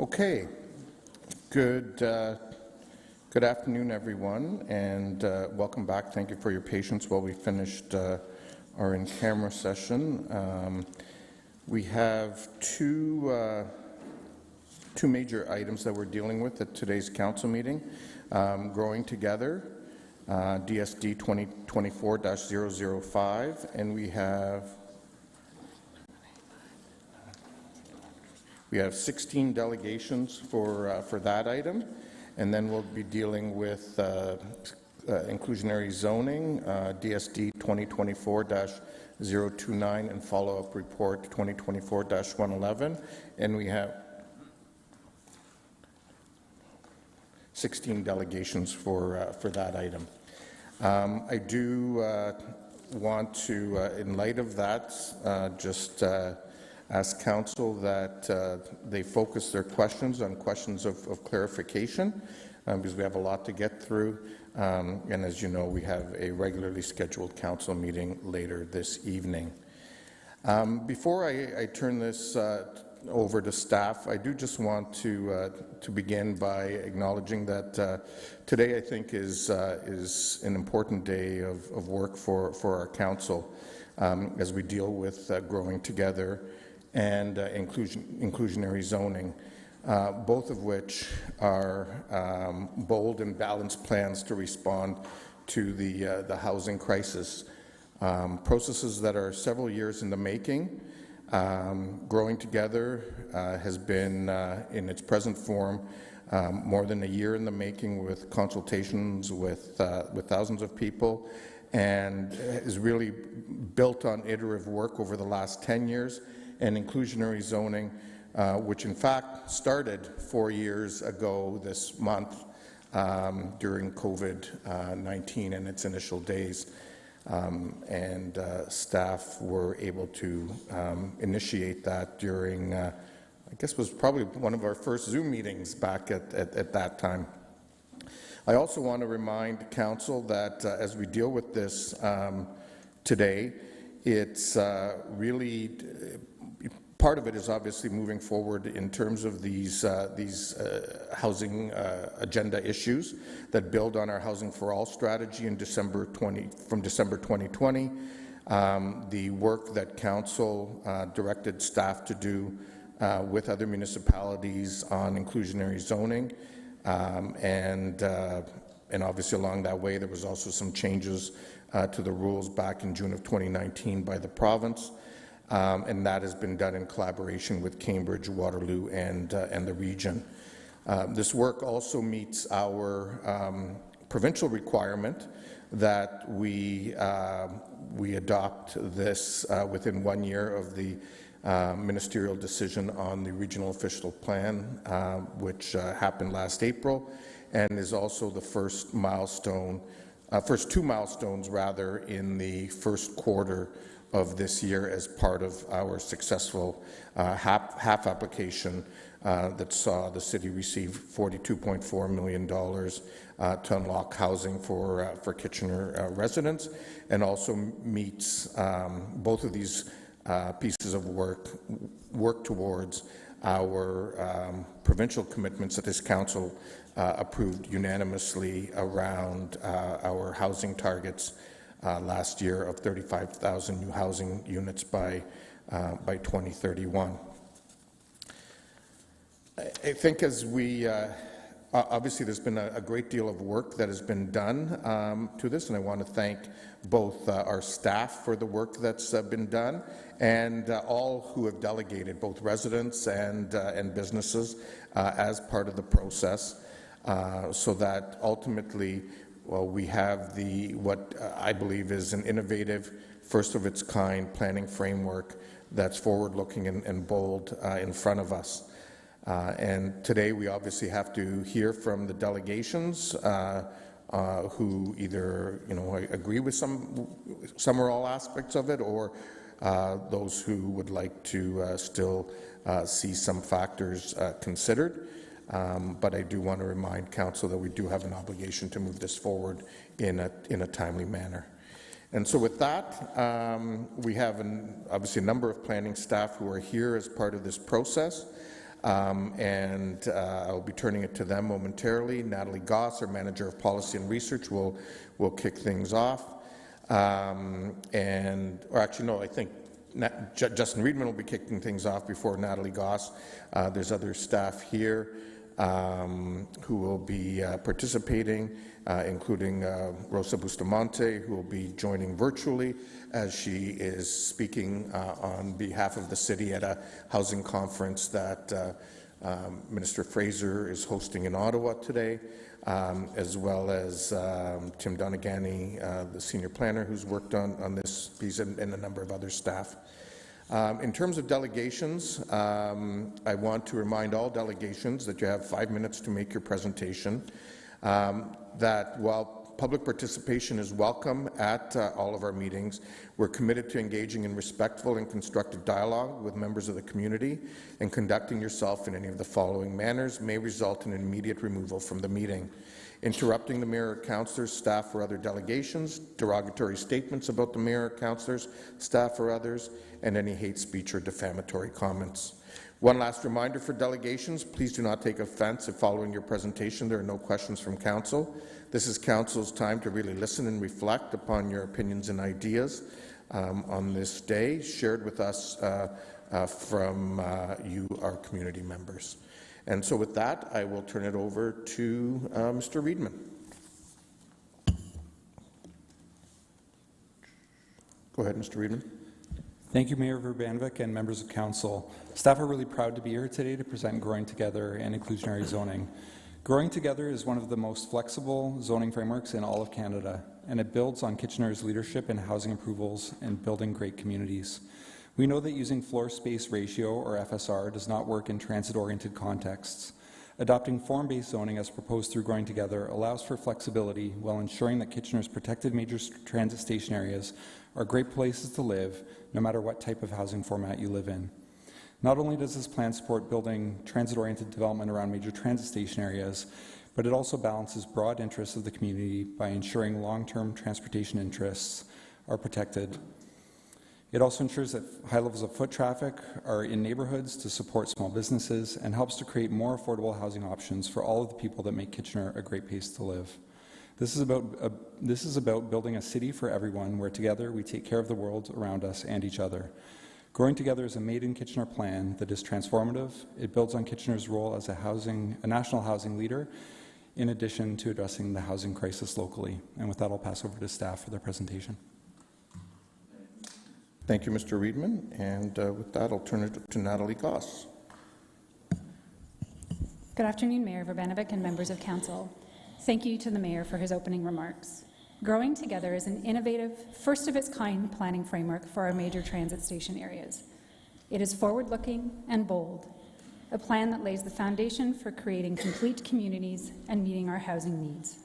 Okay. Good afternoon, everyone, and welcome back. Thank you for your patience while we finished our in-camera session. We have two major items that we're dealing with at today's council meeting. Growing Together, DSD 2024-005, and we have 16 delegations for that item, and then we'll be dealing with inclusionary zoning, DSD 2024-029, and follow-up report 2024-111, and we have 16 delegations for that item. I do want to, in light of that, just ask Council that they focus their questions on questions of clarification, because we have a lot to get through. And as you know, we have a regularly scheduled Council meeting later this evening. Before I turn this over to staff, I do just want to begin by acknowledging that today I think is an important day of work for our Council as we deal with Growing Together and inclusionary zoning, both of which are bold and balanced plans to respond to the housing crisis. Processes that are several years in the making. Growing Together has been, in its present form, more than a year in the making, with consultations with thousands of people, and is really built on iterative work over the last 10 years. And inclusionary zoning, which in fact started 4 years ago this month during COVID-19 in its initial days. And staff were able to initiate that during, I guess was probably one of our first Zoom meetings back at that time. I also want to remind Council that as we deal with this today, it's really part of it is obviously moving forward in terms of these housing agenda issues that build on our Housing for All strategy in December 2020. The work that Council directed staff to do with other municipalities on inclusionary zoning, and obviously along that way there was also some changes to the rules back in June of 2019 by the province. And that has been done in collaboration with Cambridge, Waterloo, and the region. This work also meets our provincial requirement that we adopt this within 1 year of the ministerial decision on the regional official plan, which happened last April, and is also the first milestone, first two milestones rather, in the first quarter of this year as part of our successful HAP application that saw the city receive $42.4 million to unlock housing for Kitchener residents, and also meets both of these pieces of work towards our provincial commitments that this Council approved unanimously around our housing targets last year of 35,000 new housing units by 2031. I think as we obviously there's been a great deal of work that has been done to this, and I want to thank both our staff for the work that's been done, and all who have delegated, both residents and businesses, as part of the process, so that ultimately, well, we have what I believe is an innovative, first-of-its-kind planning framework that's forward-looking and bold in front of us. And today we obviously have to hear from the delegations who either agree with some or all aspects of it, or those who would like to still see some factors considered. But I do want to remind Council that we do have an obligation to move this forward in a timely manner. And so with that, we have obviously a number of planning staff who are here as part of this process. I'll be turning it to them momentarily. Natalie Goss, our Manager of Policy and Research, will kick things off. Or actually, no, I think Justin Reedman will be kicking things off before Natalie Goss. There's other staff here who will be participating, including Rosa Bustamante, who will be joining virtually as she is speaking on behalf of the city at a housing conference that Minister Fraser is hosting in Ottawa today, as well as Tim Donagany, the senior planner who's worked on this piece, and a number of other staff. In terms of delegations, I want to remind all delegations that you have 5 minutes to make your presentation, that while public participation is welcome at all of our meetings, we're committed to engaging in respectful and constructive dialogue with members of the community, and conducting yourself in any of the following manners may result in immediate removal from the meeting: interrupting the mayor or councillors, staff, or other delegations, derogatory statements about the mayor, councillors, staff, or others, and any hate speech or defamatory comments. One last reminder for delegations: please do not take offence if following your presentation there are no questions from council. This is council's time to really listen and reflect upon your opinions and ideas on this day, shared with us from you, our community members. And so with that, I will turn it over to Mr. Reedman. Go ahead, Mr. Reedman. Thank you, Mayor Urbanovic and members of council. Staff are really proud to be here today to present Growing Together and Inclusionary Zoning. Growing Together is one of the most flexible zoning frameworks in all of Canada, and it builds on Kitchener's leadership in housing approvals and building great communities. We know that using floor space ratio, or FSR, does not work in transit-oriented contexts. Adopting form-based zoning as proposed through Growing Together allows for flexibility while ensuring that Kitchener's protected major transit station areas are great places to live, no matter what type of housing format you live in. Not only does this plan support building transit-oriented development around major transit station areas, but it also balances broad interests of the community by ensuring long-term transportation interests are protected. It also ensures that high levels of foot traffic are in neighbourhoods to support small businesses, and helps to create more affordable housing options for all of the people that make Kitchener a great place to live. This is about building a city for everyone, where together we take care of the world around us and each other. Growing Together is a made-in-Kitchener plan that is transformative. It builds on Kitchener's role as a national housing leader, in addition to addressing the housing crisis locally. And with that, I'll pass over to staff for their presentation. Thank you, Mr. Reedman. And with that, I'll turn it to Natalie Goss. Good afternoon, Mayor Urbanovic and members of council. Thank you to the Mayor for his opening remarks. Growing Together is an innovative, first-of-its-kind planning framework for our major transit station areas. It is forward-looking and bold, a plan that lays the foundation for creating complete communities and meeting our housing needs.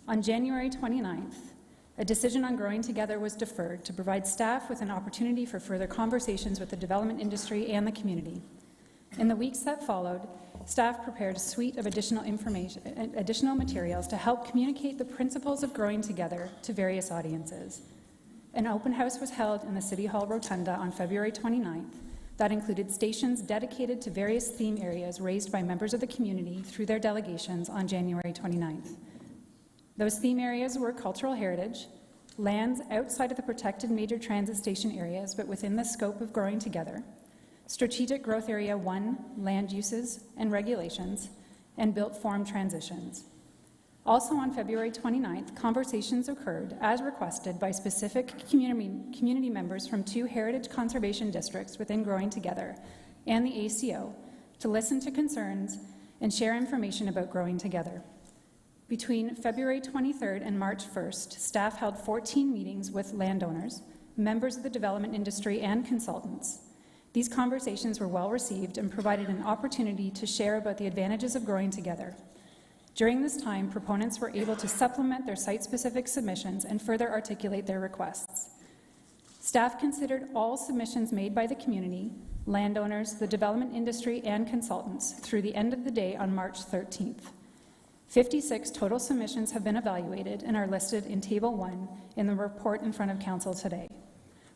On January 29th, a decision on Growing Together was deferred to provide staff with an opportunity for further conversations with the development industry and the community. In the weeks that followed, staff prepared a suite of additional materials to help communicate the principles of Growing Together to various audiences. An open house was held in the City Hall Rotunda on February 29th that included stations dedicated to various theme areas raised by members of the community through their delegations on January 29th. Those theme areas were cultural heritage, lands outside of the protected major transit station areas but within the scope of Growing Together, Strategic Growth Area 1, land uses and regulations, and built form transitions. Also on February 29th, conversations occurred as requested by specific community members from 2 heritage conservation districts within Growing Together and the ACO to listen to concerns and share information about Growing Together. Between February 23rd and March 1st, staff held 14 meetings with landowners, members of the development industry, and consultants. These conversations were well received and provided an opportunity to share about the advantages of Growing Together. During this time, proponents were able to supplement their site-specific submissions and further articulate their requests. Staff considered all submissions made by the community, landowners, the development industry, and consultants through the end of the day on March 13th. 56 total submissions have been evaluated and are listed in Table 1 in the report in front of Council today.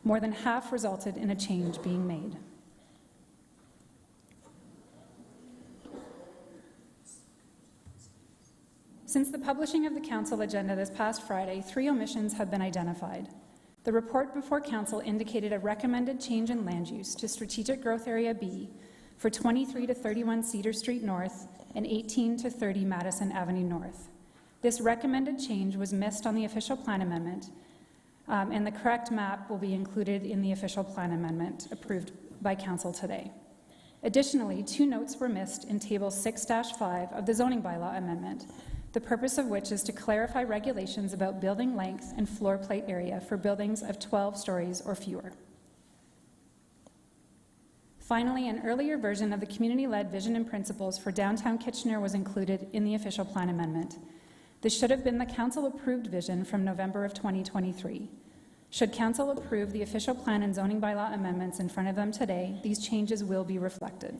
More than half resulted in a change being made. Since the publishing of the Council agenda this past Friday, 3 omissions have been identified. The report before Council indicated a recommended change in land use to Strategic Growth Area B for 23 to 31 Cedar Street North and 18 to 30 Madison Avenue North. This recommended change was missed on the official plan amendment, and the correct map will be included in the official plan amendment approved by Council today. Additionally, 2 notes were missed in Table 6-5 of the zoning bylaw amendment, the purpose of which is to clarify regulations about building length and floor plate area for buildings of 12 stories or fewer. Finally, an earlier version of the community-led vision and principles for downtown Kitchener was included in the official plan amendment. This should have been the Council-approved vision from November of 2023. Should Council approve the official plan and zoning bylaw amendments in front of them today, these changes will be reflected.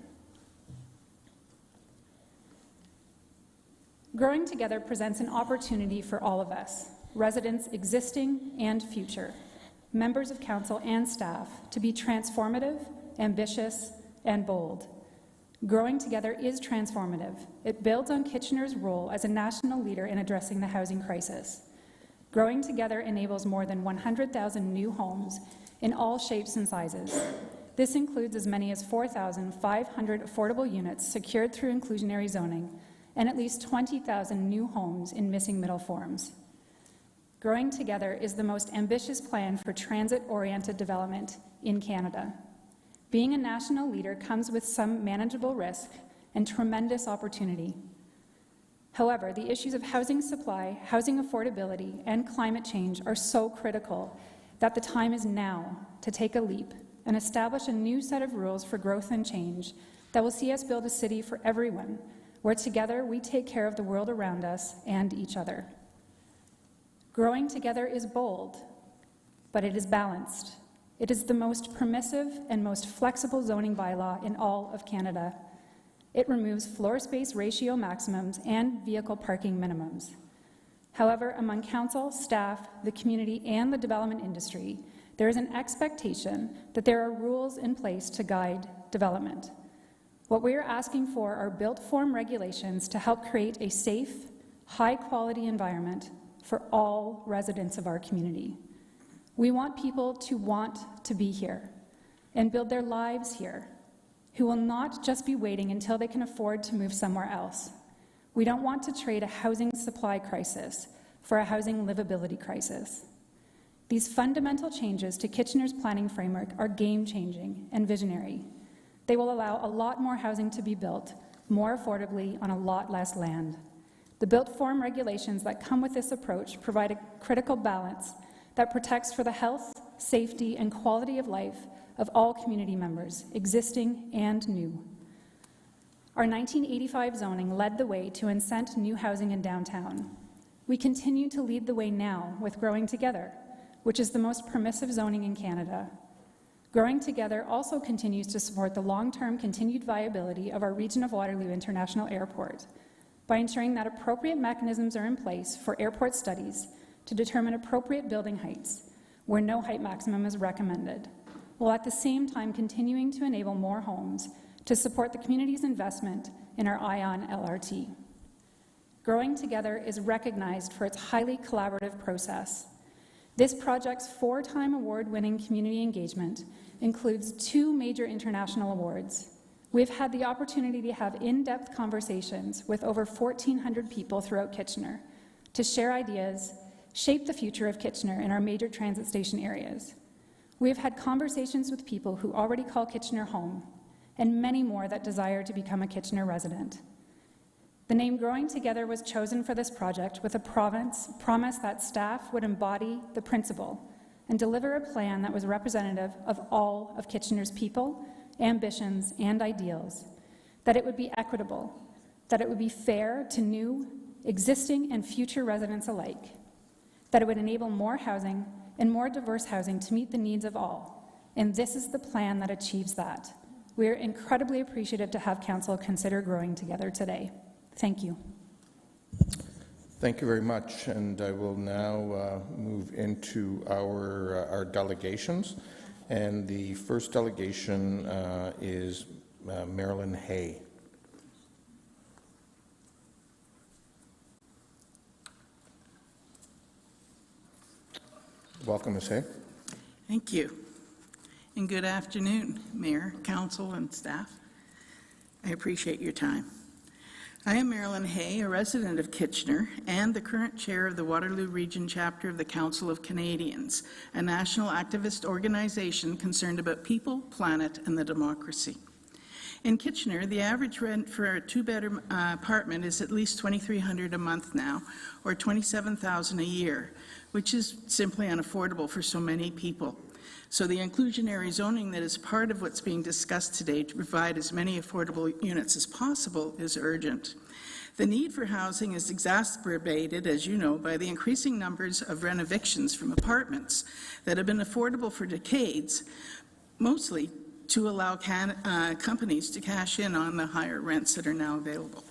Growing Together presents an opportunity for all of us, residents existing and future, members of Council and staff, to be transformative, ambitious, and bold. Growing Together is transformative. It builds on Kitchener's role as a national leader in addressing the housing crisis. Growing Together enables more than 100,000 new homes in all shapes and sizes. This includes as many as 4,500 affordable units secured through inclusionary zoning and at least 20,000 new homes in missing middle forms. Growing Together is the most ambitious plan for transit-oriented development in Canada. Being a national leader comes with some manageable risk and tremendous opportunity. However, the issues of housing supply, housing affordability, and climate change are so critical that the time is now to take a leap and establish a new set of rules for growth and change that will see us build a city for everyone, where together we take care of the world around us and each other. Growing Together is bold, but it is balanced. It is the most permissive and most flexible zoning bylaw in all of Canada. It removes floor space ratio maximums and vehicle parking minimums. However, among Council, staff, the community, and the development industry, there is an expectation that there are rules in place to guide development. What we are asking for are built-form regulations to help create a safe, high-quality environment for all residents of our community. We want people to want to be here and build their lives here, who will not just be waiting until they can afford to move somewhere else. We don't want to trade a housing supply crisis for a housing livability crisis. These fundamental changes to Kitchener's planning framework are game-changing and visionary. They will allow a lot more housing to be built, more affordably on a lot less land. The built-form regulations that come with this approach provide a critical balance that protects for the health, safety, and quality of life of all community members, existing and new. Our 1985 zoning led the way to incent new housing in downtown. We continue to lead the way now with Growing Together, which is the most permissive zoning in Canada. Growing Together also continues to support the long-term continued viability of our Region of Waterloo International Airport by ensuring that appropriate mechanisms are in place for airport studies to determine appropriate building heights where no height maximum is recommended, while at the same time continuing to enable more homes to support the community's investment in our ION LRT. Growing Together is recognized for its highly collaborative process. This project's 4-time award-winning community engagement includes 2 major international awards. We've had the opportunity to have in-depth conversations with over 1,400 people throughout Kitchener to share ideas, shape the future of Kitchener in our major transit station areas. We have had conversations with people who already call Kitchener home, and many more that desire to become a Kitchener resident. The name Growing Together was chosen for this project with a promise that staff would embody the principle and deliver a plan that was representative of all of Kitchener's people, ambitions, and ideals, that it would be equitable, that it would be fair to new, existing, and future residents alike, that it would enable more housing and more diverse housing to meet the needs of all, and this is the plan that achieves that. We are incredibly appreciative to have Council consider Growing Together today. Thank you. Thank you very much, and I will now move into our delegations. And the first delegation is Marilyn Hay. Welcome, Ms. Hay. Thank you. And good afternoon, Mayor, Council, and staff. I appreciate your time. I am Marilyn Hay, a resident of Kitchener and the current chair of the Waterloo Region chapter of the Council of Canadians, a national activist organization concerned about people, planet, and the democracy. In Kitchener, the average rent for a two-bedroom apartment is at least $2,300 a month now, or $27,000 a year, which is simply unaffordable for so many people. So the inclusionary zoning that is part of what's being discussed today to provide as many affordable units as possible is urgent. The need for housing is exacerbated, as you know, by the increasing numbers of rent evictions from apartments that have been affordable for decades, mostly to allow companies to cash in on the higher rents that are now available.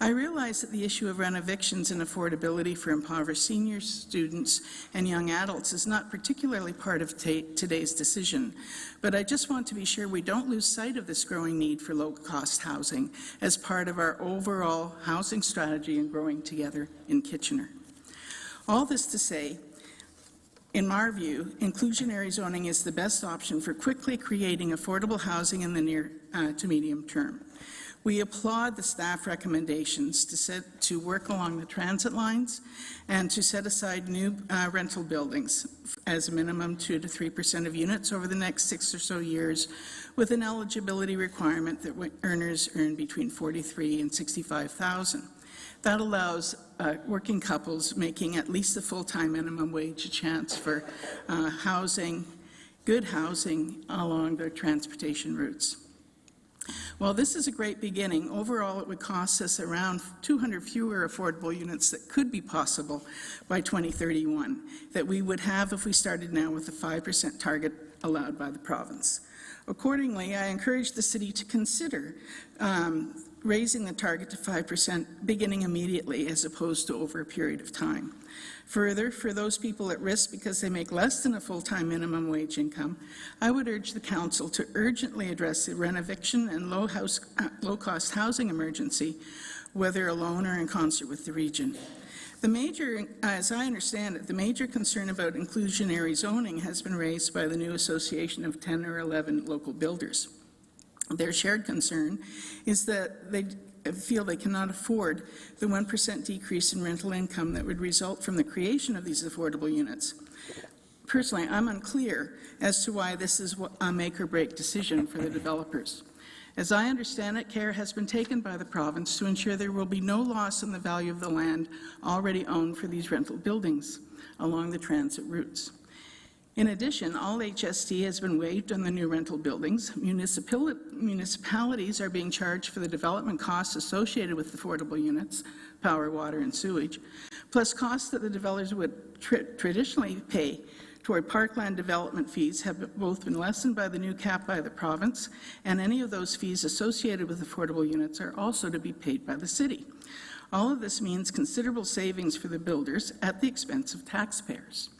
I realize that the issue of rent evictions and affordability for impoverished seniors, students, and young adults is not particularly part of today's decision, but I just want to be sure we don't lose sight of this growing need for low-cost housing as part of our overall housing strategy and growing together in Kitchener. All this to say, in my view, inclusionary zoning is the best option for quickly creating affordable housing in the near to medium term. We applaud the staff recommendations to work along the transit lines and to set aside new rental buildings as a minimum 2 to 3% of units over the next 6 or so years, with an eligibility requirement that earners earn between $43,000 and $65,000. That allows working couples making at least the full-time minimum wage a chance for housing, good housing along their transportation routes. While this is a great beginning, overall it would cost us around 200 fewer affordable units that could be possible by 2031 that we would have if we started now with the 5% target allowed by the province. Accordingly, I encourage the city to consider raising the target to 5% beginning immediately as opposed to over a period of time. Further, for those people at risk because they make less than a full-time minimum wage income, I would urge the Council to urgently address the rent eviction and low-cost housing emergency, whether alone or in concert with the region. The major, as I understand it, the major concern about inclusionary zoning has been raised by the new association of 10 or 11 local builders. Their shared concern is that they feel they cannot afford the 1% decrease in rental income that would result from the creation of these affordable units. Personally, I'm unclear as to why this is a make-or-break decision for the developers. As I understand it, care has been taken by the province to ensure there will be no loss in the value of the land already owned for these rental buildings along the transit routes. In addition, all HST has been waived on the new rental buildings. Municipalities are being charged for the development costs associated with affordable units, power, water, and sewage, plus costs that the developers would traditionally pay toward parkland development fees have both been lessened by the new cap by the province, and any of those fees associated with affordable units are also to be paid by the city. All of this means considerable savings for the builders at the expense of taxpayers.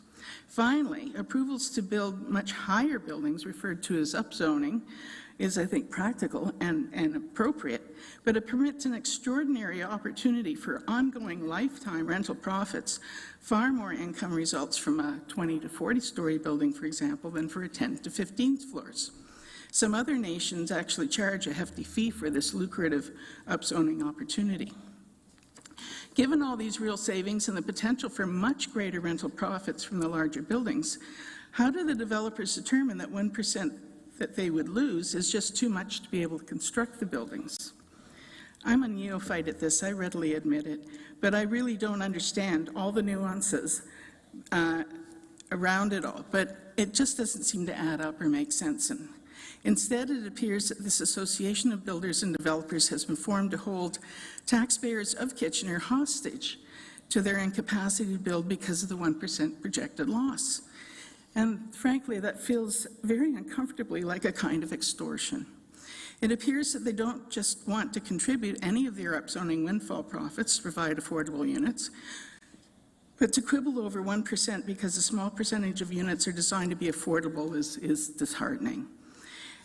Finally, approvals to build much higher buildings, referred to as upzoning, is, I think, practical and appropriate, but it permits an extraordinary opportunity for ongoing lifetime rental profits. Far more income results from a 20 to 40-story building, for example, than for a 10 to 15 floors. Some other nations actually charge a hefty fee for this lucrative upzoning opportunity. Given all these real savings and the potential for much greater rental profits from the larger buildings, how do the developers determine that 1% that they would lose is just too much to be able to construct the buildings? I'm a neophyte at this, I readily admit it, but I really don't understand all the nuances around it all, but it just doesn't seem to add up or make sense. And instead, it appears that this association of builders and developers has been formed to hold taxpayers of Kitchener hostage to their incapacity to build because of the 1% projected loss. And frankly, that feels very uncomfortably like a kind of extortion. It appears that they don't just want to contribute any of their upzoning windfall profits to provide affordable units, but to quibble over 1% because a small percentage of units are designed to be affordable is disheartening.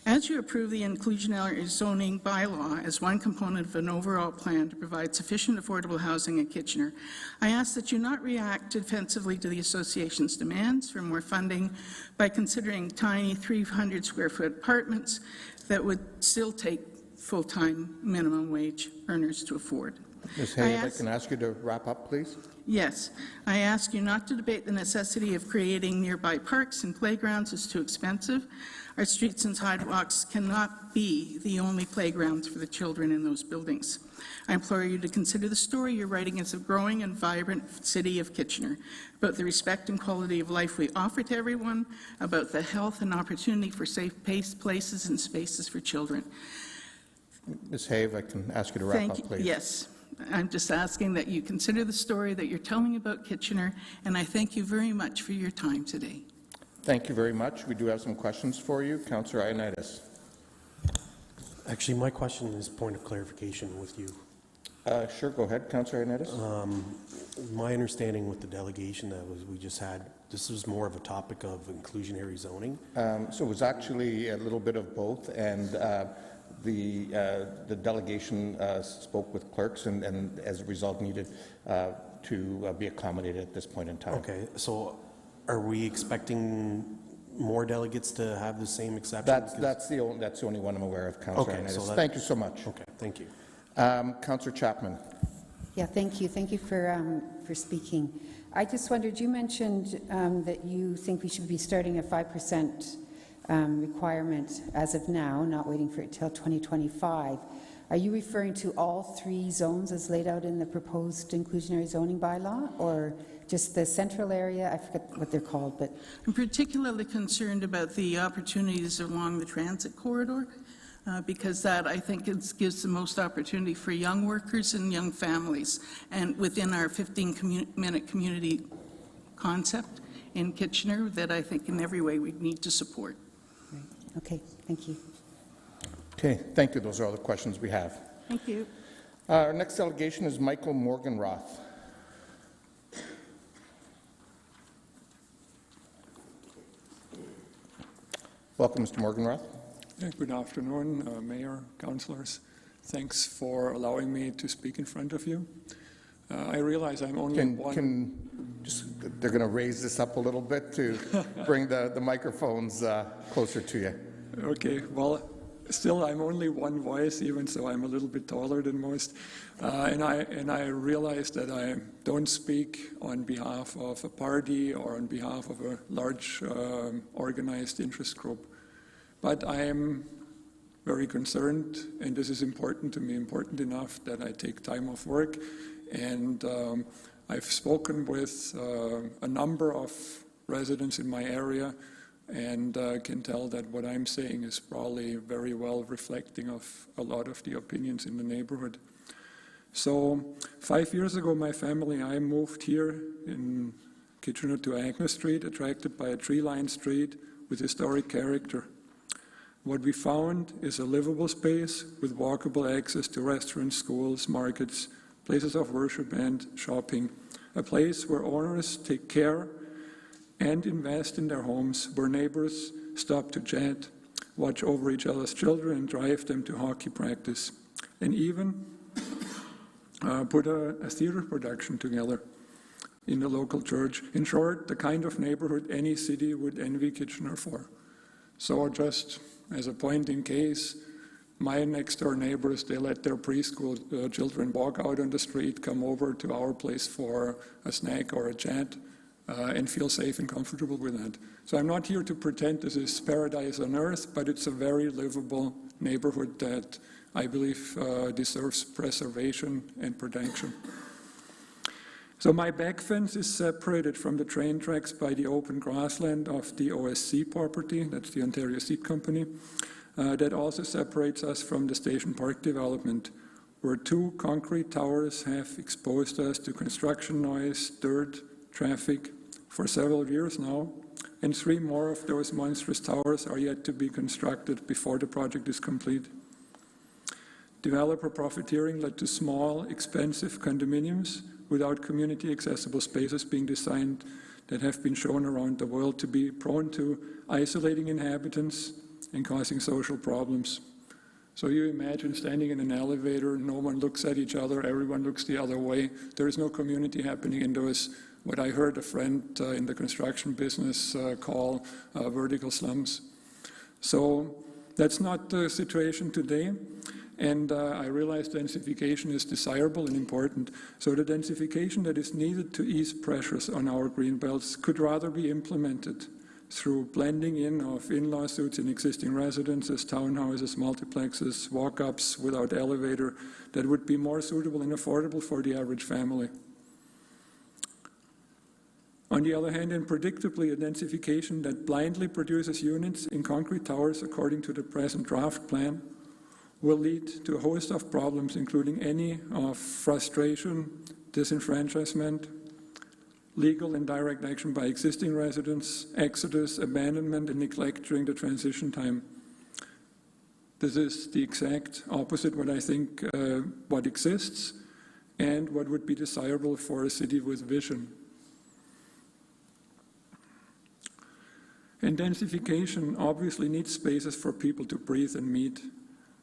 As you approve the inclusionary zoning bylaw as one component of an overall plan to provide sufficient affordable housing in Kitchener, I ask that you not react defensively to the association's demands for more funding by considering tiny 300-square-foot apartments that would still take full-time minimum wage earners to afford. Ms. Hay, if I can ask you to wrap up, please. Yes, I ask you not to debate the necessity of creating nearby parks and playgrounds as too expensive. Our streets and sidewalks cannot be the only playgrounds for the children in those buildings. I implore you to consider the story you're writing as a growing and vibrant city of Kitchener, about the respect and quality of life we offer to everyone, about the health and opportunity for safe places and spaces for children. Ms. Hay, if I can ask you to wrap up, please. Yes. I'm just asking that you consider the story that you're telling about Kitchener, and I thank you very much for your time today. Thank you very much. We do have some questions for you. Councillor Ioannidis. Actually, my question is point of clarification with you. Sure, go ahead, Councillor Ioannidis. My understanding with the delegation that we just had, this was more of a topic of inclusionary zoning. So it was actually a little bit of both, and the delegation spoke with clerks and as a result needed to be accommodated at this point in time. Okay, so are we expecting more delegates to have the same exception? That's the only one I'm aware of, Councillor Okay, so Ioannidis. Thank you so much. Okay, thank you. Councillor Chapman. Yeah, thank you. Thank you for speaking. I just wondered, you mentioned that you think we should be starting a 5% requirement as of now, not waiting for it till 2025. Are you referring to all 3 zones as laid out in the proposed inclusionary zoning bylaw, or just the central area? I forget what they're called, but I'm particularly concerned about the opportunities along the transit corridor, because that, I think, gives the most opportunity for young workers and young families, and within our 15-minute community concept in Kitchener that I think in every way we need to support. okay, thank you. Okay, thank you. Those are all the questions we have. Thank you. Our next delegation is Michael Morgenroth. Welcome, Mr. Morgenroth. Good afternoon, Mayor, councillors. Thanks for allowing me to speak in front of you. I realize I'm only they're going to raise this up a little bit to bring the microphones closer to you. Okay, well, still I'm only one voice, even so I'm a little bit taller than most. And I realize that I don't speak on behalf of a party or on behalf of a large organized interest group. But I am very concerned, and this is important to me, important enough that I take time off work. And I've spoken with a number of residents in my area, and can tell that what I'm saying is probably very well reflecting of a lot of the opinions in the neighborhood. So 5 years ago, my family and I moved here in Kitchener to Agnes Street, attracted by a tree-lined street with historic character. What we found is a livable space with walkable access to restaurants, schools, markets, places of worship and shopping, a place where owners take care and invest in their homes, where neighbors stop to chat, watch over each other's children and drive them to hockey practice, and even put a theater production together in the local church. In short, the kind of neighborhood any city would envy Kitchener for. So just as a point in case, my next-door neighbors, they let their preschool children walk out on the street, come over to our place for a snack or a chat, and feel safe and comfortable with that. So I'm not here to pretend this is paradise on earth, but it's a very livable neighborhood that I believe deserves preservation and protection. So my back fence is separated from the train tracks by the open grassland of the OSC property, that's the Ontario Seed Company. That also separates us from the Station Park development, where 2 concrete towers have exposed us to construction noise, dirt, traffic for several years now, and 3 more of those monstrous towers are yet to be constructed before the project is complete. Developer profiteering led to small, expensive condominiums without community accessible spaces being designed that have been shown around the world to be prone to isolating inhabitants, and causing social problems. So you imagine standing in an elevator, no one looks at each other, everyone looks the other way. There is no community happening in those, what I heard a friend in the construction business call vertical slums. So that's not the situation today. And I realize densification is desirable and important. So the densification that is needed to ease pressures on our green belts could rather be implemented through blending in of in-law suites in existing residences, townhouses, multiplexes, walk-ups without elevator that would be more suitable and affordable for the average family. On the other hand, and predictably, a densification that blindly produces units in concrete towers according to the present draft plan will lead to a host of problems, including any of frustration, disenfranchisement, legal and direct action by existing residents, exodus, abandonment, and neglect during the transition time. This is the exact opposite what I think what exists and what would be desirable for a city with vision. And densification obviously needs spaces for people to breathe and meet.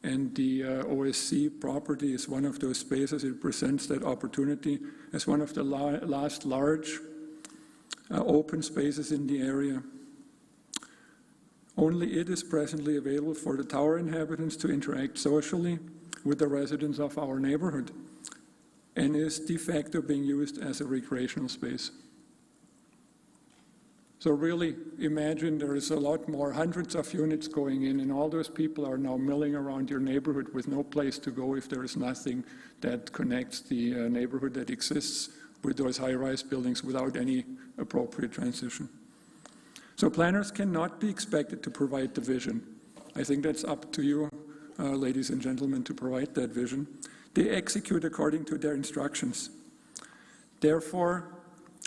And the OSC property is one of those spaces. It presents that opportunity as one of the last large open spaces in the area. Only it is presently available for the tower inhabitants to interact socially with the residents of our neighborhood and is de facto being used as a recreational space. So really imagine there is a lot more, hundreds of units going in, and all those people are now milling around your neighborhood with no place to go if there is nothing that connects the neighborhood that exists with those high-rise buildings without any appropriate transition. So planners cannot be expected to provide the vision. I think that's up to you, ladies and gentlemen, to provide that vision. They execute according to their instructions. Therefore,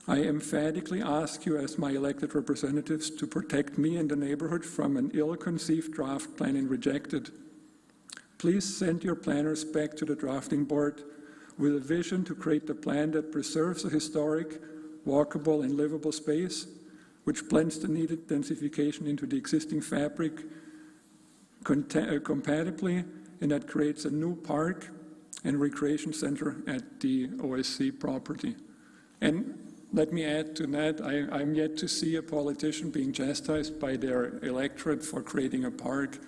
I emphatically ask you as my elected representatives to protect me and the neighborhood from an ill-conceived draft plan and reject it. Please send your planners back to the drafting board with a vision to create a plan that preserves a historic, walkable, and livable space, which blends the needed densification into the existing fabric compatibly, and that creates a new park and recreation center at the OSC property. And let me add to that, I'm yet to see a politician being chastised by their electorate for creating a park.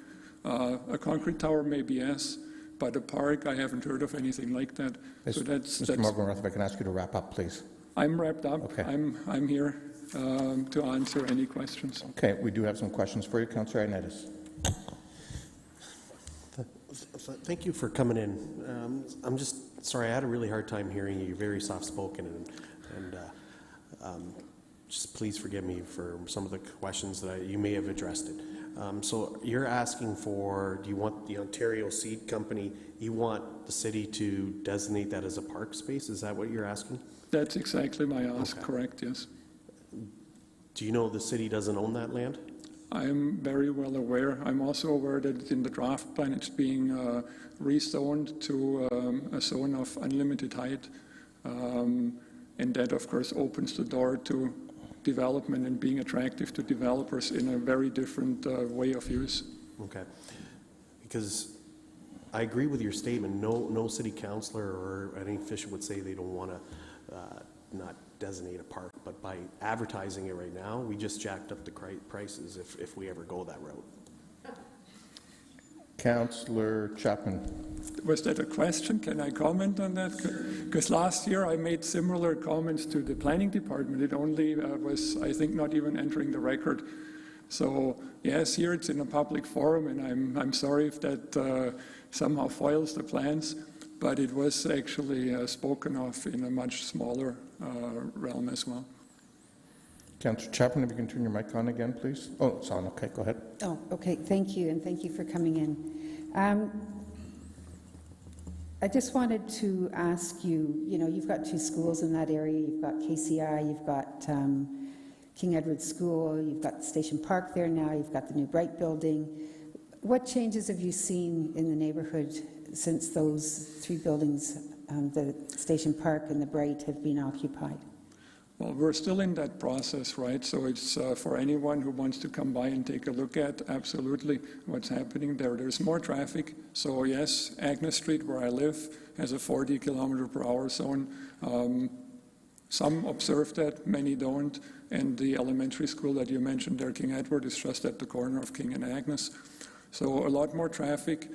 A concrete tower maybe yes, but a park, I haven't heard of anything like that. So Mr. Morgan, if I can ask you to wrap up, please. I'm wrapped up. Okay. I'm here to answer any questions. Okay, we do have some questions for you, Councillor Ioannidis. Thank you for coming in. I'm just sorry, I had a really hard time hearing you. You're very soft-spoken, and just please forgive me for some of the questions that you may have addressed it. So you're asking for, do you want the Ontario Seed Company, you want the city to designate that as a park space? Is that what you're asking? That's exactly my ask, Okay. correct, yes. Do you know the city doesn't own that land? I'm very well aware. I'm also aware that in the draft plan it's being rezoned to a zone of unlimited height. And that, of course, opens the door to development and being attractive to developers in a very different way of use. Okay. Because I agree with your statement. No city councillor or any official would say they don't want to not designate a park, but by advertising it right now, we just jacked up the prices if we ever go that route. Councillor Chapman. Was that a question? Can I comment on that? Because last year I made similar comments to the planning department. It only was, I think, not even entering the record. So yes, here it's in a public forum, and I'm sorry if that somehow foils the plans, but it was actually spoken of in a much smaller realm as well. Councillor Chapman, if you can turn your mic on again, please. Oh, it's on. Okay, go ahead. Oh, okay. Thank you, and thank you for coming in. I just wanted to ask you, you've got two schools in that area. You've got KCI, you've got King Edward School, you've got the Station Park there now, you've got the new Bright building. What changes have you seen in the neighborhood since those three buildings, the Station Park and the Bright, have been occupied? Well, we're still in that process, right? So it's for anyone who wants to come by and take a look at absolutely what's happening there. There's more traffic. So yes, Agnes Street, where I live, has a 40 km/h zone. Some observe that, many don't. And the elementary school that you mentioned there, King Edward, is just at the corner of King and Agnes. So a lot more traffic.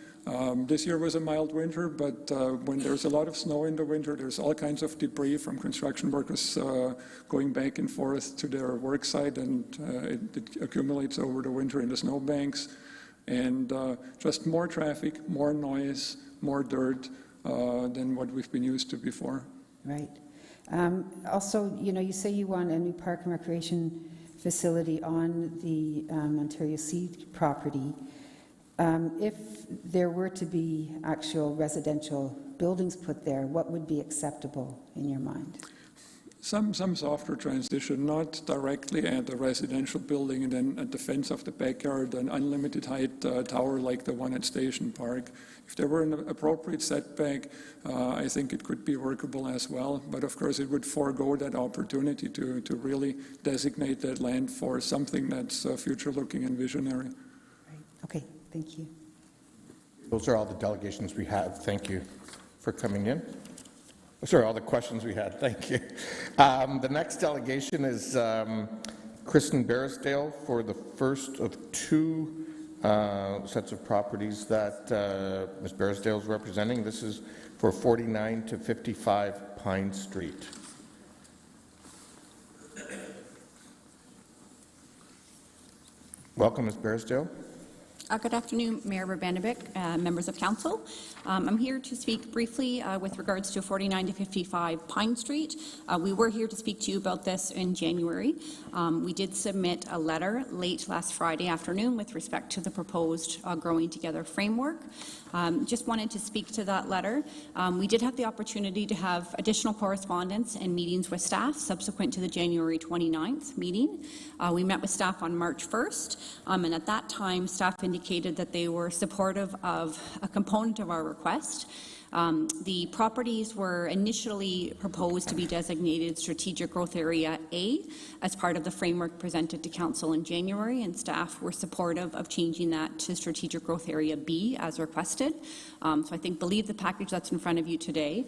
This year was a mild winter, but when there's a lot of snow in the winter, there's all kinds of debris from construction workers going back and forth to their work site, and it accumulates over the winter in the snowbanks. And just more traffic, more noise, more dirt than what we've been used to before. Right. Also, you say you want a new park and recreation facility on the Ontario Seed property. If there were to be actual residential buildings put there, what would be acceptable in your mind? Some softer transition, not directly at the residential building and then at the fence of the backyard, an unlimited height tower like the one at Station Park. If there were an appropriate setback, I think it could be workable as well. But of course, it would forego that opportunity to really designate that land for something that's future-looking and visionary. Right. Okay, thank you. Those are all the delegations we have. Thank you for coming in. Sorry, all the questions we had. Thank you. The next delegation is Kristen Barrisdale for the first of two sets of properties that Ms. Barrisdale is representing. This is for 49 to 55 Pine Street. Welcome, Ms. Barrisdale. Good afternoon, Mayor Verbanevik, members of council. I'm here to speak briefly with regards to 49 to 55 Pine Street. We were here to speak to you about this in January. We did submit a letter late last Friday afternoon with respect to the proposed Growing Together framework. Just wanted to speak to that letter. We did have the opportunity to have additional correspondence and meetings with staff subsequent to the January 29th meeting. We met with staff on March 1st, and at that time, staff indicated that they were supportive of a component of our request. The properties were initially proposed to be designated Strategic Growth Area A as part of the framework presented to Council in January, and staff were supportive of changing that to Strategic Growth Area B as requested. So I believe the package that's in front of you today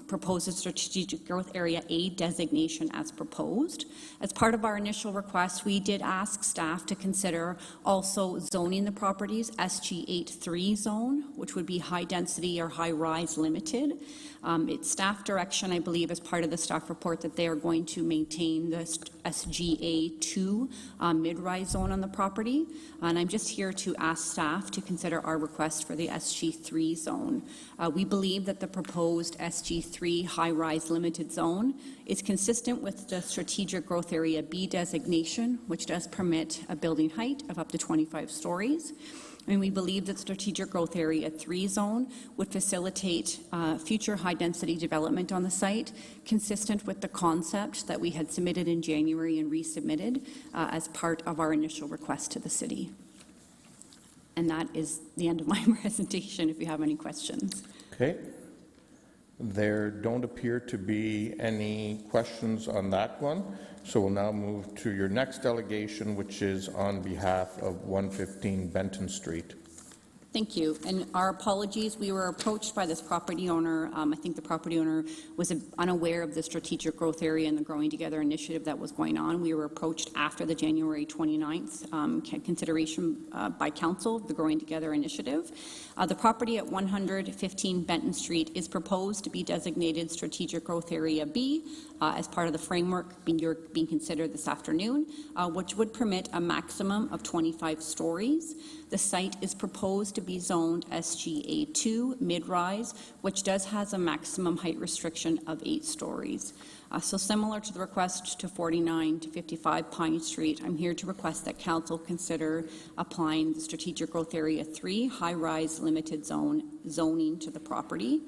proposes Strategic Growth Area A designation as proposed. As part of our initial request, we did ask staff to consider also zoning the properties SG83 zone, which would be high density or high rise limited. It's staff direction, I believe, as part of the staff report that they are going to maintain the SGA2 mid-rise zone on the property. And I'm just here to ask staff to consider our request for the SG3 zone. We believe that the proposed SG3 high-rise limited zone is consistent with the Strategic Growth Area B designation, which does permit a building height of up to 25 stories. And we believe that Strategic Growth Area 3 zone would facilitate future high-density development on the site, consistent with the concept that we had submitted in January and resubmitted as part of our initial request to the city. And that is the end of my presentation, if you have any questions. Okay. There don't appear to be any questions on that one, so we'll now move to your next delegation, which is on behalf of 115 Benton Street. Thank you. And our apologies, we were approached by this property owner. I think the property owner was unaware of the strategic growth area and the Growing Together initiative that was going on. We were approached after the January 29th consideration by council of the Growing Together initiative. The property at 115 Benton Street is proposed to be designated Strategic Growth Area B as part of the framework being considered this afternoon, which would permit a maximum of 25 stories. The site is proposed to be zoned SGA2 mid-rise, which has a maximum height restriction of 8 stories. So similar to the request to 49 to 55 Pine Street, I'm here to request that council consider applying the Strategic Growth Area 3 high-rise limited zone zoning to the property.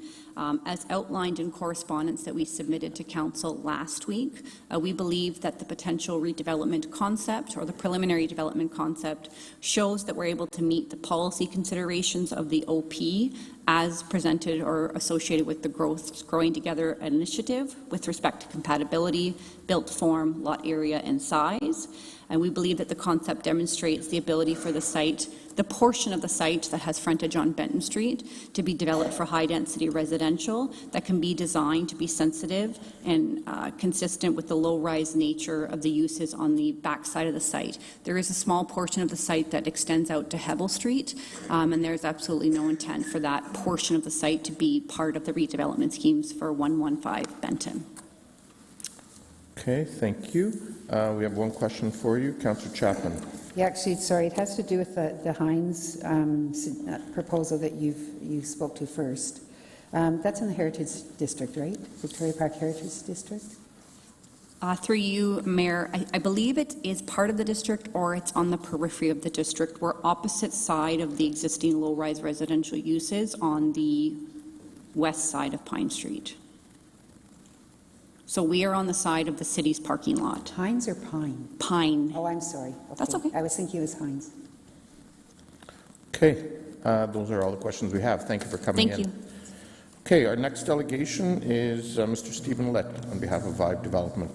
As outlined in correspondence that we submitted to council last week, we believe that the potential redevelopment concept or the preliminary development concept shows that we're able to meet the policy considerations of the OP as presented or associated with the Growing Together initiative with respect to compatibility, built form, lot area, and size. And we believe that the concept demonstrates the ability for the site, the portion of the site that has frontage on Benton Street, to be developed for high-density residential that can be designed to be sensitive and consistent with the low-rise nature of the uses on the backside of the site. There is a small portion of the site that extends out to Hebel Street, and there's absolutely no intent for that portion of the site to be part of the redevelopment schemes for 115 Benton. Okay, thank you. We have one question for you. Councillor Chapman. Yeah, actually, sorry, it has to do with the Hines proposal that you spoke to first. That's in the Heritage District, right? Victoria Park Heritage District? Through you, Mayor, I believe it is part of the district or it's on the periphery of the district. We're opposite side of the existing low-rise residential uses on the west side of Pine Street. So we are on the side of the city's parking lot. Hines or Pine? Pine. Oh, I'm sorry. Okay. That's okay. I was thinking it was Hines. Okay, those are all the questions we have. Thank you for coming in. Thank you. Okay, our next delegation is Mr. Stephen Litt on behalf of Vibe Development.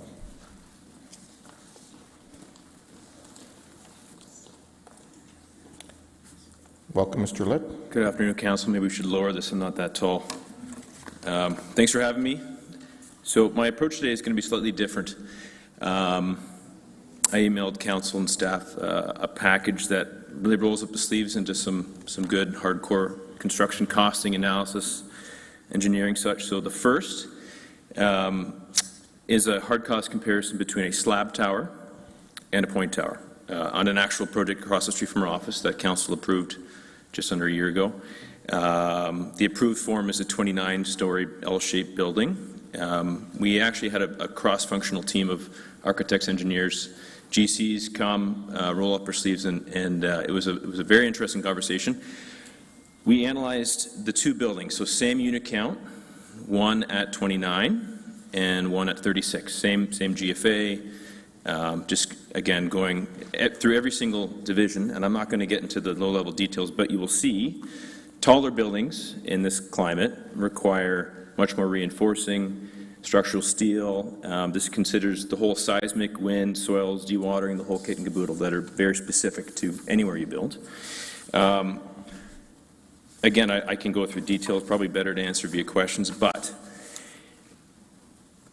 Welcome, Mr. Litt. Good afternoon, Council. Maybe we should lower this. I'm not that tall. Thanks for having me. So my approach today is going to be slightly different. I emailed Council and staff a package that really rolls up the sleeves into some good hardcore construction costing analysis, engineering such. So the first is a hard cost comparison between a slab tower and a point tower on an actual project across the street from our office that Council approved just under a year ago. The approved form is a 29-story L-shaped building. We actually had a cross-functional team of architects, engineers, GCs come, roll up our sleeves, and it was a very interesting conversation. We analyzed the two buildings, so same unit count, one at 29 and one at 36, same GFA, just again going through every single division, and I'm not going to get into the low-level details, but you will see taller buildings in this climate require much more reinforcing, structural steel. This considers the whole seismic, wind, soils, dewatering, the whole kit and caboodle that are very specific to anywhere you build. Again, I can go through details, probably better to answer via questions, but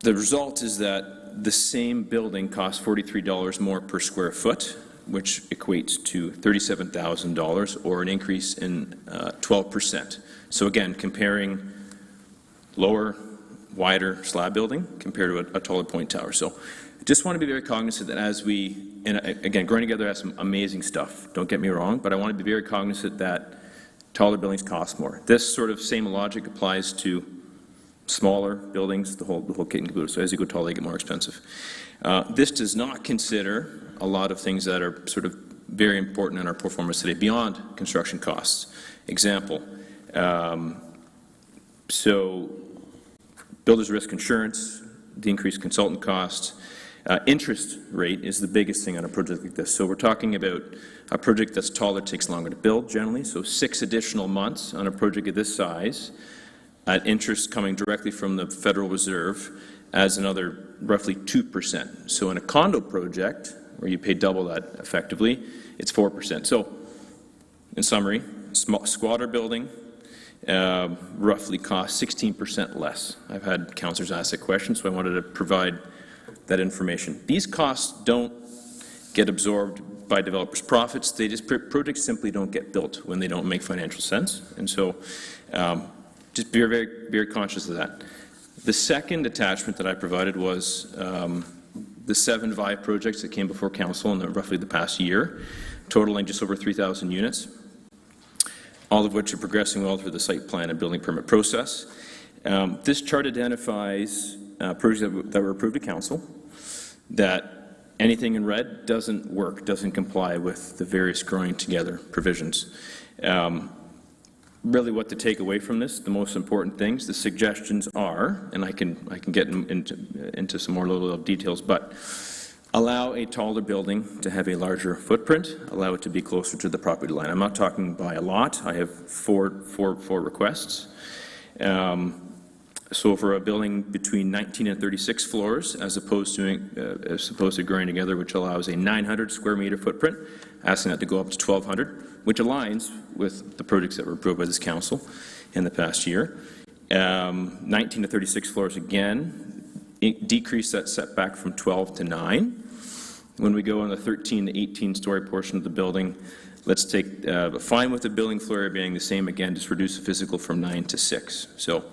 the result is that the same building costs $43 more per square foot, which equates to $37,000, or an increase in 12%. So again, comparing lower, wider slab building compared to a taller point tower. So just want to be very cognizant that as we, and again, Growing Together has some amazing stuff, don't get me wrong, but I want to be very cognizant that taller buildings cost more. This sort of same logic applies to smaller buildings, the whole kit and caboodle. So as you go taller, they get more expensive. This does not consider a lot of things that are sort of very important in our performance today beyond construction costs. Example, so builder's risk insurance, the increased consultant costs. Interest rate is the biggest thing on a project like this. So we're talking about a project that's taller, takes longer to build generally, so 6 additional months on a project of this size, at interest coming directly from the Federal Reserve adds another roughly 2%. So in a condo project, where you pay double that effectively, it's 4%. So in summary, squatter building, roughly costs 16% less. I've had councillors ask that question, so I wanted to provide that information. These costs don't get absorbed by developers' profits. They just, projects simply don't get built when they don't make financial sense. And so just be very, very conscious of that. The second attachment that I provided was the 7 Vibe projects that came before council in roughly the past year, totaling just over 3,000 units, all of which are progressing well through the site plan and building permit process. This chart identifies projects that were approved at council that anything in red doesn't work, doesn't comply with the various Growing Together provisions. Really what to take away from this, the most important things, the suggestions are, and I can get into some more little details, but allow a taller building to have a larger footprint, allow it to be closer to the property line. I'm not talking by a lot. I have four requests. So for a building between 19 and 36 floors, as opposed to Growing Together, which allows a 900 square meter footprint, asking that to go up to 1,200, which aligns with the projects that were approved by this council in the past year. 19 to 36 floors again, decrease that setback from 12 to 9. When we go on the 13 to 18 story portion of the building, let's take, fine with the building floor area being the same again, just reduce the physical from 9 to 6. So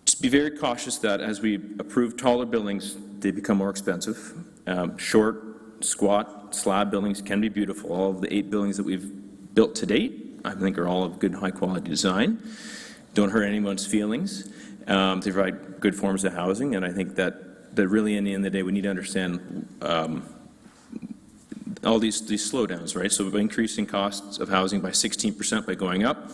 just be very cautious that as we approve taller buildings, they become more expensive. Short, squat, slab buildings can be beautiful. All of the 8 buildings that we've built to date, I think, are all of good, high-quality design. Don't hurt anyone's feelings. They provide good forms of housing, and I think that really, in the end of the day, we need to understand all these slowdowns, right? So we're increasing costs of housing by 16% by going up.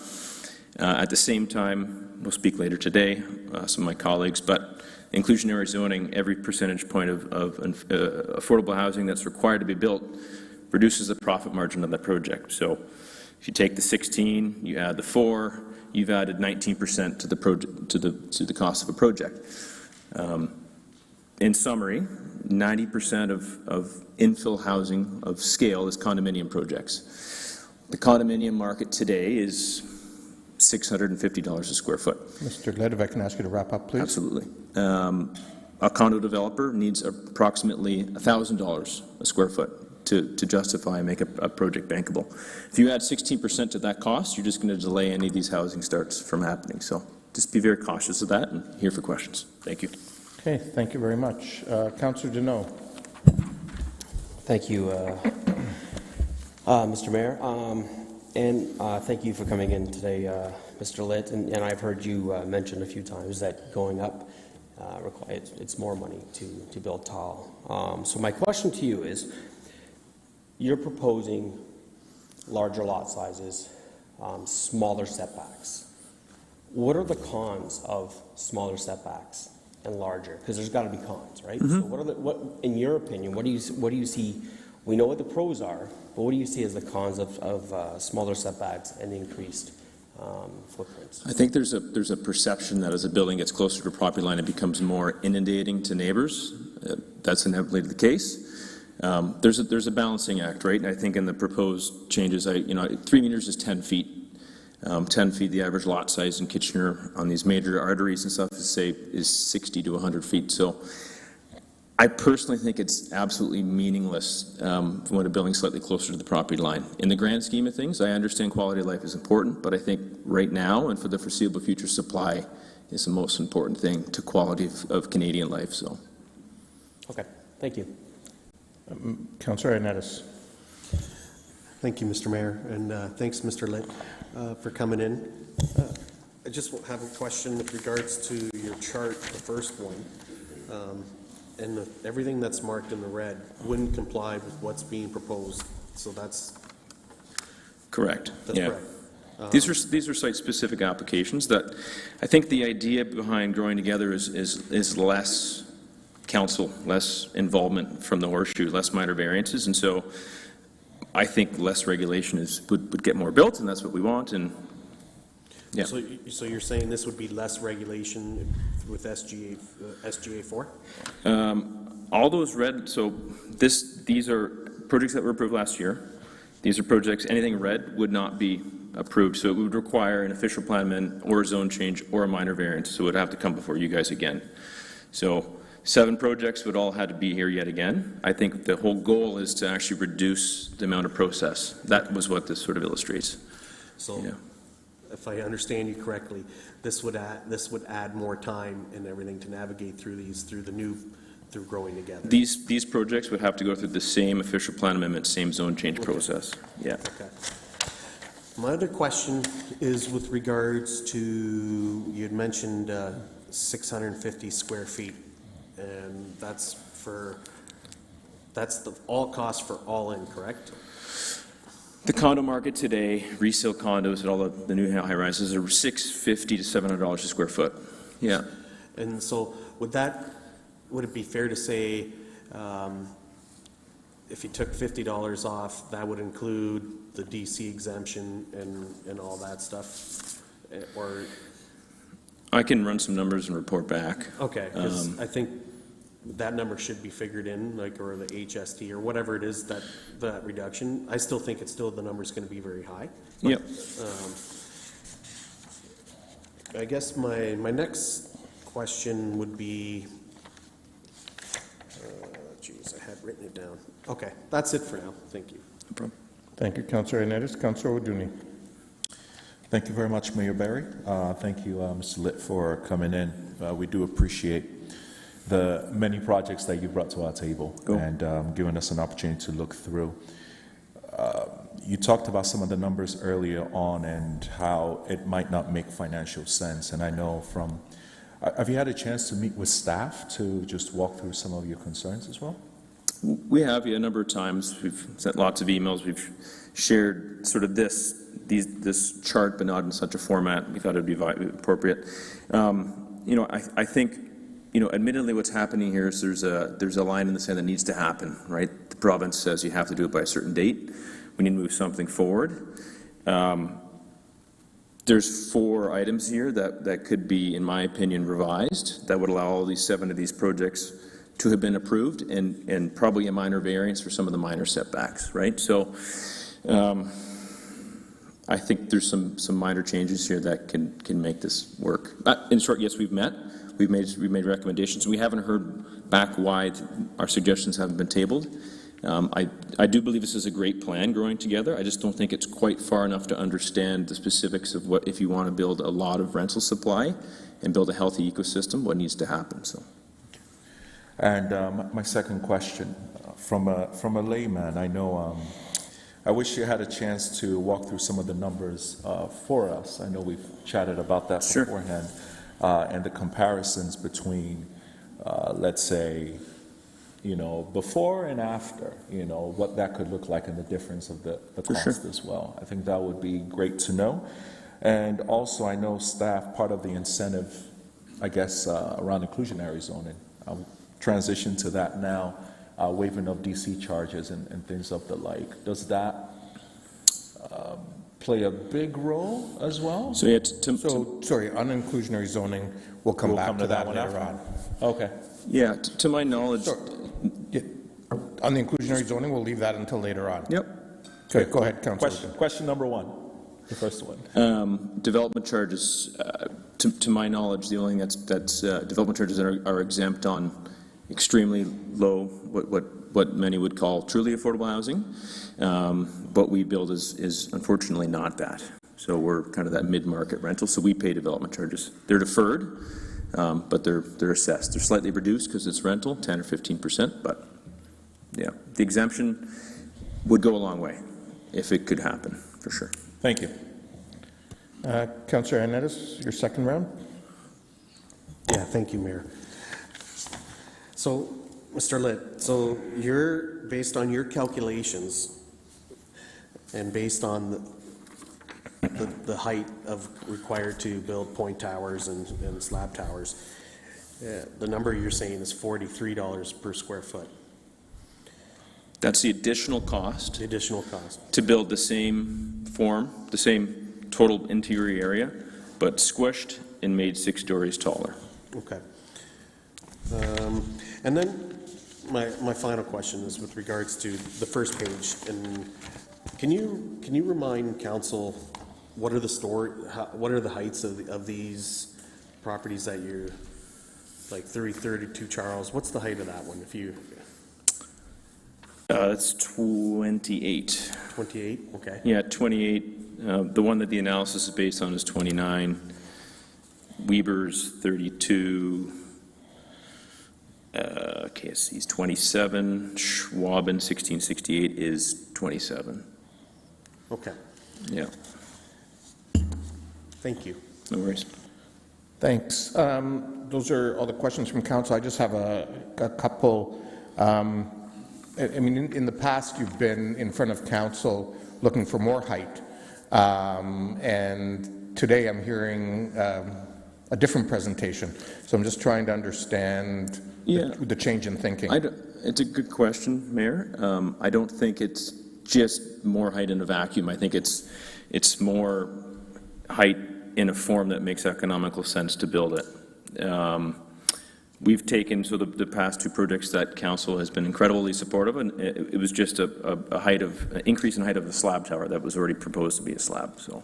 At the same time, we'll speak later today, some of my colleagues, but inclusionary zoning, every percentage point of affordable housing that's required to be built reduces the profit margin of that project. So if you take the 16, you add the 4, you've added 19% to the project, to the cost of a project. In summary, 90% of infill housing of scale is condominium projects. The condominium market today is $650 a square foot. Mr. Led, if I can ask you to wrap up, please. Absolutely. A condo developer needs approximately $1,000 a square foot to justify and make a project bankable. If you add 16% to that cost, you're just going to delay any of these housing starts from happening. So just be very cautious of that and here for questions. Thank you. Okay, thank you very much. Councillor Deneau. Thank you, Mr. Mayor. And thank you for coming in today, Mr. Litt. And I've heard you mention a few times that going up, it's more money to build tall. So my question to you is, you're proposing larger lot sizes, smaller setbacks. What are the cons of smaller setbacks and larger? Because there's got to be cons, right? So what, in your opinion, what do you see? We know what the pros are, but what do you see as the cons of smaller setbacks and increased footprints? I think there's a perception that as a building gets closer to the property line, it becomes more inundating to neighbors. That's inevitably the case. There's a balancing act, right? And I think in the proposed changes, 3 meters is 10 feet. 10 feet, the average lot size in Kitchener on these major arteries and stuff is 60 to 100 feet. So I personally think it's absolutely meaningless when a building's slightly closer to the property line. In the grand scheme of things, I understand quality of life is important, but I think right now and for the foreseeable future, supply is the most important thing to quality of Canadian life. So, okay, thank you. Councillor Ioannidis. Thank you, Mr. Mayor, and thanks, Mr. Litt, for coming in. I just have a question with regards to your chart, the first one, and everything that's marked in the red wouldn't comply with what's being proposed. So that's correct. That's yeah. correct. These are site-specific applications that I think the idea behind Growing Together is less council, less involvement from the horseshoe, less minor variances, and so I think less regulation would get more built, and that's what we want. And yeah. So you're saying this would be less regulation with SGA 4? All those red. So these are projects that were approved last year. These are projects. Anything red would not be approved. So it would require an official plan amendment or a zone change or a minor variance. So it would have to come before you guys again. So 7 projects would all have to be here yet again. I think the whole goal is to actually reduce the amount of process. That was what this sort of illustrates. So, yeah. If I understand you correctly, this would add more time and everything to navigate through through Growing Together. These projects would have to go through the same official plan amendment, same zone change process. Yeah. Okay. My other question is with regards to, you had mentioned 650 square feet. And that's the all cost for all in, correct? The condo market today, resale condos at all the new high rises are $650 to $700 a square foot. Yeah. And so would it be fair to say if you took $50 off, that would include the DC exemption and all that stuff? Or, I can run some numbers and report back. okay, because I think that number should be figured in, like, or the HST or whatever it is, that reduction. I still think the number's going to be very high. Yep. I guess my next question would be, geez, I had written it down. Okay, that's it for now. Thank you. No problem. Thank you, Councillor Hernandez. Councillor O'Dooney. Thank you very much, Mayor Barry. Thank you, Mr. Litt, for coming in. We do appreciate the many projects that you brought to our table and giving us an opportunity to look through. You talked about some of the numbers earlier on and how it might not make financial sense. And I know from, have you had a chance to meet with staff to just walk through some of your concerns as well? We have, a number of times. We've sent lots of emails. We've shared sort of this chart, but not in such a format. We thought it would be appropriate. I think, admittedly what's happening here is there's a line in the sand that needs to happen, right? The province says you have to do it by a certain date. We need to move something forward. There's 4 items here that could be, in my opinion, revised that would allow all these 7 of these projects to have been approved, and probably a minor variance for some of the minor setbacks, right? So I think there's some minor changes here that can make this work. In short, yes, we've met. We've made recommendations. We haven't heard back why our suggestions haven't been tabled. I do believe this is a great plan, Growing Together. I just don't think it's quite far enough to understand the specifics of what, if you want to build a lot of rental supply and build a healthy ecosystem, what needs to happen. So. And my second question, from a layman, I know, I wish you had a chance to walk through some of the numbers for us. I know we've chatted about that beforehand, and the comparisons between, let's say, before and after, what that could look like and the difference of the cost as well. I think that would be great to know. And also, I know staff, part of the incentive, I guess, around inclusionary zoning, transition to that now, waiving of DC charges and things of the like. Does that play a big role as well? So, sorry, on inclusionary zoning, we'll come back to that later on. Okay. Yeah, to my knowledge. On the inclusionary zoning, we'll leave that until later on. Yep. Okay, go ahead, Councillor. Question number 1, the first one. Development charges, to my knowledge, the only thing that's development charges are exempt on extremely low, what many would call truly affordable housing. What we build is unfortunately not that. So we're kind of that mid-market rental, so we pay development charges. They're deferred, but they're assessed. They're slightly reduced because it's rental, 10 or 15%, but yeah, the exemption would go a long way if it could happen, for sure. Thank you. Councillor Hernandez, your second round. Yeah, thank you, Mayor. So, Mr. Litt, so you're, based on your calculations and based on the height of required to build point towers and slab towers, the number you're saying is $43 per square foot. That's the additional cost. The additional cost. To build the same form, the same total interior area, but squished and made 6 stories taller. Okay. And then my final question is with regards to the first page. And can you remind council what are the heights of these properties that you're, like 32 Charles? What's the height of that one? If you. That's 28. 28. Okay. Yeah, 28. The one that the analysis is based on is 29. Weber's 32. KSC's 27. Schwaben 1668 is 27. Okay. Yeah. Thank you. No worries. Thanks. Those are all the questions from council. I just have a couple. I mean, in the past, you've been in front of council looking for more height. And today I'm hearing a different presentation. So I'm just trying to understand Yeah. the change in thinking. It's a good question, Mayor. I don't think it's just more height in a vacuum. I think it's more height in a form that makes economical sense to build it. We've taken, so the past two projects that council has been incredibly supportive, and it was just an increase in height of the slab tower that was already proposed to be a slab, so.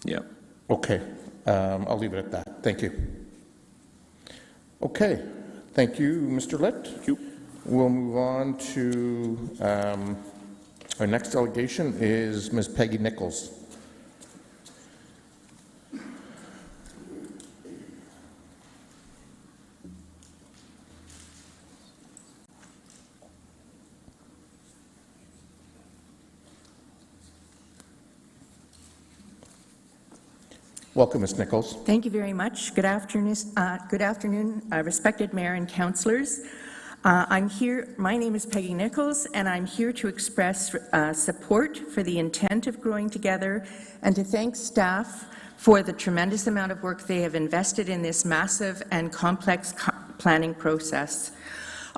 Yeah. Okay, I'll leave it at that. Thank you. Okay, thank you, Mr. Litt. Thank you. We'll move on to our next delegation is Ms. Peggy Nichols. Welcome, Ms. Nichols. Thank you very much. Good afternoon, respected Mayor and councillors. I'm here, my name is Peggy Nichols, and I'm here to express support for the intent of Growing Together and to thank staff for the tremendous amount of work they have invested in this massive and complex planning process.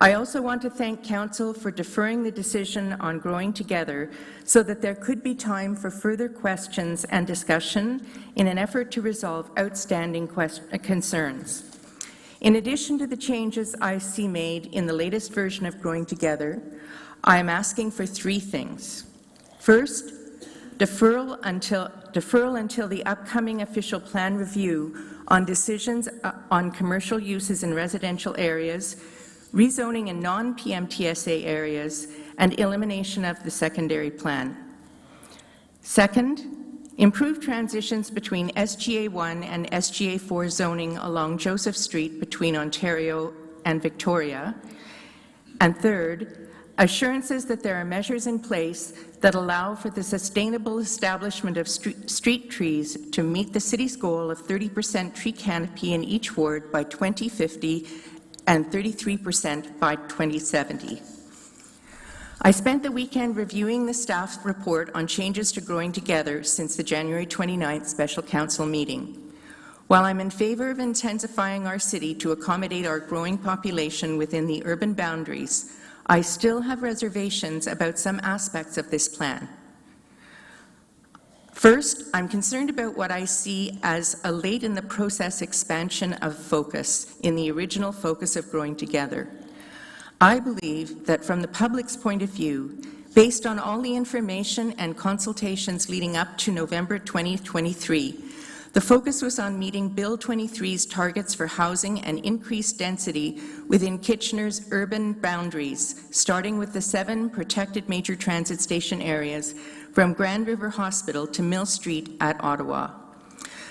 I also want to thank Council for deferring the decision on Growing Together so that there could be time for further questions and discussion in an effort to resolve outstanding concerns. In addition to the changes I see made in the latest version of Growing Together, I am asking for three things. First, deferral until the upcoming official plan review on decisions on commercial uses in residential areas, rezoning in non-PMTSA areas, and elimination of the secondary plan. Second, improve transitions between SGA1 and SGA4 zoning along Joseph Street between Ontario and Victoria. And third, assurances that there are measures in place that allow for the sustainable establishment of street trees to meet the city's goal of 30% tree canopy in each ward by 2050 and 33% by 2070. I spent the weekend reviewing the staff report on changes to Growing Together since the January 29th Special Council meeting. While I'm in favour of intensifying our city to accommodate our growing population within the urban boundaries, I still have reservations about some aspects of this plan. First, I'm concerned about what I see as a late-in-the-process expansion of focus in the original focus of Growing Together. I believe that from the public's point of view, based on all the information and consultations leading up to November 2023, the focus was on meeting Bill 23's targets for housing and increased density within Kitchener's urban boundaries, starting with the 7 protected major transit station areas from Grand River Hospital to Mill Street at Ottawa.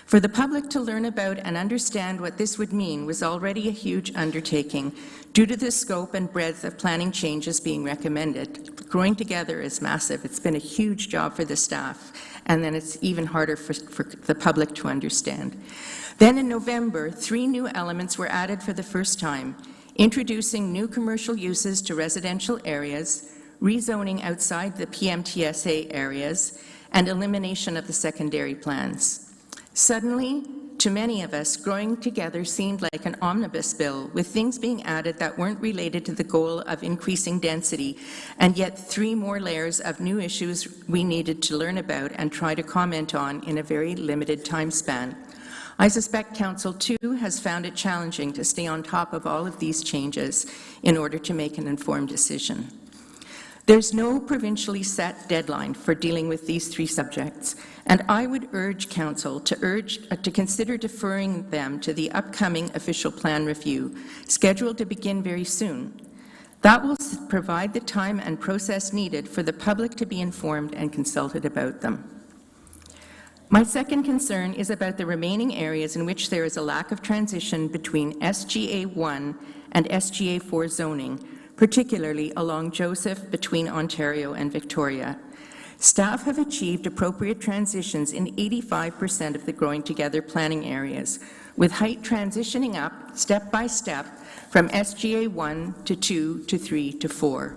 For the public to learn about and understand what this would mean was already a huge undertaking due to the scope and breadth of planning changes being recommended. Growing Together is massive. It's been a huge job for the staff, and then it's even harder for the public to understand. Then in November, 3 new elements were added for the first time, introducing new commercial uses to residential areas, rezoning outside the PMTSA areas, and elimination of the secondary plans. Suddenly, to many of us, Growing Together seemed like an omnibus bill with things being added that weren't related to the goal of increasing density, and yet 3 more layers of new issues we needed to learn about and try to comment on in a very limited time span. I suspect Council too has found it challenging to stay on top of all of these changes in order to make an informed decision. There's no provincially set deadline for dealing with these 3 subjects, and I would urge Council to consider deferring them to the upcoming official plan review, scheduled to begin very soon. That will provide the time and process needed for the public to be informed and consulted about them. My second concern is about the remaining areas in which there is a lack of transition between SGA1 and SGA4 zoning, particularly along Joseph between Ontario and Victoria. Staff have achieved appropriate transitions in 85% of the Growing Together planning areas, with height transitioning up step by step from SGA 1 to 2 to 3 to 4.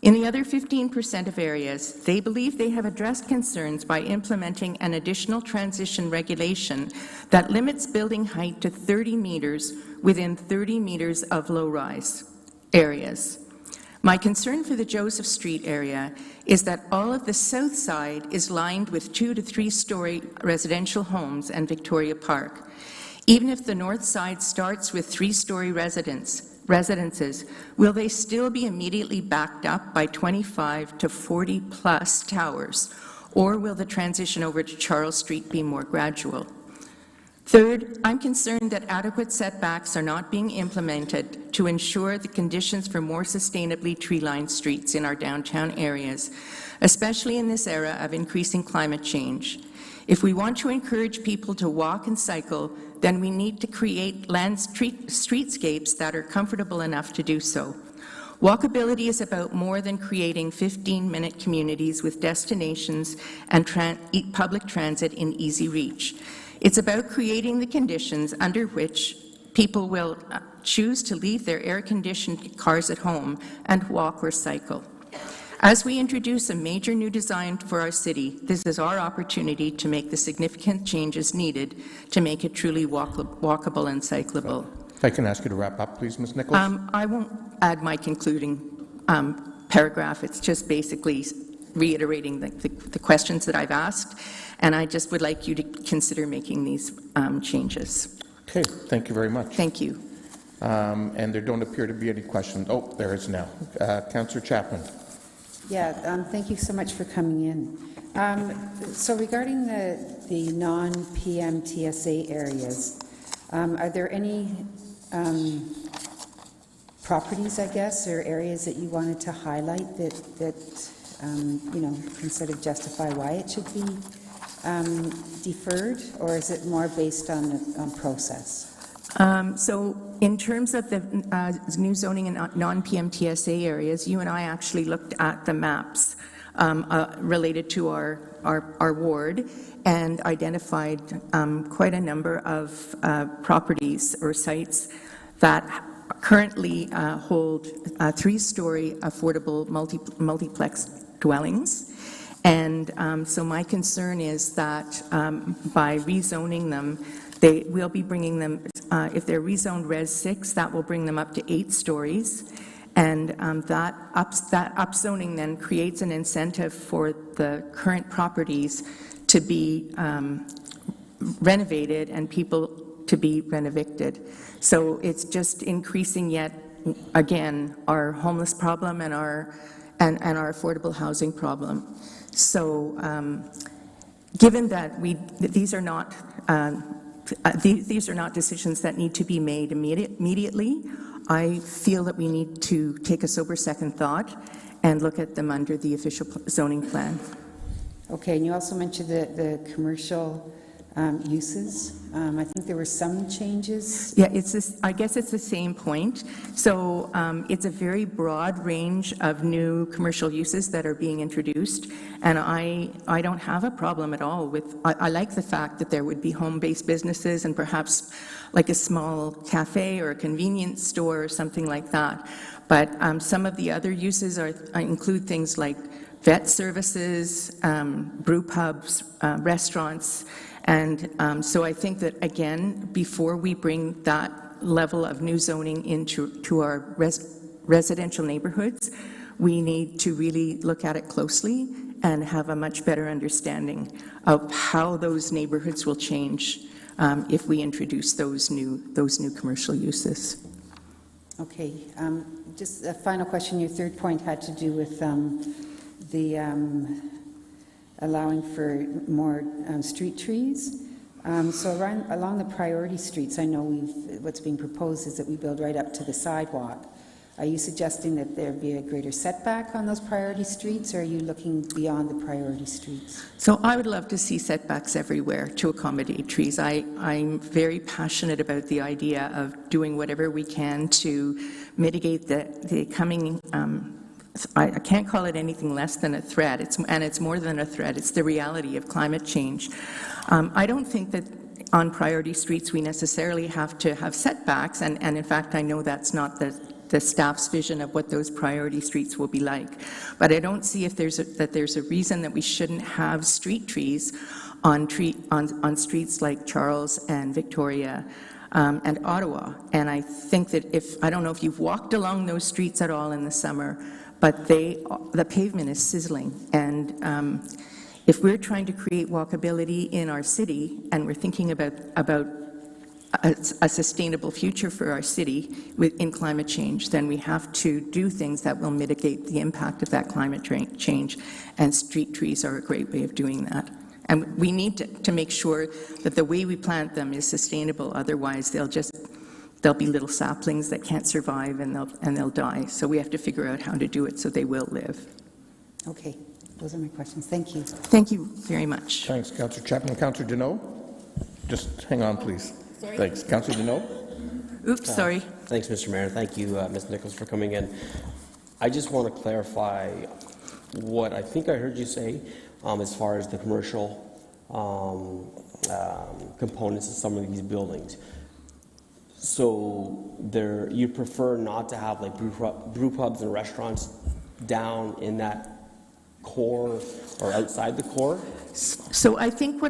In the other 15% of areas, they believe they have addressed concerns by implementing an additional transition regulation that limits building height to 30 meters within 30 meters of low-rise areas. My concern for the Joseph Street area is that all of the south side is lined with 2 to 3-story residential homes and Victoria Park. Even if the north side starts with 3-story residences, will they still be immediately backed up by 25 to 40-plus towers, or will the transition over to Charles Street be more gradual? Third, I'm concerned that adequate setbacks are not being implemented to ensure the conditions for more sustainably tree-lined streets in our downtown areas, especially in this era of increasing climate change. If we want to encourage people to walk and cycle, then we need to create streetscapes that are comfortable enough to do so. Walkability is about more than creating 15-minute communities with destinations and public transit in easy reach. It's about creating the conditions under which people will choose to leave their air-conditioned cars at home and walk or cycle. As we introduce a major new design for our city, this is our opportunity to make the significant changes needed to make it truly walkable and cyclable. If I can ask you to wrap up, please, Ms. Nichols. I won't add my concluding paragraph. It's just basically reiterating the questions that I've asked, and I just would like you to consider making these changes. Okay, thank you very much. Thank you. And there don't appear to be any questions. Oh, there is now. Councillor Chapman. Yeah, thank you so much for coming in. So regarding the non-PMTSA areas, are there any properties, I guess, or areas that you wanted to highlight that you know, can sort of justify why it should be deferred, or is it more based on process? So in terms of the new zoning in non-PMTSA areas, you and I actually looked at the maps related to our ward and identified quite a number of properties or sites that currently hold 3-story affordable multiplex dwellings. And so my concern is that by rezoning them, they will be bringing them, if they're rezoned Res 6, that will bring them up to 8 stories. And that upzoning then creates an incentive for the current properties to be renovated and people to be renovicted. So it's just increasing yet again our homeless problem and our affordable housing problem. So given that these are not decisions that need to be made immediately, I feel that we need to take a sober second thought and look at them under the official zoning plan. Okay, and you also mentioned the commercial uses. I think there were some changes. Yeah, I guess it's the same point. So it's a very broad range of new commercial uses that are being introduced, and I don't have a problem at all with, I like the fact that there would be home-based businesses and perhaps like a small cafe or a convenience store or something like that. But some of the other uses include things like vet services, brew pubs, restaurants. And so I think that, again, before we bring that level of new zoning into our residential neighborhoods, we need to really look at it closely and have a much better understanding of how those neighborhoods will change if we introduce those new commercial uses. Okay, just a final question. Your third point had to do with the allowing for more street trees. So along the priority streets, I know what's being proposed is that we build right up to the sidewalk. Are you suggesting that there be a greater setback on those priority streets, or are you looking beyond the priority streets? So I would love to see setbacks everywhere to accommodate trees. I'm very passionate about the idea of doing whatever we can to mitigate the coming I can't call it anything less than a threat, and it's more than a threat, it's the reality of climate change. I don't think that on priority streets we necessarily have to have setbacks, and in fact I know that's not the the staff's vision of what those priority streets will be like. But I don't see if there's a reason that we shouldn't have street trees on streets like Charles and Victoria and Ottawa. And I think that I don't know if you've walked along those streets at all in the summer, but the pavement is sizzling. And if we're trying to create walkability in our city, and we're thinking about a sustainable future for our city in climate change, then we have to do things that will mitigate the impact of that climate change, and street trees are a great way of doing that. And we need to make sure that the way we plant them is sustainable, otherwise they'll be little saplings that can't survive and they'll die. So we have to figure out how to do it so they will live. Okay, those are my questions. Thank you. Thank you very much. Thanks, Councillor Chapman. Councillor Deneau? Just hang on, please. Sorry. Thanks. Councillor Deneau? Oops, sorry. Thanks, Mr. Mayor. Thank you, Ms. Nichols, for coming in. I just want to clarify what I think I heard you say as far as the commercial components of some of these buildings. So you prefer not to have like brew pubs and restaurants down in that core or outside the core? So I think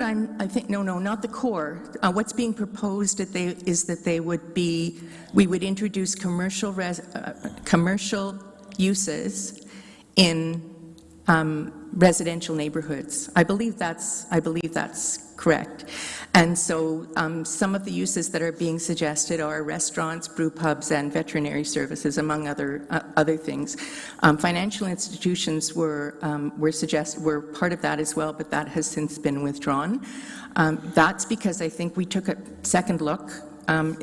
no, not the core. What's being proposed is that we would introduce commercial uses in residential neighborhoods. I believe that's correct. And so some of the uses that are being suggested are restaurants, brew pubs, and veterinary services, among other things. Financial institutions were part of that as well, but that has since been withdrawn. That's because I think we took a second look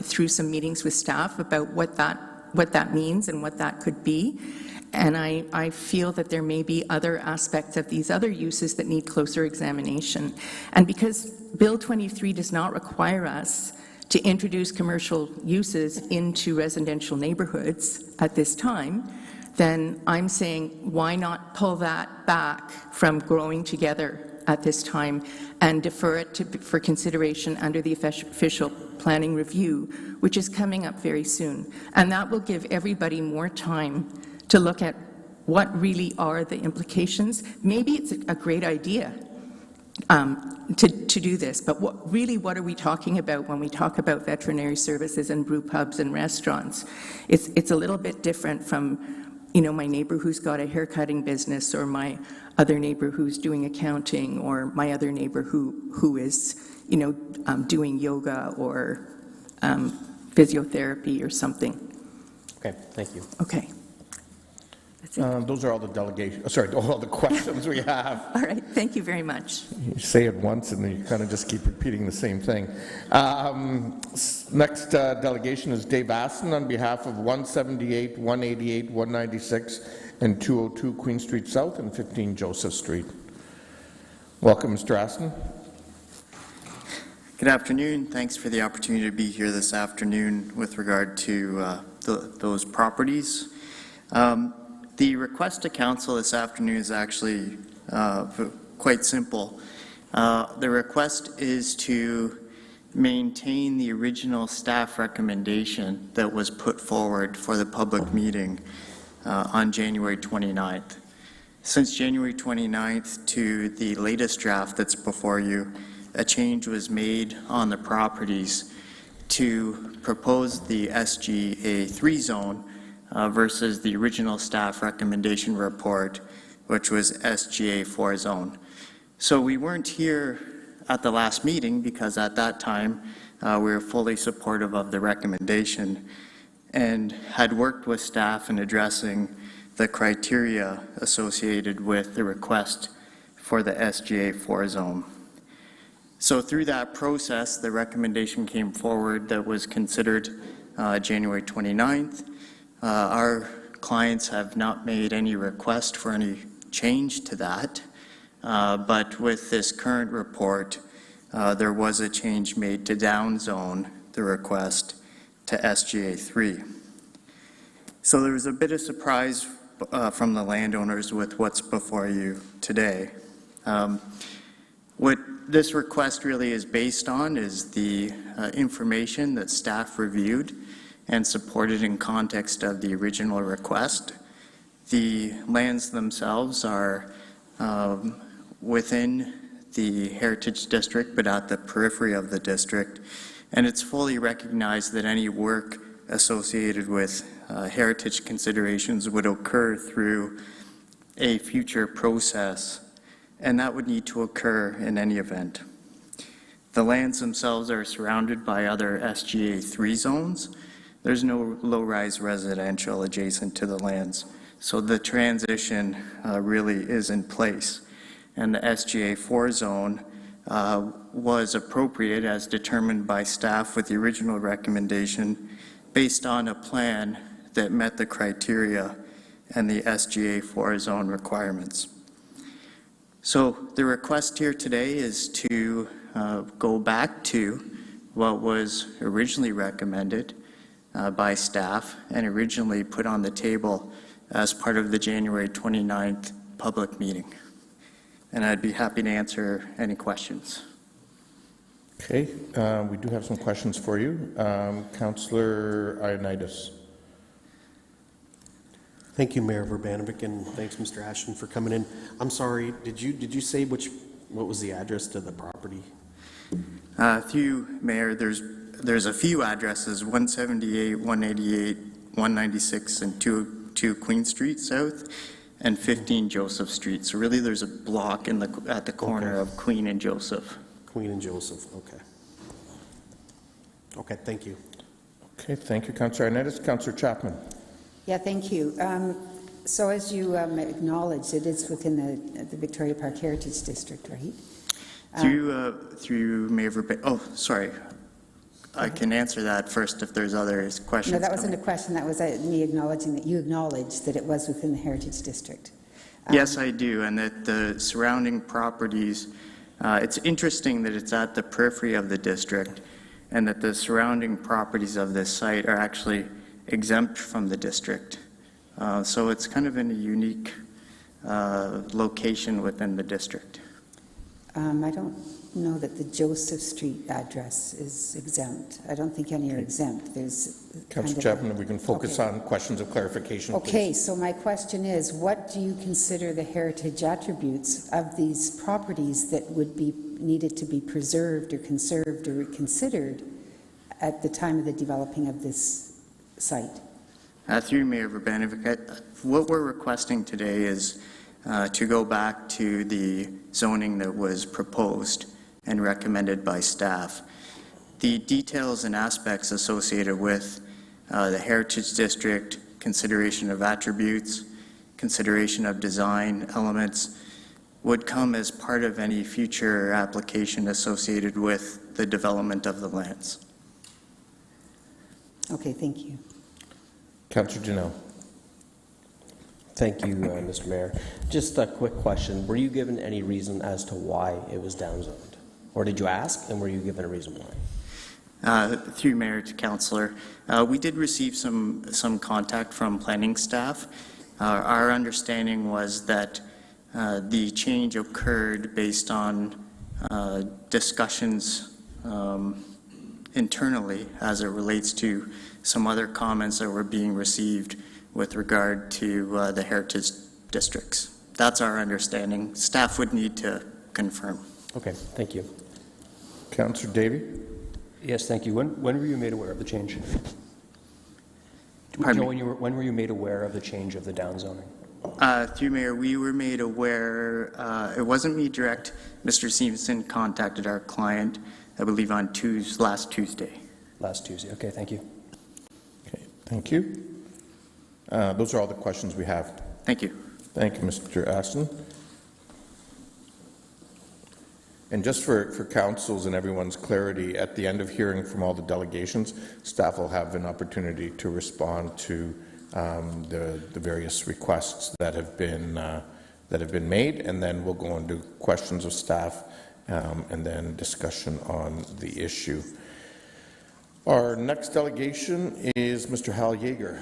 through some meetings with staff about what that means and what that could be. And I feel that there may be other aspects of these other uses that need closer examination. And because Bill 23 does not require us to introduce commercial uses into residential neighborhoods at this time, then I'm saying why not pull that back from growing together at this time and defer it for consideration under the official planning review, which is coming up very soon. And that will give everybody more time to look at what really are the implications. Maybe it's a great idea to do this, but what are we talking about when we talk about veterinary services and brew pubs and restaurants? It's a little bit different from, my neighbor who's got a haircutting business, or my other neighbor who's doing accounting, or my other neighbor who is, doing yoga or physiotherapy or something. Okay, thank you. Okay. Those are all all the questions we have. All right, thank you very much. You say it once and then you kind of just keep repeating the same thing. Next delegation is Dave Aston on behalf of 178, 188, 196, and 202 Queen Street South and 15 Joseph Street. Welcome, Mr. Aston. Good afternoon. Thanks for the opportunity to be here this afternoon with regard to those properties. The request to council this afternoon is actually quite simple. The request is to maintain the original staff recommendation that was put forward for the public meeting on January 29th. Since January 29th to the latest draft that's before you, a change was made on the properties to propose the SGA 3 zone versus the original staff recommendation report, which was SGA 4 zone. So we weren't here at the last meeting because at that time we were fully supportive of the recommendation and had worked with staff in addressing the criteria associated with the request for the SGA 4 zone. So through that process, the recommendation came forward that was considered January 29th. Our clients have not made any request for any change to that, but with this current report, there was a change made to downzone the request to SGA 3. So there was a bit of surprise from the landowners with what's before you today. What this request really is based on is the information that staff reviewed and supported in context of the original request. The lands themselves are within the Heritage District, but at the periphery of the district, and it's fully recognized that any work associated with heritage considerations would occur through a future process, and that would need to occur in any event. The lands themselves are surrounded by other SGA 3 zones. There's no low-rise residential adjacent to the lands, so the transition really is in place. And the SGA 4 zone was appropriate as determined by staff with the original recommendation based on a plan that met the criteria and the SGA 4 zone requirements. So the request here today is to go back to what was originally recommended by staff and originally put on the table as part of the January 29th public meeting. And I'd be happy to answer any questions. Okay, we do have some questions for you. Councillor Ioannidis. Thank you, Mayor Urbanovic, and thanks, Mr. Ashton, for coming in. I'm sorry, did you say what was the address to the property? Through Mayor, there's a few addresses: 178, 188, 196, and 202 Queen Street South, and 15 Joseph Street. So really, there's a block at the corner of Queen and Joseph. Queen and Joseph. Okay. Okay. Thank you. Okay, thank you, Councillor Ioannidis. Councillor Chapman. Yeah, thank you. So as you acknowledged, it is within the Victoria Park Heritage District, right? Through Mayor Verba. Oh, sorry. I can answer that first if there's other questions. No, that wasn't a question. That was me acknowledging that you acknowledged that it was within the Heritage District. Yes, I do, and that the surrounding properties, it's interesting that it's at the periphery of the district and that the surrounding properties of this site are actually exempt from the district. So it's kind of in a unique location within the district. I don't know that the Joseph Street address is exempt. I don't think any are exempt. There's Councillor Chapman, we can focus on questions of clarification, Okay, please. so my question is, what do you consider the heritage attributes of these properties that would be needed to be preserved or conserved or considered at the time of the developing of this site? Through Mayor Urbanovic, what we're requesting today is to go back to the zoning that was proposed and recommended by staff. The details and aspects associated with the Heritage District, consideration of attributes, consideration of design elements would come as part of any future application associated with the development of the lands. Okay, thank you. Councillor Janelle. Thank you, Mr. Mayor. Just a quick question. Were you given any reason as to why it was downzoned? Or did you ask, and were you given a reason why? Through Mayor to Councillor, we did receive some contact from planning staff. Our understanding was that the change occurred based on discussions internally as it relates to some other comments that were being received with regard to the heritage districts. That's our understanding. Staff would need to confirm. Okay, thank you. Councillor Davey. Yes, thank you. When were you made aware of the change? Pardon me? When were you made aware of the change of the downzoning? Through Mayor, we were made aware, it wasn't me direct. Mr. Stevenson contacted our client, I believe on last Tuesday. Last Tuesday. Okay, thank you. Okay, thank you. Those are all the questions we have. Thank you. Thank you, Mr. Ashton. And just for council's and everyone's clarity, at the end of hearing from all the delegations, staff will have an opportunity to respond to the various requests that have been made, and then we'll go into questions of staff and then discussion on the issue. Our next delegation is Mr. Hal Yeager.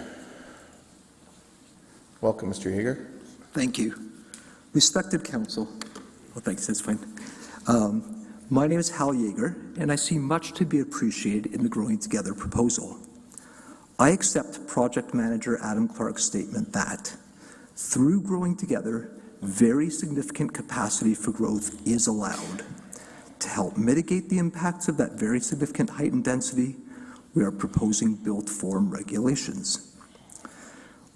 Welcome, Mr. Yeager. Thank you. Respected Council, well, thanks, that's fine. My name is Hal Yeager, and I see much to be appreciated in the Growing Together proposal. I accept Project Manager Adam Clark's statement that, through growing together, very significant capacity for growth is allowed. To help mitigate the impacts of that very significant height and density, we are proposing built form regulations.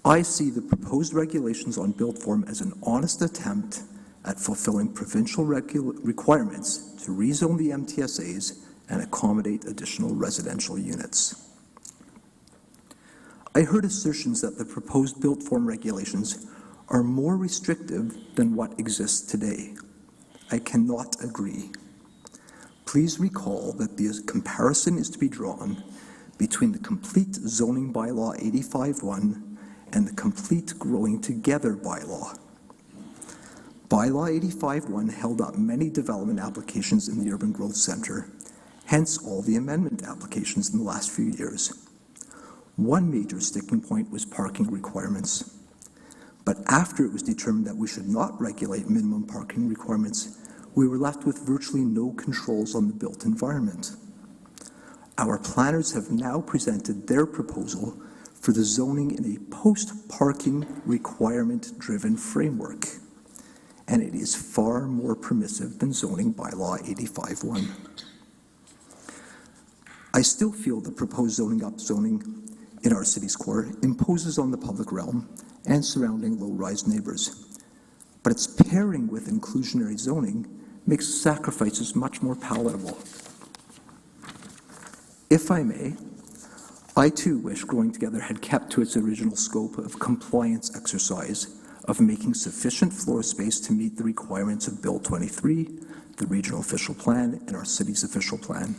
I see the proposed regulations on built form as an honest attempt at fulfilling provincial requirements to rezone the MTSAs and accommodate additional residential units. I heard assertions that the proposed built form regulations are more restrictive than what exists today. I cannot agree. Please recall that the comparison is to be drawn between the complete zoning bylaw 85-1 and the complete Growing Together bylaw. Bylaw 85-1 held up many development applications in the Urban Growth Centre, hence all the amendment applications in the last few years. One major sticking point was parking requirements. But after it was determined that we should not regulate minimum parking requirements, we were left with virtually no controls on the built environment. Our planners have now presented their proposal for the zoning in a post-parking requirement-driven framework, and it is far more permissive than zoning bylaw 85-1. I still feel the proposed zoning in our city's core imposes on the public realm and surrounding low-rise neighbors, but its pairing with inclusionary zoning makes sacrifices much more palatable. If I may, I too wish Growing Together had kept to its original scope of compliance exercise of making sufficient floor space to meet the requirements of Bill 23, the Regional Official Plan, and our city's official plan.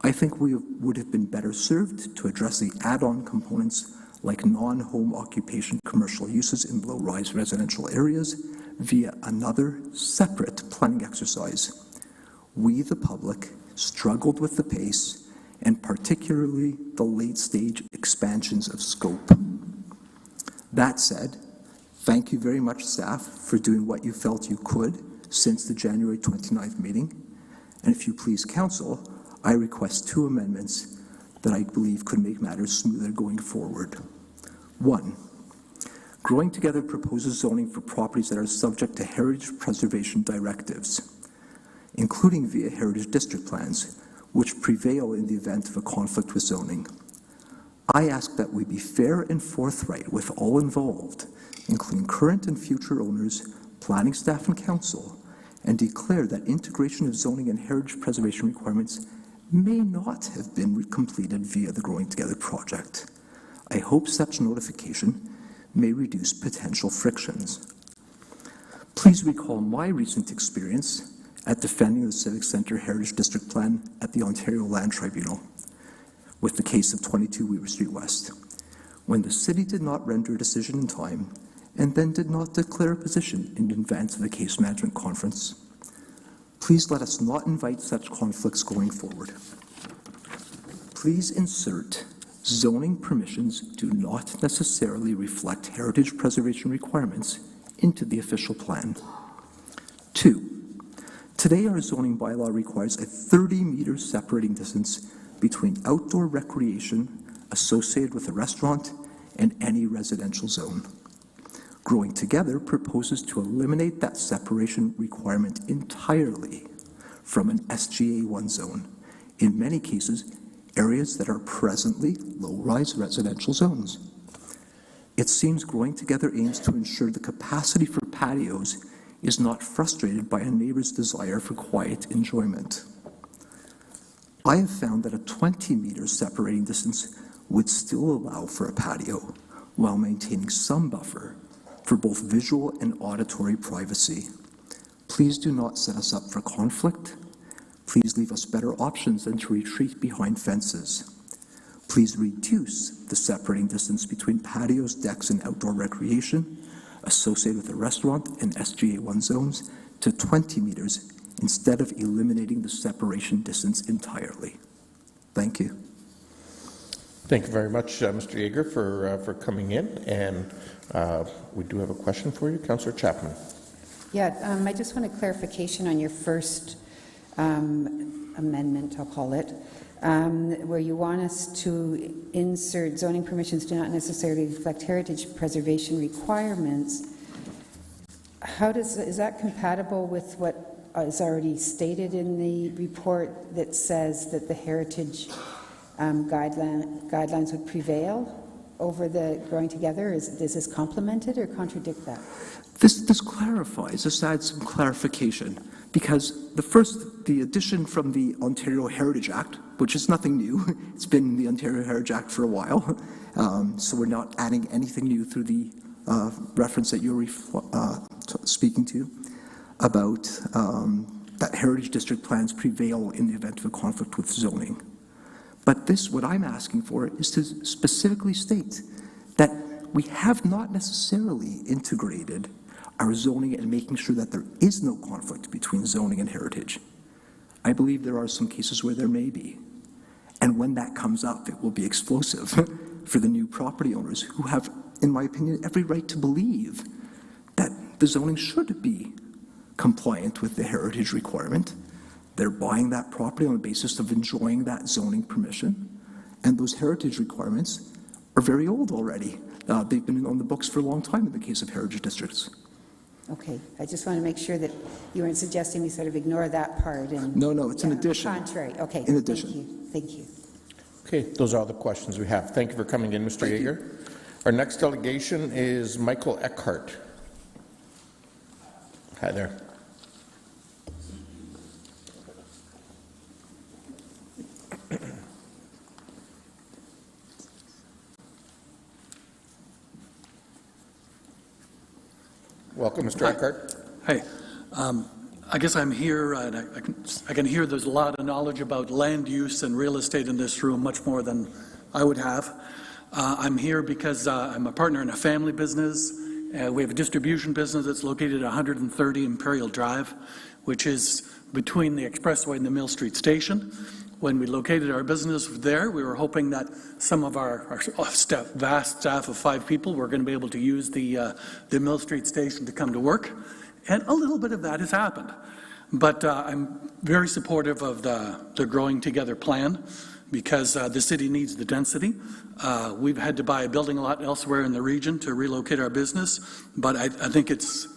I think we would have been better served to address the add-on components like non-home occupation commercial uses in low-rise residential areas via another separate planning exercise. We, the public, struggled with the pace and particularly the late-stage expansions of scope. That said, thank you very much, staff, for doing what you felt you could since the January 29th meeting. And if you please, Council, I request 2 amendments that I believe could make matters smoother going forward. 1, Growing Together proposes zoning for properties that are subject to heritage preservation directives, including via heritage district plans, which prevail in the event of a conflict with zoning. I ask that we be fair and forthright with all involved, including current and future owners, planning staff and council, and declare that integration of zoning and heritage preservation requirements may not have been completed via the Growing Together project. I hope such notification may reduce potential frictions. Please recall my recent experience at defending the Civic Centre Heritage District Plan at the Ontario Land Tribunal with the case of 22 Weaver Street West, when the city did not render a decision in time and then did not declare a position in advance of the case management conference. Please let us not invite such conflicts going forward. Please insert zoning permissions do not necessarily reflect heritage preservation requirements into the official plan. 2, today our zoning bylaw requires a 30-meter separating distance between outdoor recreation associated with a restaurant and any residential zone. Growing Together proposes to eliminate that separation requirement entirely from an SGA1 zone, in many cases, areas that are presently low-rise residential zones. It seems Growing Together aims to ensure the capacity for patios is not frustrated by a neighbor's desire for quiet enjoyment. I have found that a 20-meter separating distance would still allow for a patio while maintaining some buffer for both visual and auditory privacy. Please do not set us up for conflict. Please leave us better options than to retreat behind fences. Please reduce the separating distance between patios, decks, and outdoor recreation associated with a restaurant and SGA1 zones to 20 meters instead of eliminating the separation distance entirely. Thank you. Thank you very much, Mr. Yeager, for coming in. And we do have a question for you, Councillor Chapman. Yeah, I just want a clarification on your first amendment, I'll call it, where you want us to insert zoning permissions do not necessarily reflect heritage preservation requirements. Is that compatible with what is already stated in the report that says that the heritage guidelines would prevail over the growing together? Does this complement it or contradict that? This clarifies, this adds some clarification, because the addition from the Ontario Heritage Act, which is nothing new, it's been in the Ontario Heritage Act for a while, so we're not adding anything new through the reference that you're speaking to, about that heritage district plans prevail in the event of a conflict with zoning. But what I'm asking for is to specifically state that we have not necessarily integrated our zoning and making sure that there is no conflict between zoning and heritage. I believe there are some cases where there may be. And when that comes up, it will be explosive for the new property owners who have, in my opinion, every right to believe that the zoning should be compliant with the heritage requirement. They're buying that property on the basis of enjoying that zoning permission. And those heritage requirements are very old already. They've been on the books for a long time in the case of heritage districts. Okay, I just want to make sure that you weren't suggesting we sort of ignore that part. And No, it's an addition. Contrary. Okay. In addition. Thank you. Okay, those are all the questions we have. Thank you for coming in, Mr. Yeager. Our next delegation is Michael Eckhart. Hi there. Welcome, Mr. Eckhart. Hey, I guess I'm here, and I can hear there's a lot of knowledge about land use and real estate in this room, much more than I would have. I'm here because I'm a partner in a family business. We have a distribution business that's located at 130 Imperial Drive, which is between the Expressway and the Mill Street Station. When we located our business there, we were hoping that some of our vast staff of 5 people were going to be able to use the Mill Street Station to come to work, and a little bit of that has happened. But I'm very supportive of the Growing Together plan, because the city needs the density. We've had to buy a building lot elsewhere in the region to relocate our business, but I think it's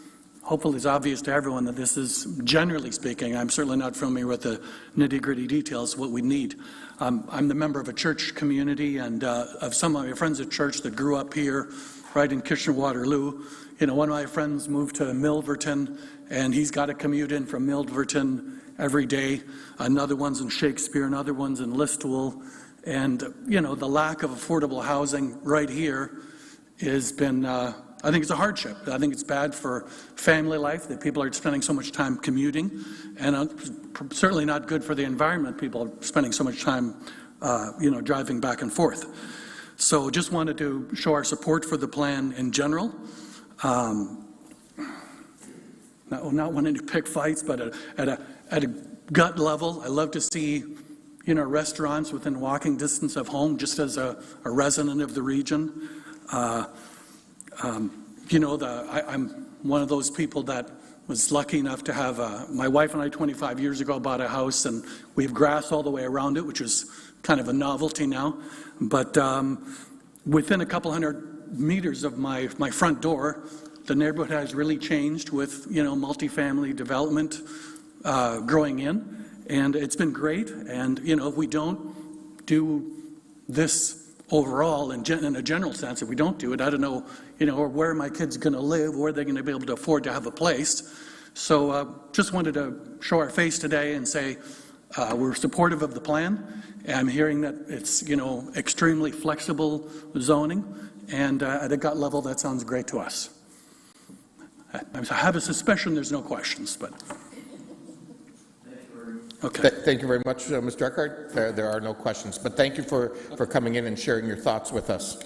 hopefully it's obvious to everyone that this is, generally speaking, I'm certainly not familiar with the nitty-gritty details, what we need. I'm the member of a church community and of some of my friends at church that grew up here, right in Kitchener-Waterloo. You know, one of my friends moved to Milverton, and he's got to commute in from Milverton every day. Another one's in Shakespeare, another one's in Listowel. And, you know, the lack of affordable housing right here has been, I think it's a hardship. I think it's bad for family life that people are spending so much time commuting, and certainly not good for the environment. People are spending so much time, driving back and forth. So just wanted to show our support for the plan in general. Not wanting to pick fights, but at a gut level, I love to see, restaurants within walking distance of home, just as a resident of the region. I'm one of those people that was lucky enough to have, my wife and I 25 years ago bought a house, and we have grass all the way around it, which is kind of a novelty now. But within a couple hundred meters of my front door, the neighborhood has really changed with, multifamily development growing in, and it's been great. And, if we don't do this overall, in a general sense, if we don't do it, I don't know, where my kids going to live, where they're going to be able to afford to have a place. So just wanted to show our face today and say we're supportive of the plan. I'm hearing that it's, extremely flexible zoning, and at a gut level, that sounds great to us. I have a suspicion there's no questions, but... Okay. Thank you very much, Mr. Eckhart. There are no questions, but thank you for coming in and sharing your thoughts with us.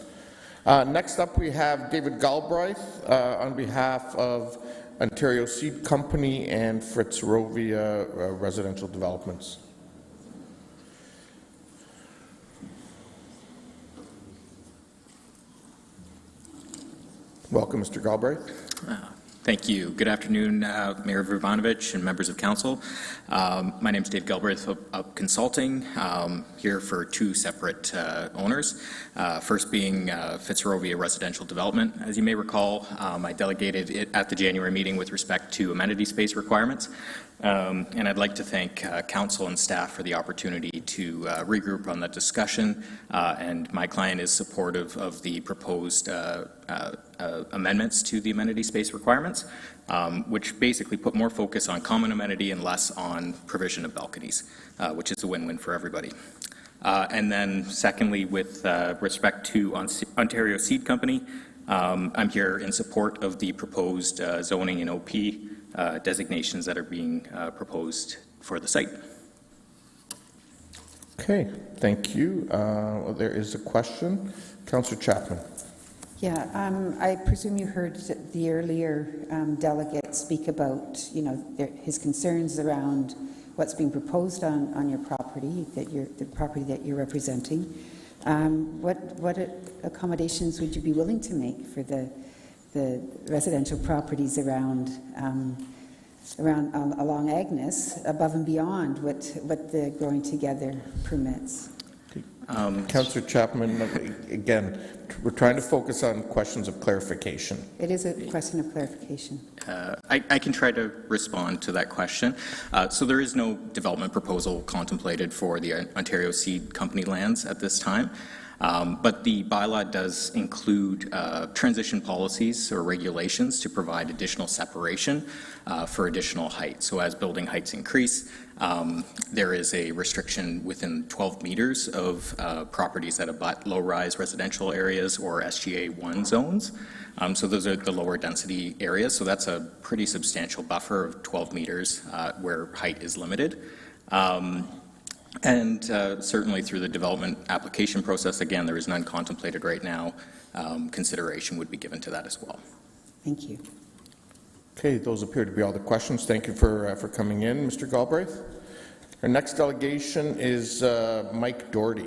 Next up, we have David Galbraith on behalf of Ontario Seed Company and Fitzrovia Residential Developments. Welcome, Mr. Galbraith. Thank you. Good afternoon, Mayor Vrbanovich and members of council. My name is Dave Galbraith of Consulting, here for two separate owners. First being Fitzrovia Residential Development. As you may recall, I delegated it at the January meeting with respect to amenity space requirements. And I'd like to thank council and staff for the opportunity to regroup on that discussion. And my client is supportive of the proposed amendments to the amenity space requirements, which basically put more focus on common amenity and less on provision of balconies, which is a win-win for everybody. And then secondly, with respect to Ontario Seed Company, I'm here in support of the proposed zoning and OP designations that are being proposed for the site. Okay, thank you. There is a question. Councillor Chapman. Yeah, I presume you heard the earlier delegate speak about, his concerns around what's being proposed on your property, the property that you're representing. What accommodations would you be willing to make for the residential properties around along Agnes, above and beyond what the Growing Together permits? Councillor Chapman, again, we're trying to focus on questions of clarification. It is a question of clarification. I can try to respond to that question. So there is no development proposal contemplated for the Ontario Seed Company lands at this time. But the bylaw does include transition policies or regulations to provide additional separation for additional height. So as building heights increase, there is a restriction within 12 meters of properties that abut low-rise residential areas or SGA 1 zones. So those are the lower density areas. So that's a pretty substantial buffer of 12 meters where height is limited. And certainly through the development application process, again, there is none contemplated right now. Consideration would be given to that as well. Thank you. Okay, those appear to be all the questions. Thank you for coming in, Mr. Galbraith. Our next delegation is Mike Doherty.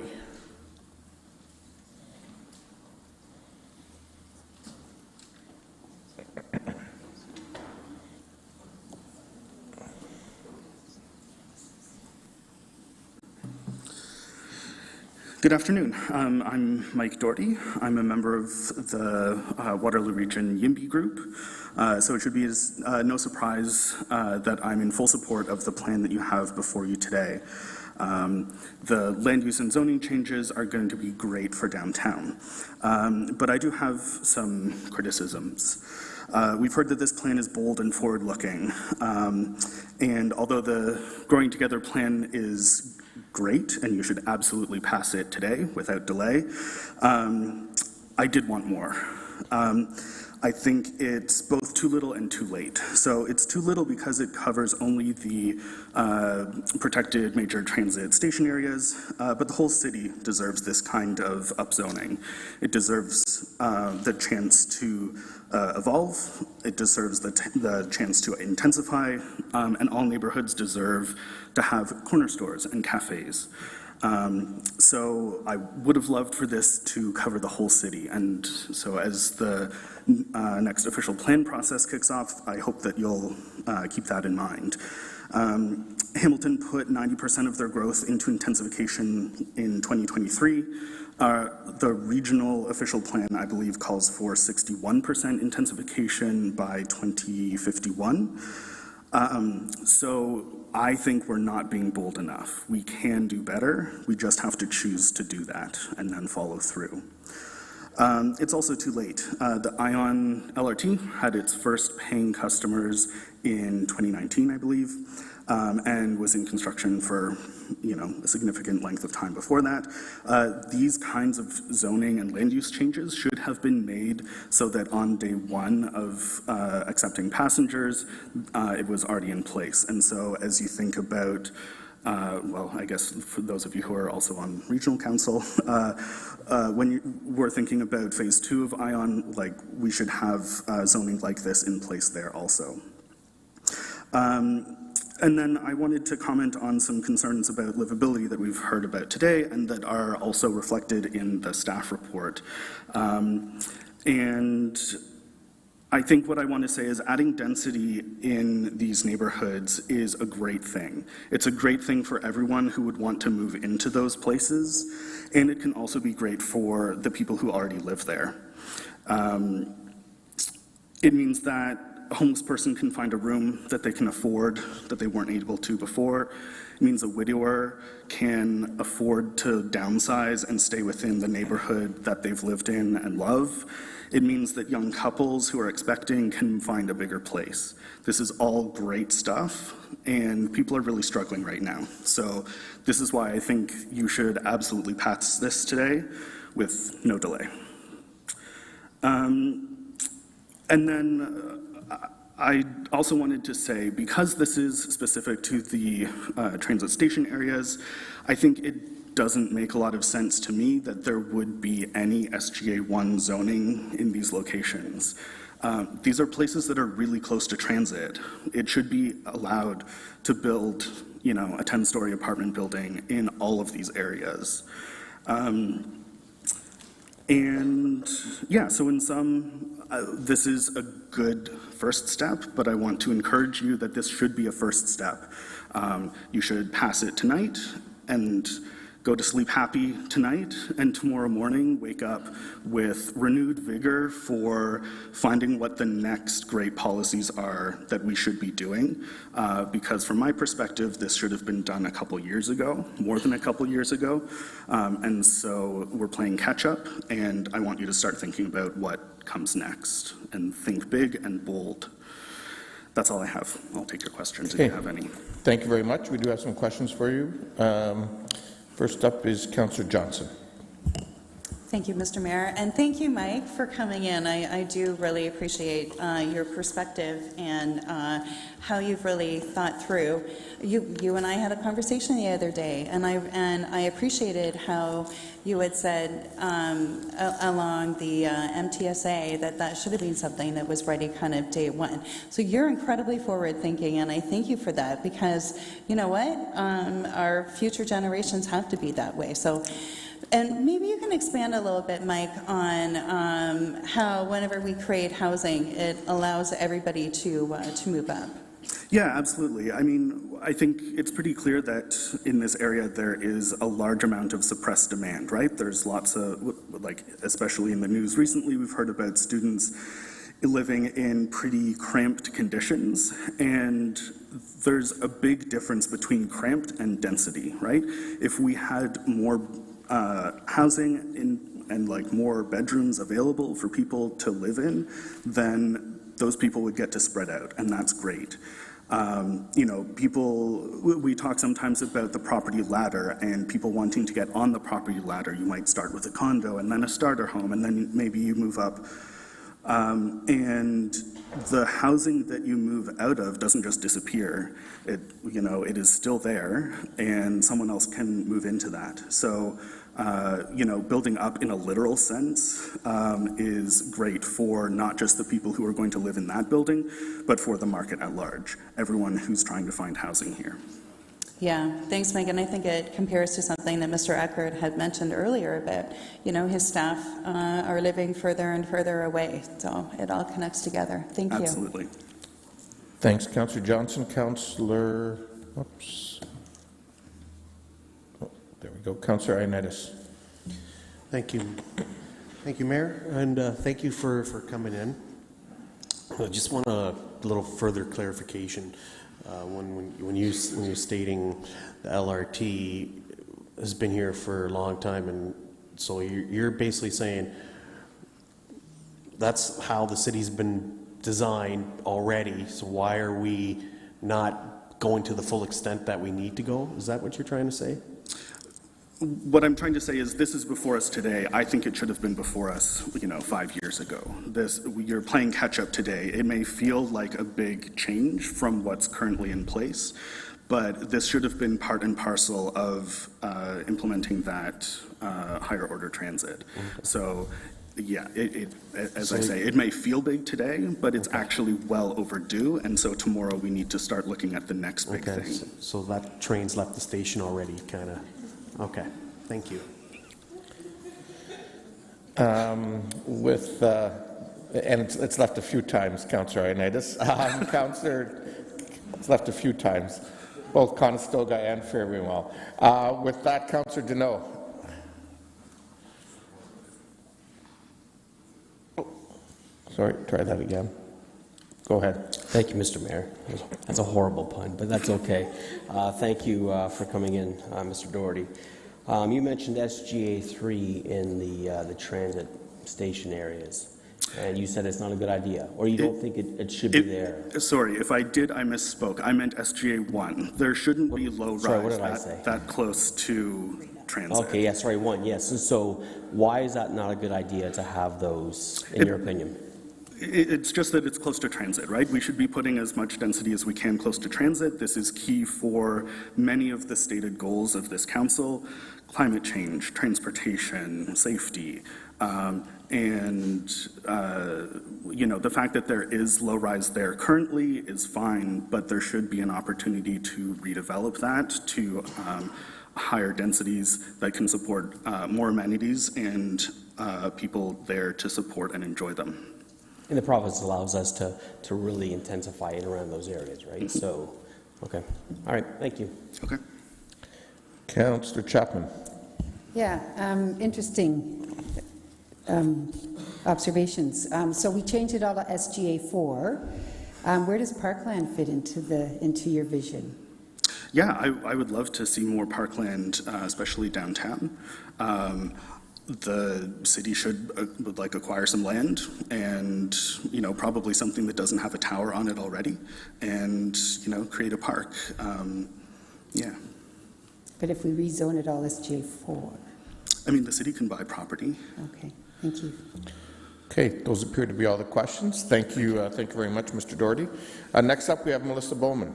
Good afternoon. I'm Mike Doherty. I'm a member of the Waterloo Region YIMBY group. So it should be no surprise that I'm in full support of the plan that you have before you today. The land use and zoning changes are going to be great for downtown. But I do have some criticisms. We've heard that this plan is bold and forward-looking. And although the Growing Together plan is great, and you should absolutely pass it today without delay, I did want more. I think it's both too little and too late. So it's too little because it covers only the protected major transit station areas, but the whole city deserves this kind of upzoning. It deserves the chance to evolve. It deserves the chance to intensify, and all neighborhoods deserve to have corner stores and cafes. So I would have loved for this to cover the whole city, and so as the next official plan process kicks off, I hope that you'll keep that in mind. Hamilton put 90% of their growth into intensification in 2023. The regional official plan, I believe, calls for 61% intensification by 2051. So I think we're not being bold enough. We can do better. We just have to choose to do that and then follow through. It's also too late. The ION LRT had its first paying customers in 2019, I believe, and was in construction for a significant length of time before that. These kinds of zoning and land use changes should have been made so that on day one of accepting passengers, it was already in place. And so as you think about well, I guess for those of you who are also on regional council, when we're thinking about phase 2 of ION, we should have zoning like this in place there also. And then I wanted to comment on some concerns about livability that we've heard about today and that are also reflected in the staff report. And I think what I want to say is adding density in these neighborhoods is a great thing. It's a great thing for everyone who would want to move into those places, and it can also be great for the people who already live there. It means that a homeless person can find a room that they can afford that they weren't able to before. It means a widower can afford to downsize and stay within the neighborhood that they've lived in and love. It means that young couples who are expecting can find a bigger place. This is all great stuff, and people are really struggling right now. So this is why I think you should absolutely pass this today with no delay. And then I also wanted to say, because this is specific to the transit station areas, I think it doesn't make a lot of sense to me that there would be any SGA1 zoning in these locations. These are places that are really close to transit. It should be allowed to build, a 10-story apartment building in all of these areas. And yeah, so in sum, this is a good first step, but I want to encourage you that this should be a first step. You should pass it tonight and go to sleep happy tonight, and tomorrow morning wake up with renewed vigor for finding what the next great policies are that we should be doing. Because from my perspective, this should have been done a couple years ago, more than a couple years ago. And so we're playing catch up, and I want you to start thinking about what comes next and think big and bold. That's all I have. I'll take your questions if you have any. Thank you very much. We do have some questions for you. First up is Councillor Johnson. Thank you, Mr. Mayor, and thank you, Mike, for coming in. I do really appreciate your perspective and how you've really thought through. You and I had a conversation the other day, and I appreciated how you had said along the MTSA that should have been something that was ready kind of day one. So you're incredibly forward-thinking, and I thank you for that, because you know what? Our future generations have to be that way. So. And maybe you can expand a little bit, Mike, on how whenever we create housing, it allows everybody to move up. Yeah, absolutely. I mean, I think it's pretty clear that in this area there is a large amount of suppressed demand, right? There's lots of, especially in the news recently, we've heard about students living in pretty cramped conditions, and there's a big difference between cramped and density, right? If we had more housing and more bedrooms available for people to live in, then those people would get to spread out, and that's great. We talk sometimes about the property ladder and people wanting to get on the property ladder. You might start with a condo and then a starter home, and then maybe you move up. And the housing that you move out of doesn't just disappear. It is still there, and someone else can move into that. So, building up in a literal sense is great for not just the people who are going to live in that building, but for the market at large, everyone who's trying to find housing here. Yeah, thanks, Mike. And I think it compares to something that Mr. Eckert had mentioned earlier about, his staff are living further and further away. So it all connects together. Thank you. Absolutely. Thanks, Councillor Johnson. Councillor, there we go. Councillor Ioannidis. Thank you. Thank you, Mayor, and thank you for coming in. I just want a little further clarification. When you're stating the LRT has been here for a long time, and so you're basically saying that's how the city's been designed already, so why are we not going to the full extent that we need to go? Is that what you're trying to say? What I'm trying to say is this is before us today. I think it should have been before us, 5 years ago. You're playing catch up today. It may feel like a big change from what's currently in place, but this should have been part and parcel of implementing that higher order transit. So yeah, as I say, it may feel big today, but it's actually well overdue, and so tomorrow we need to start looking at the next big thing. So that train's left the station already, kind of. Okay, thank you. and it's left a few times, Councillor Ioannidis. Councillor, it's left a few times, both Conestoga and Fairviewell. With that, Councillor Deneau. Sorry, try that again. Go ahead. Thank you, Mr. Mayor. That's a horrible pun, but that's okay. Thank you for coming in, Mr. Doherty. You mentioned SGA 3 in the transit station areas, and you said it's not a good idea, or you don't think it should be there. Sorry, if I did, I misspoke. I meant SGA 1. There shouldn't be low-rise that close to transit. Okay, yeah, sorry, 1, yes. So why is that not a good idea to have those, in your opinion? It's just that it's close to transit, right? We should be putting as much density as we can close to transit. This is key for many of the stated goals of this council: climate change, transportation, safety, and the fact that there is low-rise there currently is fine, but there should be an opportunity to redevelop that to higher densities that can support more amenities and people there to support and enjoy them. And the province allows us to really intensify it around those areas, right? Mm-hmm. So, okay. All right, thank you. Okay. Councillor Chapman. Yeah, interesting observations. So we changed it all to SGA 4. Where does Parkland fit into your vision? Yeah, I would love to see more parkland, especially downtown. The city would acquire some land and, probably something that doesn't have a tower on it already and, create a park. Yeah. But if we rezone it all SGA 4? I mean, the city can buy property. Okay, thank you. Okay, those appear to be all the questions. Thank you very much, Mr. Doherty. Next up, we have Melissa Bowman.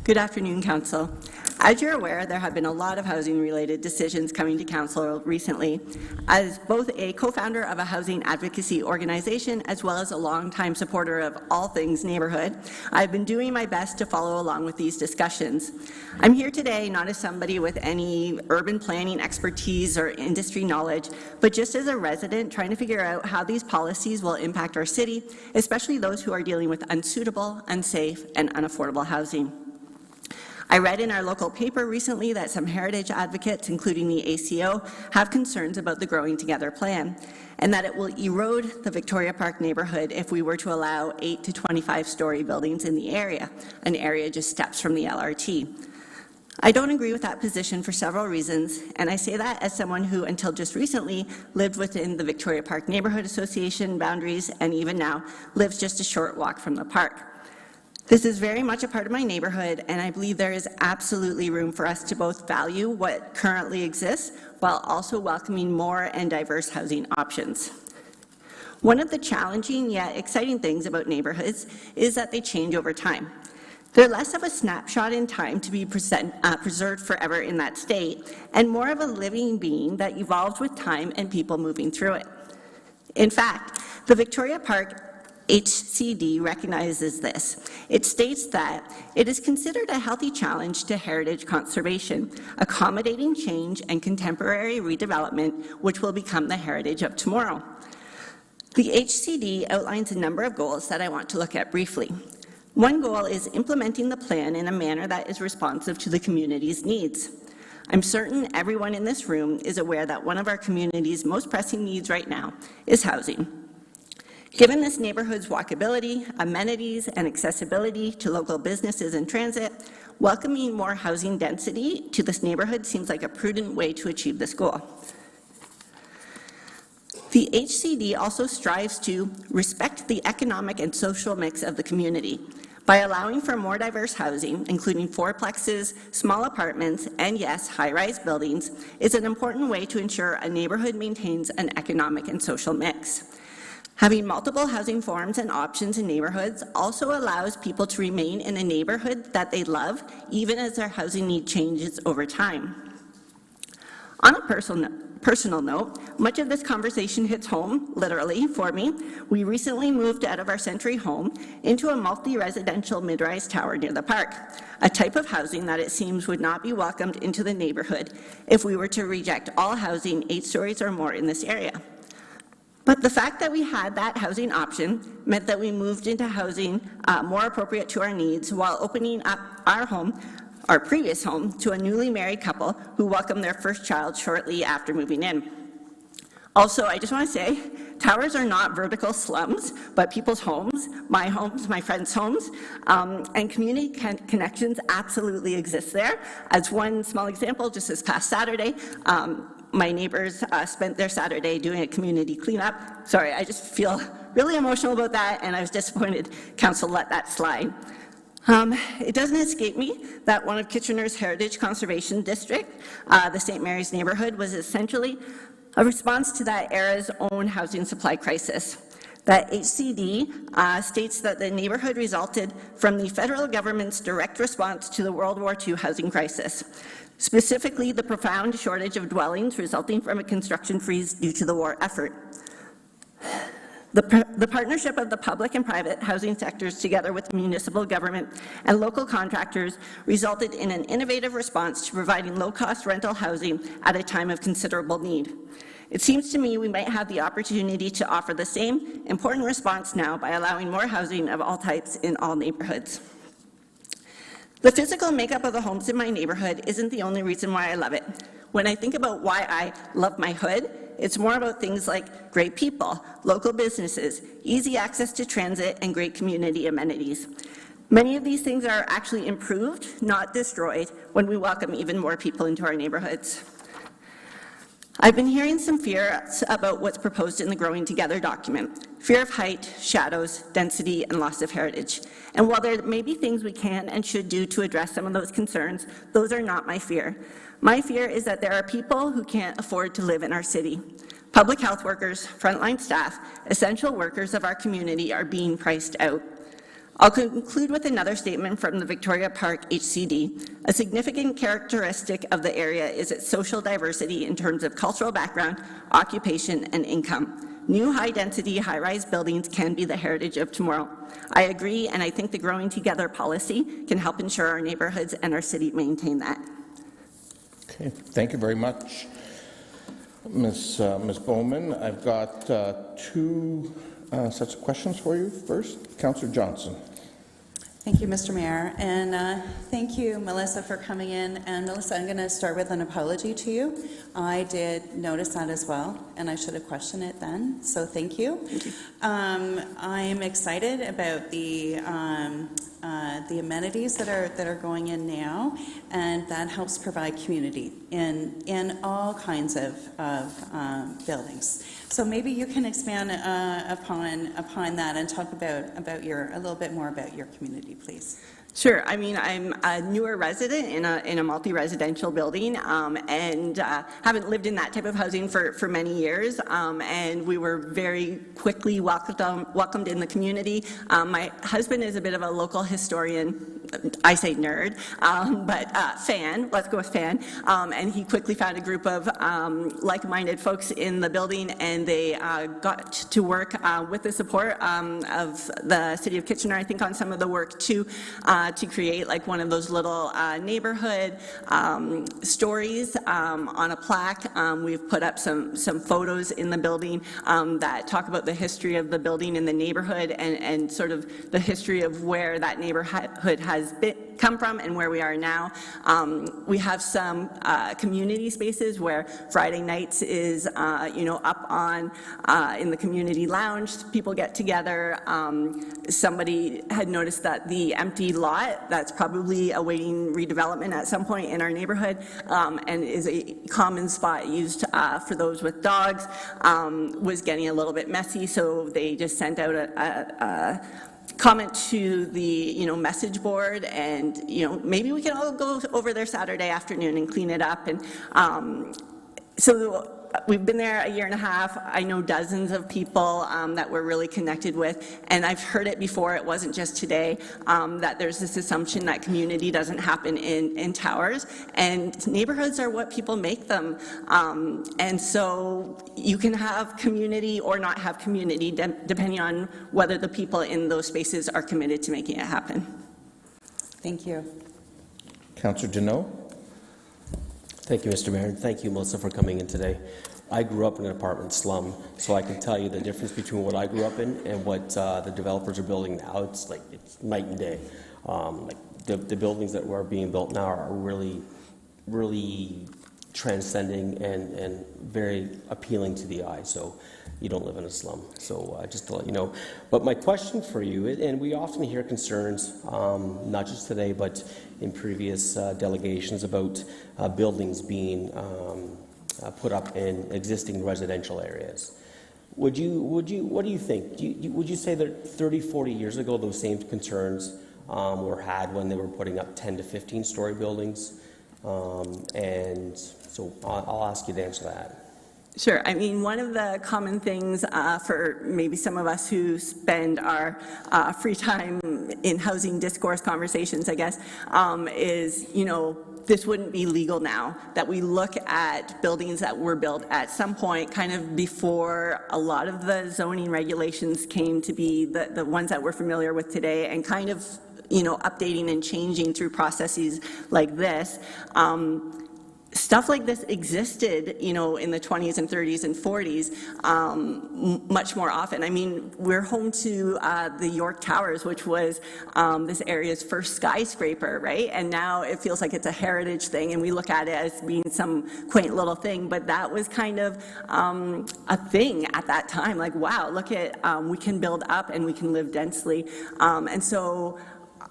Good afternoon, Council. As you're aware, there have been a lot of housing-related decisions coming to Council recently. As both a co-founder of a housing advocacy organization as well as a longtime supporter of all things neighborhood, I've been doing my best to follow along with these discussions. I'm here today not as somebody with any urban planning expertise or industry knowledge, but just as a resident trying to figure out how these policies will impact our city, especially those who are dealing with unsuitable, unsafe, and unaffordable housing. I read in our local paper recently that some heritage advocates, including the ACO, have concerns about the Growing Together plan, and that it will erode the Victoria Park neighborhood if we were to allow 8 to 25-story buildings in the area, an area just steps from the LRT. I don't agree with that position for several reasons, and I say that as someone who, until just recently, lived within the Victoria Park Neighborhood Association boundaries, and even now, lives just a short walk from the park. This is very much a part of my neighborhood, and I believe there is absolutely room for us to both value what currently exists while also welcoming more and diverse housing options. One of the challenging yet exciting things about neighborhoods is that they change over time. They're less of a snapshot in time to be preserved forever in that state, and more of a living being that evolves with time and people moving through it. In fact, the Victoria Park HCD recognizes this. It states that it is considered a healthy challenge to heritage conservation, accommodating change and contemporary redevelopment, which will become the heritage of tomorrow. The HCD outlines a number of goals that I want to look at briefly. One goal is implementing the plan in a manner that is responsive to the community's needs. I'm certain everyone in this room is aware that one of our community's most pressing needs right now is housing. Given this neighborhood's walkability, amenities, and accessibility to local businesses and transit, welcoming more housing density to this neighborhood seems like a prudent way to achieve this goal. The HCD also strives to respect the economic and social mix of the community by allowing for more diverse housing, including fourplexes, small apartments, and yes, high-rise buildings, is an important way to ensure a neighborhood maintains an economic and social mix. Having multiple housing forms and options in neighborhoods also allows people to remain in a neighborhood that they love, even as their housing need changes over time. On a personal note, much of this conversation hits home, literally, for me. We recently moved out of our Century home into a multi-residential mid-rise tower near the park, a type of housing that it seems would not be welcomed into the neighborhood if we were to reject all housing 8 stories or more in this area. But the fact that we had that housing option meant that we moved into housing more appropriate to our needs while opening up our home, our previous home, to a newly married couple who welcomed their first child shortly after moving in. Also, I just want to say, towers are not vertical slums, but people's homes, my friends' homes, and community connections absolutely exist there. As one small example, just this past Saturday, my neighbors spent their Saturday doing a community cleanup. Sorry, I just feel really emotional about that, and I was disappointed Council let that slide. It doesn't escape me that one of Kitchener's Heritage Conservation District, the St. Mary's neighborhood, was essentially a response to that era's own housing supply crisis. That HCD states that the neighborhood resulted from the federal government's direct response to the World War II housing crisis, specifically the profound shortage of dwellings resulting from a construction freeze due to the war effort. The partnership of the public and private housing sectors together with municipal government and local contractors resulted in an innovative response to providing low-cost rental housing at a time of considerable need. It seems to me we might have the opportunity to offer the same important response now by allowing more housing of all types in all neighborhoods. The physical makeup of the homes in my neighborhood isn't the only reason why I love it. When I think about why I love my hood, it's more about things like great people, local businesses, easy access to transit, and great community amenities. Many of these things are actually improved, not destroyed, when we welcome even more people into our neighborhoods. I've been hearing some fears about what's proposed in the Growing Together document. Fear of height, shadows, density, and loss of heritage. And while there may be things we can and should do to address some of those concerns, those are not my fear. My fear is that there are people who can't afford to live in our city. Public health workers, frontline staff, essential workers of our community are being priced out. I'll conclude with another statement from the Victoria Park HCD. A significant characteristic of the area is its social diversity in terms of cultural background, occupation, and income. New high-density, high-rise buildings can be the heritage of tomorrow. I agree, and I think the Growing Together policy can help ensure our neighborhoods and our city maintain that. Okay, thank you very much, Ms. Bowman. I've got two sets of questions for you. First, Councillor Johnson. Thank you, Mr. Mayor, and thank you, Melissa, for coming in. And Melissa, I'm going to start with an apology to you. I did notice that as well, and I should have questioned it then, so thank you. Thank you. I'm excited about the amenities that are going in now, and that helps provide community in all kinds of buildings. So maybe you can expand upon that and talk about a little bit more about your community, please. Sure. I mean, I'm a newer resident in a multi-residential building, and haven't lived in that type of housing for many years. And we were very quickly welcomed in the community. My husband is a bit of a local historian. I say nerd, but fan. Let's go with fan. And he quickly found a group of like-minded folks in the building, and they got to work with the support of the City of Kitchener, I think, on some of the work too. To create like one of those little neighborhood stories on a plaque. We've put up some photos in the building that talk about the history of the building in the neighborhood and sort of the history of where that neighborhood has come from and where we are now. We have some community spaces where Friday nights is up on in the community lounge. People get together. Somebody had noticed that the empty lot that's probably awaiting redevelopment at some point in our neighborhood and is a common spot used for those with dogs was getting a little bit messy, so they just sent out a comment to the message board, and maybe we can all go over there Saturday afternoon and clean it up. And so we've been there a year and a half. I know dozens of people that we're really connected with, and I've heard it before. It wasn't just today, that there's this assumption that community doesn't happen in towers, and neighborhoods are what people make them. And so you can have community or not have community, depending on whether the people in those spaces are committed to making it happen. Thank you. Councillor Deneau. Thank you, Mr. Mayor, and thank you, Melissa, for coming in today. I grew up in an apartment slum, so I can tell you the difference between what I grew up in and what the developers are building now. It's night and day. Like the buildings that were being built now are really, really transcending and very appealing to the eye. So you don't live in a slum. So just to let you know. But my question for you, and we often hear concerns, not just today, but in previous delegations about buildings being put up in existing residential areas. What do you think? Would you say that 30, 40 years ago those same concerns were had when they were putting up 10 to 15-story buildings? And so I'll ask you to answer that. Sure. I mean, one of the common things for maybe some of us who spend our free time in housing discourse conversations, I guess, is, you know, this wouldn't be legal now, that we look at buildings that were built at some point kind of before a lot of the zoning regulations came to be the ones that we're familiar with today, and kind of, you know, updating and changing through processes like this. Stuff like this existed, you know, in the 20s and 30s and 40s much more often. I mean, we're home to the York Towers, which was this area's first skyscraper, right? And now it feels like it's a heritage thing, and we look at it as being some quaint little thing, but that was kind of a thing at that time. Like, wow, look at, we can build up and we can live densely. And so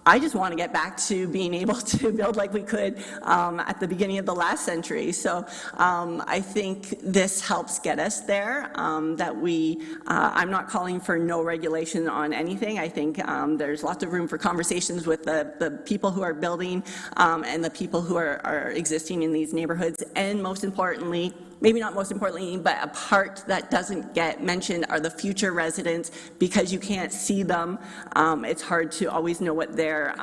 I just want to get back to being able to build like we could at the beginning of the last century. So I think this helps get us there, that we, I'm not calling for no regulation on anything. I think there's lots of room for conversations with the people who are building and the people who are existing in these neighborhoods. And most importantly, maybe not most importantly, but a part that doesn't get mentioned are the future residents, because you can't see them. It's hard to always know what they're,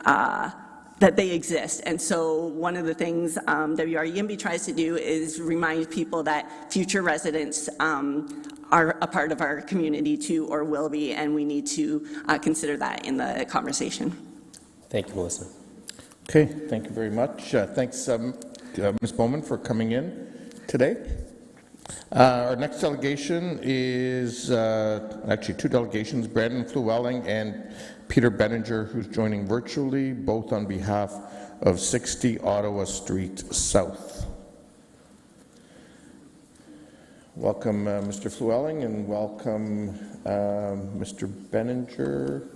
that they exist. And so one of the things WR YIMBY tries to do is remind people that future residents are a part of our community too, or will be, and we need to consider that in the conversation. Thank you, Melissa. Okay, thank you very much. Thanks, Ms. Bowman, for coming in today. Our next delegation is actually two delegations, Brandon Flewelling and Peter Benninger, who's joining virtually, both on behalf of 60 Ottawa Street South. Welcome, Mr. Flewelling, and welcome, Mr. Benninger.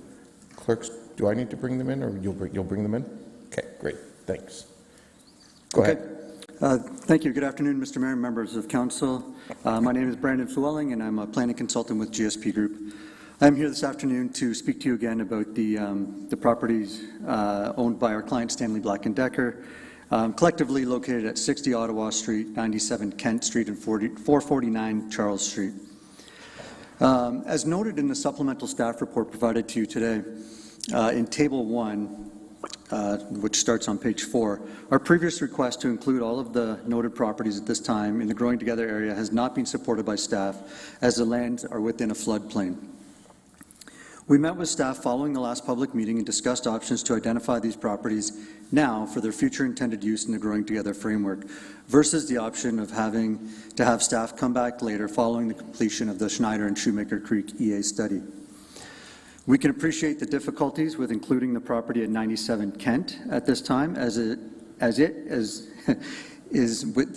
Clerks, do I need to bring them in, or you'll bring them in? Okay, great, thanks. Go ahead. Thank you. Good afternoon, Mr. Mayor, members of council. My name is Brandon Flewelling, and I'm a planning consultant with GSP Group. I'm here this afternoon to speak to you again about the properties owned by our client, Stanley Black & Decker, collectively located at 60 Ottawa Street, 97 Kent Street, and 449 Charles Street. As noted in the supplemental staff report provided to you today, in Table 1, which starts on page 4. Our previous request to include all of the noted properties at this time in the Growing Together area has not been supported by staff, as the lands are within a floodplain. We met with staff following the last public meeting and discussed options to identify these properties now for their future intended use in the Growing Together framework, versus the option of having to have staff come back later following the completion of the Schneider and Shoemaker Creek EA study. We can appreciate the difficulties with including the property at 97 Kent at this time, as it is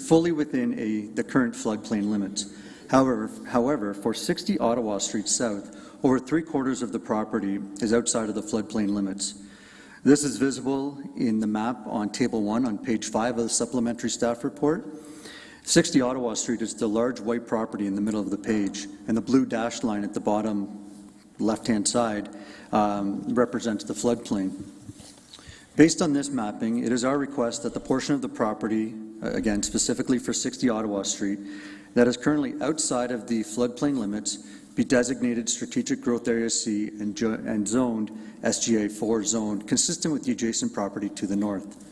fully within the current floodplain limits. However, for 60 Ottawa Street South, over 3/4 of the property is outside of the floodplain limits. This is visible in the map on Table 1 on page 5 of the supplementary staff report. 60 Ottawa Street is the large white property in the middle of the page, and the blue dashed line at the bottom left-hand side represents the floodplain. Based on this mapping, it is our request that the portion of the property again specifically for 60 Ottawa Street, that is currently outside of the floodplain limits, be designated Strategic Growth Area C and zoned SGA 4 zone, consistent with the adjacent property to the north.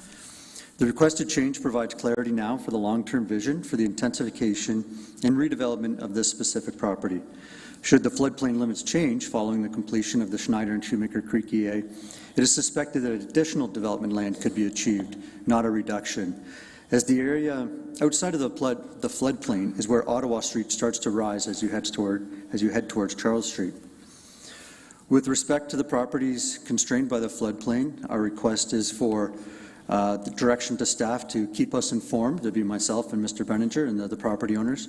The requested change provides clarity now for the long-term vision for the intensification and redevelopment of this specific property. Should the floodplain limits change following the completion of the Schneider and Shoemaker Creek EA, it is suspected that additional development land could be achieved, not a reduction, as the area outside of the floodplain is where Ottawa Street starts to rise as you head towards Charles Street. With respect to the properties constrained by the floodplain, our request is for the direction to staff to keep us informed, to be myself and Mr. Benninger and the other property owners,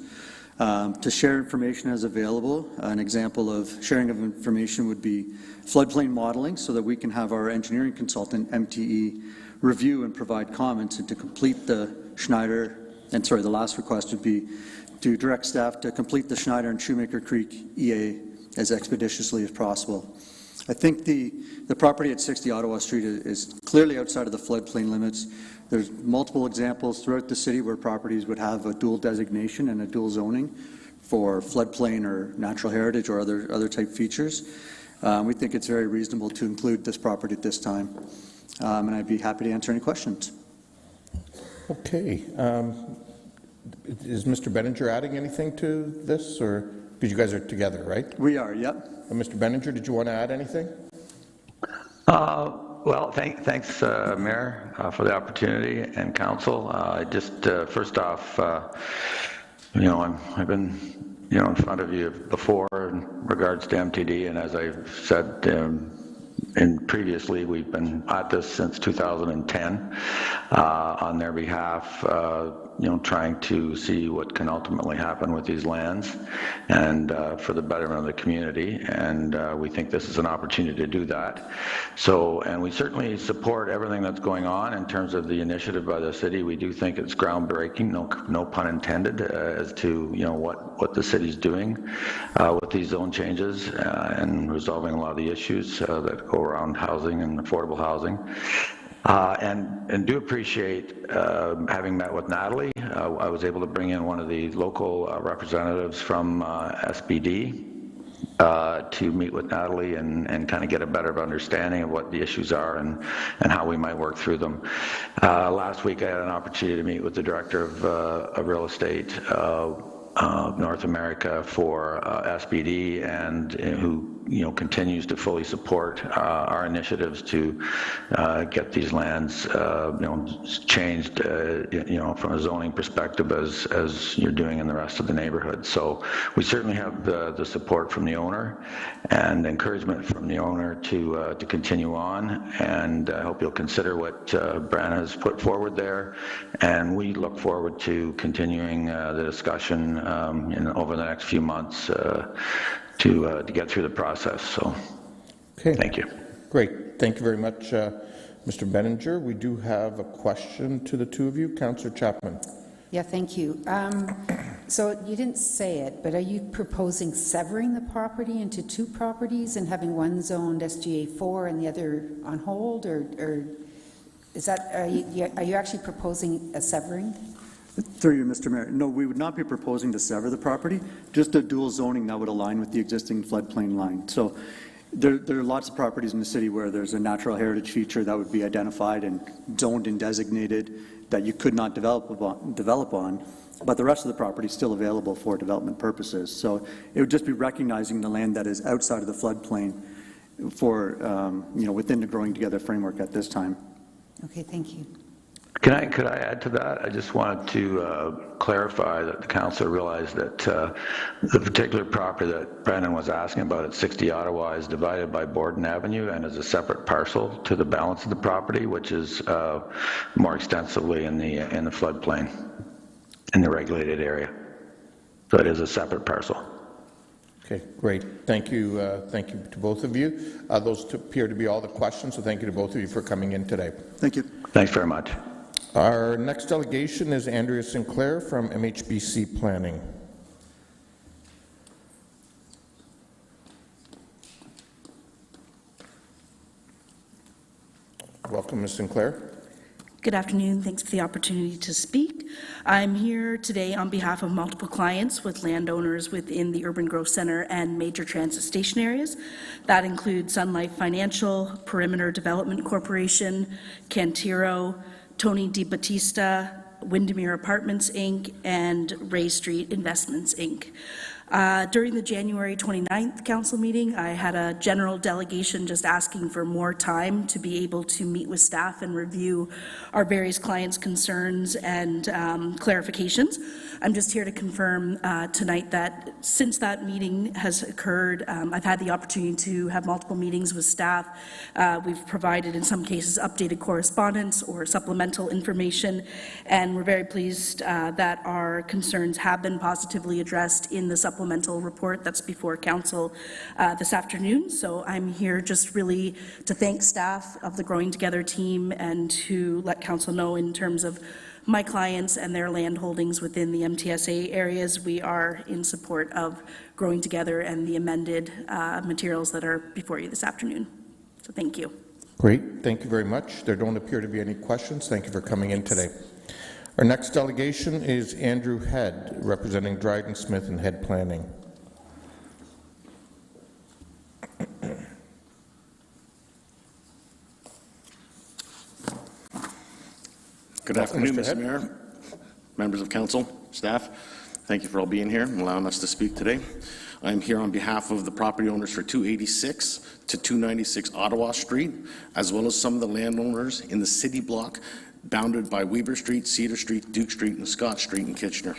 to share information as available. An example of sharing of information would be floodplain modeling, so that we can have our engineering consultant, MTE, review and provide comments, and to complete the Schneider, and sorry, the last request would be to direct staff to complete the Schneider and Shoemaker Creek EA as expeditiously as possible. I think the property at 60 Ottawa Street is clearly outside of the floodplain limits. There's multiple examples throughout the city where properties would have a dual designation and a dual zoning for floodplain or natural heritage or other type features. We think it's very reasonable to include this property at this time, and I'd be happy to answer any questions. Okay. Is Mr. Benninger adding anything to this, or because you guys are together, right? We are, yep. Mr. Benninger, did you want to add anything? Well, thanks, Mayor, for the opportunity, and Council. First off, I've been, in front of you before in regards to MTD, and as I've said previously, we've been at this since 2010 on their behalf, trying to see what can ultimately happen with these lands and for the betterment of the community, and we think this is an opportunity to do that. So, and we certainly support everything that's going on in terms of the initiative by the city. We do think it's groundbreaking, no pun intended, as to what the city's doing with these zone changes and resolving a lot of the issues that go around housing and affordable housing. And do appreciate having met with Natalie. I was able to bring in one of the local representatives from SBD to meet with Natalie and kind of get a better understanding of what the issues are and how we might work through them. Last week I had an opportunity to meet with the Director of Real Estate North America for SBD, and who continues to fully support our initiatives to get these lands changed from a zoning perspective as you're doing in the rest of the neighborhood. So we certainly have the support from the owner and encouragement from the owner to continue on, and I hope you'll consider what Bran has put forward there, and we look forward to continuing the discussion over the next few months to get through the process. So, okay. Thank you. Great. Thank you very much, Mr. Benninger. We do have a question to the two of you. Councillor Chapman. Yeah, thank you. So you didn't say it, but are you proposing severing the property into two properties and having one zoned SGA 4 and the other on hold, or is that, are you actually proposing a severing? Through you, Mr. Mayor. No, we would not be proposing to sever the property, just a dual zoning that would align with the existing floodplain line. So there are lots of properties in the city where there's a natural heritage feature that would be identified and zoned and designated that you could not develop on, but the rest of the property is still available for development purposes. So it would just be recognizing the land that is outside of the floodplain for, within the Growing Together framework at this time. Okay, thank you. Could I add to that? I just wanted to clarify that the councillor realized that the particular property that Brandon was asking about at 60 Ottawa is divided by Borden Avenue and is a separate parcel to the balance of the property, which is more extensively in the floodplain, in the regulated area. So it is a separate parcel. Okay, great. Thank you to both of you. Those appear to be all the questions, so thank you to both of you for coming in today. Thank you. Thanks very much. Our next delegation is Andrea Sinclair from MHBC Planning. Welcome, Ms. Sinclair. Good afternoon. Thanks for the opportunity to speak. I'm here today on behalf of multiple clients with landowners within the Urban Growth Centre and major transit station areas. That includes Sun Life Financial, Perimeter Development Corporation, Cantiro, Tony DiBattista, Windermere Apartments, Inc., and Ray Street Investments, Inc. During the January 29th council meeting, I had a general delegation just asking for more time to be able to meet with staff and review our various clients' concerns and clarifications. I'm just here to confirm tonight that since that meeting has occurred, I've had the opportunity to have multiple meetings with staff. We've provided, in some cases, updated correspondence or supplemental information, and we're very pleased that our concerns have been positively addressed in the supplemental report that's before council this afternoon. So I'm here just really to thank staff of the Growing Together team and to let council know in terms of my clients and their land holdings within the MTSA areas, we are in support of Growing Together and the amended materials that are before you this afternoon. So thank you. Great. Thank you very much. There don't appear to be any questions. Thank you for coming in today. Our next delegation is Andrew Head, representing Dryden Smith and Head Planning. Good afternoon, Mr. Mayor, members of council, staff. Thank you for all being here and allowing us to speak today. I am here on behalf of the property owners for 286 to 296 Ottawa Street, as well as some of the landowners in the city block bounded by Weber Street, Cedar Street, Duke Street, and Scott Street in Kitchener.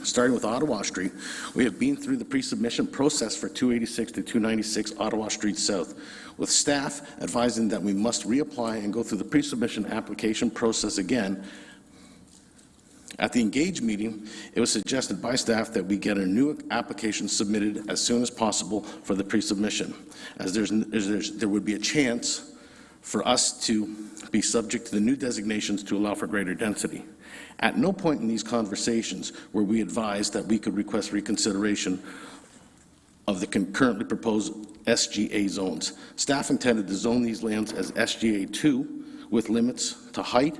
Starting with Ottawa Street, we have been through the pre-submission process for 286 to 296 Ottawa Street South, with staff advising that we must reapply and go through the pre-submission application process again. At the Engage meeting, it was suggested by staff that we get a new application submitted as soon as possible for the pre-submission, as there would be a chance for us to be subject to the new designations to allow for greater density. At no point in these conversations were we advised that we could request reconsideration of the concurrently proposed SGA zones. Staff intended to zone these lands as SGA 2 with limits to height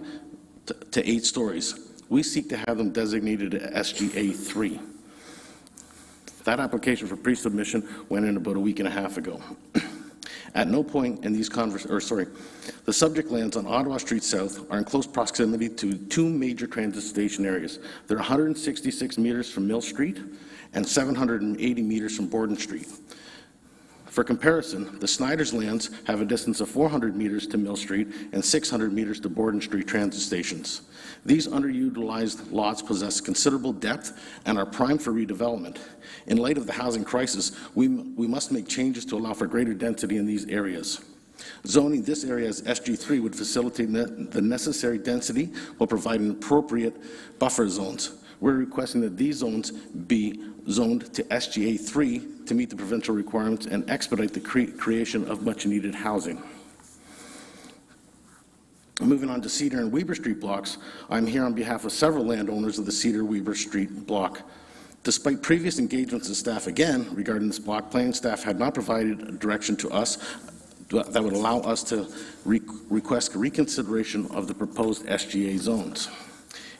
to 8 stories. We seek to have them designated as SGA 3. That application for pre-submission went in about a week and a half ago. At no point in these the subject lands on Ottawa Street South are in close proximity to 2 major transit station areas. They're 166 meters from Mill Street and 780 meters from Borden Street. For comparison, the Snyder's lands have a distance of 400 meters to Mill Street and 600 meters to Borden Street transit stations. These underutilized lots possess considerable depth and are primed for redevelopment. In light of the housing crisis, we must make changes to allow for greater density in these areas. Zoning this area as SG3 would facilitate the necessary density while providing appropriate buffer zones. We're requesting that these zones be zoned to SGA 3 to meet the provincial requirements and expedite the creation of much-needed housing. Moving on to Cedar and Weber Street blocks, I'm here on behalf of several landowners of the Cedar-Weber Street block. Despite previous engagements of staff again regarding this block, planning staff had not provided direction to us that would allow us to request reconsideration of the proposed SGA zones.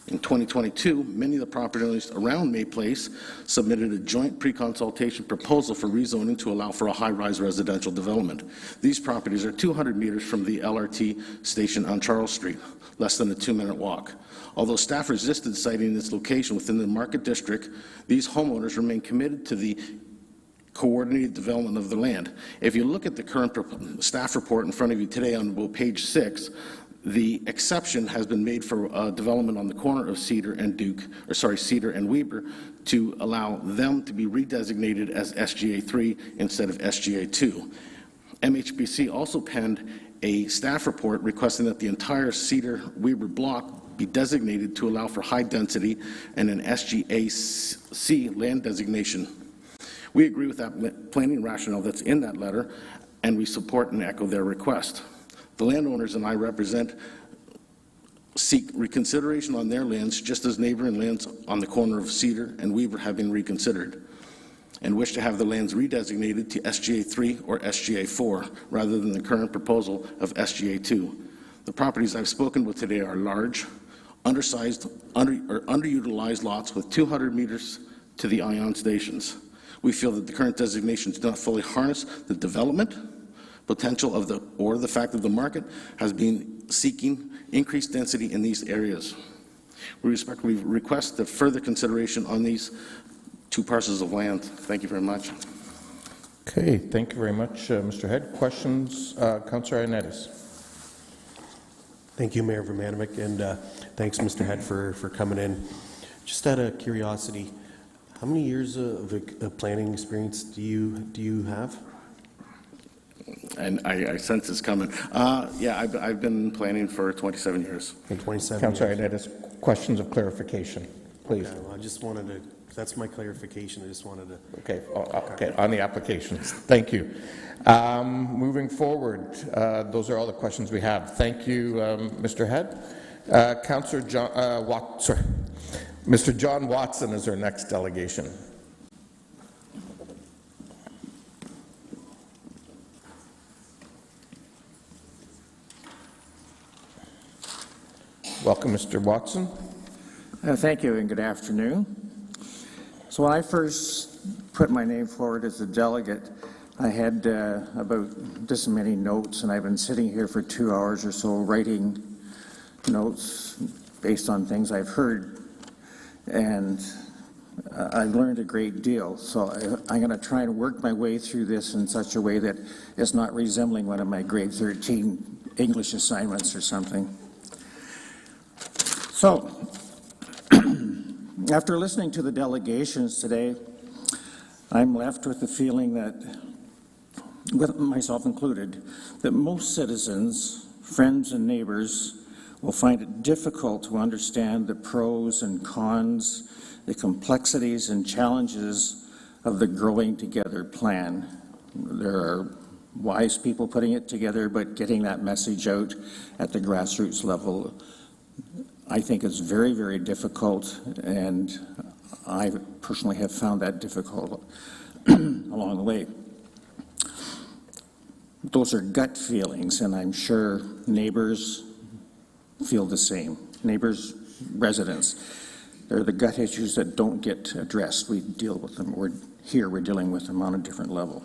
In 2022, many of the property owners around May Place submitted a joint pre-consultation proposal for rezoning to allow for a high-rise residential development. These properties are 200 meters from the LRT station on Charles Street, less than a 2-minute walk. Although staff resisted citing this location within the market district, these homeowners remain committed to the coordinated development of the land. If you look at the current staff report in front of you today on page 6, the exception has been made for development on the corner of Cedar and Cedar and Weber to allow them to be redesignated as SGA 3 instead of SGA 2. MHBC also penned a staff report requesting that the entire Cedar-Weber block be designated to allow for high density and an SGA C land designation. We agree with that planning rationale that's in that letter, and we support and echo their request. The landowners and I represent seek reconsideration on their lands, just as neighboring lands on the corner of Cedar and Weber have been reconsidered, and wish to have the lands redesignated to SGA 3 or SGA 4 rather than the current proposal of SGA 2. The properties I've spoken with today are large, undersized, or underutilized lots with 200 meters to the ion stations. We feel that the current designations do not fully harness the development potential of the fact that the market has been seeking increased density in these areas. We respectfully request the further consideration on these 2 parcels of land. Thank you very much. Okay, thank you very much, Mr. Head. Questions? Councillor Ioannidis. Thank you, Mayor Vermanovic, and thanks, Mr. Head, for coming in. Just out of curiosity, how many years of planning experience do you have? And I sense it's coming. Yeah, I've been planning for 27 years. In 27 Councillor years. Ioannidis, questions of clarification, please. Yeah, well, I just wanted to, that's my clarification, I just wanted to... Okay, okay, on the applications. Thank you. Moving forward, those are all the questions we have. Thank you, Mr. Head. Councillor John, Mr. John Watson is our next delegation. Welcome, Mr. Watson. Thank you and good afternoon. So when I first put my name forward as a delegate, I had about this many notes, and I've been sitting here for 2 hours or so writing notes based on things I've heard, and I've learned a great deal. So I'm going to try and work my way through this in such a way that it's not resembling one of my grade 13 English assignments or something. So, after listening to the delegations today, I'm left with the feeling that, with myself included, that most citizens, friends and neighbors, will find it difficult to understand the pros and cons, the complexities and challenges of the Growing Together plan. There are wise people putting it together, but getting that message out at the grassroots level, I think it's very, very difficult, and I personally have found that difficult along the way. Those are gut feelings, and I'm sure neighbors feel the same. Neighbors, residents, they're the gut issues that don't get addressed. We deal with them. We're dealing with them on a different level.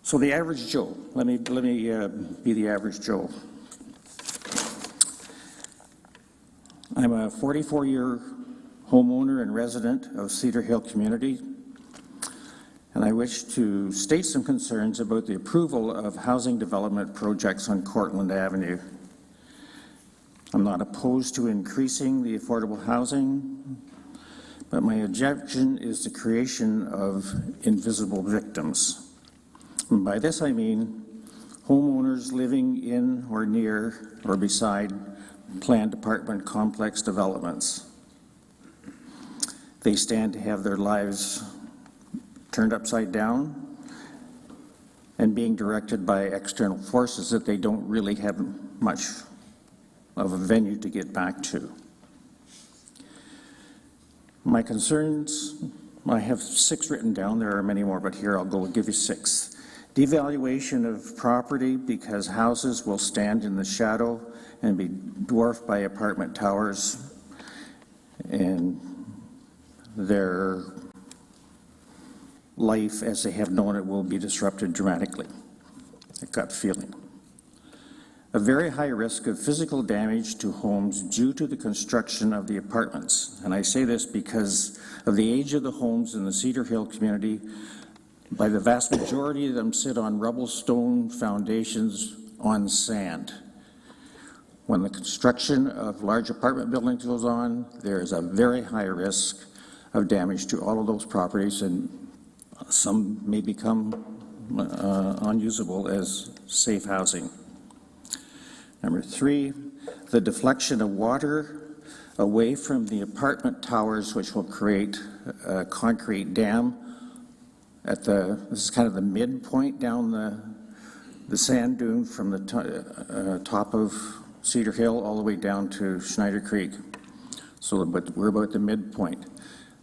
So the average Joe, let me be the average Joe. I'm a 44-year homeowner and resident of Cedar Hill community, and I wish to state some concerns about the approval of housing development projects on Cortland Avenue. I'm not opposed to increasing the affordable housing, but my objection is the creation of invisible victims. And by this I mean homeowners living in or near or beside planned apartment complex developments. They stand to have their lives turned upside down and being directed by external forces that they don't really have much of a venue to get back to. My concerns, I have 6 written down. There are many more, but here I'll give you 6. Devaluation of property because houses will stand in the shadow and be dwarfed by apartment towers, and their life as they have known it will be disrupted dramatically. A gut feeling. A very high risk of physical damage to homes due to the construction of the apartments. And I say this because of the age of the homes in the Cedar Hill community. By the vast majority of them sit on rubble stone foundations on sand. When the construction of large apartment buildings goes on, there is a very high risk of damage to all of those properties, and some may become unusable as safe housing. Number 3, the deflection of water away from the apartment towers, which will create a concrete dam at this is kind of the midpoint down the sand dune from the top of Cedar Hill all the way down to Schneider Creek. So we're about the midpoint.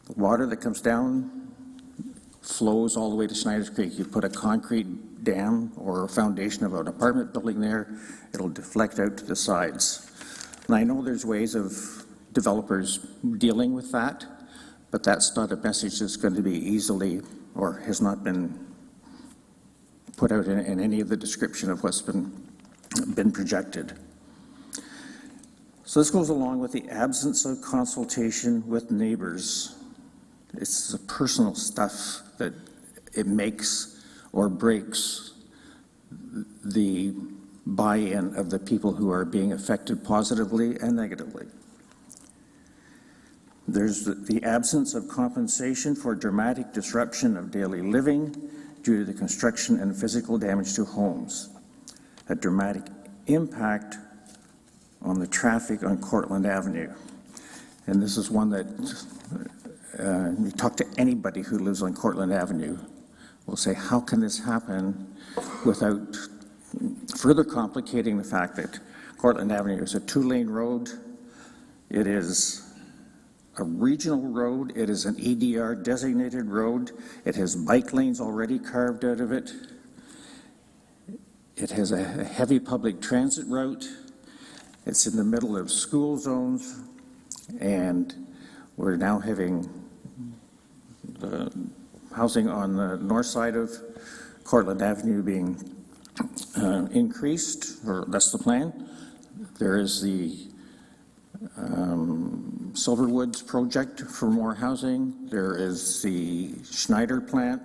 The water that comes down flows all the way to Schneider Creek. You put a concrete dam or a foundation of an apartment building there, it'll deflect out to the sides. And I know there's ways of developers dealing with that, but that's not a message that's going to be easily or has not been put out in any of the description of what's been projected. So this goes along with the absence of consultation with neighbors. It's the personal stuff that it makes or breaks the buy-in of the people who are being affected positively and negatively. There's the absence of compensation for dramatic disruption of daily living due to the construction and physical damage to homes. A dramatic impact on the traffic on Cortland Avenue. And this is one that you talk to anybody who lives on Cortland Avenue will say, how can this happen without further complicating the fact that Cortland Avenue is a two-lane road. It is a regional road. It is an EDR designated road. It has bike lanes already carved out of it. It has a heavy public transit route. It's in the middle of school zones, and we're now having the housing on the north side of Cortland Avenue being increased, or that's the plan. There is the Silverwoods project for more housing. There is the Schneider plant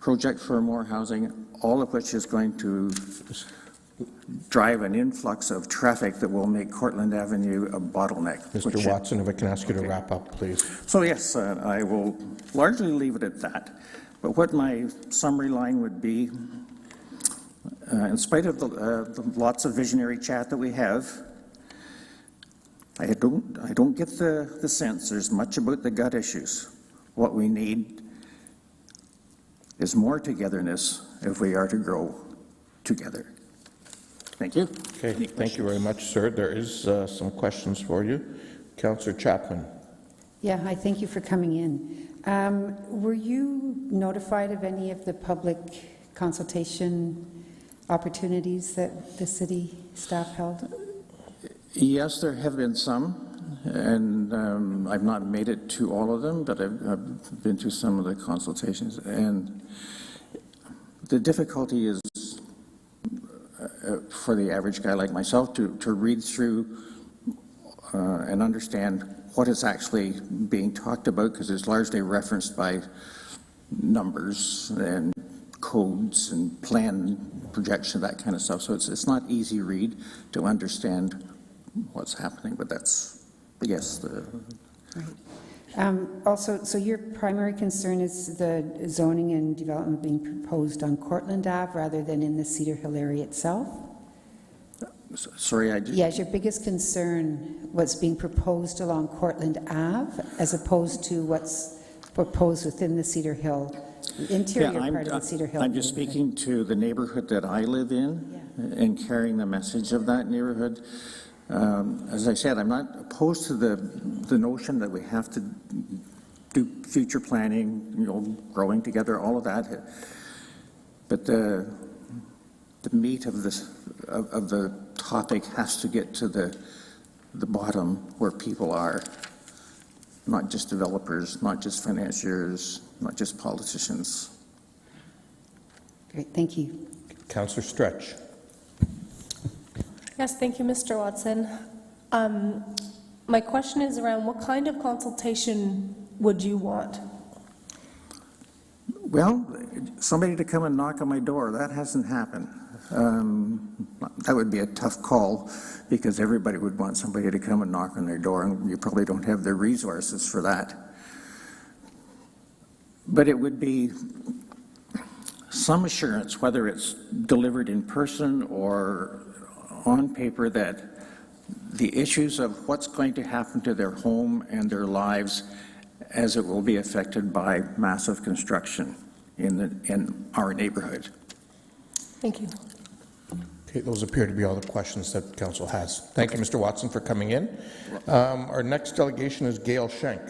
project for more housing, all of which is going to drive an influx of traffic that will make Cortland Avenue a bottleneck. Mr. Watson, if I can ask you to wrap up, please. So yes, I will largely leave it at that. But what my summary line would be, in spite of the lots of visionary chat that we have, I don't get the sense there's much about the gut issues. What we need is more togetherness if we are to grow together. Thank you. Okay, thank you very much, sir. There is some questions for you. Councillor Chapman. Yeah, hi, thank you for coming in. Were you notified of any of the public consultation opportunities that the city staff held? Yes, there have been some, and I've not made it to all of them, but I've been to some of the consultations. And the difficulty is for the average guy like myself to read through and understand what is actually being talked about, because it's largely referenced by numbers and codes and plan projection, that kind of stuff. So it's not easy read to understand what's happening, but that's, I guess, the... Right. Also, so your primary concern is the zoning and development being proposed on Cortland Ave rather than in the Cedar Hill area itself? Sorry, I did... Yeah, is your biggest concern what's being proposed along Cortland Ave as opposed to what's proposed within the Cedar Hill, the interior part of the Cedar Hill? I'm just speaking to the neighborhood that I live in and carrying the message of that neighborhood. As I said, I'm not opposed to the notion that we have to do future planning, you know, growing together, all of that. But the meat of this of the topic has to get to the bottom where people are, not just developers, not just financiers, not just politicians. Great, thank you. Councillor Stretch. Yes, thank you, Mr. Watson. My question is around what kind of consultation would you want? Well, somebody to come and knock on my door, that hasn't happened. That would be a tough call because everybody would want somebody to come and knock on their door, and you probably don't have the resources for that. But it would be some assurance, whether it's delivered in person or on paper, that the issues of what's going to happen to their home and their lives as it will be affected by massive construction in our neighborhood. Thank you. Okay, those appear to be all the questions that Council has. Thank you, Mr. Watson, for coming in. Our next delegation is Gail Schenk.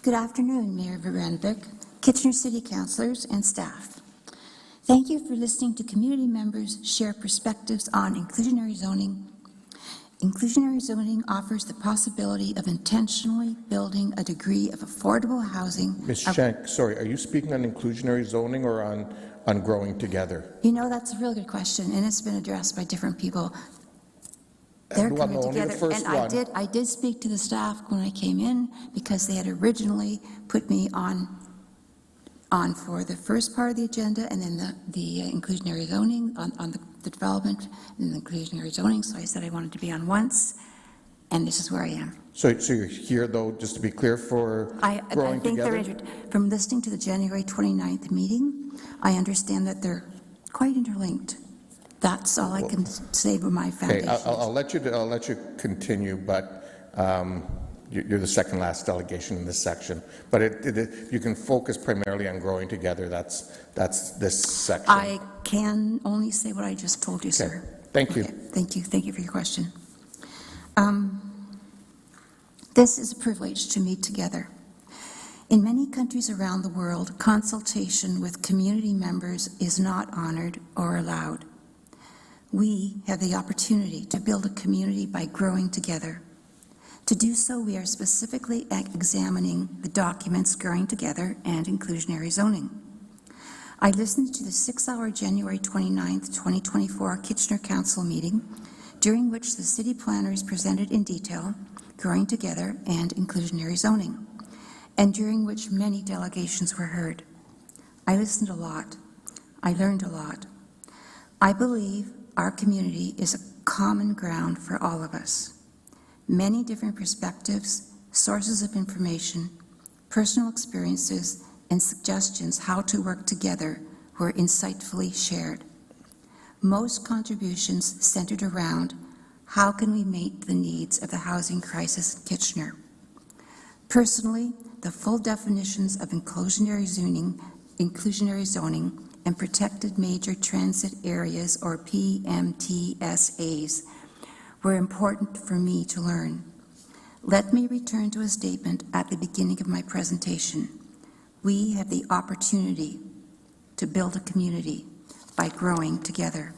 Good afternoon, Mayor Vranovic, Kitchener City Councillors, and staff. Thank you for listening to community members share perspectives on inclusionary zoning. Inclusionary zoning offers the possibility of intentionally building a degree of affordable housing. Ms. Shank, sorry, are you speaking on inclusionary zoning or on growing together? You know, that's a really good question, and it's been addressed by different people. They're Well, coming only the together, first and one. I did speak to the staff when I came in because they had originally put me on for the first part of the agenda, and then the inclusionary zoning on the development and the inclusionary zoning. So I said I wanted to be on once, and this is where I am. So you're here, though, just to be clear, for growing I think together? from listening to the January 29th meeting, I understand that they're quite interlinked. That's all I can say with my Okay, foundation. I'll let you continue, but you're the second last delegation in this section. But you can focus primarily on growing together. That's this section. I can only say what I just told you, sir. Thank you. Okay, thank you. Thank you for your question. This is a privilege to meet together. In many countries around the world, consultation with community members is not honored or allowed. We have the opportunity to build a community by growing together. To do so, we are specifically examining the documents Growing Together and Inclusionary Zoning. I listened to the 6-hour January 29th, 2024 Kitchener Council meeting, during which the city planners presented in detail Growing Together and Inclusionary Zoning, and during which many delegations were heard. I listened a lot. I learned a lot. I believe our community is a common ground for all of us. Many different perspectives, sources of information, personal experiences, and suggestions how to work together were insightfully shared. Most contributions centered around how can we meet the needs of the housing crisis in Kitchener. Personally, the full definitions of inclusionary zoning and protected major transit areas, or PMTSAs, were important for me to learn. Let me return to a statement at the beginning of my presentation. We have the opportunity to build a community by growing together.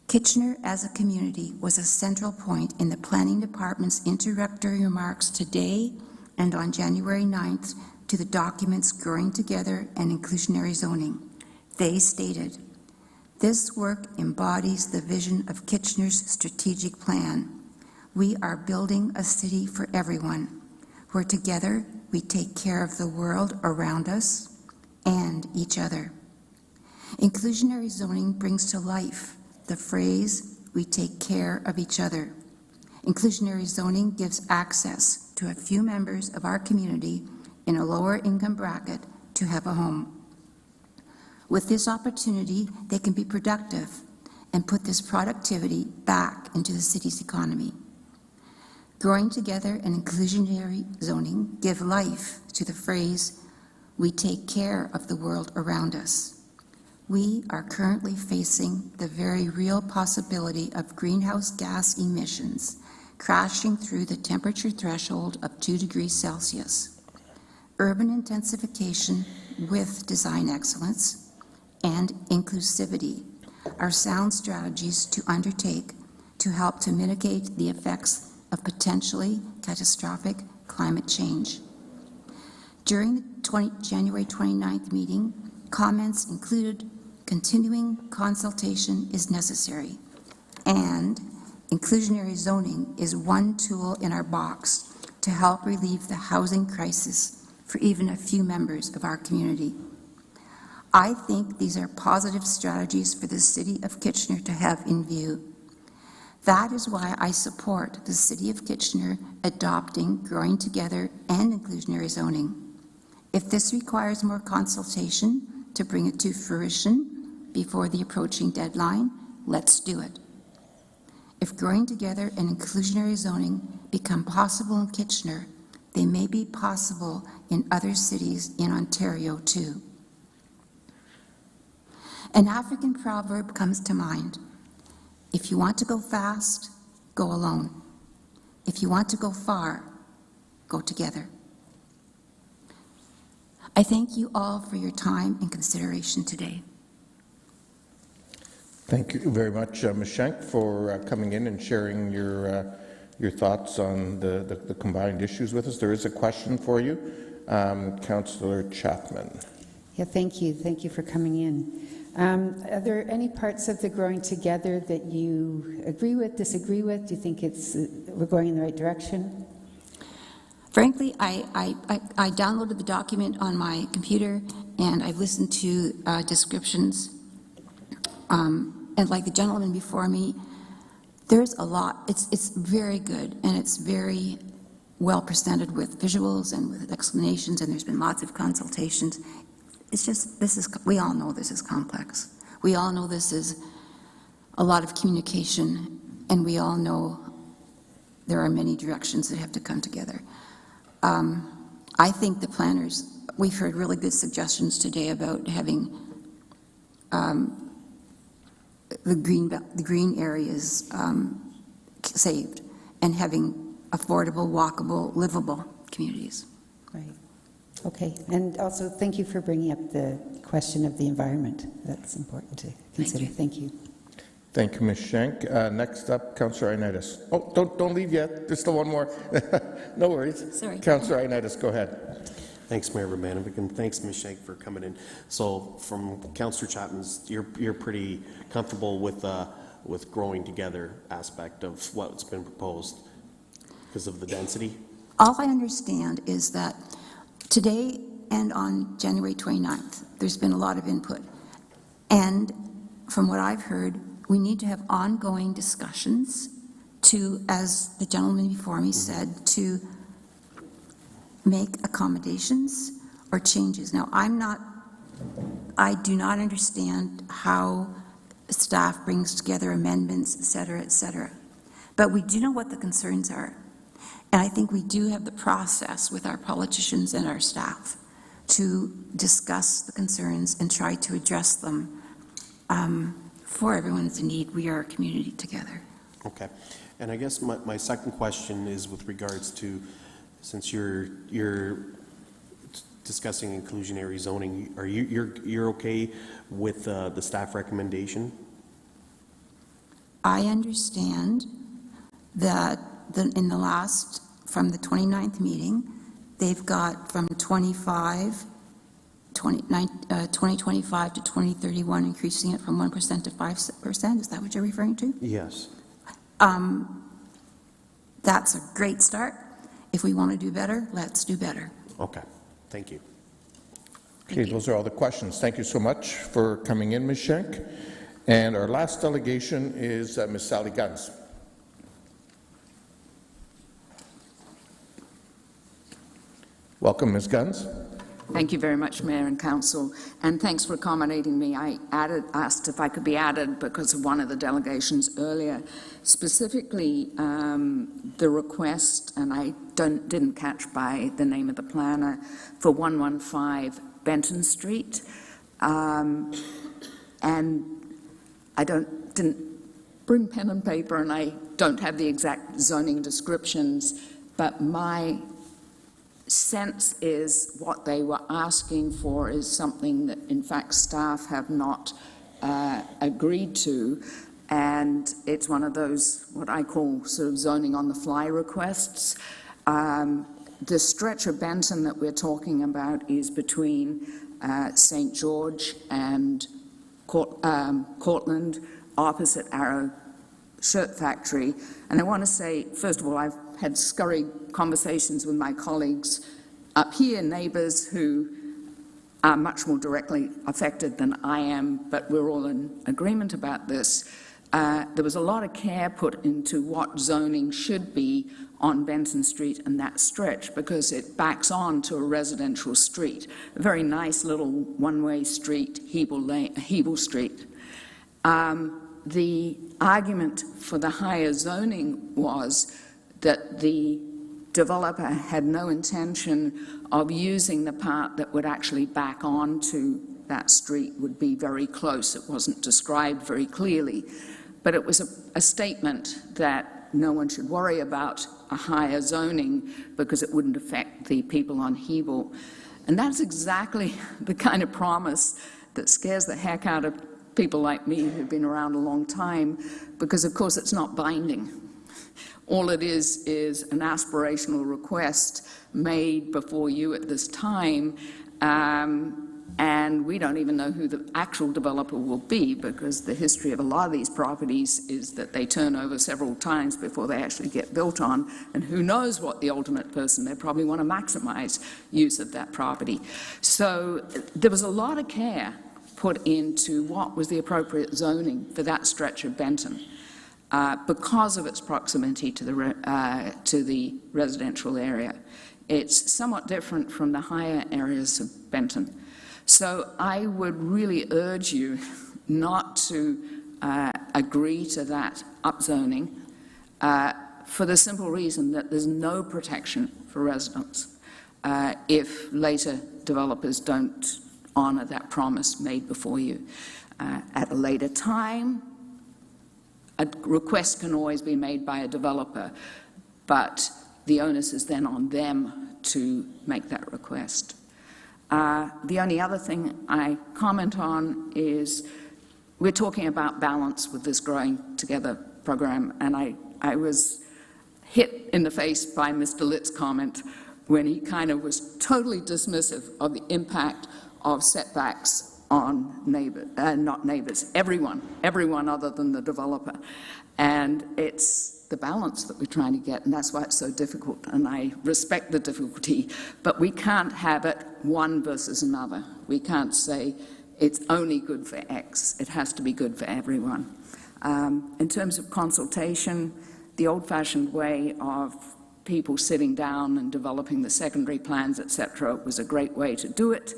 Kitchener as a community was a central point in the Planning Department's introductory remarks today and on January 9th to the documents Growing Together and Inclusionary Zoning. They stated, "This work embodies the vision of Kitchener's strategic plan. We are building a city for everyone, where together we take care of the world around us and each other." Inclusionary zoning brings to life the phrase, "We take care of each other." Inclusionary zoning gives access to a few members of our community in a lower income bracket to have a home. With this opportunity, they can be productive and put this productivity back into the city's economy. Growing Together and Inclusionary Zoning give life to the phrase, "We take care of the world around us." We are currently facing the very real possibility of greenhouse gas emissions crashing through the temperature threshold of 2 degrees Celsius. Urban intensification with design excellence and inclusivity are sound strategies to undertake to help to mitigate the effects of potentially catastrophic climate change. During the January 29th meeting, comments included continuing consultation is necessary, and inclusionary zoning is one tool in our box to help relieve the housing crisis for even a few members of our community. I think these are positive strategies for the City of Kitchener to have in view. That is why I support the City of Kitchener adopting Growing Together and Inclusionary Zoning. If this requires more consultation to bring it to fruition before the approaching deadline, let's do it. If Growing Together and Inclusionary Zoning become possible in Kitchener, they may be possible in other cities in Ontario too. An African proverb comes to mind. If you want to go fast, go alone. If you want to go far, go together. I thank you all for your time and consideration today. Thank you very much, Ms. Schenk, for coming in and sharing your thoughts on the combined issues with us. There is a question for you. Councillor Chapman. Yeah, thank you. Thank you for coming in. Are there any parts of the Growing Together that you agree with, disagree with? Do you think we're going in the right direction? Frankly, I downloaded the document on my computer, and I've listened to descriptions. And like the gentleman before me, there's a lot. It's very good, and it's very well presented with visuals and with explanations, and there's been lots of consultations. It's just, we all know this is complex. We all know this is a lot of communication, and we all know there are many directions that have to come together. I think the planners, we've heard really good suggestions today about having the green areas saved and having affordable, walkable, livable communities. Right. Okay. And also, thank you for bringing up the question of the environment. That's important to consider. Thank you. Thank you, Ms. Schenk. Next up, Councillor Ioannidis. Oh, don't leave yet. There's still one more. No worries. Sorry. Councillor Ioannidis, go ahead. Thanks, Mayor Urbanovic, and thanks, Ms. Schenk, for coming in. So, from Councillor Chapman's, you're pretty comfortable with growing together aspect of what's been proposed because of the density? All I understand is that today and on January 29th, there's been a lot of input. And from what I've heard, we need to have ongoing discussions to, as the gentleman before me said, to make accommodations or changes. Now, I do not understand how staff brings together amendments, et cetera, et cetera. But we do know what the concerns are. And I think we do have the process with our politicians and our staff to discuss the concerns and try to address them for everyone's in need. We are a community together. Okay. And I guess my second question is with regards to, since you're discussing inclusionary zoning, are you're okay with the staff recommendation? I understand that in the last, from the 29th meeting, they've got from 2025 to 2031, increasing it from 1% to 5%. Is that what you're referring to? Yes. That's a great start. If we want to do better, let's do better. Okay. Thank you. Okay, those are all the questions. Thank you so much for coming in, Ms. Schenk. And our last delegation is Ms. Sally Guns. Welcome, Ms. Guns. Thank you very much, Mayor and Council, and thanks for accommodating me. I asked if I could be added because of one of the delegations earlier, specifically the request, and I didn't catch by the name of the planner, for 115 Benton Street, and I didn't bring pen and paper, and I don't have the exact zoning descriptions, but my sense is what they were asking for is something that, in fact, staff have not agreed to, and it's one of those, what I call sort of zoning on the fly requests. The stretch of Benton that we're talking about is between St. George and Cortland, opposite Arrow Shirt Factory. And I want to say, first of all, I've had scurried conversations with my colleagues up here, neighbours who are much more directly affected than I am, but we're all in agreement about this. There was a lot of care put into what zoning should be on Benton Street and that stretch because it backs on to a residential street, a very nice little one-way street, Hebel Street. The argument for the higher zoning was that the developer had no intention of using the part that would actually back on to that street, would be very close. It wasn't described very clearly, but it was a statement that no one should worry about a higher zoning because it wouldn't affect the people on Hebel. And that's exactly the kind of promise that scares the heck out of people like me who've been around a long time, because of course it's not binding. All it is an aspirational request made before you at this time, and we don't even know who the actual developer will be, because the history of a lot of these properties is that they turn over several times before they actually get built on, and who knows what the ultimate person, they probably want to maximize use of that property. So there was a lot of care put into what was the appropriate zoning for that stretch of Benton, because of its proximity to the residential area. It's somewhat different from the higher areas of Benton. So I would really urge you not to agree to that upzoning for the simple reason that there's no protection for residents if later developers don't honour that promise made before you. At a later time, a request can always be made by a developer, but the onus is then on them to make that request. The only other thing I comment on is we're talking about balance with this Growing Together program, and I was hit in the face by Mr. Litt's comment when he kind of was totally dismissive of the impact of setbacks on not neighbours, everyone other than the developer. And it's the balance that we're trying to get, and that's why it's so difficult, and I respect the difficulty, but we can't have it one versus another. We can't say it's only good for X, it has to be good for everyone. In terms of consultation, the old-fashioned way of people sitting down and developing the secondary plans, etc., was a great way to do it.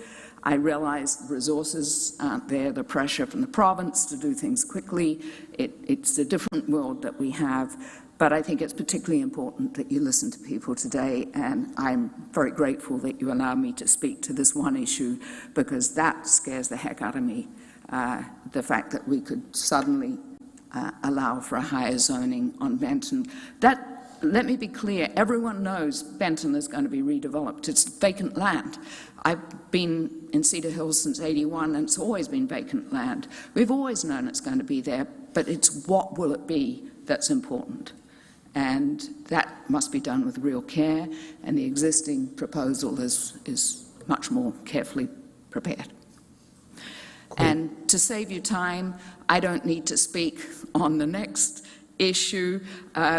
I realize the resources aren't there, the pressure from the province to do things quickly. It's a different world that we have, but I think it's particularly important that you listen to people today, and I'm very grateful that you allow me to speak to this one issue, because that scares the heck out of me, the fact that we could suddenly allow for a higher zoning on Benton. Let me be clear, everyone knows Benton is going to be redeveloped. It's vacant land. I've been in Cedar Hills since '81, and it's always been vacant land. We've always known it's going to be there, but it's what will it be that's important. And that must be done with real care, and the existing proposal is much more carefully prepared. And to save you time, I don't need to speak on the next issue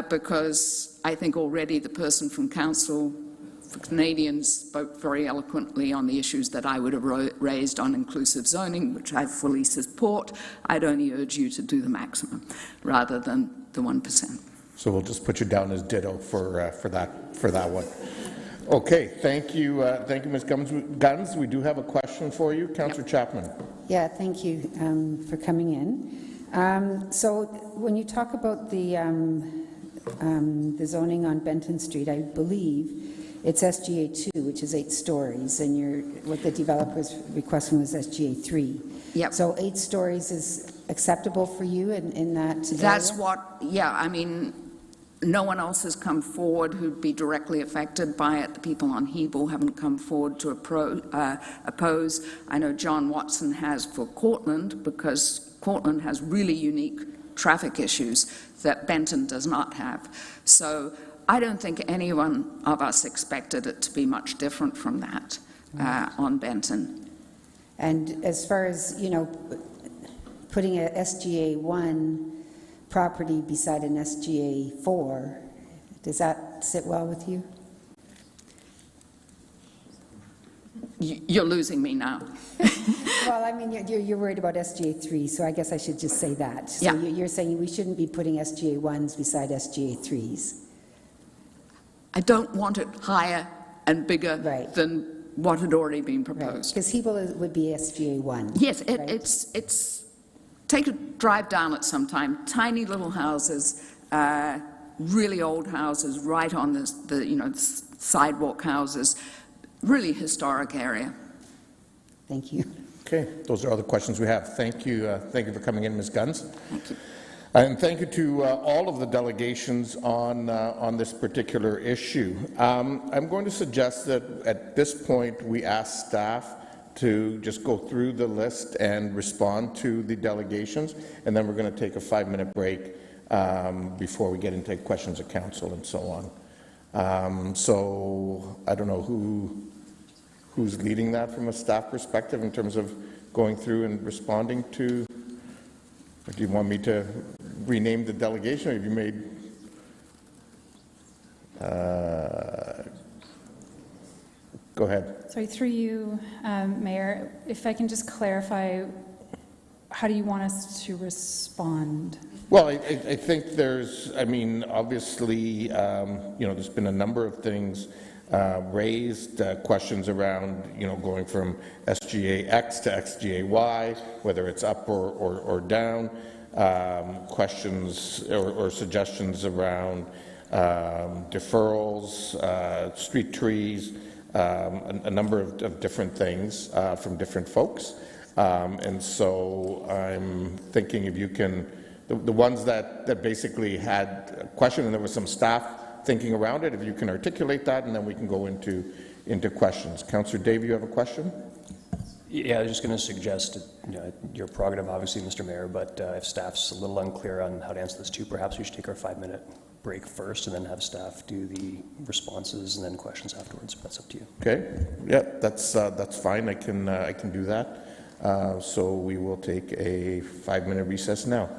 because I think already the person from Council for Canadians spoke very eloquently on the issues that I would have raised on inclusive zoning, which I fully support. I'd only urge you to do the maximum rather than the 1%. So we'll just put you down as ditto for that one. Okay, thank you, Ms. Guns. We do have a question for you, Councillor Chapman. Yeah, thank you for coming in. So when you talk about the zoning on Benton Street, I believe it's SGA 2, which is 8 stories, and what the developer's requesting was SGA 3. Yep. So 8 stories is acceptable for you in that That's area? what, yeah, I mean, no one else has come forward who'd be directly affected by it. The people on Hebel haven't come forward to oppose. I know John Watson has for Cortland, because Cortland has really unique traffic issues that Benton does not have. So I don't think any one of us expected it to be much different from that on Benton. And as far as, putting a SGA 1 property beside an SGA 4, does that sit well with you? You're losing me now. Well, I mean, you're worried about SGA 3, so I guess I should just say that. So Yeah. you're saying we shouldn't be putting SGA 1s beside SGA 3s? I don't want it higher and bigger than what had already been proposed. Because Hebel would be SGA 1. Yes, right? it's take a drive down it sometime. Tiny little houses, really old houses, right on the sidewalk houses. Really historic area. Thank you. Okay, those are all the questions we have. Thank you for coming in, Ms. Guns. Thank you. And thank you to all of the delegations on this particular issue. I'm going to suggest that at this point we ask staff to just go through the list and respond to the delegations, and then we're going to take a 5-minute break before we get into questions of council and so on. So I don't know who's leading that from a staff perspective in terms of going through and responding to. Or do you want me to rename the delegation, or have you made? Go ahead. Sorry, through you, Mayor, if I can just clarify, how do you want us to respond? Well, I think there's, I mean, obviously, you know, there's been a number of things raised, questions around, you know, going from SGA-X to SGA-Y, whether it's up or down, questions or suggestions around deferrals, street trees, a number of different things from different folks. And so I'm thinking if you can, the ones that basically had a question, and there was some staff thinking around it, if you can articulate that, and then we can go into questions. Councillor Dave, you have a question? Yeah, I was just going to suggest, you know, your prerogative, obviously, Mr. Mayor, but if staff's a little unclear on how to answer this too, perhaps we should take our 5-minute break first and then have staff do the responses and then questions afterwards. That's up to you. Okay. Yeah, that's fine. I can do that. So we will take a 5-minute recess now.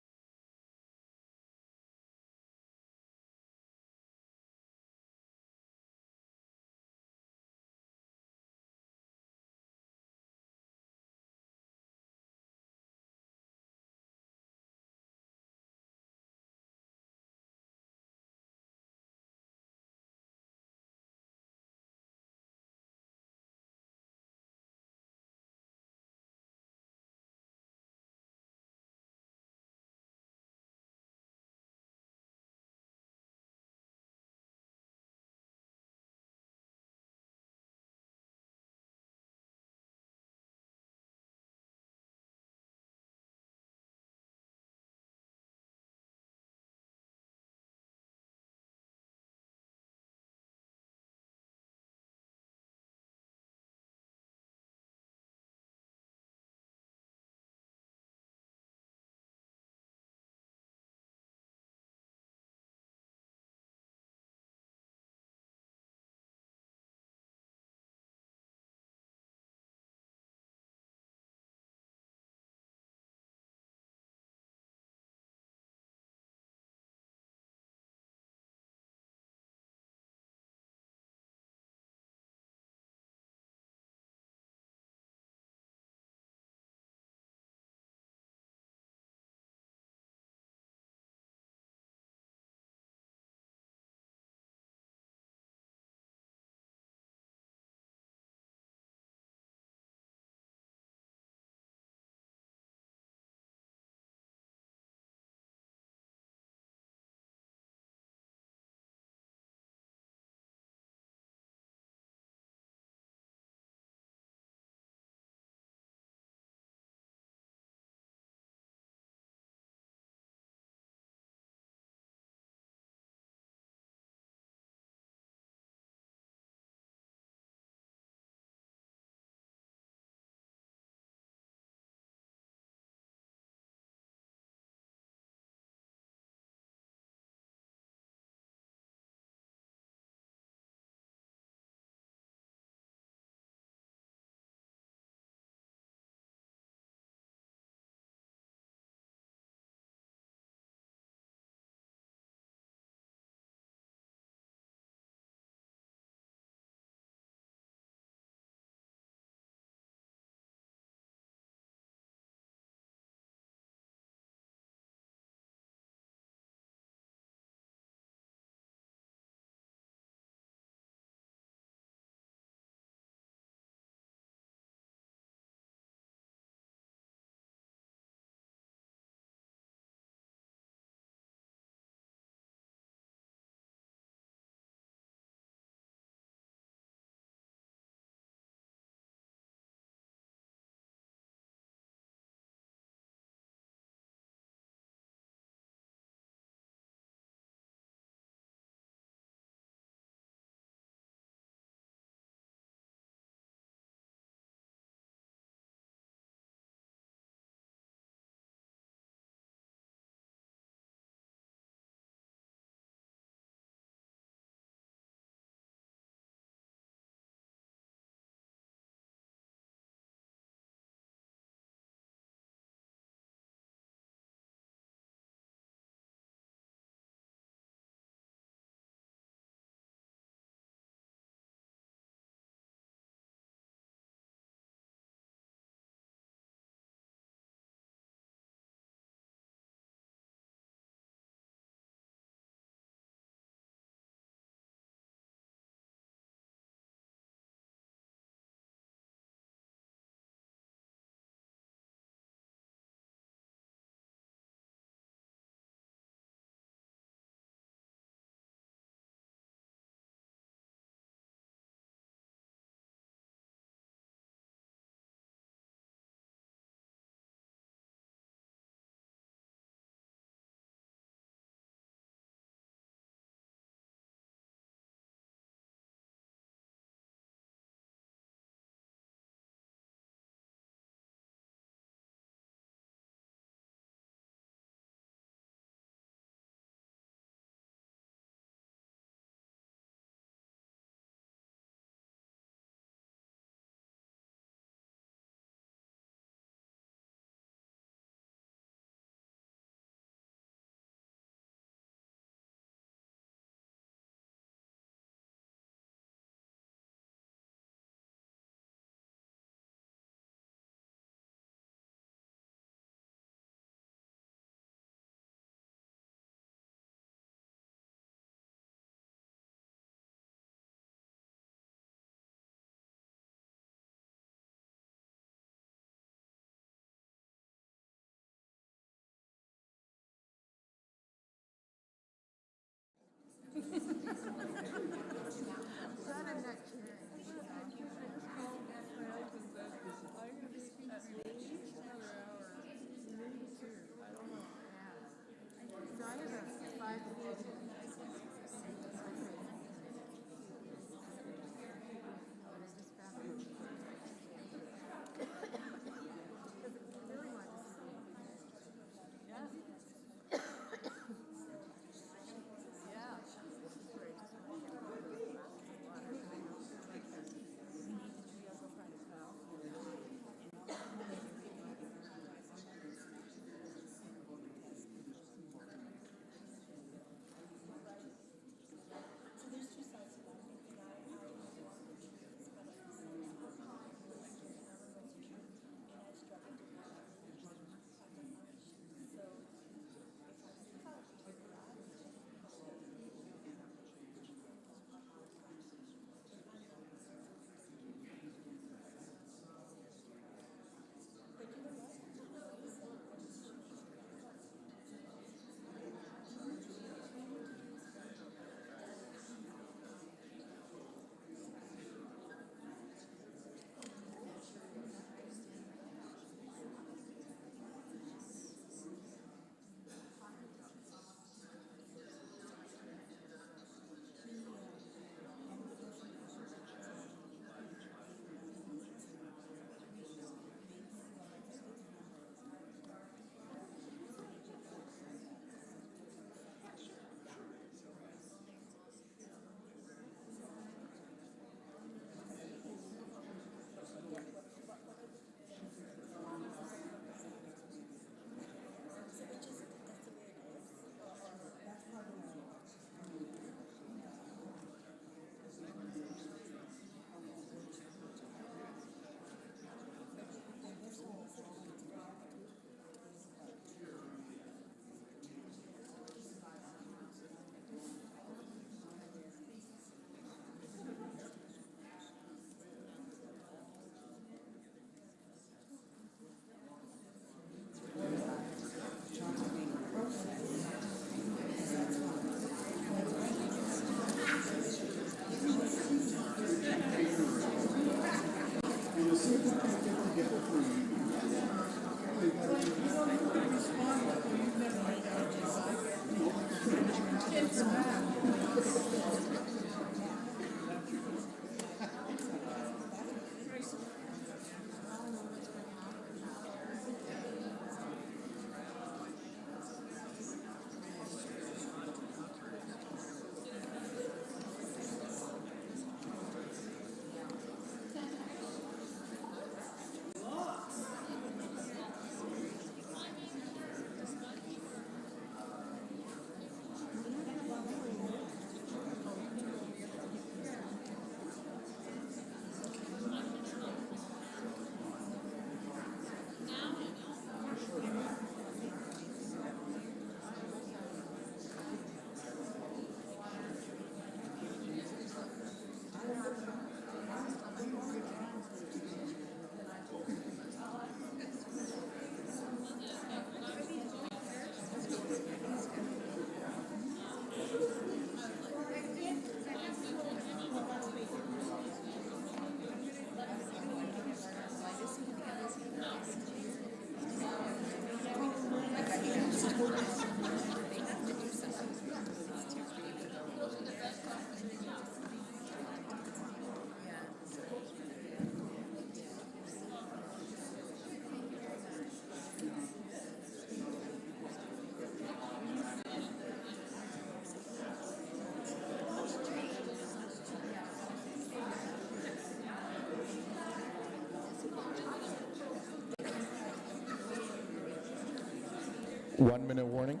1 minute warning.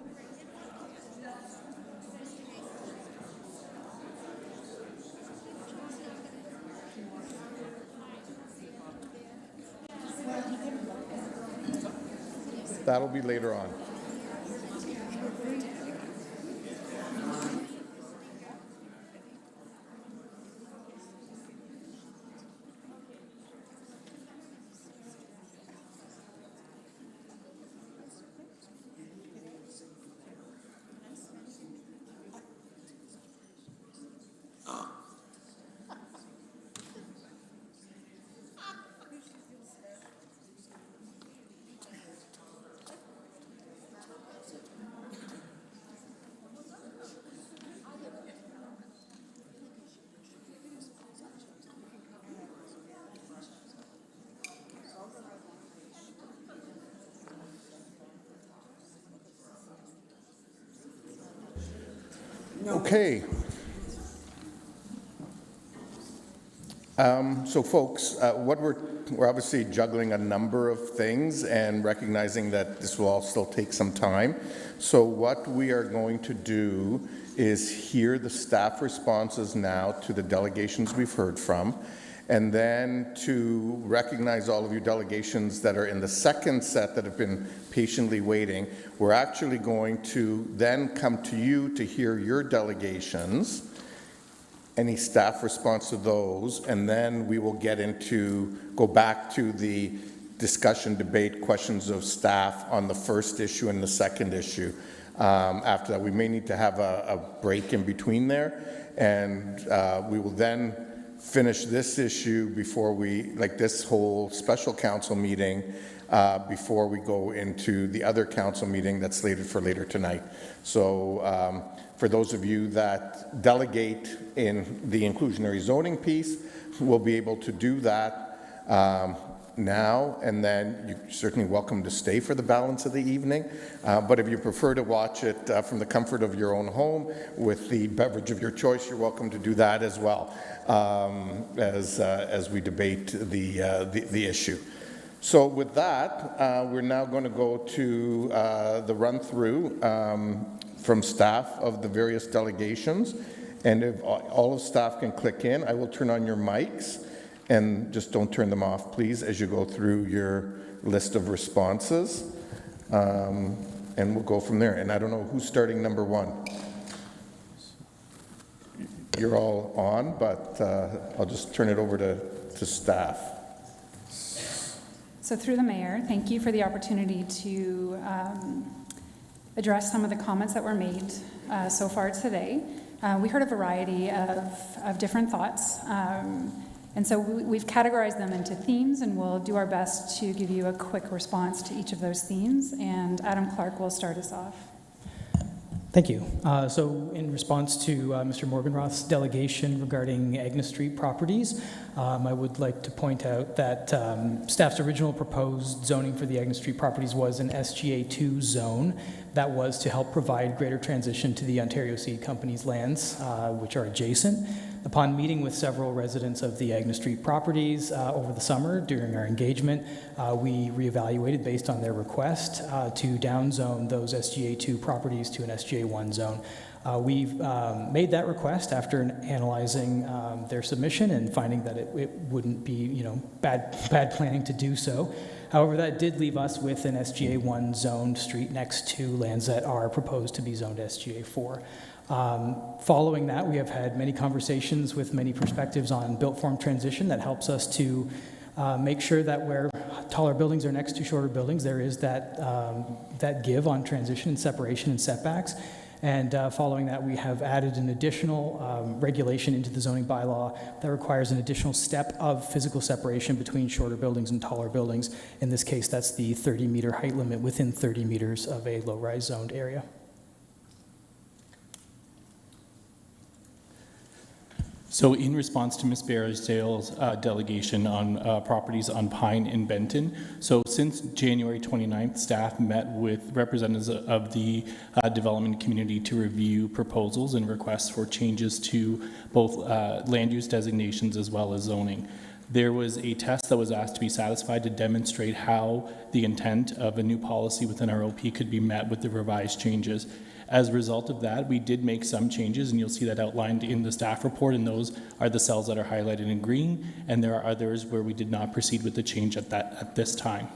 That'll be later on. Okay. So folks, what we're obviously juggling a number of things and recognizing that this will all still take some time. So what we are going to do is hear the staff responses now to the delegations we've heard from, and then to recognize all of you delegations that are in the second set that have been patiently waiting. We're actually going to then come to you to hear your delegations, any staff response to those, and then we will go back to the discussion, debate, questions of staff on the first issue and the second issue. After that, we may need to have a break in between there, and we will then finish this issue before this whole special council meeting, before we go into the other council meeting that's slated for later tonight. So for those of you that delegate in the inclusionary zoning piece, we'll be able to do that now, and then you're certainly welcome to stay for the balance of the evening. But if you prefer to watch it from the comfort of your own home with the beverage of your choice, you're welcome to do that as well, as we debate the issue. So with that, we're now going to go to the run-through from staff of the various delegations. And if all of staff can click in, I will turn on your mics. And just don't turn them off, please, as you go through your list of responses. And we'll go from there. And I don't know who's starting number one. You're all on, but I'll just turn it over to staff. So through the mayor, thank you for the opportunity to address some of the comments that were made so far today. We heard a variety of different thoughts. And so we've categorized them into themes, and we'll do our best to give you a quick response to each of those themes. And Adam Clark will start us off. Thank you. So in response to Mr. Morgenroth's delegation regarding Agnes Street properties, I would like to point out that staff's original proposed zoning for the Agnes Street properties was an SGA2 zone that was to help provide greater transition to the Ontario Seed Company's lands, which are adjacent. Upon meeting with several residents of the Agnes Street properties over the summer during our engagement, we reevaluated based on their request to downzone those SGA2 properties to an SGA1 zone. We've made that request after analyzing their submission and finding that it wouldn't be, bad planning to do so. However, that did leave us with an SGA1 zoned street next to lands that are proposed to be zoned SGA4. Following that, we have had many conversations with many perspectives on built form transition that helps us to make sure that where taller buildings are next to shorter buildings, there is that give on transition and separation and setbacks. And following that, we have added an additional regulation into the zoning bylaw that requires an additional step of physical separation between shorter buildings and taller buildings. In this case, that's the 30-meter height limit within 30 meters of a low-rise zoned area. So in response to Ms. Barrisdale's delegation on properties on Pine and Benton, so since January 29th, staff met with representatives of the development community to review proposals and requests for changes to both land use designations as well as zoning. There was a test that was asked to be satisfied to demonstrate how the intent of a new policy within our OP could be met with the revised changes. As a result of that, we did make some changes, and you'll see that outlined in the staff report, and those are the cells that are highlighted in green, and there are others where we did not proceed with the change at this time.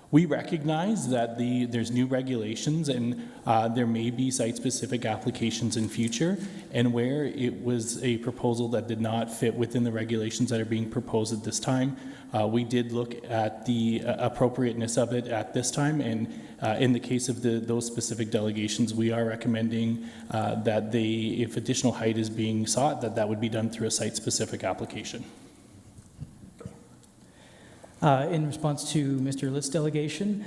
We recognize that there's new regulations, and there may be site-specific applications in future, and where it was a proposal that did not fit within the regulations that are being proposed at this time, we did look at the appropriateness of it at this time, and in the case of those specific delegations, we are recommending that if additional height is being sought, that would be done through a site-specific application. In response to Mr. Litt's delegation,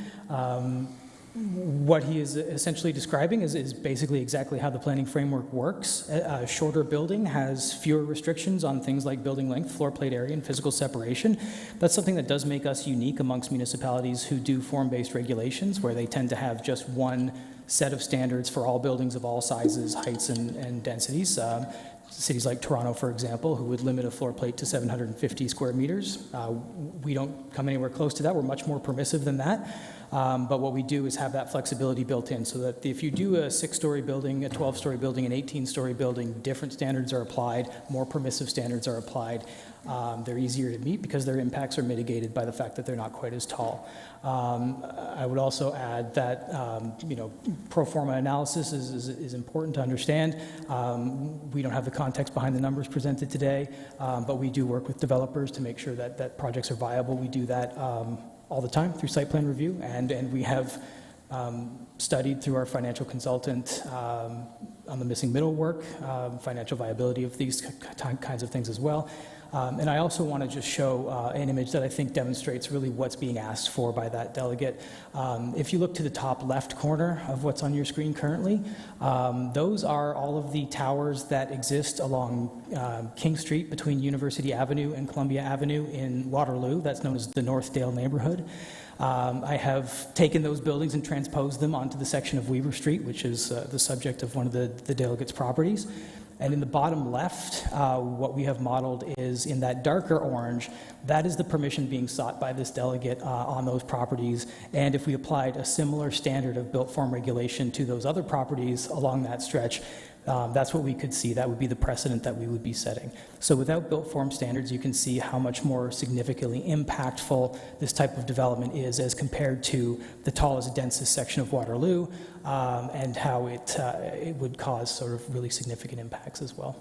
what he is essentially describing is basically exactly how the planning framework works. A shorter building has fewer restrictions on things like building length, floor plate area, and physical separation. That's something that does make us unique amongst municipalities who do form-based regulations, where they tend to have just one set of standards for all buildings of all sizes, heights, and densities. Cities like Toronto, for example, who would limit a floor plate to 750 square meters. We don't come anywhere close to that. We're much more permissive than that. But what we do is have that flexibility built in so that if you do a 6-story building, a 12-story building, an 18-story building, different standards are applied, more permissive standards are applied. They're easier to meet because their impacts are mitigated by the fact that they're not quite as tall. I would also add that pro forma analysis is important to understand. We don't have the context behind the numbers presented today, but we do work with developers to make sure that projects are viable. We do that all the time through site plan review, and we have studied through our financial consultant on the missing middle work, financial viability of these kinds of things as well. And I also want to just show an image that I think demonstrates really what's being asked for by that delegate. If you look to the top left corner of what's on your screen currently, those are all of the towers that exist along King Street between University Avenue and Columbia Avenue in Waterloo. That's known as the Northdale neighborhood. I have taken those buildings and transposed them onto the section of Weaver Street, which is the subject of one of the delegates' properties. And in the bottom left, what we have modeled is in that darker orange, that is the permission being sought by this delegate on those properties. And if we applied a similar standard of built form regulation to those other properties along that stretch, that's what we could see. That would be the precedent that we would be setting. So without built form standards, you can see how much more significantly impactful this type of development is as compared to the tallest, densest section of Waterloo, and how it would cause sort of really significant impacts as well.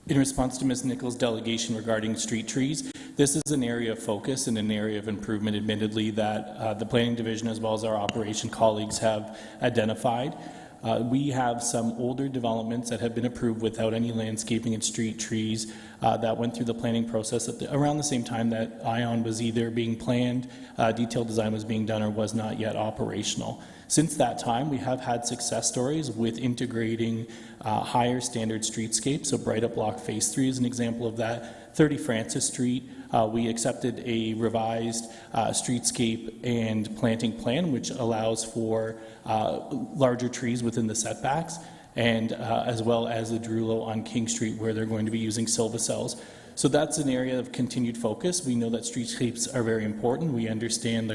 In response to Ms. Nichols' delegation regarding street trees, this is an area of focus and an area of improvement, admittedly, that the Planning Division as well as our operation colleagues have identified. We have some older developments that have been approved without any landscaping and street trees that went through the planning process around the same time that ION was either being planned, detailed design was being done, or was not yet operational. Since that time, we have had success stories with integrating higher standard streetscapes. So Bright Up Block Phase 3 is an example of that. 30 Francis Street, we accepted a revised streetscape and planting plan, which allows for larger trees within the setbacks, and as well as the Drulo on King Street, where they're going to be using Silva-cells. So that's an area of continued focus. We know that streetscapes are very important. We understand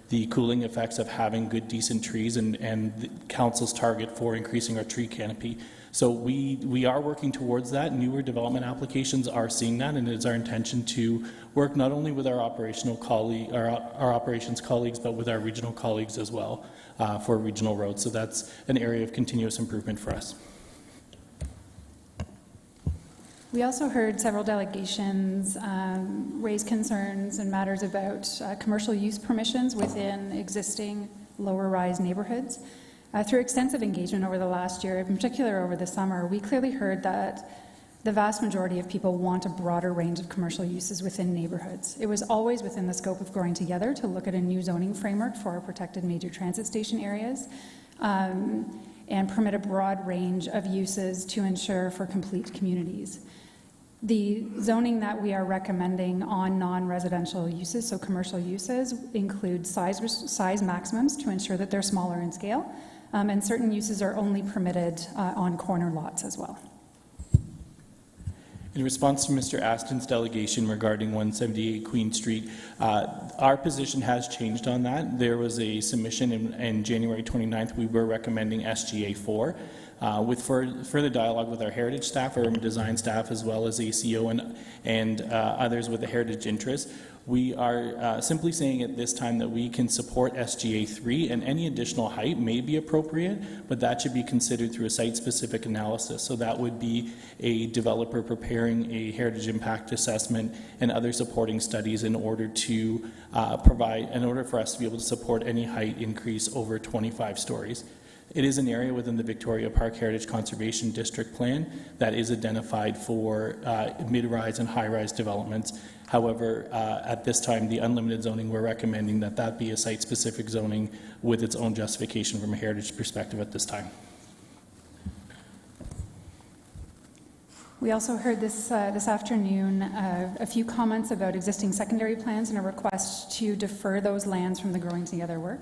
the cooling effects of having good, decent trees, and the council's target for increasing our tree canopy. So we are working towards that. Newer development applications are seeing that, and it is our intention to work not only with our operational colleague, our operations colleagues, but with our regional colleagues as well for regional roads. So that's an area of continuous improvement for us. We also heard several delegations raise concerns and matters about commercial use permissions within existing lower-rise neighborhoods. Through extensive engagement over the last year, in particular over the summer, we clearly heard that the vast majority of people want a broader range of commercial uses within neighborhoods. It was always within the scope of Growing Together to look at a new zoning framework for our protected major transit station areas and permit a broad range of uses to ensure for complete communities. The zoning that we are recommending on non-residential uses, so commercial uses, include size maximums to ensure that they're smaller in scale, and certain uses are only permitted on corner lots as well. In response to Mr. Aston's delegation regarding 178 Queen Street, our position has changed on that. There was a submission in January 29th. We were recommending SGA 4. With further dialogue with our heritage staff, urban design staff, as well as ACO and others with a heritage interest, we are simply saying at this time that we can support SGA 3, and any additional height may be appropriate, but that should be considered through a site-specific analysis. So that would be a developer preparing a heritage impact assessment and other supporting studies in order to in order for us to be able to support any height increase over 25 stories. It is an area within the Victoria Park Heritage Conservation District Plan that is identified for mid-rise and high-rise developments. However, at this time, the unlimited zoning, we're recommending that that be a site-specific zoning with its own justification from a heritage perspective at this time. We also heard this afternoon a few comments about existing secondary plans and a request to defer those lands from the Growing Together work.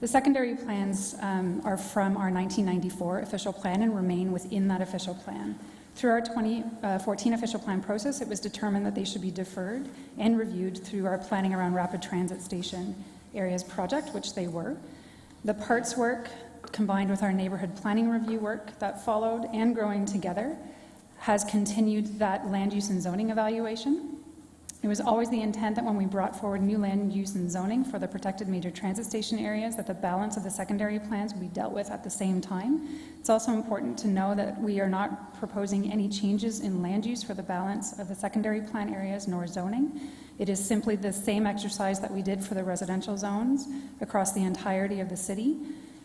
The secondary plans are from our 1994 official plan and remain within that official plan. Through our 2014 official plan process, it was determined that they should be deferred and reviewed through our Planning Around Rapid Transit Station Areas project, which they were. The parts work, combined with our neighbourhood planning review work that followed and Growing Together, has continued that land use and zoning evaluation. It was always the intent that when we brought forward new land use and zoning for the protected major transit station areas, that the balance of the secondary plans would be dealt with at the same time. It's also important to know that we are not proposing any changes in land use for the balance of the secondary plan areas nor zoning. It is simply the same exercise that we did for the residential zones across the entirety of the city.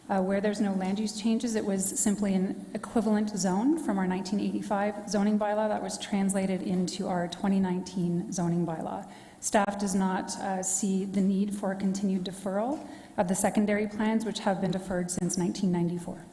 Where there's no land use changes, it was simply an equivalent zone from our 1985 zoning bylaw that was translated into our 2019 zoning bylaw. Staff does not see the need for a continued deferral of the secondary plans, which have been deferred since 1994.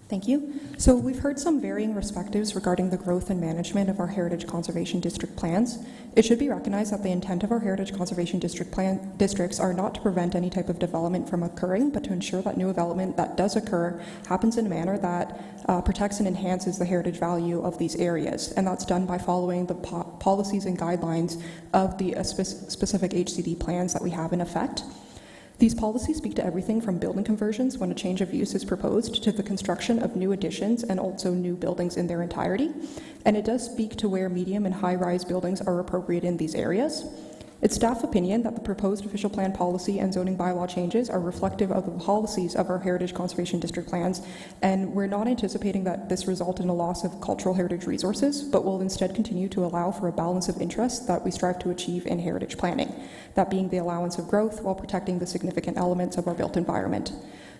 Thank you. So we've heard some varying perspectives regarding the growth and management of our Heritage Conservation District plans. It should be recognized that the intent of our Heritage Conservation districts are not to prevent any type of development from occurring, but to ensure that new development that does occur happens in a manner that protects and enhances the heritage value of these areas. And that's done by following the policies and guidelines of the specific HCD plans that we have in effect. These policies speak to everything from building conversions when a change of use is proposed to the construction of new additions and also new buildings in their entirety. And it does speak to where medium and high-rise buildings are appropriate in these areas. It's staff opinion that the proposed official plan policy and zoning bylaw changes are reflective of the policies of our Heritage Conservation District plans, and we're not anticipating that this result in a loss of cultural heritage resources, but will instead continue to allow for a balance of interests that we strive to achieve in heritage planning, that being the allowance of growth while protecting the significant elements of our built environment.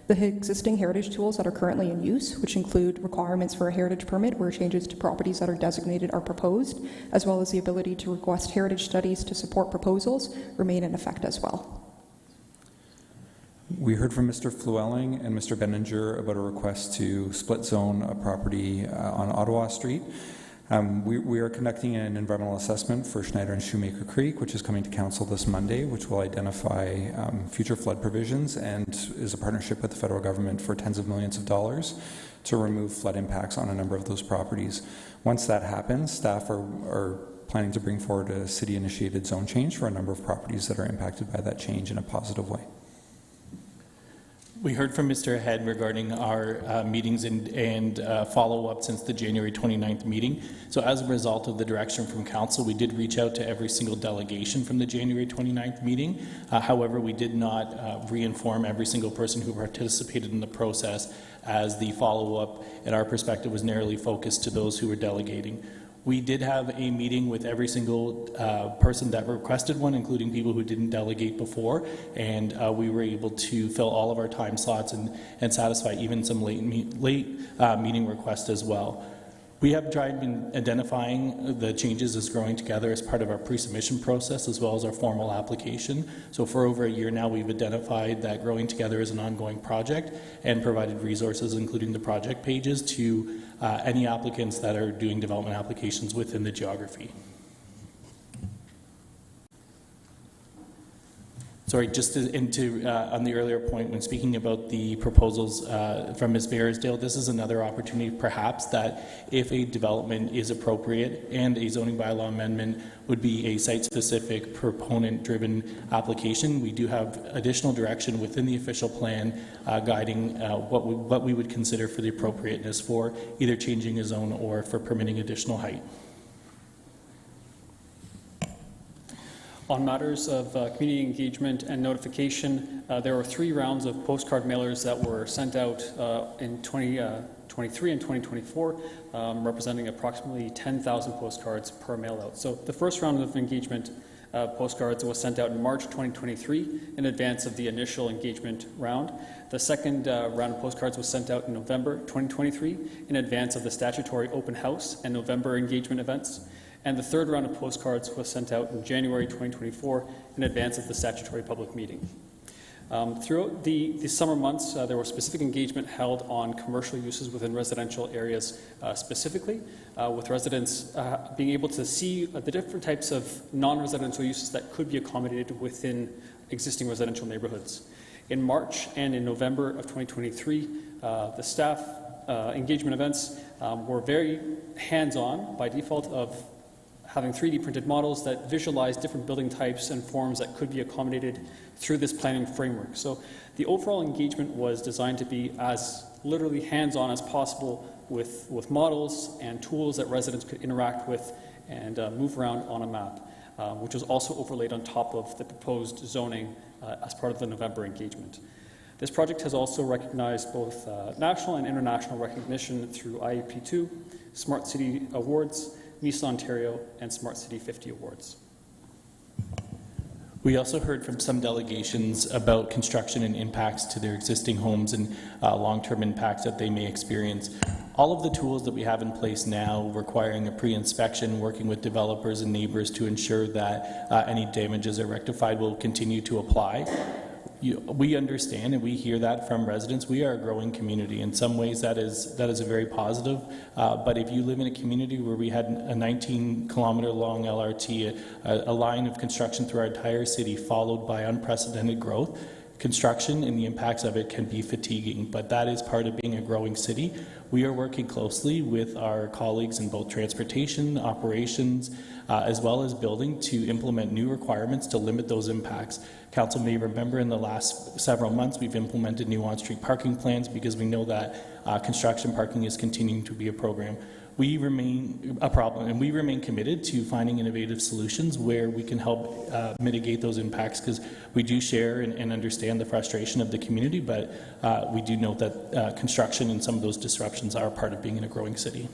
The existing heritage tools that are currently in use, which include requirements for a heritage permit where changes to properties that are designated are proposed, as well as the ability to request heritage studies to support proposals, remain in effect as well. We heard from Mr. Flewelling and Mr. Benninger about a request to split zone a property on Ottawa Street. We are conducting an environmental assessment for Schneider and Shoemaker Creek, which is coming to Council this Monday, which will identify future flood provisions and is a partnership with the federal government for tens of millions of dollars to remove flood impacts on a number of those properties. Once that happens, staff are planning to bring forward a city-initiated zone change for a number of properties that are impacted by that change in a positive way. We heard from Mr. Head regarding our meetings and follow-up since the January 29th meeting. So as a result of the direction from Council, we did reach out to every single delegation from the January 29th meeting. However, we did not re-inform every single person who participated in the process, as the follow-up, in our perspective, was narrowly focused to those who were delegating. We did have a meeting with every single person that requested one, including people who didn't delegate before, and we were able to fill all of our time slots and satisfy even some late meeting requests as well. We have tried identifying the changes as Growing Together as part of our pre-submission process as well as our formal application. So for over a year now, we've identified that Growing Together is an ongoing project and provided resources, including the project pages, to any applicants that are doing development applications within the geography. Sorry, just on the earlier point, when speaking about the proposals from Ms. Bayersdale, this is another opportunity perhaps that if a development is appropriate and a zoning bylaw amendment would be a site-specific, proponent-driven application, we do have additional direction within the official plan guiding what we would consider for the appropriateness for either changing a zone or for permitting additional height. On matters of community engagement and notification, there were 3 rounds of postcard mailers that were sent out in 2023 and 2024, representing approximately 10,000 postcards per mail out. So the first round of engagement postcards was sent out in March 2023 in advance of the initial engagement round. The second round of postcards was sent out in November 2023 in advance of the statutory open house and November engagement events. And the third round of postcards was sent out in January 2024 in advance of the statutory public meeting. Throughout the summer months, there was specific engagement held on commercial uses within residential areas specifically, with residents being able to see the different types of non-residential uses that could be accommodated within existing residential neighborhoods. In March and in November of 2023, the staff engagement events were very hands-on by default of having 3D printed models that visualize different building types and forms that could be accommodated through this planning framework. So the overall engagement was designed to be as literally hands-on as possible with models and tools that residents could interact with and move around on a map, which was also overlaid on top of the proposed zoning as part of the November engagement. This project has also recognized both national and international recognition through IEP2, Smart City Awards, Nissan Ontario, and Smart City 50 Awards. We also heard from some delegations about construction and impacts to their existing homes and long-term impacts that they may experience. All of the tools that we have in place now requiring a pre-inspection, working with developers and neighbors to ensure that any damages are rectified will continue to apply. We understand and we hear that from residents. We are a growing community. In some ways that is a very positive, but if you live in a community where we had a 19-kilometer long LRT, a line of construction through our entire city followed by unprecedented growth, construction and the impacts of it can be fatiguing, but that is part of being a growing city. We are working closely with our colleagues in both transportation, operations, as well as building to implement new requirements to limit those impacts. Council may remember in the last several months we've implemented new on-street parking plans because we know that construction parking is continuing to be a problem, and we remain committed to finding innovative solutions where we can help mitigate those impacts, because we do share and understand the frustration of the community, but we do note that construction and some of those disruptions are part of being in a growing city.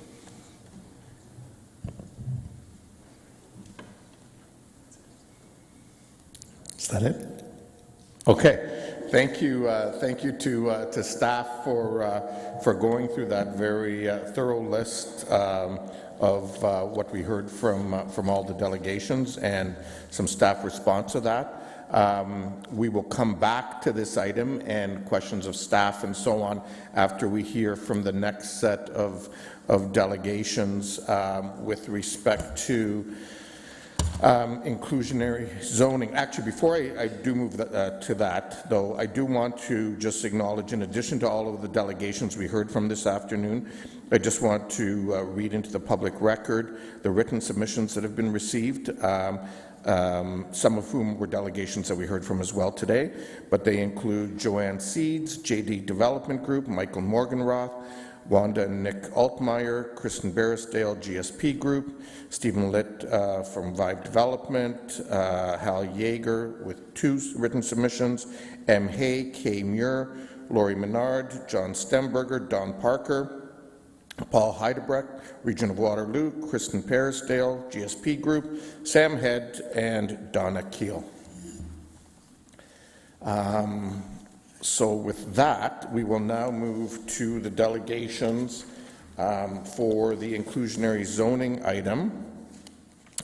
Is that it? Okay. Thank you to staff for going through that very thorough list of what we heard from all the delegations and some staff response to that. We will come back to this item and questions of staff and so on after we hear from the next set of delegations with respect to inclusionary zoning. Actually, before I do move to that, though, I do want to just acknowledge, in addition to all of the delegations we heard from this afternoon, I just want to read into the public record the written submissions that have been received, some of whom were delegations that we heard from as well today, but they include Joanne Seeds, JD Development Group, Michael Morgenroth, Wanda and Nick Altmeyer, Kristen Bayersdale, GSP Group, Stephen Litt from Vibe Development, Hal Yeager with 2 written submissions, M. Hay, Kay Muir, Laurie Menard, John Stemberger, Don Parker, Paul Heidebrecht, Region of Waterloo, Kristen Bayersdale, GSP Group, Sam Head, and Donna Keel. So with that, we will now move to the delegations for the inclusionary zoning item.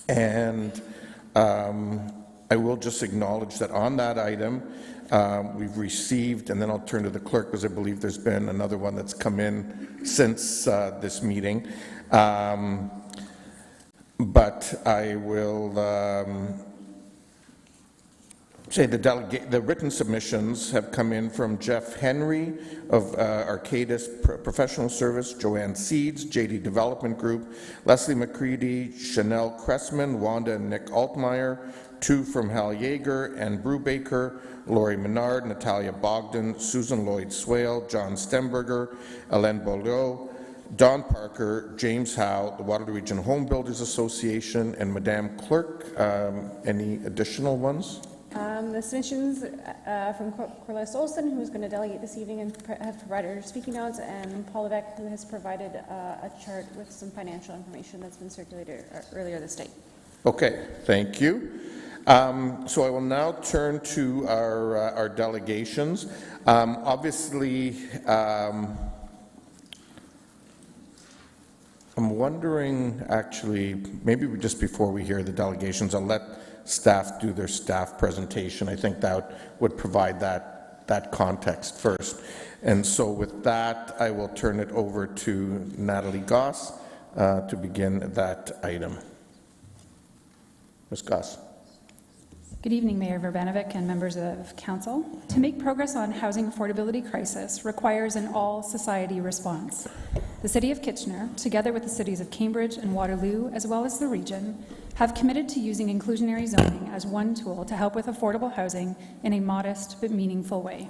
And I will just acknowledge that on that item, we've received, and then I'll turn to the clerk because I believe there's been another one that's come in since this meeting. But I will The written submissions have come in from Jeff Henry of Arcadis Professional Service, Joanne Seeds, JD Development Group, Leslie McCready, Chanel Cressman, Wanda and Nick Altmeyer, 2 from Hal Yeager and Brubaker, Lori Menard, Natalia Bogdan, Susan Lloyd Swale, John Stemberger, Hélène Beaulieu, Don Parker, James Howe, the Waterloo Region Home Builders Association, and Madame Clerk. Any additional ones? The submissions from Corliss Olson, who is going to delegate this evening and have provided her speaking notes, and Paul Levesque, who has provided a chart with some financial information that's been circulated earlier this day. Okay, thank you. So I will now turn to our delegations. Obviously, I'm wondering, actually, maybe just before we hear the delegations, I'll let staff do their staff presentation. I think that would provide that context first. And so with that, I will turn it over to Natalie Goss to begin that item. Ms. Goss. Good evening, Mayor Verbanovic and members of Council. To make progress on housing affordability crisis requires an all-society response. The City of Kitchener, together with the cities of Cambridge and Waterloo, as well as the region, have committed to using inclusionary zoning as one tool to help with affordable housing in a modest but meaningful way.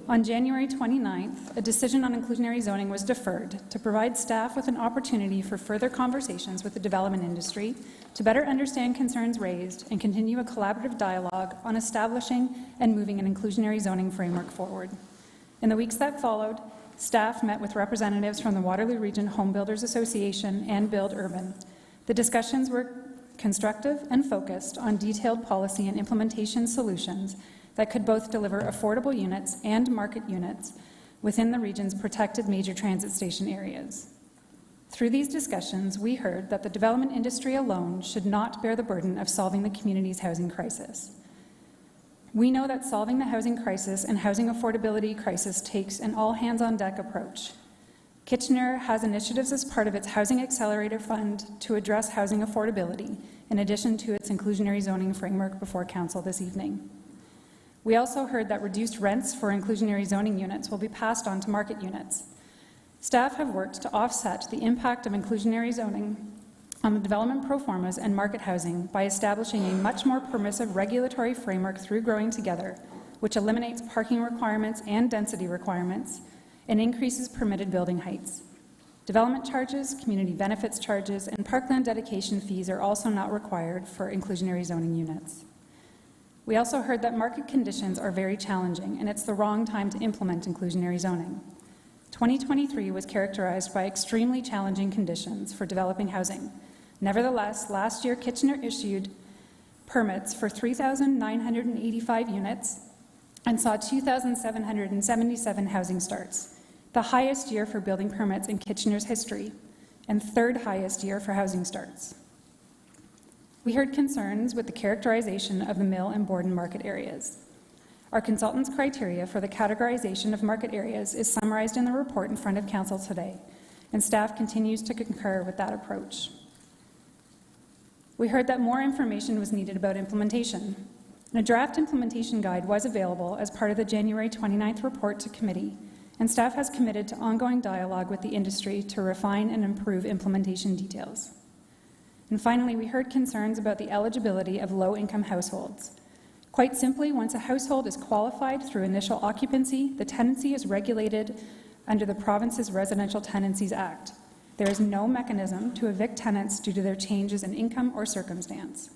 On January 29th, a decision on inclusionary zoning was deferred to provide staff with an opportunity for further conversations with the development industry to better understand concerns raised and continue a collaborative dialogue on establishing and moving an inclusionary zoning framework forward. In the weeks that followed, staff met with representatives from the Waterloo Region Home Builders Association and Build Urban. The discussions were constructive and focused on detailed policy and implementation solutions that could both deliver affordable units and market units within the region's protected major transit station areas. Through these discussions, we heard that the development industry alone should not bear the burden of solving the community's housing crisis. We know that solving the housing crisis and housing affordability crisis takes an all-hands-on-deck approach. Kitchener has initiatives as part of its Housing Accelerator Fund to address housing affordability, in addition to its inclusionary zoning framework before Council this evening. We also heard that reduced rents for inclusionary zoning units will be passed on to market units. Staff have worked to offset the impact of inclusionary zoning on the development proformas and market housing by establishing a much more permissive regulatory framework through Growing Together, which eliminates parking requirements and density requirements and increases permitted building heights. Development charges, community benefits charges, and parkland dedication fees are also not required for inclusionary zoning units. We also heard that market conditions are very challenging, and it's the wrong time to implement inclusionary zoning. 2023 was characterized by extremely challenging conditions for developing housing. Nevertheless, last year Kitchener issued permits for 3,985 units and saw 2,777 housing starts, the highest year for building permits in Kitchener's history, and third highest year for housing starts. We heard concerns with the characterization of the Mill and Borden market areas. Our consultant's criteria for the categorization of market areas is summarized in the report in front of Council today, and staff continues to concur with that approach. We heard that more information was needed about implementation. And a draft implementation guide was available as part of the January 29th report to committee, and staff has committed to ongoing dialogue with the industry to refine and improve implementation details. And finally, we heard concerns about the eligibility of low-income households. Quite simply, once a household is qualified through initial occupancy, the tenancy is regulated under the province's Residential Tenancies Act. There is no mechanism to evict tenants due to their changes in income or circumstance.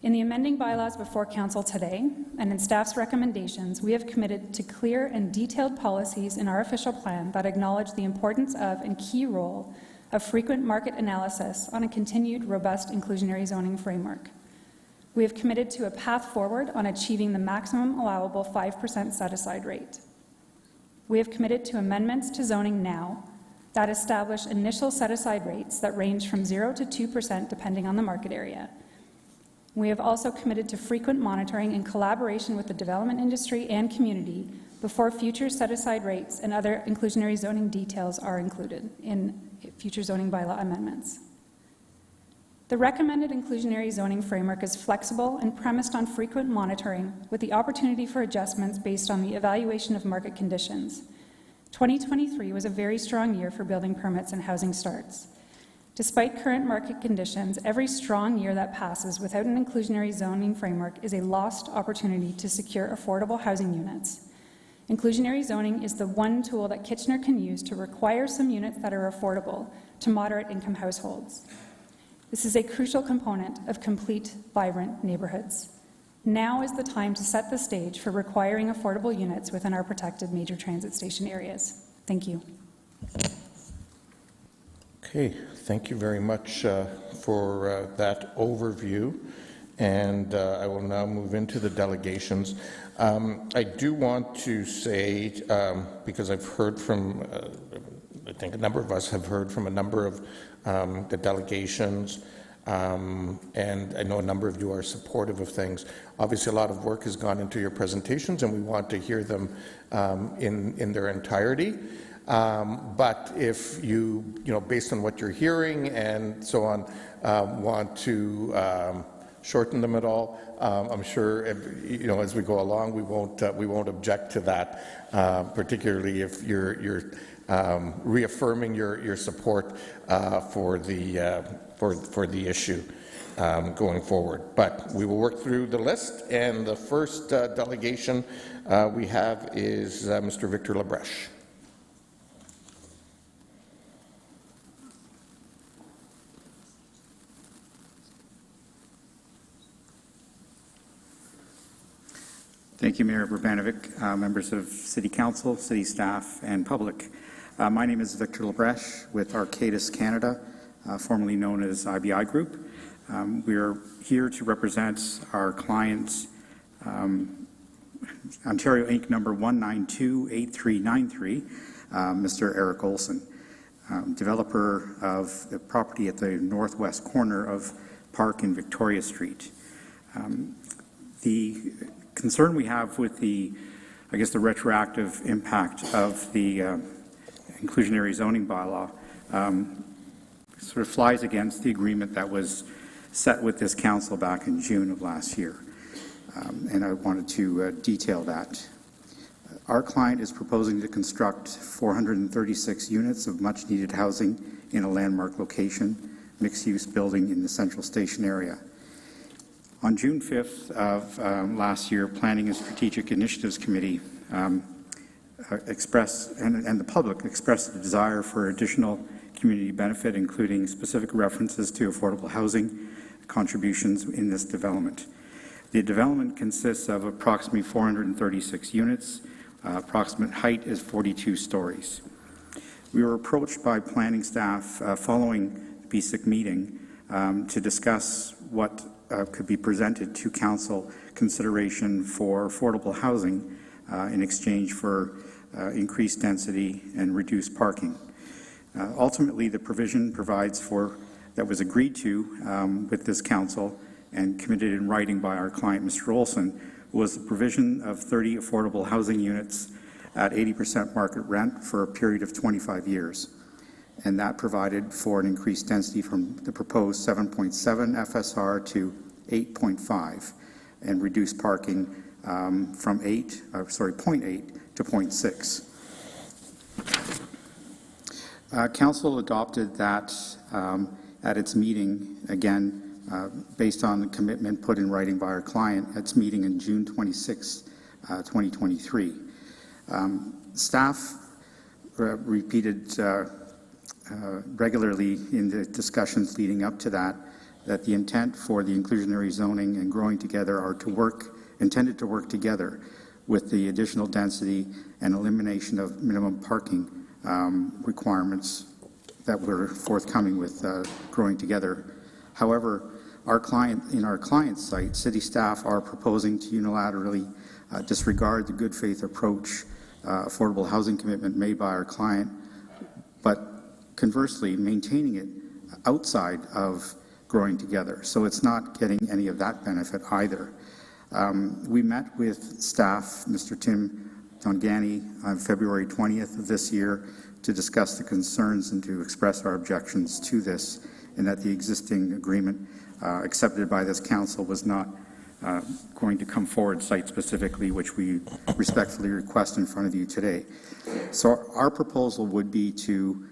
In the amending bylaws before Council today, and in staff's recommendations, we have committed to clear and detailed policies in our official plan that acknowledge the importance of and key role of frequent market analysis on a continued, robust inclusionary zoning framework. We have committed to a path forward on achieving the maximum allowable 5% set-aside rate. We have committed to amendments to zoning now that establish initial set-aside rates that range from 0 to 2% depending on the market area. We have also committed to frequent monitoring in collaboration with the development industry and community before future set-aside rates and other inclusionary zoning details are included in future zoning bylaw amendments. The recommended inclusionary zoning framework is flexible and premised on frequent monitoring with the opportunity for adjustments based on the evaluation of market conditions. 2023 was a very strong year for building permits and housing starts. Despite current market conditions, every strong year that passes without an inclusionary zoning framework is a lost opportunity to secure affordable housing units. Inclusionary zoning is the one tool that Kitchener can use to require some units that are affordable to moderate income households. This is a crucial component of complete, vibrant neighbourhoods. Now is the time to set the stage for requiring affordable units within our protected major transit station areas. Thank you. Okay, thank you very much for that overview. And I will now move into the delegations. I do want to say, because I've heard from, I think a number of us have heard from a number of the delegations, and I know a number of you are supportive of things. Obviously, a lot of work has gone into your presentations, and we want to hear them in their entirety. But if you based on what you're hearing and so on, want to shorten them at all, I'm sure, as we go along, we won't object to that, particularly if you're reaffirming your support for the issue going forward. But we will work through the list, and the first delegation we have is Mr. Victor Labrèche. Thank you, Mayor Urbanovic, members of City Council, City staff, and public. My name is Victor Labrèche with Arcadis Canada, formerly known as IBI Group. We are here to represent our clients, Ontario Inc. number 1928393, Mr. Eric Olson, developer of the property at the northwest corner of Park and Victoria Street. The concern we have with the retroactive impact of the inclusionary zoning bylaw sort of flies against the agreement that was set with this council back in June of last year. And I wanted to detail that. Our client is proposing to construct 436 units of much-needed housing in a landmark location, mixed-use building in the Central Station area. On June 5th of last year, Planning and Strategic Initiatives Committee expressed, and the public expressed the desire for additional community benefit, including specific references to affordable housing contributions in this development. The development consists of approximately 436 units. Approximate height is 42 stories. We were approached by planning staff following the BSIC meeting to discuss what could be presented to council consideration for affordable housing in exchange for increased density and reduced parking. Ultimately, the provision provides for, that was agreed to with this council and committed in writing by our client, Mr. Olson, was the provision of 30 affordable housing units at 80% market rent for a period of 25 years. And that provided for an increased density from the proposed 7.7 FSR to 8.5 and reduced parking from 0.8 to 0.6. Council adopted that at its meeting, again, based on the commitment put in writing by our client at its meeting in June 26, 2023. Staff repeated regularly in the discussions leading up to that the intent for the inclusionary zoning and growing together are intended to work together with the additional density and elimination of minimum parking requirements that were forthcoming with growing together. However, in our client's site, city staff are proposing to unilaterally disregard the good faith approach affordable housing commitment made by our client, but conversely maintaining it outside of growing together. So it's not getting any of that benefit either. We met with staff, Mr. Tim Tongani, on February 20th of this year to discuss the concerns and to express our objections to this and that the existing agreement accepted by this council was not going to come forward site-specifically, which we respectfully request in front of you today. So our proposal would be to,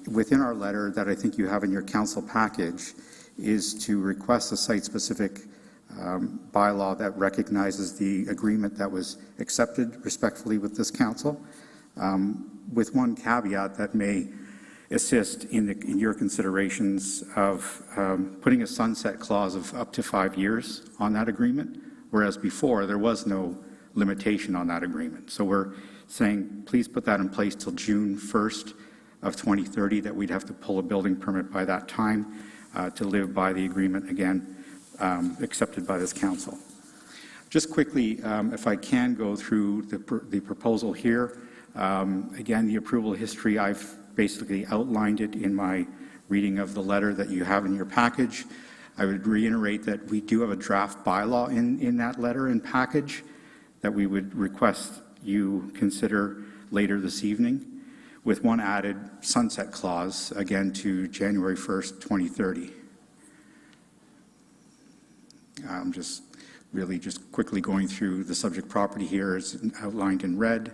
within our letter that I think you have in your council package, is to request a site-specific bylaw that recognizes the agreement that was accepted respectfully with this council, with one caveat that may assist in your considerations of putting a sunset clause of up to 5 years on that agreement, whereas before there was no limitation on that agreement. So we're saying, please put that in place till June 1st of 2030, that we'd have to pull a building permit by that time to live by the agreement again accepted by this council. Just quickly, if I can go through the proposal here. Again, the approval history, I've basically outlined it in my reading of the letter that you have in your package. I would reiterate that we do have a draft bylaw in that letter and package that we would request you consider later this evening, with one added sunset clause, again, to January 1st, 2030. I'm just quickly going through the subject property here is outlined in red.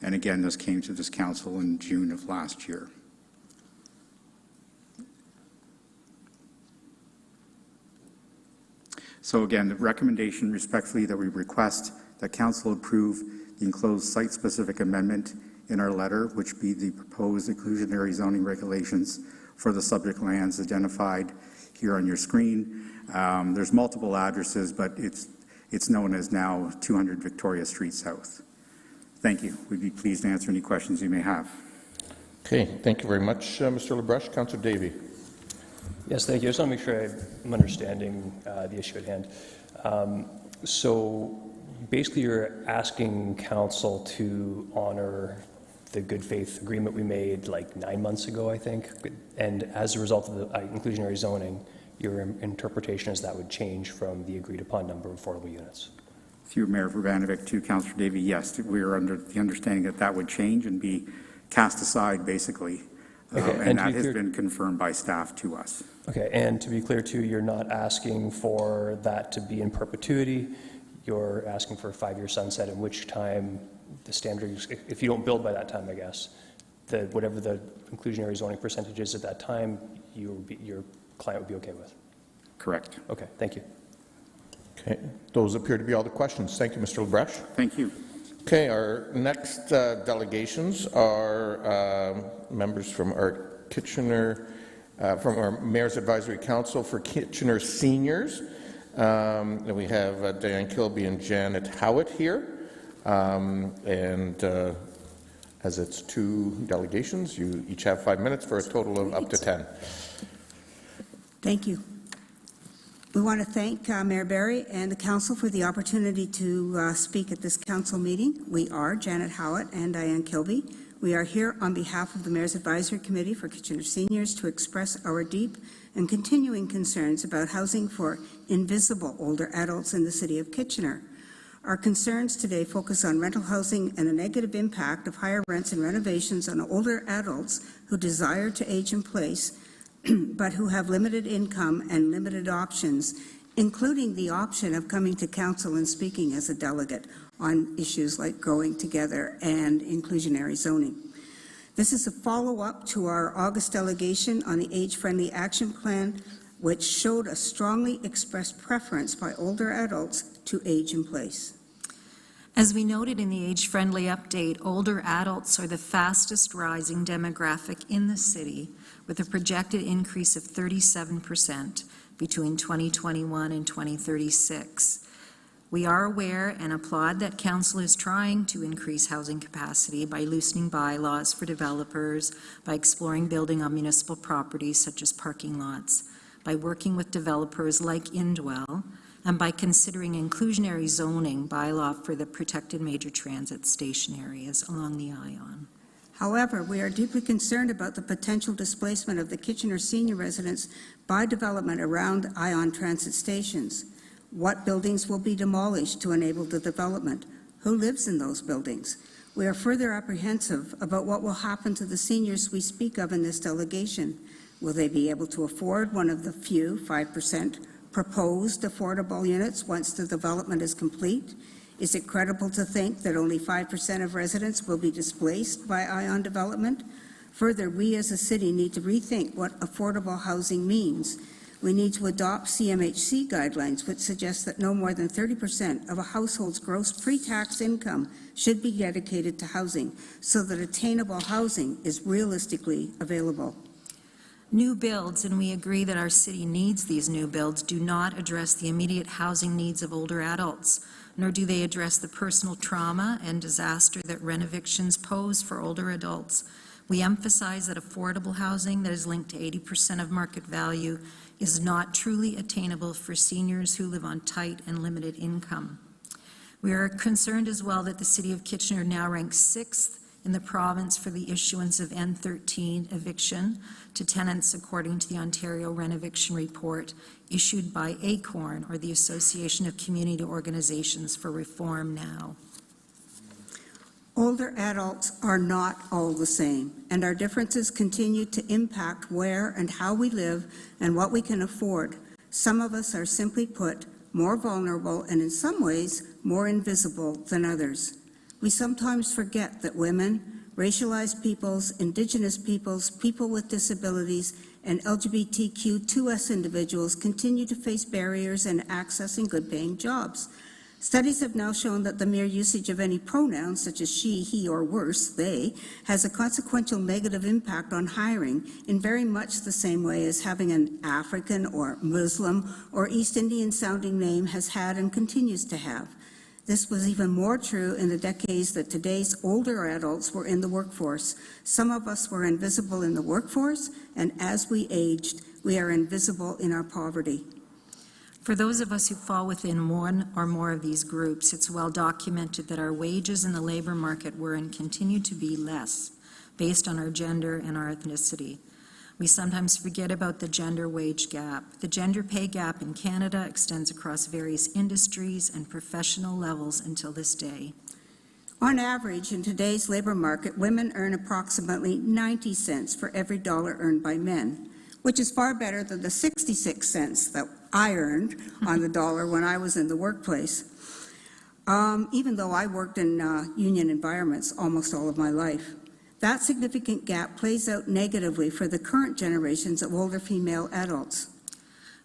And again, this came to this council in June of last year. So again, the recommendation respectfully that we request that council approve the enclosed site-specific amendment in our letter, which be the proposed inclusionary zoning regulations for the subject lands identified here on your screen. There's multiple addresses, but it's known as now 200 Victoria Street South. Thank you. We'd be pleased to answer any questions you may have. Okay, thank you very much, Mr. LaBrush. Councillor Davey. Yes, thank you. I just want to make sure I'm understanding the issue at hand. So basically you're asking council to honor the good faith agreement we made like 9 months ago, I think, and as a result of the inclusionary zoning, your interpretation is that would change from the agreed upon number of affordable units. Through Mayor Vrbanovic to Councillor Davey, yes, we are under the understanding that that would change and be cast aside, basically, okay, and that has been confirmed by staff to us. Okay, and to be clear too, you're not asking for that to be in perpetuity. You're asking for a 5-year sunset, in which time the standard, if you don't build by that time, I guess, whatever the inclusionary zoning percentage is at that time, your client would be okay with. Correct. Okay, thank you. Okay, those appear to be all the questions. Thank you, Mr. LaBrush. Thank you. Okay, our next delegations are members from our Kitchener, from our Mayor's Advisory Council for Kitchener Seniors. And we have Diane Kilby and Janet Howitt here. As it's 2 delegations, you each have 5 minutes for a total of up to 10. Thank you. We want to thank Mayor Barry and the council for the opportunity to speak at this council meeting. We are Janet Howitt and Diane Kilby. We are here on behalf of the Mayor's Advisory Committee for Kitchener Seniors to express our deep and continuing concerns about housing for invisible older adults in the City of Kitchener. Our concerns today focus on rental housing and the negative impact of higher rents and renovations on older adults who desire to age in place but who have limited income and limited options, including the option of coming to council and speaking as a delegate on issues like growing together and inclusionary zoning. This is a follow-up to our August delegation on the Age-Friendly Action Plan, which showed a strongly expressed preference by older adults to age in place. As we noted in the age-friendly update, older adults are the fastest rising demographic in the city, with a projected increase of 37% between 2021 and 2036. We are aware and applaud that Council is trying to increase housing capacity by loosening bylaws for developers, by exploring building on municipal properties such as parking lots, by working with developers like Indwell, and by considering inclusionary zoning bylaw for the protected major transit station areas along the ION. However, we are deeply concerned about the potential displacement of the Kitchener senior residents by development around ION transit stations. What buildings will be demolished to enable the development? Who lives in those buildings? We are further apprehensive about what will happen to the seniors we speak of in this delegation. Will they be able to afford one of the few 5% proposed affordable units once the development is complete? Is it credible to think that only 5% of residents will be displaced by ION development? Further, we as a city need to rethink what affordable housing means. We need to adopt CMHC guidelines, which suggest that no more than 30% of a household's gross pre-tax income should be dedicated to housing, so that attainable housing is realistically available. New builds, and we agree that our city needs these new builds, do not address the immediate housing needs of older adults, nor do they address the personal trauma and disaster that rent evictions pose for older adults. We emphasize that affordable housing that is linked to 80% of market value is not truly attainable for seniors who live on tight and limited income. We are concerned as well that the City of Kitchener now ranks 6th in the province for the issuance of N13 eviction to tenants according to the Ontario Rent Eviction Report issued by ACORN, or the Association of Community Organizations for Reform Now. Older adults are not all the same, and our differences continue to impact where and how we live and what we can afford. Some of us are, simply put, more vulnerable and in some ways more invisible than others. We sometimes forget that women, racialized peoples, Indigenous peoples, people with disabilities, and LGBTQ2S individuals continue to face barriers in accessing good-paying jobs. Studies have now shown that the mere usage of any pronouns, such as she, he, or worse, they, has a consequential negative impact on hiring in very much the same way as having an African or Muslim or East Indian-sounding name has had and continues to have. This was even more true in the decades that today's older adults were in the workforce. Some of us were invisible in the workforce, and as we aged, we are invisible in our poverty. For those of us who fall within one or more of these groups, it's well documented that our wages in the labor market were and continue to be less based on our gender and our ethnicity. We sometimes forget about the gender wage gap. The gender pay gap in Canada extends across various industries and professional levels until this day. On average, in today's labor market, women earn approximately 90 cents for every dollar earned by men, which is far better than the 66 cents that I earned on the dollar when I was in the workplace, even though I worked in union environments almost all of my life. That significant gap plays out negatively for the current generations of older female adults.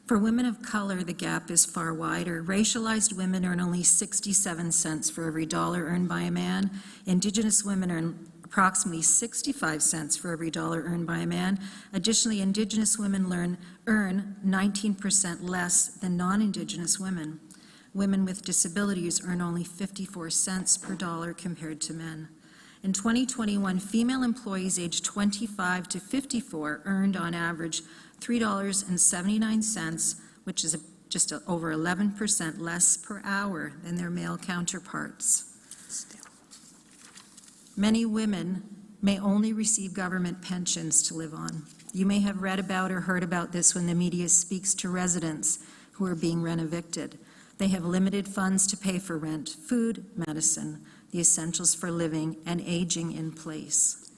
For women of color, the gap is far wider. Racialized women earn only 67 cents for every dollar earned by a man. Indigenous women earn approximately 65 cents for every dollar earned by a man. Additionally, Indigenous women earn 19% less than non-Indigenous women. Women with disabilities earn only 54 cents per dollar compared to men. In 2021, female employees aged 25 to 54 earned on average $3.79, which is just over 11% less per hour than their male counterparts. Many women may only receive government pensions to live on. You may have read about or heard about this when the media speaks to residents who are being rent evicted. They have limited funds to pay for rent, food, medicine, the essentials for living, and aging in place.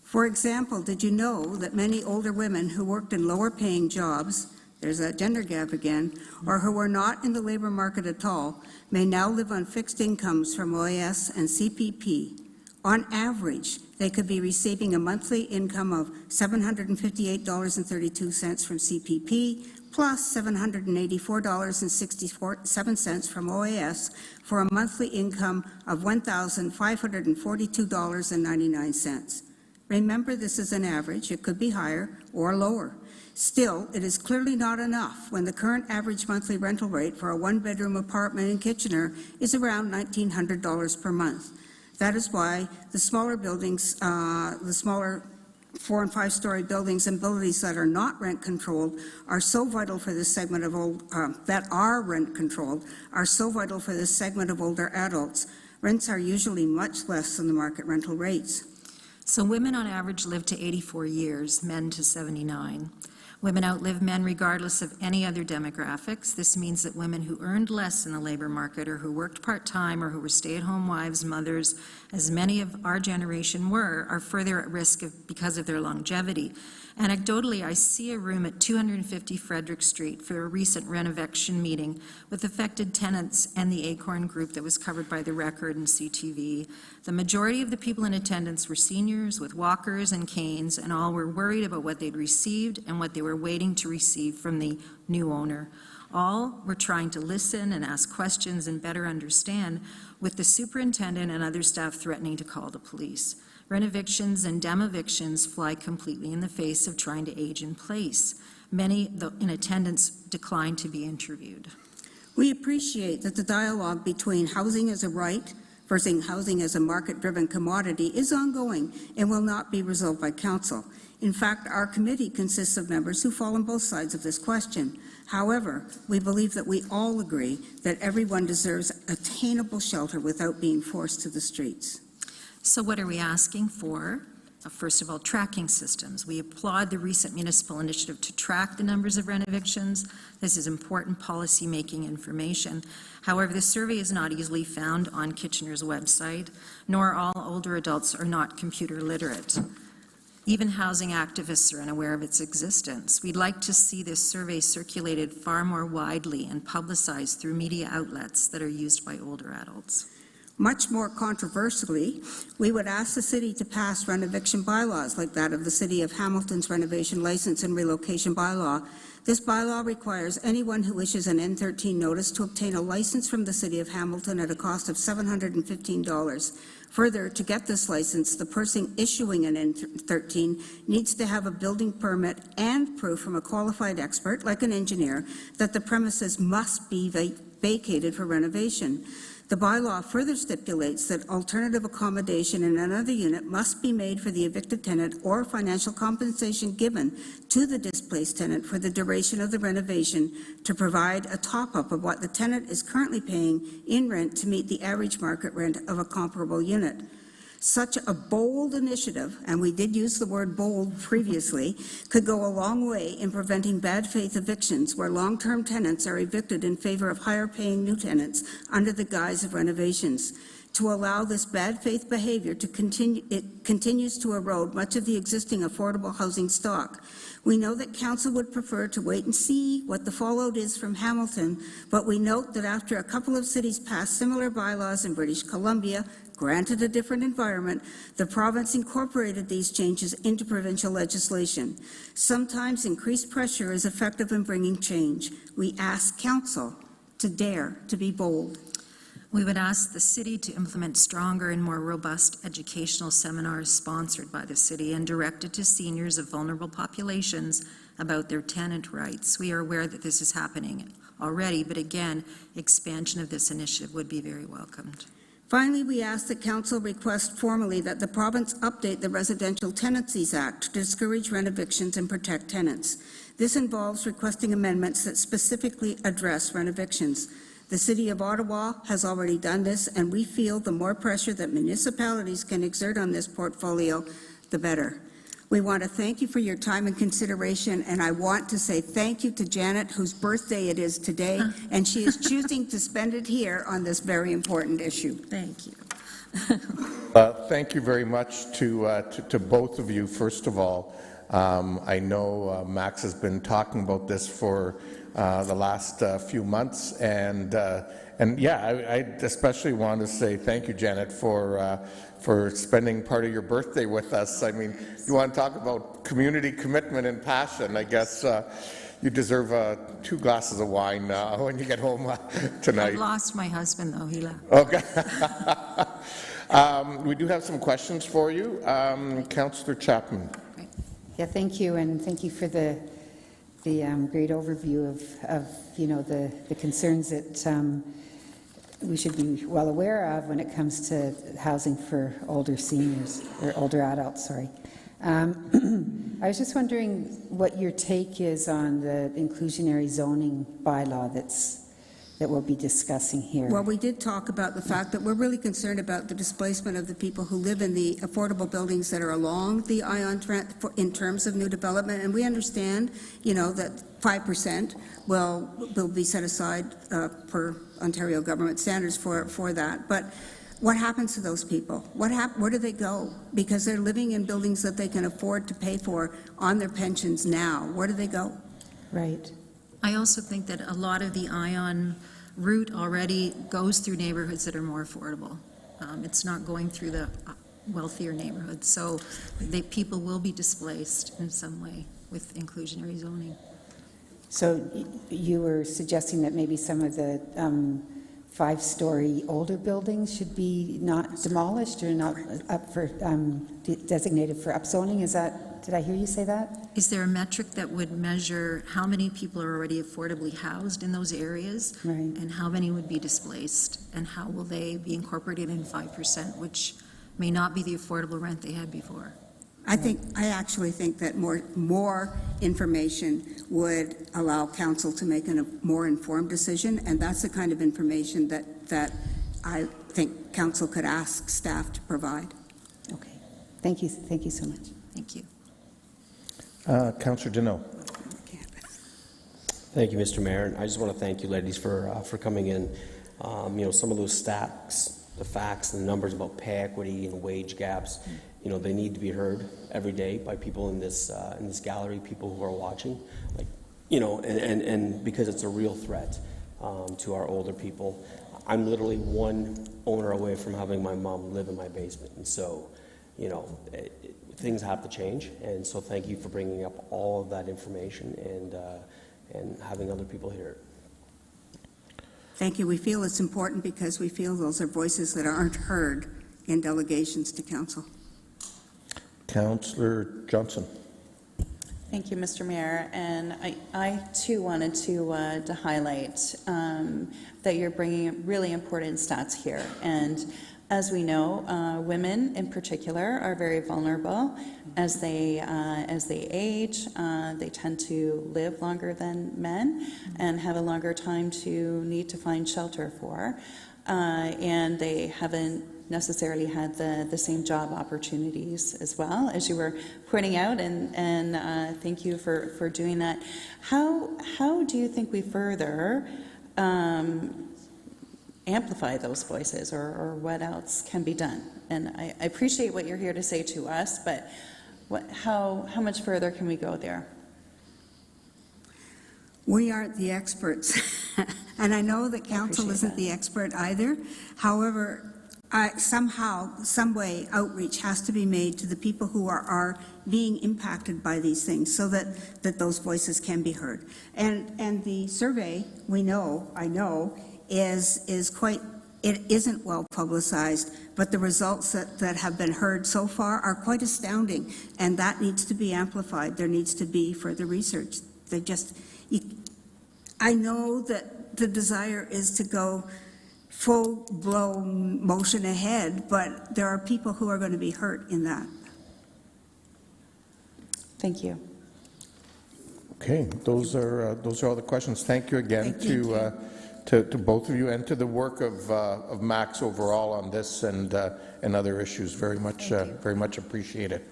For example, did you know that many older women who worked in lower-paying jobs, there's that gender gap again, or who were not in the labor market at all, may now live on fixed incomes from OAS and CPP? On average, they could be receiving a monthly income of $758.32 from CPP, plus $784.67 from OAS, for a monthly income of $1,542.99. Remember, this is an average. It could be higher or lower. Still, it is clearly not enough when the current average monthly rental rate for a one-bedroom apartment in Kitchener is around $1,900 per month. That is why the smaller buildings, the smaller 4- and 5-story buildings and buildings that are not rent-controlled are so vital for this segment of that are rent-controlled are so vital for this segment of older adults. Rents are usually much less than the market rental rates. So women on average live to 84 years, men to 79. Women outlive men regardless of any other demographics. This means that women who earned less in the labor market or who worked part-time or who were stay-at-home wives, mothers, as many of our generation were, are further at risk because of their longevity. Anecdotally, I see a room at 250 Frederick Street for a recent renovation meeting with affected tenants and the Acorn Group that was covered by the Record and CTV. The majority of the people in attendance were seniors with walkers and canes, and all were worried about what they'd received and what they were waiting to receive from the new owner. All were trying to listen and ask questions and better understand, with the superintendent and other staff threatening to call the police. Renovictions and demevictions fly completely in the face of trying to age in place. Many in attendance declined to be interviewed. We appreciate that the dialogue between housing as a right versus housing as a market-driven commodity is ongoing and will not be resolved by council. In fact, our committee consists of members who fall on both sides of this question. However, we believe that we all agree that everyone deserves attainable shelter without being forced to the streets. So what are we asking for? First of all, tracking systems. We applaud the recent municipal initiative to track the numbers of renovictions. This is important policy-making information. However, the survey is not easily found on Kitchener's website, nor all older adults are not computer literate. Even housing activists are unaware of its existence. We'd like to see this survey circulated far more widely and publicized through media outlets that are used by older adults. Much more controversially, we would ask the city to pass renoviction bylaws like that of the City of Hamilton's renovation license and relocation bylaw. This bylaw requires anyone who wishes an N13 notice to obtain a license from the City of Hamilton at a cost of $715. Further, to get this license, the person issuing an N13 needs to have a building permit and proof from a qualified expert, like an engineer, that the premises must be vacated for renovation. The bylaw further stipulates that alternative accommodation in another unit must be made for the evicted tenant or financial compensation given to the displaced tenant for the duration of the renovation to provide a top-up of what the tenant is currently paying in rent to meet the average market rent of a comparable unit. Such a bold initiative, and we did use the word bold previously, could go a long way in preventing bad faith evictions where long-term tenants are evicted in favor of higher-paying new tenants under the guise of renovations. To allow this bad faith behavior to continue, it continues to erode much of the existing affordable housing stock. We know that council would prefer to wait and see what the fallout is from Hamilton, but we note that after a couple of cities passed similar bylaws in British Columbia, granted a different environment, the province incorporated these changes into provincial legislation. Sometimes increased pressure is effective in bringing change. We ask council to dare to be bold. We would ask the city to implement stronger and more robust educational seminars sponsored by the city and directed to seniors of vulnerable populations about their tenant rights. We are aware that this is happening already, but again, expansion of this initiative would be very welcomed. Finally, we ask that council request formally that the province update the Residential Tenancies Act to discourage renovictions and protect tenants. This involves requesting amendments that specifically address renovictions. The City of Ottawa has already done this, and we feel the more pressure that municipalities can exert on this portfolio, the better. We want to thank you for your time and consideration, and I want to say thank you to Janet, whose birthday it is today, and she is choosing to spend it here on this very important issue. Thank you. Thank you very much to both of you. First of all, I know Max has been talking about this for the last few months, and yeah, I especially want to say thank you, Janet, for spending part of your birthday with us. I mean, you want to talk about community commitment and passion. I guess you deserve 2 glasses of wine when you get home tonight. I've lost my husband, though. He left. Okay. We do have some questions for you. Councillor Chapman. Yeah, thank you, and thank you for the great overview of the concerns that we should be well aware of when it comes to housing for older seniors, or older adults, sorry. I was just wondering what your take is on the inclusionary zoning bylaw that's that we'll be discussing here? Well, we did talk about the fact that we're really concerned about the displacement of the people who live in the affordable buildings that are along the ION trend in terms of new development, and we understand, you know, that 5% will be set aside per Ontario government standards for that. But what happens to those people? Where do they go? Because they're living in buildings that they can afford to pay for on their pensions now. Where do they go? Right. I also think that a lot of the ION route already goes through neighborhoods that are more affordable. It's not going through the wealthier neighborhoods. So people will be displaced in some way with inclusionary zoning. So you were suggesting that maybe some of the 5-story older buildings should be not demolished or not up for designated for upzoning? Is that, did I hear you say that? Is there a metric that would measure how many people are already affordably housed in those areas? Right. And how many would be displaced? And how will they be incorporated in 5%, which may not be the affordable rent they had before? I actually think that more information would allow council to make a more informed decision, and that's the kind of information that I think council could ask staff to provide. Okay. Thank you so much. Thank you. Councillor Deneau. Thank you, Mr. Mayor. And I just want to thank you, ladies, for coming in. You know, some of those stats, the facts and the numbers about pay equity and wage gaps, you know, they need to be heard every day by people in this gallery, people who are watching, like, you know, and because it's a real threat to our older people. I'm literally one owner away from having my mom live in my basement, and so, you know, things have to change. And so, thank you for bringing up all of that information and having other people hear it. Thank you. We feel it's important because we feel those are voices that aren't heard in delegations to council. Councillor Johnson. Thank you, Mr. Mayor. And I too wanted to highlight that you're bringing really important stats here. And as we know, women in particular are very vulnerable as they age. They tend to live longer than men and have a longer time to need to find shelter for. And they haven't necessarily had the same job opportunities as well, as you were pointing out, and thank you for doing that. How do you think we further amplify those voices, or what else can be done? And I appreciate what you're here to say to us, but how much further can we go there? We aren't the experts, and I know that council isn't the expert either. However, somehow, some way, outreach has to be made to the people who are being impacted by these things, so that those voices can be heard. And the survey, I know, is quite. It isn't well publicized, but the results that have been heard so far are quite astounding, and that needs to be amplified. There needs to be further research. I know that the desire is to go full-blown motion ahead, but there are people who are going to be hurt in that. Thank you. Okay, those are all the questions. Thank you again to both of you and to the work of Max overall on this and other issues. Very much appreciated.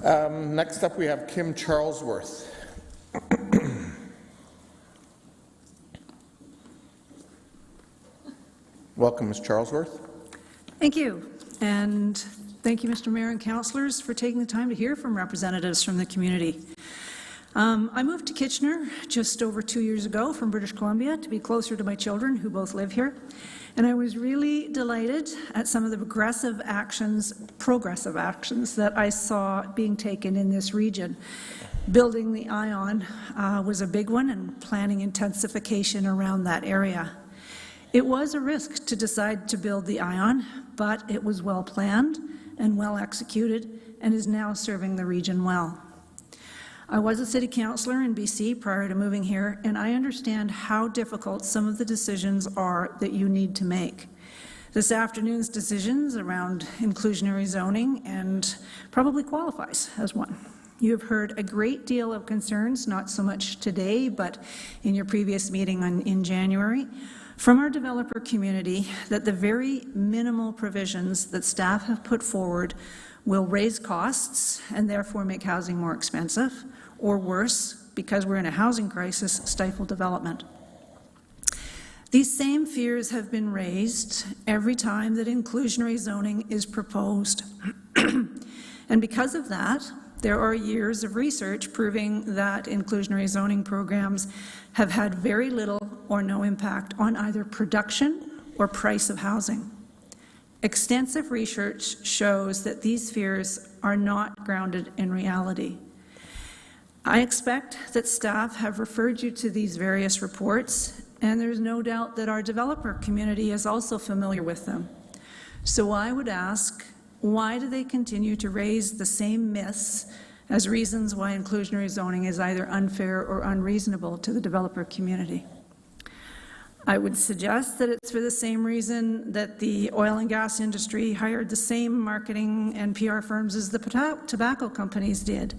Next up, we have Kim Charlesworth. Welcome, Ms. Charlesworth. Thank you. And thank you, Mr. Mayor and councillors, for taking the time to hear from representatives from the community. I moved to Kitchener just over 2 years ago from British Columbia to be closer to my children, who both live here. And I was really delighted at some of the progressive actions that I saw being taken in this region. Building the ION was a big one, and planning intensification around that area. It was a risk to decide to build the ION, but it was well planned and well executed and is now serving the region well. I was a city councillor in BC prior to moving here, and I understand how difficult some of the decisions are that you need to make. This afternoon's decisions around inclusionary zoning and probably qualifies as one. You have heard a great deal of concerns, not so much today, but in your previous meeting in January, from our developer community that the very minimal provisions that staff have put forward will raise costs and therefore make housing more expensive, or worse, because we're in a housing crisis, stifle development. These same fears have been raised every time that inclusionary zoning is proposed. And because of that, there are years of research proving that inclusionary zoning programs have had very little or no impact on either production or price of housing. Extensive research shows that these fears are not grounded in reality. I expect that staff have referred you to these various reports, and there's no doubt that our developer community is also familiar with them. So I would ask, why do they continue to raise the same myths as reasons why inclusionary zoning is either unfair or unreasonable to the developer community? I would suggest that it's for the same reason that the oil and gas industry hired the same marketing and PR firms as the tobacco companies did,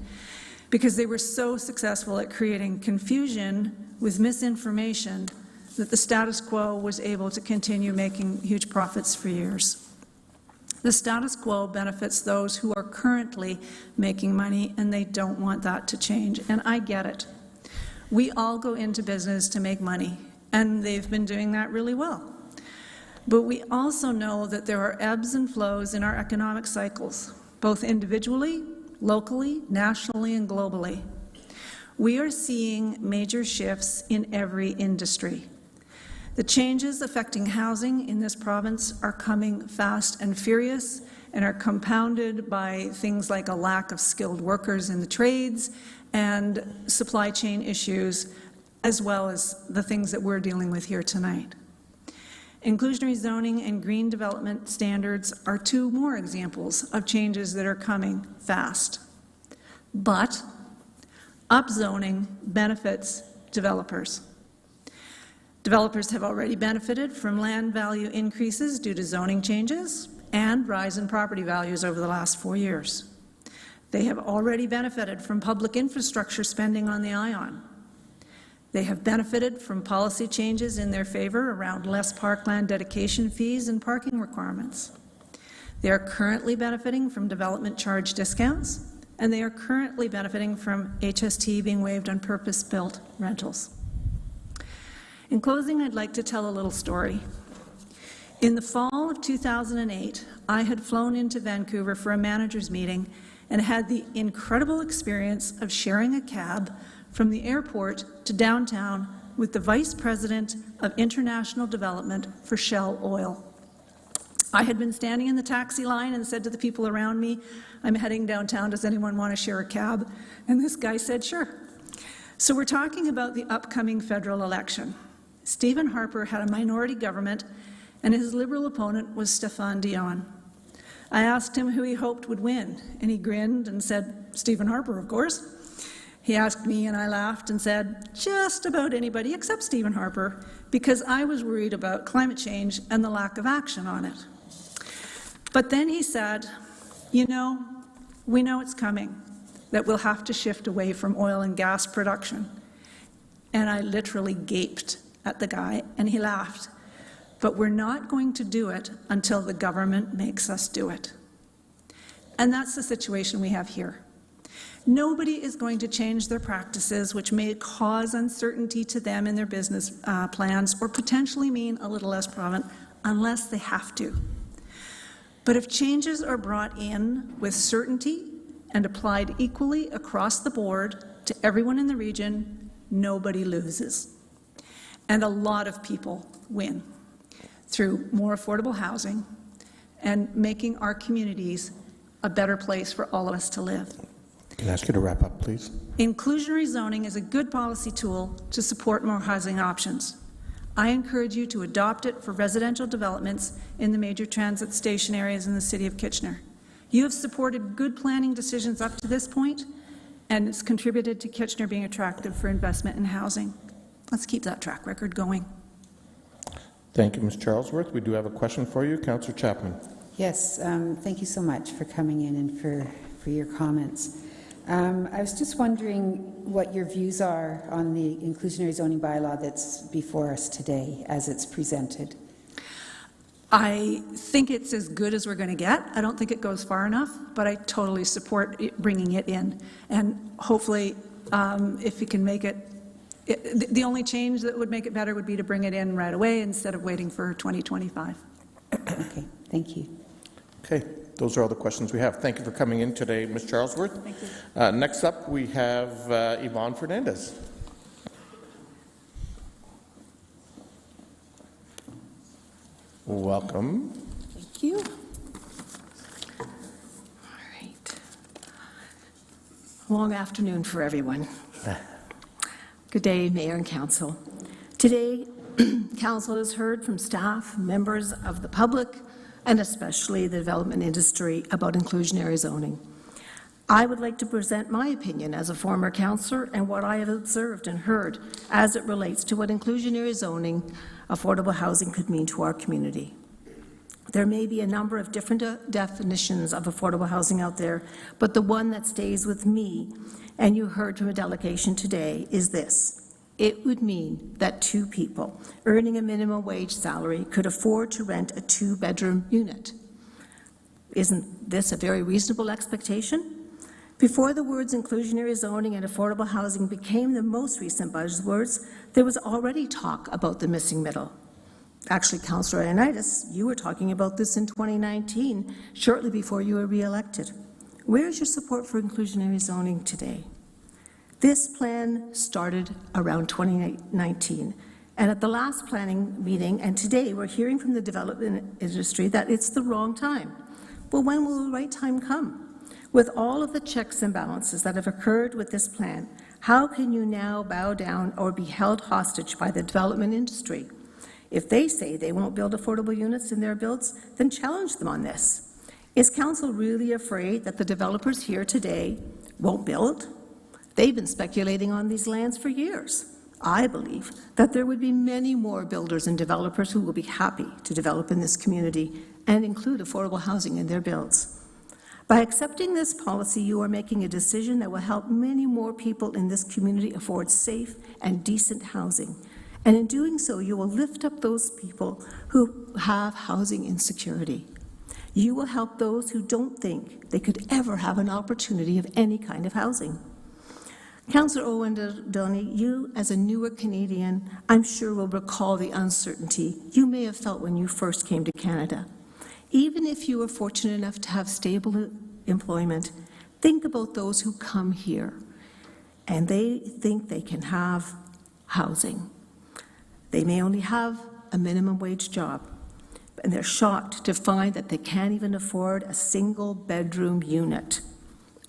because they were so successful at creating confusion with misinformation that the status quo was able to continue making huge profits for years. The status quo benefits those who are currently making money, and they don't want that to change, and I get it. We all go into business to make money, and they've been doing that really well. But we also know that there are ebbs and flows in our economic cycles, both individually, locally, nationally, and globally. We are seeing major shifts in every industry. The changes affecting housing in this province are coming fast and furious and are compounded by things like a lack of skilled workers in the trades and supply chain issues, as well as the things that we're dealing with here tonight. Inclusionary zoning and green development standards are two more examples of changes that are coming fast. But upzoning benefits developers. Developers have already benefited from land value increases due to zoning changes and rise in property values over the last 4 years. They have already benefited from public infrastructure spending on the ION. They have benefited from policy changes in their favor around less parkland dedication fees and parking requirements. They are currently benefiting from development charge discounts, and they are currently benefiting from HST being waived on purpose-built rentals. In closing, I'd like to tell a little story. In the fall of 2008, I had flown into Vancouver for a manager's meeting and had the incredible experience of sharing a cab from the airport to downtown with the Vice President of International Development for Shell Oil. I had been standing in the taxi line and said to the people around me, "I'm heading downtown, does anyone want to share a cab?" And this guy said, "Sure." So we're talking about the upcoming federal election. Stephen Harper had a minority government, and his Liberal opponent was Stéphane Dion. I asked him who he hoped would win, and he grinned and said, "Stephen Harper, of course." He asked me, and I laughed and said, "Just about anybody except Stephen Harper," because I was worried about climate change and the lack of action on it. But then he said, "You know, we know it's coming, that we'll have to shift away from oil and gas production." And I literally gaped at the guy, and he laughed. "But we're not going to do it until the government makes us do it." And that's the situation we have here. Nobody is going to change their practices, which may cause uncertainty to them in their business plans or potentially mean a little less profit, unless they have to. But if changes are brought in with certainty and applied equally across the board to everyone in the region, nobody loses. And a lot of people win through more affordable housing and making our communities a better place for all of us to live. Can I ask you to wrap up, please? Inclusionary zoning is a good policy tool to support more housing options. I encourage you to adopt it for residential developments in the major transit station areas in the City of Kitchener. You have supported good planning decisions up to this point, and it's contributed to Kitchener being attractive for investment in housing. Let's keep that track record going. Thank you, Ms. Charlesworth. We do have a question for you. Councillor Chapman. Yes, thank you so much for coming in and for your comments. I was just wondering what your views are on the inclusionary zoning bylaw that's before us today as it's presented. I think it's as good as we're going to get. I don't think it goes far enough, but I totally support bringing it in. And hopefully, if you can make it, the only change that would make it better would be to bring it in right away instead of waiting for 2025. Okay, thank you. Okay, those are all the questions we have. Thank you for coming in today, Ms. Charlesworth. Thank you. Next up, we have Yvonne Fernandez. Welcome. Thank you. All right. Long afternoon for everyone. Good day, Mayor and Council. Today, Council has heard from staff, members of the public, and especially the development industry about inclusionary zoning. I would like to present my opinion as a former councillor and what I have observed and heard as it relates to what inclusionary zoning, affordable housing could mean to our community. There may be a number of different definitions of affordable housing out there, but the one that stays with me, and you heard from a delegation today, is this. It would mean that two people earning a minimum wage salary could afford to rent a two-bedroom unit. Isn't this a very reasonable expectation? Before the words inclusionary zoning and affordable housing became the most recent buzzwords, there was already talk about the missing middle. Actually, Councillor Ioannidis, you were talking about this in 2019, shortly before you were re-elected. Where is your support for inclusionary zoning today? This plan started around 2019, and at the last planning meeting, and today we're hearing from the development industry that it's the wrong time. Well, when will the right time come? With all of the checks and balances that have occurred with this plan, how can you now bow down or be held hostage by the development industry? If they say they won't build affordable units in their builds, then challenge them on this. Is Council really afraid that the developers here today won't build? They've been speculating on these lands for years. I believe that there would be many more builders and developers who will be happy to develop in this community and include affordable housing in their builds. By accepting this policy, you are making a decision that will help many more people in this community afford safe and decent housing. And in doing so, you will lift up those people who have housing insecurity. You will help those who don't think they could ever have an opportunity of any kind of housing. Councillor Owen Donny, you as a newer Canadian, I'm sure will recall the uncertainty you may have felt when you first came to Canada. Even if you were fortunate enough to have stable employment, think about those who come here and they think they can have housing. They may only have a minimum wage job, and they're shocked to find that they can't even afford a single bedroom unit.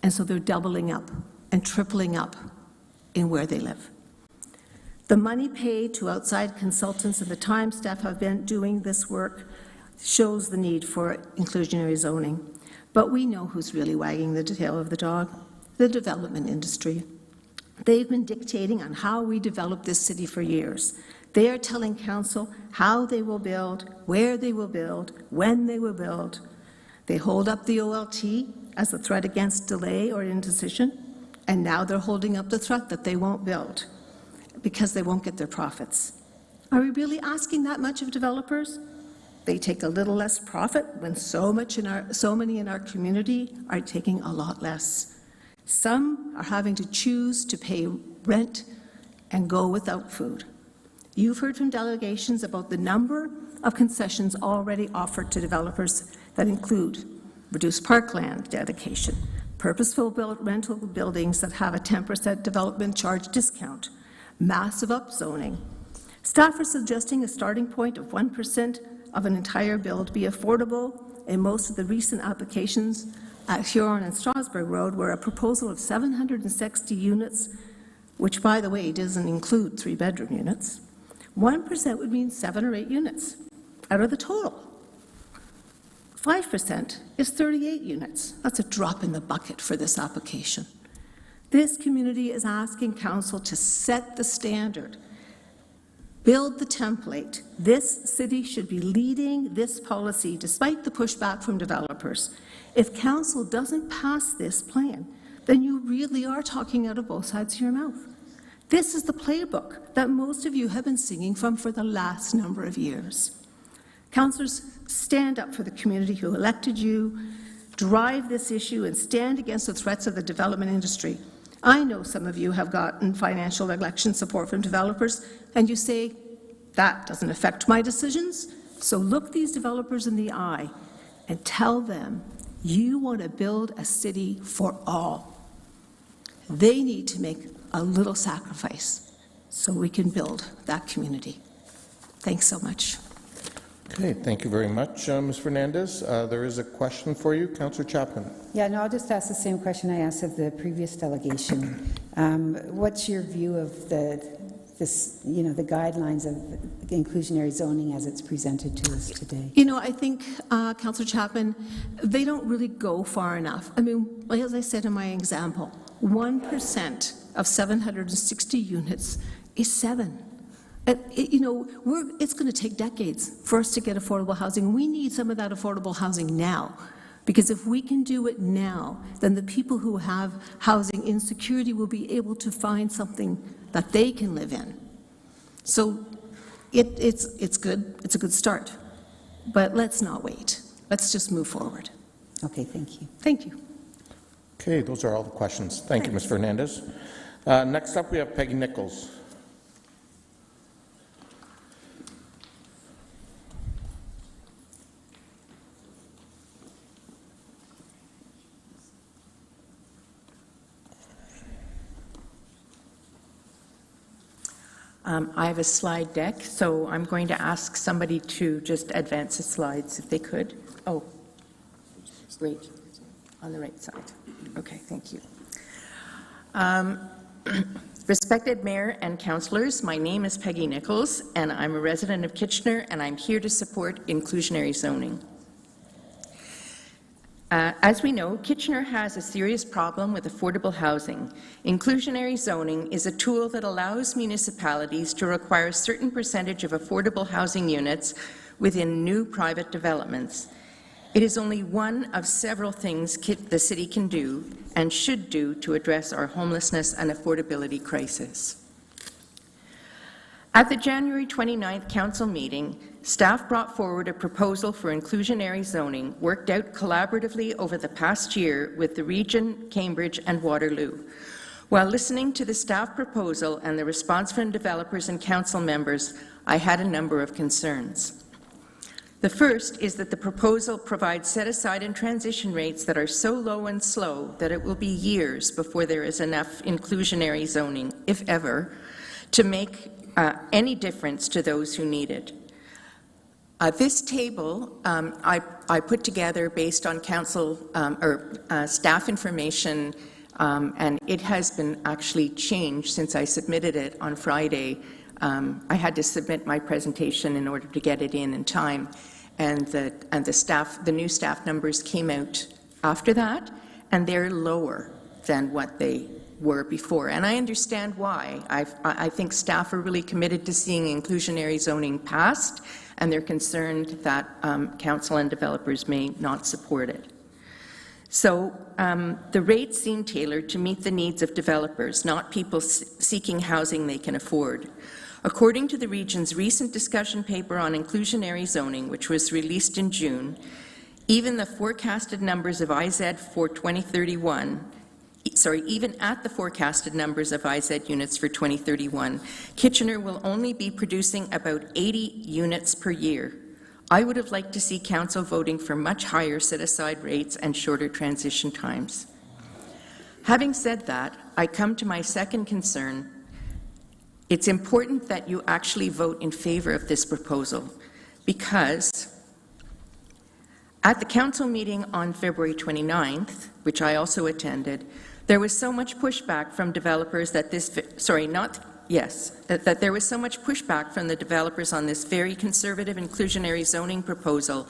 And so they're doubling up and tripling up in where they live. The money paid to outside consultants and the time staff have been doing this work shows the need for inclusionary zoning. But we know who's really wagging the tail of the dog: the development industry. They've been dictating on how we develop this city for years. They are telling council how they will build, where they will build, when they will build. They hold up the OLT as a threat against delay or indecision, and now they're holding up the threat that they won't build because they won't get their profits. Are we really asking that much of developers? They take a little less profit when so many in our community are taking a lot less. Some are having to choose to pay rent and go without food. You've heard from delegations about the number of concessions already offered to developers that include reduced parkland dedication, purposeful rental buildings that have a 10% development charge discount, massive upzoning. Staff are suggesting a starting point of 1% of an entire build be affordable. In most of the recent applications at Huron and Strasbourg Road were a proposal of 760 units, which, by the way, doesn't include 3-bedroom units. 1% would mean 7 or 8 units out of the total. 5% is 38 units. That's a drop in the bucket for this application. This community is asking council to set the standard, build the template. This city should be leading this policy despite the pushback from developers. If council doesn't pass this plan, then you really are talking out of both sides of your mouth. This is the playbook that most of you have been singing from for the last number of years. Councillors, stand up for the community who elected you, drive this issue, and stand against the threats of the development industry. I know some of you have gotten financial election support from developers, and you say, that doesn't affect my decisions. So look these developers in the eye and tell them you want to build a city for all. They need to make a little sacrifice so we can build that community. Thanks so much. Okay, thank you very much, Ms. Fernandez. There is a question for you, Councillor Chapman. Yeah, no, I'll just ask the same question I asked of the previous delegation. What's your view of the guidelines of inclusionary zoning as it's presented to us today? You know, I think, Councillor Chapman, they don't really go far enough. I mean, as I said in my example, 1% of 760 units is 7. It's going to take decades for us to get affordable housing. We need some of that affordable housing now, because if we can do it now, then the people who have housing insecurity will be able to find something that they can live in. So it's good. It's a good start. But let's not wait. Let's just move forward. Okay, thank you. Thank you. Okay, those are all the questions. Thank you, Ms. Fernandez. Next up, we have Peggy Nichols. I have a slide deck, so I'm going to ask somebody to just advance the slides if they could. Oh, right, on the right side. Okay, thank you. Respected Mayor and Councillors, my name is Peggy Nichols, and I'm a resident of Kitchener, and I'm here to support inclusionary zoning. As we know, Kitchener has a serious problem with affordable housing. Inclusionary zoning is a tool that allows municipalities to require a certain percentage of affordable housing units within new private developments. It is only one of several things the city can do and should do to address our homelessness and affordability crisis. At the January 29th Council meeting, staff brought forward a proposal for inclusionary zoning worked out collaboratively over the past year with the region, Cambridge and Waterloo. While listening to the staff proposal and the response from developers and council members, I had a number of concerns. The first is that the proposal provides set-aside and transition rates that are so low and slow that it will be years before there is enough inclusionary zoning, if ever, to make any difference to those who need it. This table I put together based on council staff information, and it has been actually changed since I submitted it on Friday. I had to submit my presentation in order to get it in time, and the new staff numbers came out after that, and they're lower than what they were before. And I understand why. I think staff are really committed to seeing inclusionary zoning passed, and they're concerned that council and developers may not support it. So the rates seem tailored to meet the needs of developers, not people seeking housing they can afford. According to the region's recent discussion paper on inclusionary zoning, which was released in June, even the forecasted numbers of IZ for 2031, even at the forecasted numbers of IZ units for 2031, Kitchener will only be producing about 80 units per year. I would have liked to see council voting for much higher set-aside rates and shorter transition times. Having said that, I come to my second concern. It's important that you actually vote in favor of this proposal, because at the council meeting on February 29th, which I also attended, there was so much pushback from developers that that there was so much pushback from the developers on this very conservative inclusionary zoning proposal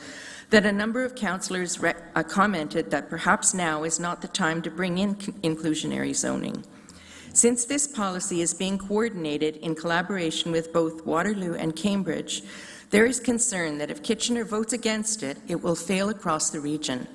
that a number of councillors commented that perhaps now is not the time to bring in inclusionary zoning. Since this policy is being coordinated in collaboration with both Waterloo and Cambridge, there is concern that if Kitchener votes against it, it will fail across the region.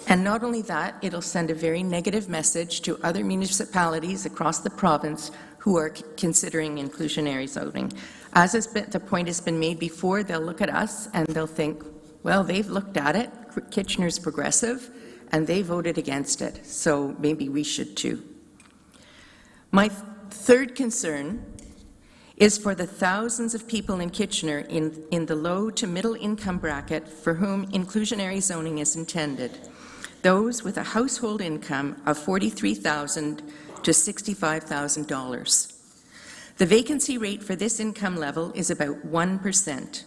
And not only that, it'll send a very negative message to other municipalities across the province who are considering inclusionary zoning. As the point has been made before, they'll look at us and they'll think, well, they've looked at it, Kitchener's progressive, and they voted against it, so maybe we should too. My third concern is for the thousands of people in Kitchener in the low to middle income bracket for whom inclusionary zoning is intended. Those with a household income of $43,000 to $65,000. The vacancy rate for this income level is about 1%,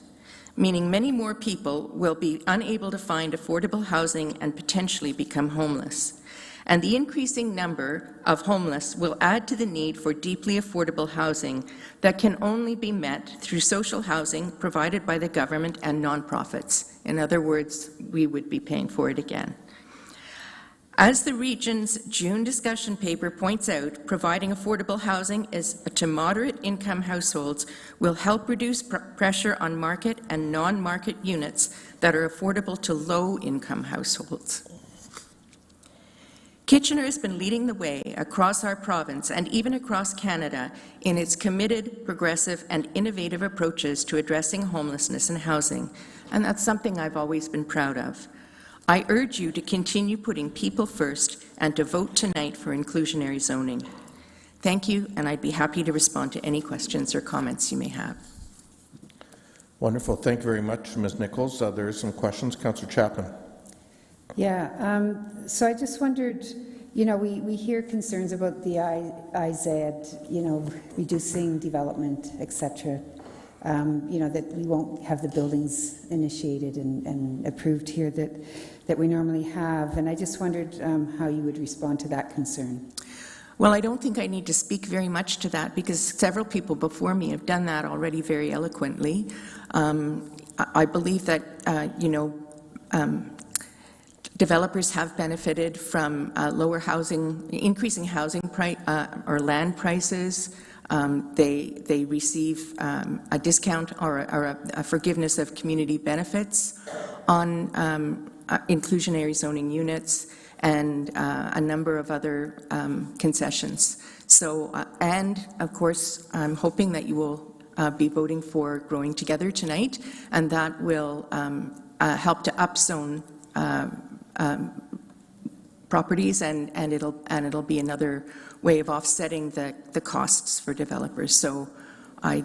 meaning many more people will be unable to find affordable housing and potentially become homeless. And the increasing number of homeless will add to the need for deeply affordable housing that can only be met through social housing provided by the government and nonprofits. In other words, we would be paying for it again. As the region's June discussion paper points out, providing affordable housing to moderate income households will help reduce pressure on market and non-market units that are affordable to low-income households. Kitchener has been leading the way across our province and even across Canada in its committed, progressive, and innovative approaches to addressing homelessness and housing, and that's something I've always been proud of. I urge you to continue putting people first and to vote tonight for inclusionary zoning. Thank you, and I'd be happy to respond to any questions or comments you may have. Wonderful. Thank you very much, Ms. Nichols. There are some questions. Councillor Chapman. Yeah, so I just wondered, you know, we hear concerns about the IZ, you know, reducing development, etc. You know, that we won't have the buildings initiated and approved here that we normally have. And I just wondered how you would respond to that concern. Well, I don't think I need to speak very much to that because several people before me have done that already very eloquently. I believe that, you know, developers have benefited from increasing housing or land prices. They receive a discount or a forgiveness of community benefits on inclusionary zoning units and a number of other concessions. So, and of course, I'm hoping that you will be voting for Growing Together tonight, and that will help to upzone properties, and it'll be another way of offsetting the costs for developers. So I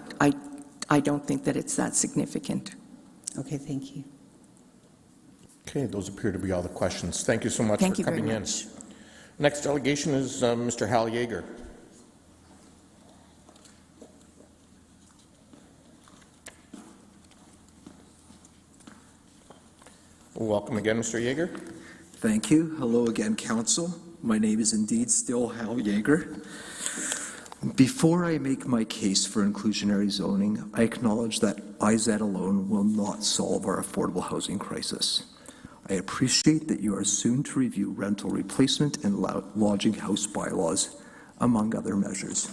don't think that it's that significant. Okay, thank you. Okay, those appear to be all the questions. Thank you so much Thank for you very coming in. much. Next delegation is Mr. Hal Yeager. Welcome again, Mr. Yeager. Thank you. Hello again, Council. My name is indeed still Hal Yeager. Before I make my case for inclusionary zoning, I acknowledge that IZ alone will not solve our affordable housing crisis. I appreciate that you are soon to review rental replacement and lodging house bylaws, among other measures.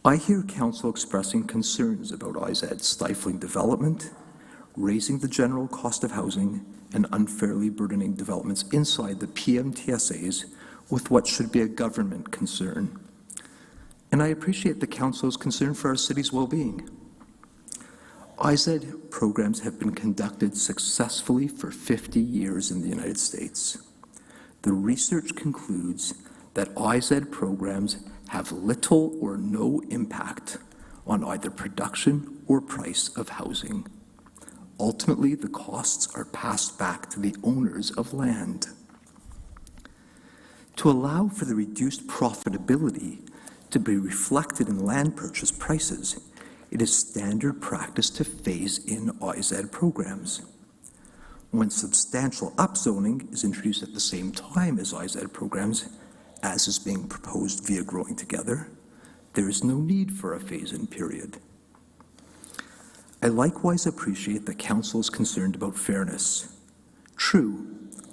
I hear Council expressing concerns about IZ stifling development, raising the general cost of housing, and unfairly burdening developments inside the PMTSAs with what should be a government concern. And I appreciate the Council's concern for our city's well-being. IZ programs have been conducted successfully for 50 years in the United States. The research concludes that IZ programs have little or no impact on either production or price of housing. Ultimately, the costs are passed back to the owners of land. To allow for the reduced profitability to be reflected in land purchase prices, it is standard practice to phase in IZ programs. When substantial upzoning is introduced at the same time as IZ programs, as is being proposed via Growing Together, there is no need for a phase-in period. I likewise appreciate that Council is concerned about fairness. True,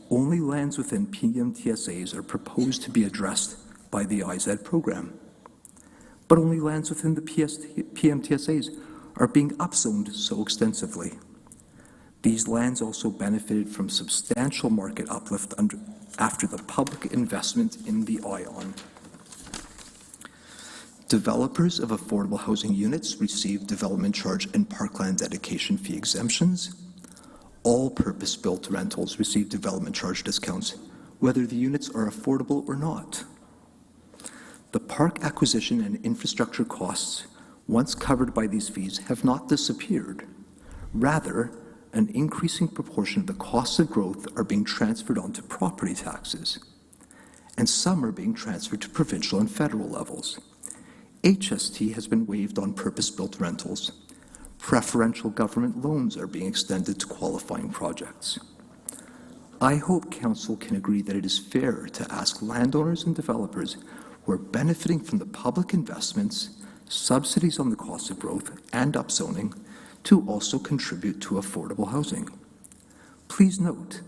only lands within PMTSAs are proposed to be addressed by the IZ program, but only lands within the PMTSAs are being upzoned so extensively. These lands also benefited from substantial market uplift after the public investment in the ION. Developers of affordable housing units receive development charge and parkland dedication fee exemptions. All purpose-built rentals receive development charge discounts, whether the units are affordable or not. The park acquisition and infrastructure costs, once covered by these fees, have not disappeared. Rather, an increasing proportion of the costs of growth are being transferred onto property taxes, and some are being transferred to provincial and federal levels. HST has been waived on purpose-built rentals. Preferential government loans are being extended to qualifying projects. I hope Council can agree that it is fair to ask landowners and developers who are benefiting from the public investments, subsidies on the cost of growth, and upzoning to also contribute to affordable housing. Please note,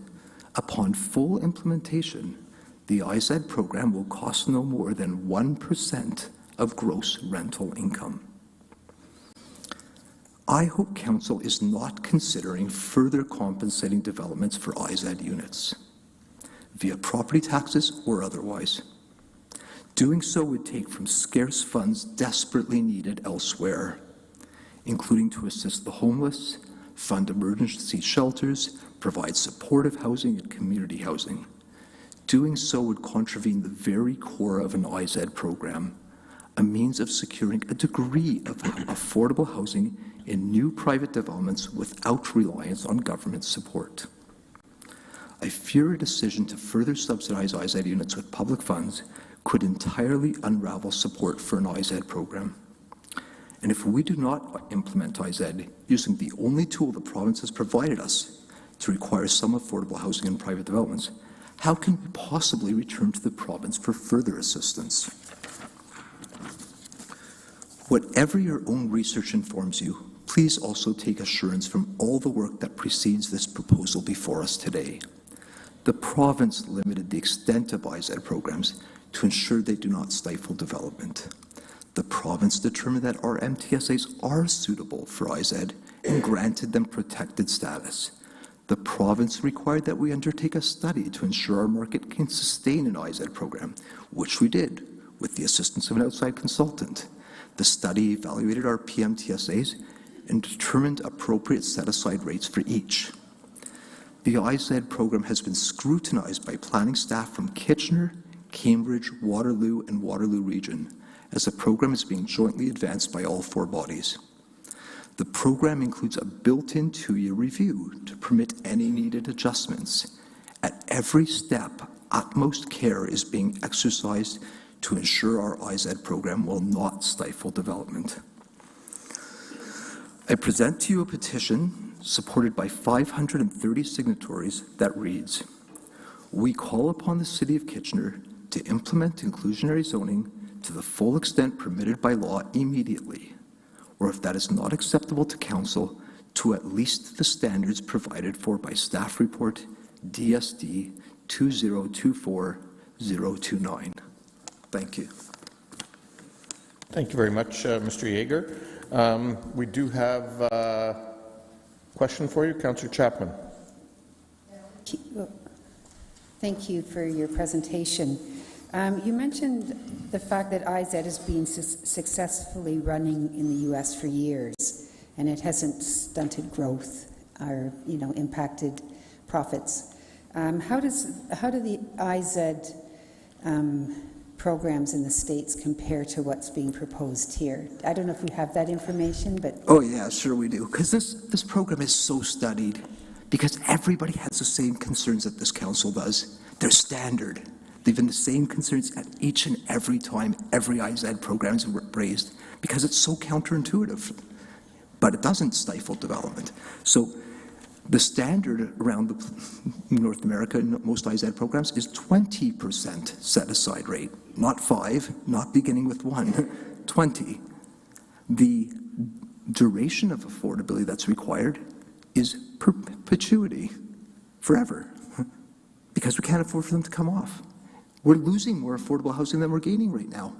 upon full implementation, the IZ program will cost no more than 1% of gross rental income. I hope Council is not considering further compensating developments for IZ units, via property taxes or otherwise. Doing so would take from scarce funds desperately needed elsewhere, including to assist the homeless, fund emergency shelters, provide supportive housing and community housing. Doing so would contravene the very core of an IZ program, a means of securing a degree of affordable housing in new private developments without reliance on government support. I fear a decision to further subsidize IZ units with public funds could entirely unravel support for an IZ program. And if we do not implement IZ using the only tool the province has provided us to require some affordable housing in private developments, how can we possibly return to the province for further assistance? Whatever your own research informs you, please also take assurance from all the work that precedes this proposal before us today. The province limited the extent of IZ programs to ensure they do not stifle development. The province determined that our MTSAs are suitable for IZ and granted them protected status. The province required that we undertake a study to ensure our market can sustain an IZ program, which we did with the assistance of an outside consultant. The study evaluated our PMTSAs and determined appropriate set-aside rates for each. The IZ program has been scrutinized by planning staff from Kitchener, Cambridge, Waterloo, and Waterloo Region, as the program is being jointly advanced by all four bodies. The program includes a built-in 2-year review to permit any needed adjustments. At every step, utmost care is being exercised to ensure our IZ program will not stifle development. I present to you a petition supported by 530 signatories that reads, "We call upon the City of Kitchener to implement inclusionary zoning to the full extent permitted by law immediately, or if that is not acceptable to Council, to at least the standards provided for by Staff Report DSD 2024-029. Thank you. Thank you very much, Mr. Yeager. We do have a question for you, Councillor Chapman. Thank you for your presentation. You mentioned the fact that IZ has been successfully running in the U.S. for years, and it hasn't stunted growth or, impacted profits. How do the IZ programs in the States compare to what's being proposed here? I don't know if we have that information, but... Oh, yeah, sure we do. Because this program is so studied, because everybody has the same concerns that this council does. They're standard. They've been the same concerns at each and every time every IZ program is raised, because it's so counterintuitive. But it doesn't stifle development. So the standard around North America in most IZ programs is 20% set-aside rate, not 5, not beginning with 1, 20. The duration of affordability that's required is perpetuity, forever, because we can't afford for them to come off. We're losing more affordable housing than we're gaining right now.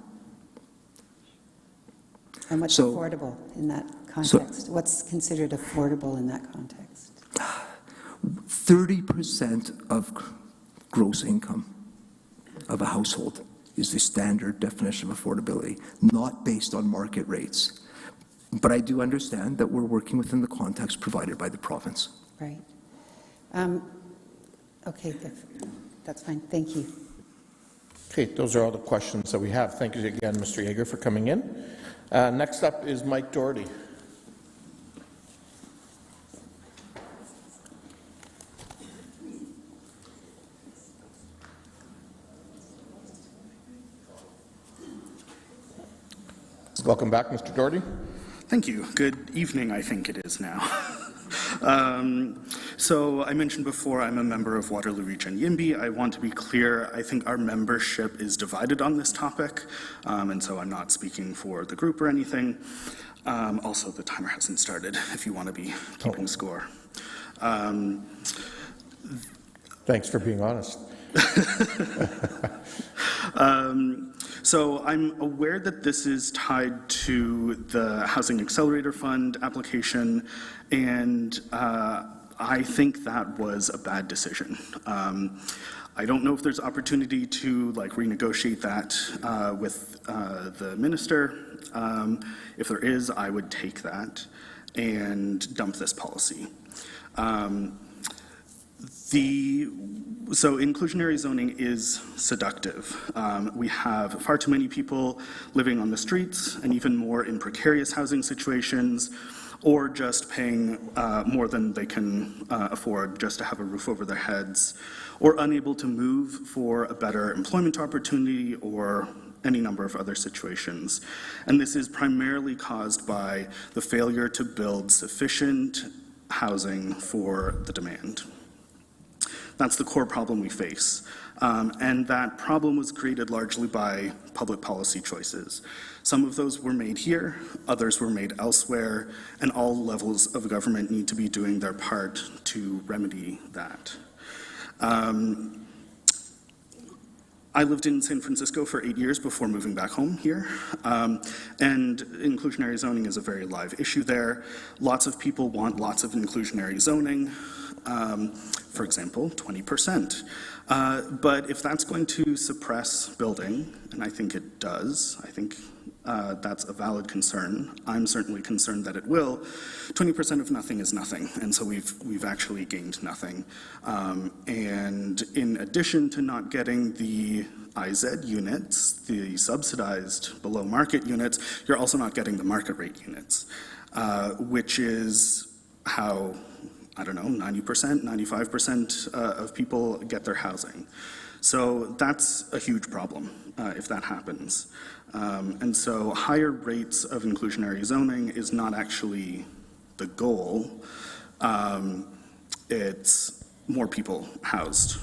And what's affordable in that context? What's considered affordable in that context? 30% of gross income of a household is the standard definition of affordability, not based on market rates. But I do understand that we're working within the context provided by the province. Right. Okay, that's fine. Thank you. Okay, those are all the questions that we have. Thank you again, Mr. Yeager, for coming in. Next up is Mike Doherty. Welcome back, Mr. Doherty. Thank you. Good evening, I think it is now. So I mentioned before I'm a member of Waterloo Region YIMBY. I want to be clear, I think our membership is divided on this topic, and so I'm not speaking for the group or anything. Also, the timer hasn't started, if you want to be keeping score. Thanks for being honest. So I'm aware that this is tied to the Housing Accelerator Fund application, and I think that was a bad decision. I don't know if there's opportunity to renegotiate that with the minister. If there is, I would take that and dump this policy. So inclusionary zoning is seductive. We have far too many people living on the streets, and even more in precarious housing situations, or just paying more than they can afford just to have a roof over their heads, or unable to move for a better employment opportunity, or any number of other situations. And this is primarily caused by the failure to build sufficient housing for the demand. That's the core problem we face. And that problem was created largely by public policy choices. Some of those were made here, others were made elsewhere, and all levels of government need to be doing their part to remedy that. I lived in San Francisco for 8 years before moving back home here, and inclusionary zoning is a very live issue there. Lots of people want lots of inclusionary zoning. For example, 20%. But if that's going to suppress building, and I think it does, I think that's a valid concern. I'm certainly concerned that it will. 20% of nothing is nothing, and so we've actually gained nothing. And in addition to not getting the IZ units, the subsidized below market units, you're also not getting the market rate units, which is how, I don't know, 90%, 95% of people get their housing. So that's a huge problem if that happens. And so higher rates of inclusionary zoning is not actually the goal. It's more people housed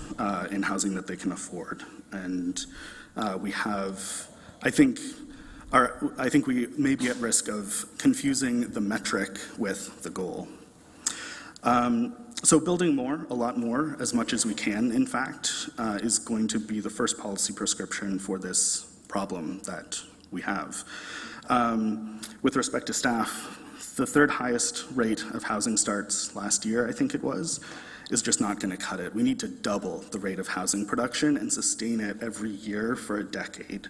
in housing that they can afford. And we have, I think we may be at risk of confusing the metric with the goal. So building more, a lot more, as much as we can, in fact, is going to be the first policy prescription for this problem that we have. With respect to staff, the third highest rate of housing starts last year, I think it was, is just not going to cut it. We need to double the rate of housing production and sustain it every year for a decade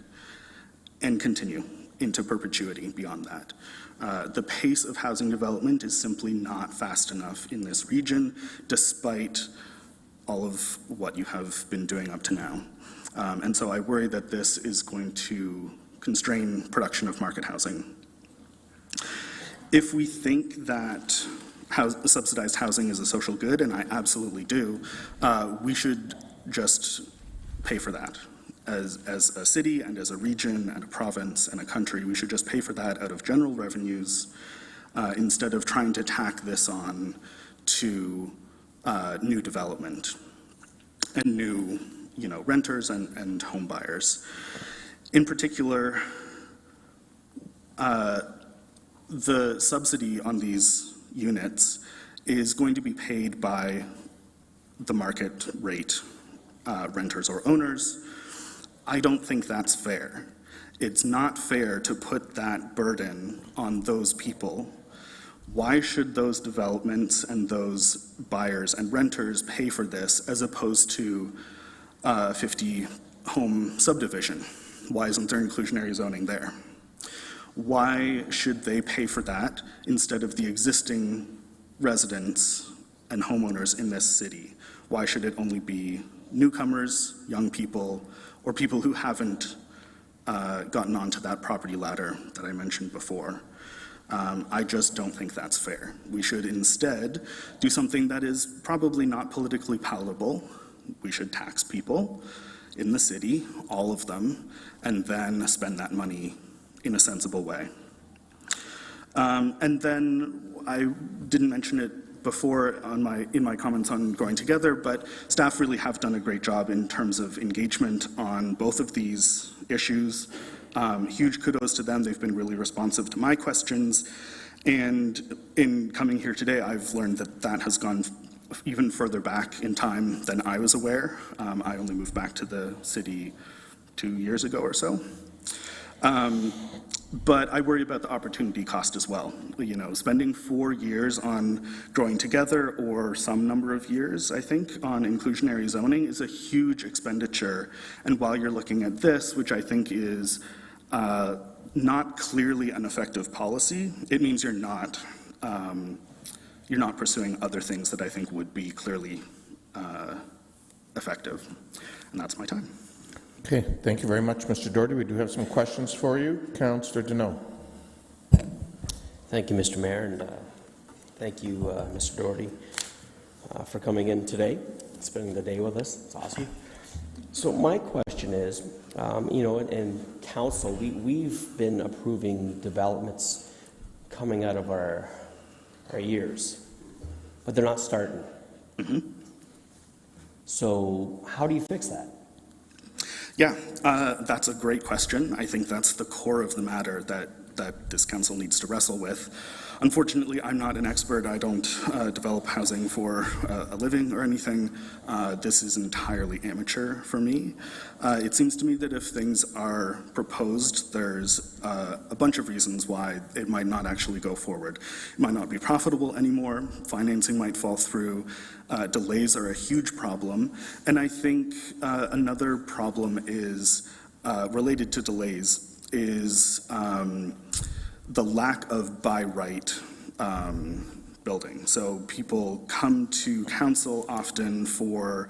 and continue into perpetuity beyond that. The pace of housing development is simply not fast enough in this region, despite all of what you have been doing up to now. And so I worry that this is going to constrain production of market housing. If we think that subsidized housing is a social good, and I absolutely do, we should just pay for that. As a city and as a region and a province and a country, we should just pay for that out of general revenues instead of trying to tack this on to new development and new, renters and home buyers. In particular, the subsidy on these units is going to be paid by the market rate renters or owners. I don't think that's fair. It's not fair to put that burden on those people Why should those developments and those buyers and renters pay for this as opposed to 50-home subdivision? Why isn't there inclusionary zoning there? Why should they pay for that instead of the existing residents and homeowners in this city? Why should it only be newcomers, young people, or people who haven't gotten onto that property ladder that I mentioned before? I just don't think that's fair. We should instead do something that is probably not politically palatable. We should tax people in the city, all of them, and then spend that money in a sensible way. And then I didn't mention it before in my comments on Growing Together, but staff really have done a great job in terms of engagement on both of these issues. Huge kudos to them. They've been really responsive to my questions. And in coming here today, I've learned that that has gone even further back in time than I was aware. I only moved back to the city 2 years ago or so. But I worry about the opportunity cost as well. You know, spending 4 years on Growing Together, or some number of years, I think, on inclusionary zoning is a huge expenditure. And while you're looking at this, which I think is not clearly an effective policy, it means you're not pursuing other things that I think would be clearly effective. And that's my time. Okay, thank you very much, Mr. Doherty. We do have some questions for you. Councillor Deneau. Thank you, Mr. Mayor, and thank you, Mr. Doherty, for coming in today, spending the day with us. It's awesome. So my question is, you know, in council, we've been approving developments coming out of our years, but they're not starting. Mm-hmm. So how do you fix that? Yeah, that's a great question. I think that's the core of the matter that this council needs to wrestle with. Unfortunately, I'm not an expert. I don't develop housing for a living or anything. This is entirely amateur for me. It seems to me that if things are proposed, there's a bunch of reasons why it might not actually go forward. It might not be profitable anymore. Financing might fall through. Delays are a huge problem. And I think another problem is related to delays is the lack of by right building. So people come to council often for,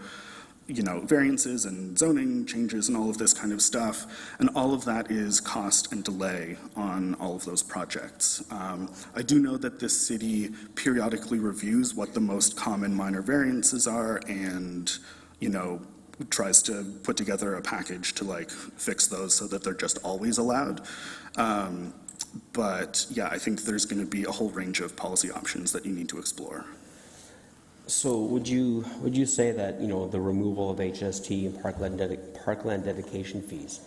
you know, variances and zoning changes and all of this kind of stuff, and all of that is cost and delay on all of those projects. I do know that this city periodically reviews what the most common minor variances are and, you know, tries to put together a package to like fix those so that they're just always allowed. But yeah, I think there's going to be a whole range of policy options that you need to explore. So would you say that, you know, the removal of HST and parkland dedication fees,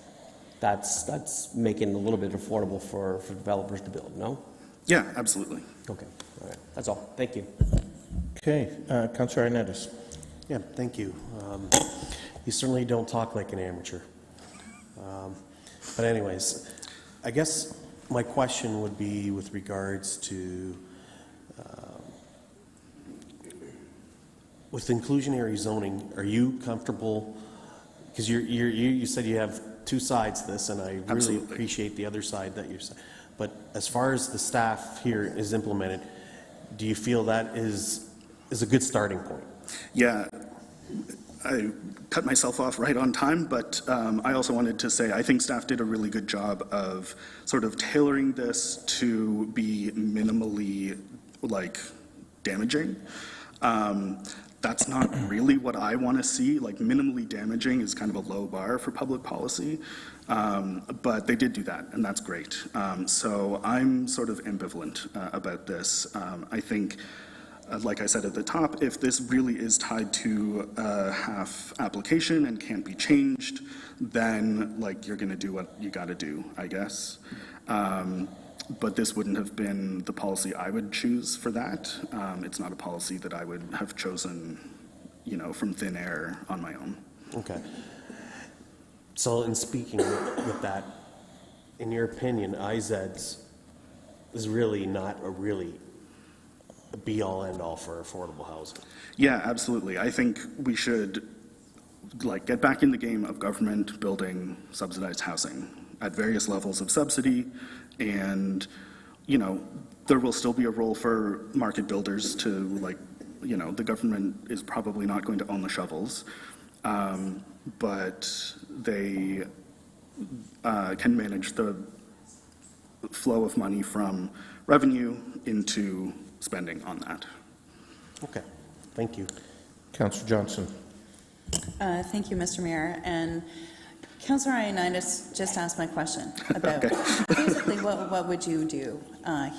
that's making it a little bit affordable for developers to build, no? Yeah, absolutely. Okay, all right, that's all. Thank you. Okay, Councillor Arnettis. Yeah, thank you. You certainly don't talk like an amateur. But anyways, I guess my question would be with regards to with inclusionary zoning, are you comfortable, because you said you have two sides to this, and I really Absolutely. appreciate the other side that you're saying. But as far as the staff here is implemented, do you feel that is a good starting point? Yeah, I cut myself off right on time, but I also wanted to say I think staff did a really good job of sort of tailoring this to be minimally like damaging. That's not really what I want to see. Like minimally damaging is kind of a low bar for public policy, but they did do that, and that's great. So I'm sort of ambivalent about this. I think, like I said at the top, if this really is tied to a half application and can't be changed, then like you're going to do what you got to do, I guess. But this wouldn't have been the policy I would choose for that. It's not a policy that I would have chosen, you know, from thin air on my own. Okay. So in speaking with that, in your opinion, IZEDS is really not a really the be-all, end-all for affordable housing. Yeah, absolutely. I think we should get back in the game of government building subsidized housing at various levels of subsidy, and there will still be a role for market builders to the government is probably not going to own the shovels, but they can manage the flow of money from revenue into spending on that. Okay, thank you. Councillor Johnson. Thank you, Mr. Mayor. And Councillor Ioannidis just asked my question about basically what would you do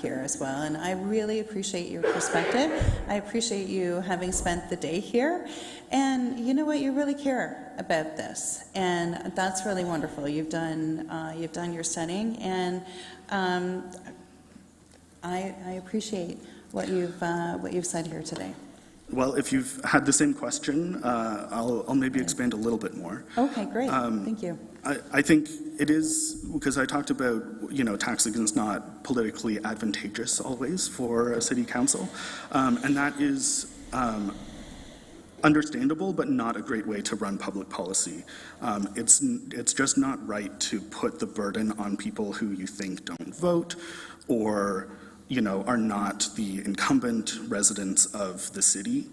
here as well. And I really appreciate your perspective. I appreciate you having spent the day here. And you know what? You really care about this. And that's really wonderful. You've done your studying. And I appreciate what you've said here today. Well, if you've had the same question, I'll maybe expand a little bit more. Okay, great. Thank you. I think it is, because I talked about, taxing is not politically advantageous always for a city council, and that is understandable, but not a great way to run public policy. It's just not right to put the burden on people who you think don't vote or are not the incumbent residents of the city.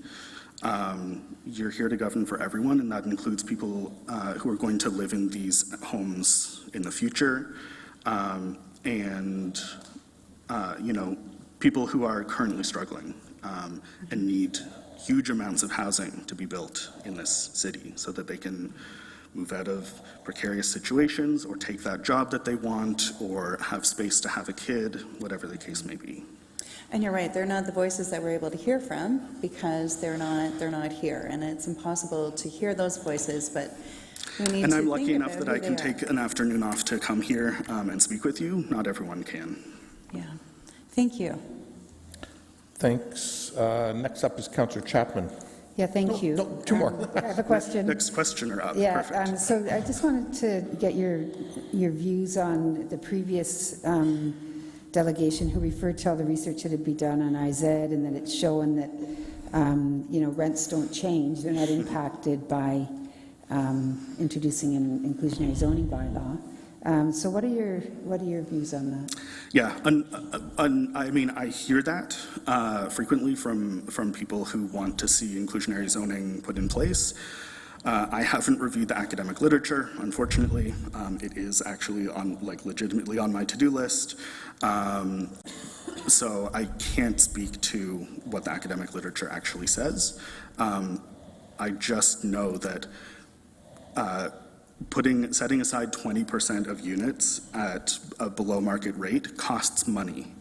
You're here to govern for everyone, and that includes people who are going to live in these homes in the future, and people who are currently struggling and need huge amounts of housing to be built in this city so that they can move out of precarious situations or take that job that they want or have space to have a kid, whatever the case may be. And you're right, they're not the voices that we're able to hear from because they're not here, and it's impossible to hear those voices, but we need and to I'm lucky think enough about that I who can they take an afternoon off to come here and speak with you. Not everyone can. Yeah, thank you. Thanks. Next up is Councillor Chapman. Yeah, thank you. No, two more. I have a question. Next questioner up. Yeah, Perfect. so I just wanted to get your views on the previous delegation who referred to all the research that had been done on IZ, and that it's showing that rents don't change; they're not impacted by introducing an inclusionary zoning bylaw. So what are your views on that? Yeah, I mean, I hear that frequently from people who want to see inclusionary zoning put in place. I haven't reviewed the academic literature, unfortunately. It is actually legitimately on my to-do list. So I can't speak to what the academic literature actually says. I just know that setting aside 20% of units at a below market rate costs money.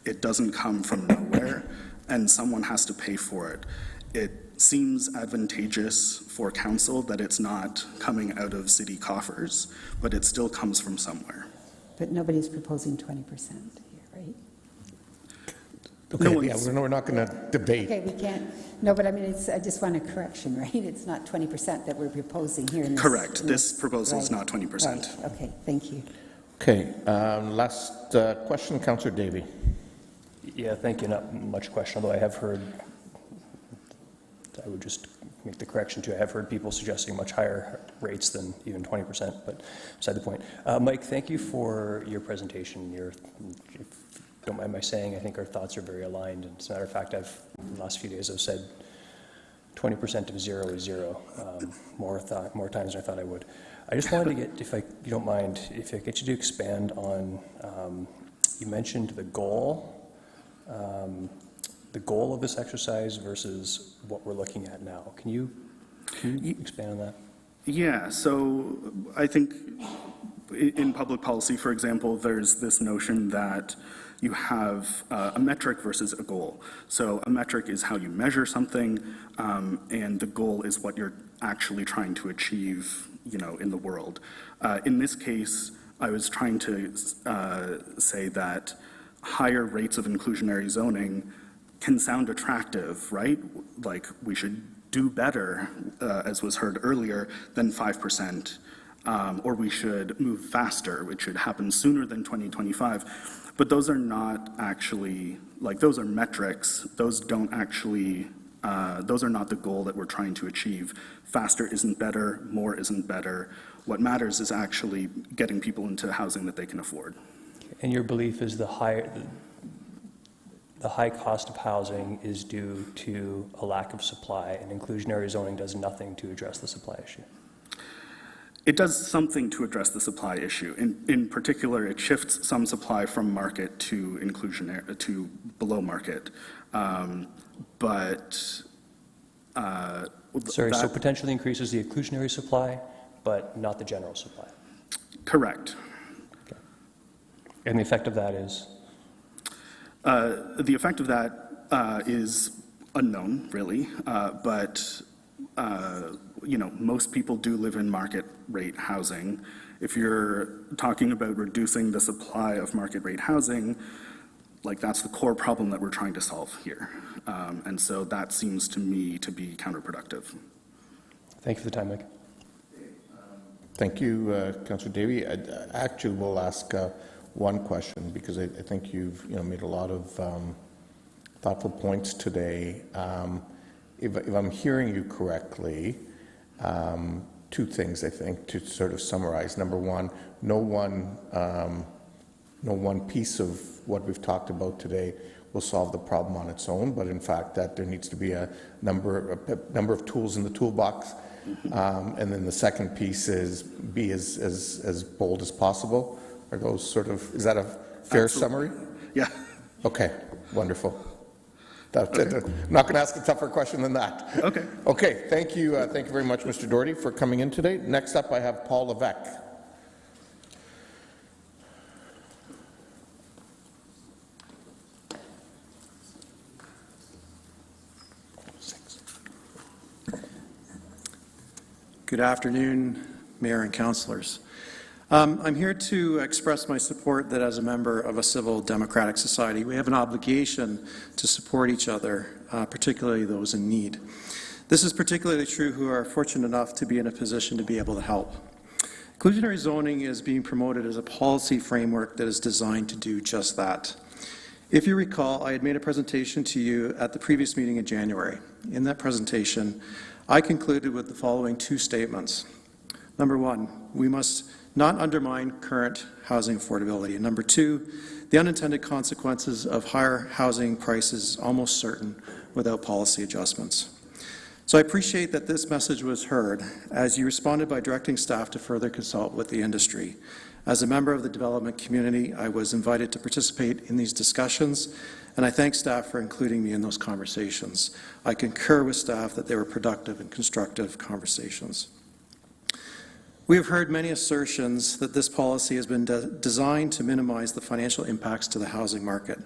It doesn't come from nowhere, and someone has to pay for it. It seems advantageous for council that it's not coming out of city coffers, but it still comes from somewhere. But nobody's proposing 20% here, right? Okay, we're not going to debate. Okay, we can't. No, but I mean, I just want a correction, right? It's not 20% that we're proposing here. In this, correct. This proposal is not 20%. Right. Okay, thank you. Okay, last question, Councillor Davey. Yeah, thank you. Not much question, although I have heard, I would just make the correction too, I have heard people suggesting much higher rates than even 20%, but beside the point. Mike, thank you for your presentation. If don't mind my saying, I think our thoughts are very aligned. And as a matter of fact, in the last few days, I've said 20% of zero is zero, more times than I thought I would. I just wanted to get, if you don't mind, if I get you to expand on, you mentioned the goal of this exercise versus what we're looking at now. Can you expand on that? Yeah, so I think in public policy, for example, there's this notion that you have a metric versus a goal. So a metric is how you measure something, and the goal is what you're actually trying to achieve, in the world. In this case, I was trying to say that higher rates of inclusionary zoning can sound attractive, right? Like we should do better, as was heard earlier, than 5% or we should move faster, which should happen sooner than 2025. But those are not actually, like, those are metrics. Those don't actually, those are not the goal that we're trying to achieve. Faster isn't better, more isn't better. What matters is actually getting people into housing that they can afford. And your belief is the high cost of housing is due to a lack of supply, and inclusionary zoning does nothing to address the supply issue? It does something to address the supply issue. In particular, it shifts some supply from market to inclusionary, to below market. So potentially increases the inclusionary supply, but not the general supply? Correct. Okay. And the effect of that is? The effect of that is unknown, really, but you know, most people do live in market rate housing. If you're talking about reducing the supply of market rate housing, like, that's the core problem that we're trying to solve here. And so that seems to me to be counterproductive. Thank you for the time, Mike. Thank you, Councillor Davey. I actually will ask one question, because I think you've made a lot of thoughtful points today. If I'm hearing you correctly, two things, I think, to sort of summarize. Number one, no one piece of what we've talked about today will solve the problem on its own, but in fact that there needs to be a number of tools in the toolbox. And then the second piece is be as bold as possible. Are those sort of, is that a fair summary? Yeah. Okay, wonderful. That's it. I'm not going to ask a tougher question than that. Okay. Okay, thank you very much, Mr. Doherty, for coming in today. Next up, I have Paul Levesque. Good afternoon, Mayor and Councillors. I'm here to express my support that as a member of a civil democratic society, we have an obligation to support each other, particularly those in need. This is particularly true who are fortunate enough to be in a position to be able to help. Inclusionary zoning is being promoted as a policy framework that is designed to do just that. If you recall, I had made a presentation to you at the previous meeting in January. In that presentation, I concluded with the following two statements. Number one, we must not undermine current housing affordability. And number two, the unintended consequences of higher housing prices almost certain without policy adjustments. So I appreciate that this message was heard as you responded by directing staff to further consult with the industry. As a member of the development community, I was invited to participate in these discussions, and I thank staff for including me in those conversations. I concur with staff that they were productive and constructive conversations. We have heard many assertions that this policy has been designed to minimize the financial impacts to the housing market.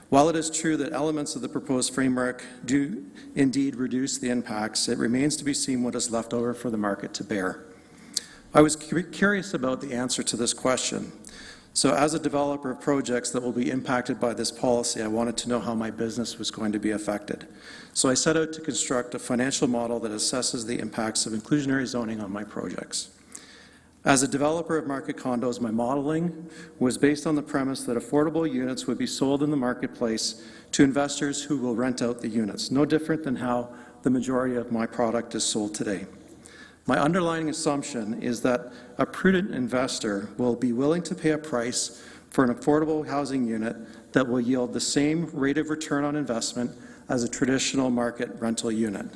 While it is true that elements of the proposed framework do indeed reduce the impacts, it remains to be seen what is left over for the market to bear. I was curious about the answer to this question. So as a developer of projects that will be impacted by this policy, I wanted to know how my business was going to be affected. So I set out to construct a financial model that assesses the impacts of inclusionary zoning on my projects. As a developer of market condos, my modeling was based on the premise that affordable units would be sold in the marketplace to investors who will rent out the units, no different than how the majority of my product is sold today. My underlying assumption is that a prudent investor will be willing to pay a price for an affordable housing unit that will yield the same rate of return on investment as a traditional market rental unit,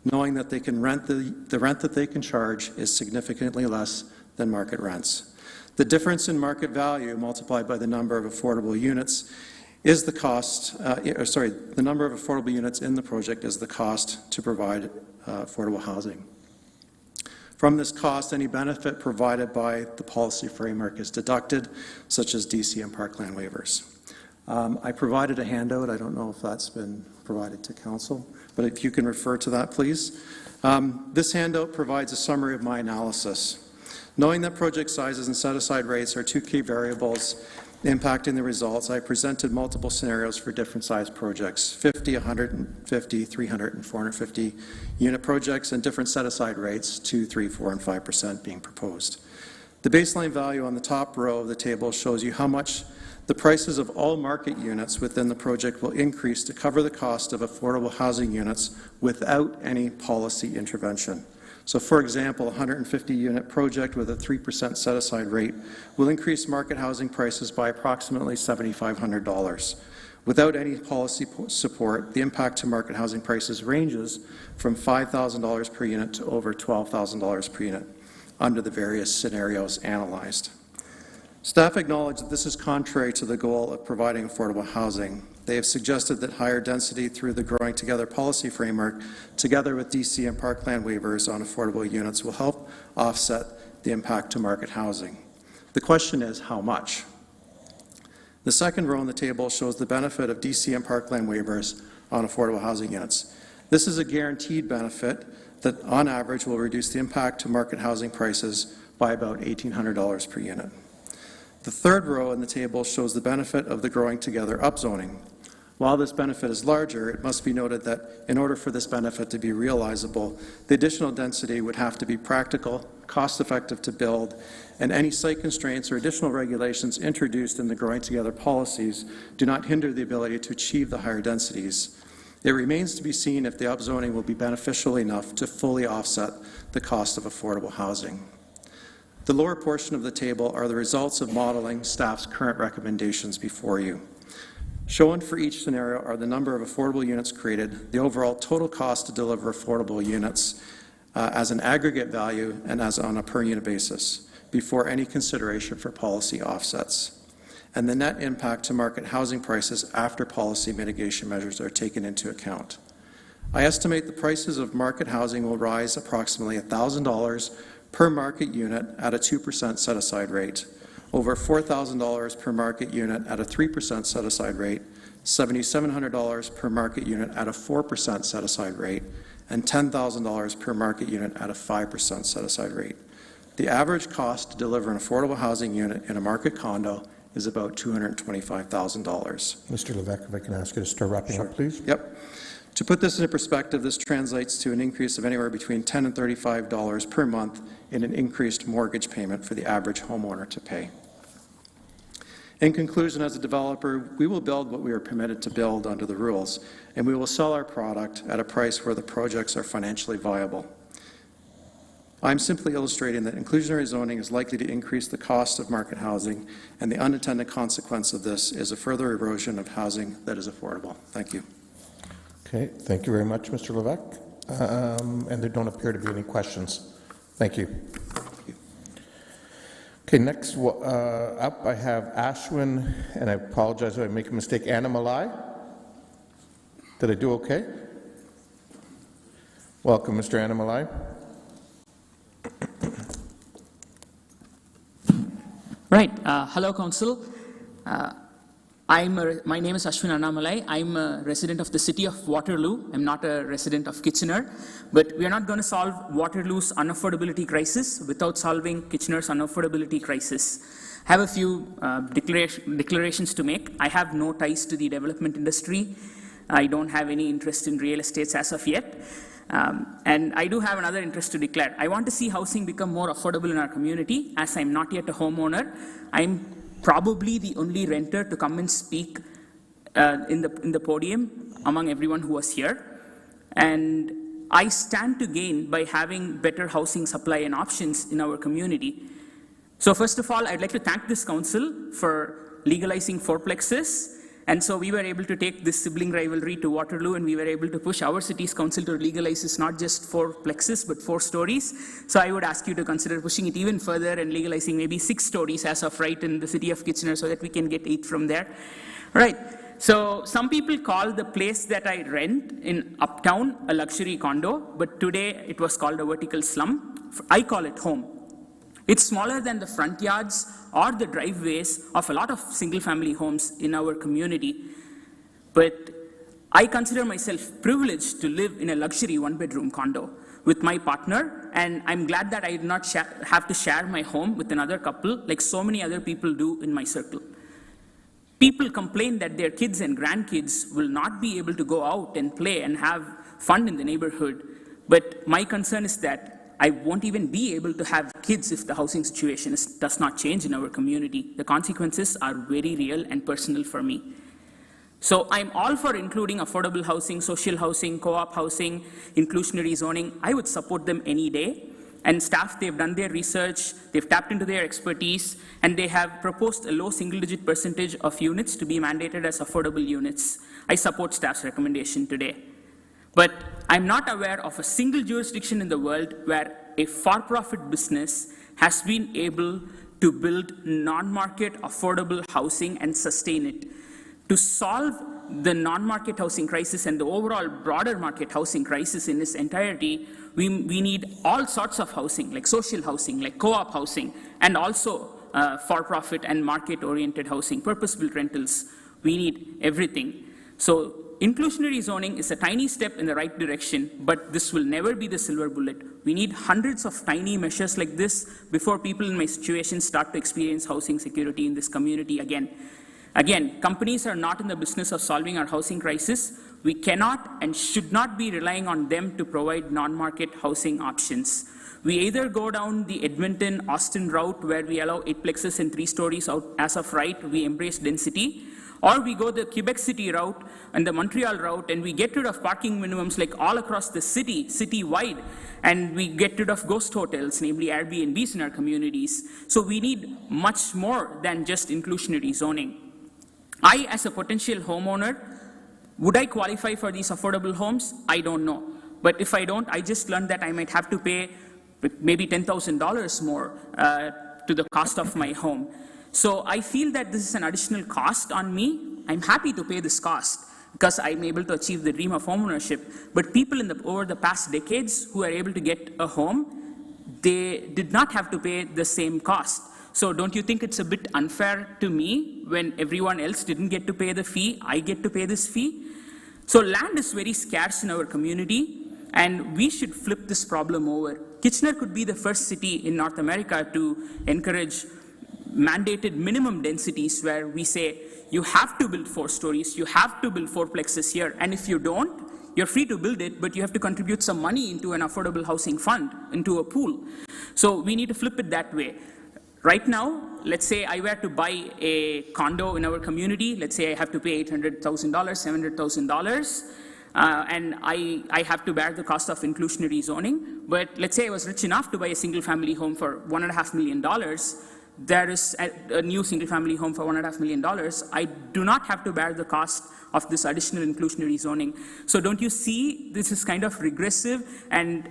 knowing that they can rent the rent that they can charge is significantly less than market rents. The difference in market value multiplied by the number of affordable units is the cost, the number of affordable units in the project is the cost to provide affordable housing. From this cost, any benefit provided by the policy framework is deducted, such as DC and parkland waivers. I provided a handout. I don't know if that's been provided to Council, but if you can refer to that, please. This handout provides a summary of my analysis. Knowing that project sizes and set-aside rates are two key variables impacting the results, I presented multiple scenarios for different size projects, 50, 150, 300, and 450 unit projects, and different set-aside rates, 2, 3, 4, and 5% being proposed. The baseline value on the top row of the table shows you how much the prices of all market units within the project will increase to cover the cost of affordable housing units without any policy intervention. So, for example, a 150-unit project with a 3% set-aside rate will increase market housing prices by approximately $7,500. Without any policy support, the impact to market housing prices ranges from $5,000 per unit to over $12,000 per unit under the various scenarios analyzed. Staff acknowledge that this is contrary to the goal of providing affordable housing. They have suggested that higher density through the Growing Together policy framework, together with DC and parkland waivers on affordable units, will help offset the impact to market housing. The question is, how much? The second row on the table shows the benefit of DC and parkland waivers on affordable housing units. This is a guaranteed benefit that, on average, will reduce the impact to market housing prices by about $1,800 per unit. The third row in the table shows the benefit of the Growing Together upzoning. While this benefit is larger, it must be noted that in order for this benefit to be realizable, the additional density would have to be practical, cost-effective to build, and any site constraints or additional regulations introduced in the Growing Together policies do not hinder the ability to achieve the higher densities. It remains to be seen if the upzoning will be beneficial enough to fully offset the cost of affordable housing. The lower portion of the table are the results of modeling staff's current recommendations before you. Shown for each scenario are the number of affordable units created, the overall total cost to deliver affordable units as an aggregate value and as on a per unit basis, before any consideration for policy offsets, and the net impact to market housing prices after policy mitigation measures are taken into account. I estimate the prices of market housing will rise approximately $1,000 per market unit at a 2% set-aside rate, over $4,000 per market unit at a 3% set-aside rate, $7,700 per market unit at a 4% set-aside rate, and $10,000 per market unit at a 5% set-aside rate. The average cost to deliver an affordable housing unit in a market condo is about $225,000. Mr. Levesque, if I can ask you to start wrapping up, please. Yep. To put this into perspective, this translates to an increase of anywhere between $10 and $35 per month in an increased mortgage payment for the average homeowner to pay. In conclusion, as a developer, we will build what we are permitted to build under the rules, and we will sell our product at a price where the projects are financially viable. I'm simply illustrating that inclusionary zoning is likely to increase the cost of market housing, and the unintended consequence of this is a further erosion of housing that is affordable. Thank you. Okay, thank you very much, Mr. Levesque. And there don't appear to be any questions. Thank you. Okay, next up I have Ashwin, and I apologize if I make a mistake, Anna Malai. Did I do okay? Welcome, Mr. Anna Malai. Right. Hello, Council. My name is Ashwin Annamalai. I'm a resident of the city of Waterloo. I'm not a resident of Kitchener. But we are not going to solve Waterloo's unaffordability crisis without solving Kitchener's unaffordability crisis. I have a few declarations to make. I have no ties to the development industry. I don't have any interest in real estate as of yet. And I do have another interest to declare. I want to see housing become more affordable in our community. As I'm not yet a homeowner, I'm probably the only renter to come and speak in the podium among everyone who was here. And I stand to gain by having better housing supply and options in our community. So first of all, I'd like to thank this council for legalizing fourplexes. And so we were able to take this sibling rivalry to Waterloo, and we were able to push our city's council to legalize this not just 4 plexes, but 4 stories. So I would ask you to consider pushing it even further and legalizing maybe 6 stories as of right in the city of Kitchener so that we can get 8 from there. All right. So some people call the place that I rent in Uptown a luxury condo, but today it was called a vertical slum. I call it home. It's smaller than the front yards or the driveways of a lot of single-family homes in our community. But I consider myself privileged to live in a luxury one-bedroom condo with my partner, and I'm glad that I did not have to share my home with another couple like so many other people do in my circle. People complain that their kids and grandkids will not be able to go out and play and have fun in the neighborhood, but my concern is that I won't even be able to have kids if the housing situation does not change in our community. The consequences are very real and personal for me. So I'm all for including affordable housing, social housing, co-op housing, inclusionary zoning. I would support them any day. And staff, they've done their research, they've tapped into their expertise, and they have proposed a low single-digit percentage of units to be mandated as affordable units. I support staff's recommendation today. But I'm not aware of a single jurisdiction in the world where a for-profit business has been able to build non-market affordable housing and sustain it. To solve the non-market housing crisis and the overall broader market housing crisis in its entirety, we need all sorts of housing, like social housing, like co-op housing, and also for-profit and market-oriented housing, purpose-built rentals. We need everything. So inclusionary zoning is a tiny step in the right direction, but this will never be the silver bullet. We need hundreds of tiny measures like this before people in my situation start to experience housing security in this community again. Again, companies are not in the business of solving our housing crisis. We cannot and should not be relying on them to provide non-market housing options. We either go down the Edmonton-Austin route where we allow 8 plexes and 3 stories out as of right, we embrace density, or we go the Quebec City route and the Montreal route and we get rid of parking minimums like all across the city, city-wide, and we get rid of ghost hotels, namely Airbnbs in our communities. So we need much more than just inclusionary zoning. I, as a potential homeowner, would I qualify for these affordable homes? I don't know. But if I don't, I just learned that I might have to pay maybe $10,000 more to the cost of my home. So I feel that this is an additional cost on me. I'm happy to pay this cost because I'm able to achieve the dream of homeownership. But people over the past decades who are able to get a home, they did not have to pay the same cost. So don't you think it's a bit unfair to me when everyone else didn't get to pay the fee, I get to pay this fee? So land is very scarce in our community, and we should flip this problem over. Kitchener could be the first city in North America to encourage mandated minimum densities where we say, you have to build 4 stories, you have to build 4 plexes here, and if you don't, you're free to build it, but you have to contribute some money into an affordable housing fund, into a pool. So we need to flip it that way. Right now, let's say I were to buy a condo in our community. Let's say I have to pay $800,000, $700,000, and I have to bear the cost of inclusionary zoning. But let's say I was rich enough to buy a single-family home for $1.5 million. There is a new single-family home for $1.5 million. I do not have to bear the cost of this additional inclusionary zoning. So don't you see this is kind of regressive, and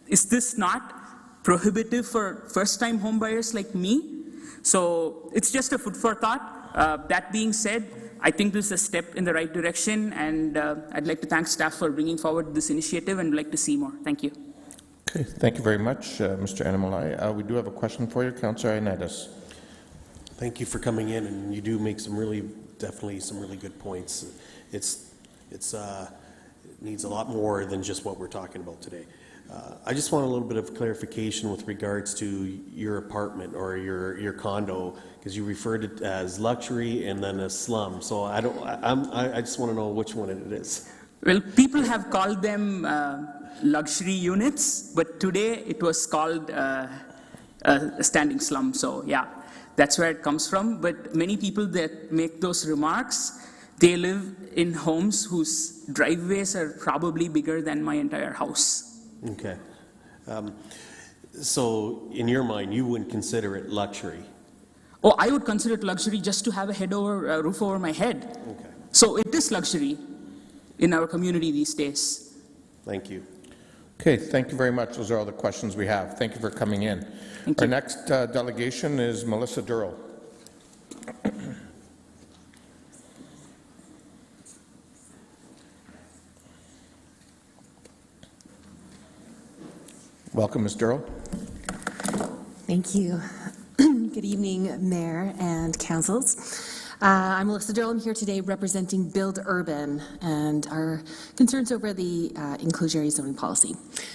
is this not prohibitive for first-time home buyers like me? So it's just a food for thought. That being said, I think this is a step in the right direction, and I'd like to thank staff for bringing forward this initiative and would like to see more. Thank you. Okay, thank you very much, Mr. Annamalai. We do have a question for you, Councillor Ioannidis. Thank you for coming in, and you do make definitely some really good points. It needs a lot more than just what we're talking about today. I just want a little bit of clarification with regards to your apartment or your condo, because you referred it as luxury and then a slum. So I just want to know which one it is. Well, people have called them luxury units, but today it was called a standing slum. So yeah, that's where it comes from. But many people that make those remarks, they live in homes whose driveways are probably bigger than my entire house. Okay. So in your mind, you wouldn't consider it luxury? Oh, I would consider it luxury just to have a roof over my head. Okay. So it is luxury in our community these days. Thank you. Okay, thank you very much. Those are all the questions we have. Thank you for coming in. Our next delegation is Melissa Durrell. Welcome, Ms. Durrell. Thank you. Good evening, Mayor and councils. I'm Melissa Durrell. I'm here today representing Build Urban and our concerns over the inclusionary zoning policy.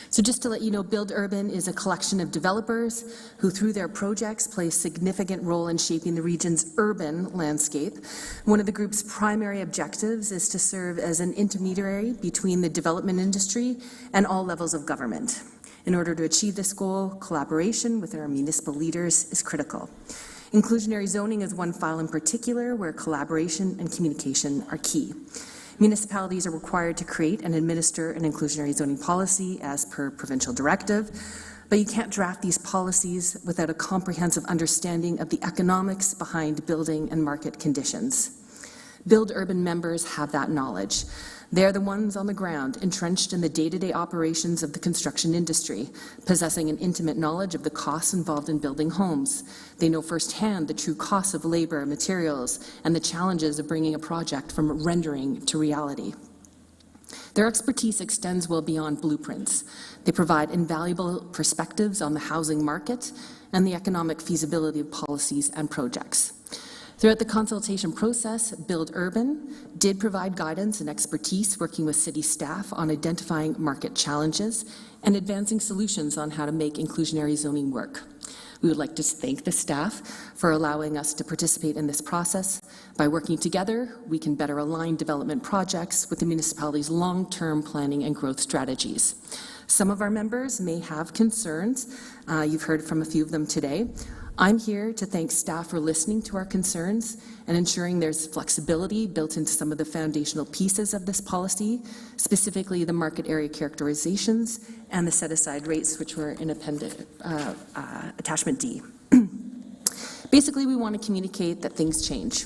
So just to let you know, Build Urban is a collection of developers who, through their projects, play a significant role in shaping the region's urban landscape. One of the group's primary objectives is to serve as an intermediary between the development industry and all levels of government. In order to achieve this goal, collaboration with our municipal leaders is critical. Inclusionary zoning is one file in particular where collaboration and communication are key. Municipalities are required to create and administer an inclusionary zoning policy as per provincial directive, but you can't draft these policies without a comprehensive understanding of the economics behind building and market conditions. Build Urban members have that knowledge. They're the ones on the ground, entrenched in the day-to-day operations of the construction industry, possessing an intimate knowledge of the costs involved in building homes. They know firsthand the true costs of labor, materials, and the challenges of bringing a project from rendering to reality. Their expertise extends well beyond blueprints. They provide invaluable perspectives on the housing market and the economic feasibility of policies and projects. Throughout the consultation process, Build Urban did provide guidance and expertise working with city staff on identifying market challenges and advancing solutions on how to make inclusionary zoning work. We would like to thank the staff for allowing us to participate in this process. By working together, we can better align development projects with the municipality's long-term planning and growth strategies. Some of our members may have concerns. You've heard from a few of them today. I'm here to thank staff for listening to our concerns and ensuring there's flexibility built into some of the foundational pieces of this policy, specifically the market area characterizations and the set-aside rates, which were in attachment D. Basically, we want to communicate that things change.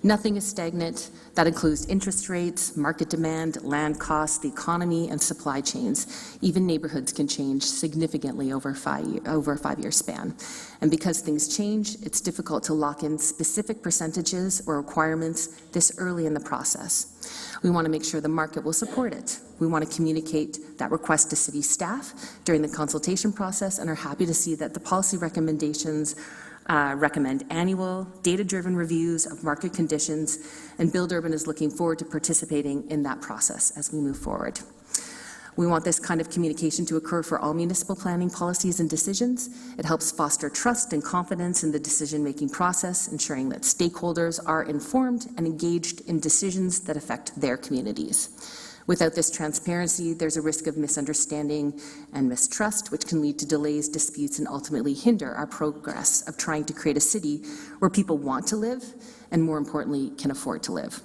Nothing is stagnant. That includes interest rates, market demand, land costs, the economy, and supply chains. Even neighborhoods can change significantly over a five-year span. And because things change, it's difficult to lock in specific percentages or requirements this early in the process. We want to make sure the market will support it. We want to communicate that request to city staff during the consultation process and are happy to see that the policy recommendations recommend annual, data-driven reviews of market conditions, and Build Urban is looking forward to participating in that process as we move forward. We want this kind of communication to occur for all municipal planning policies and decisions. It helps foster trust and confidence in the decision-making process, ensuring that stakeholders are informed and engaged in decisions that affect their communities. Without this transparency, there's a risk of misunderstanding and mistrust, which can lead to delays, disputes, and ultimately hinder our progress of trying to create a city where people want to live and, more importantly, can afford to live.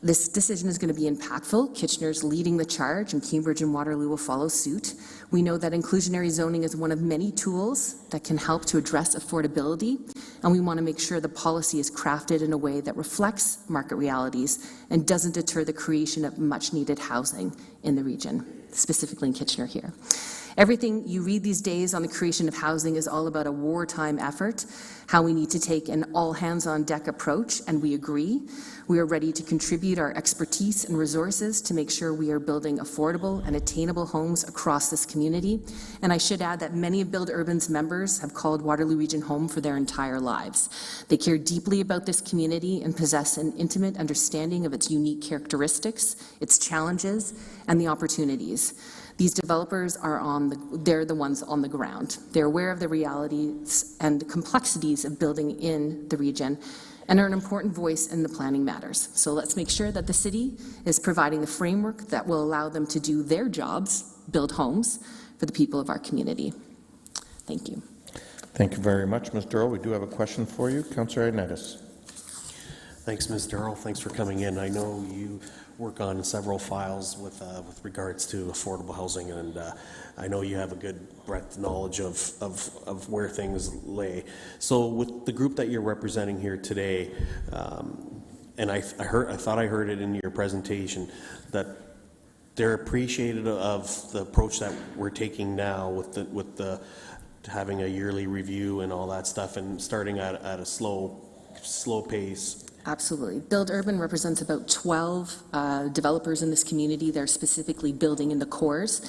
This decision is going to be impactful. Kitchener's leading the charge, and Cambridge and Waterloo will follow suit. We know that inclusionary zoning is one of many tools that can help to address affordability, and we want to make sure the policy is crafted in a way that reflects market realities and doesn't deter the creation of much-needed housing in the region, specifically in Kitchener here. Everything you read these days on the creation of housing is all about a wartime effort, how we need to take an all-hands-on-deck approach, and we agree. We are ready to contribute our expertise and resources to make sure we are building affordable and attainable homes across this community. And I should add that many of Build Urban's members have called Waterloo Region home for their entire lives. They care deeply about this community and possess an intimate understanding of its unique characteristics, its challenges, and the opportunities. These developers they're the ones on the ground. They're aware of the realities and complexities of building in the region and are an important voice in the planning matters. So let's make sure that the city is providing the framework that will allow them to do their jobs, build homes for the people of our community. Thank you. Thank you very much, Ms. Durrell. We do have a question for you. Councillor Ioannidis. Thanks, Ms. Durrell. Thanks for coming in. I know you work on several files with regards to affordable housing, and I know you have a good breadth knowledge of where things lay. So with the group that you're representing here today, and I thought I heard it in your presentation, that they're appreciative of the approach that we're taking now with the having a yearly review and all that stuff, and starting at a slow pace. Absolutely. Build Urban represents about 12 developers in this community. They're specifically building in the cores.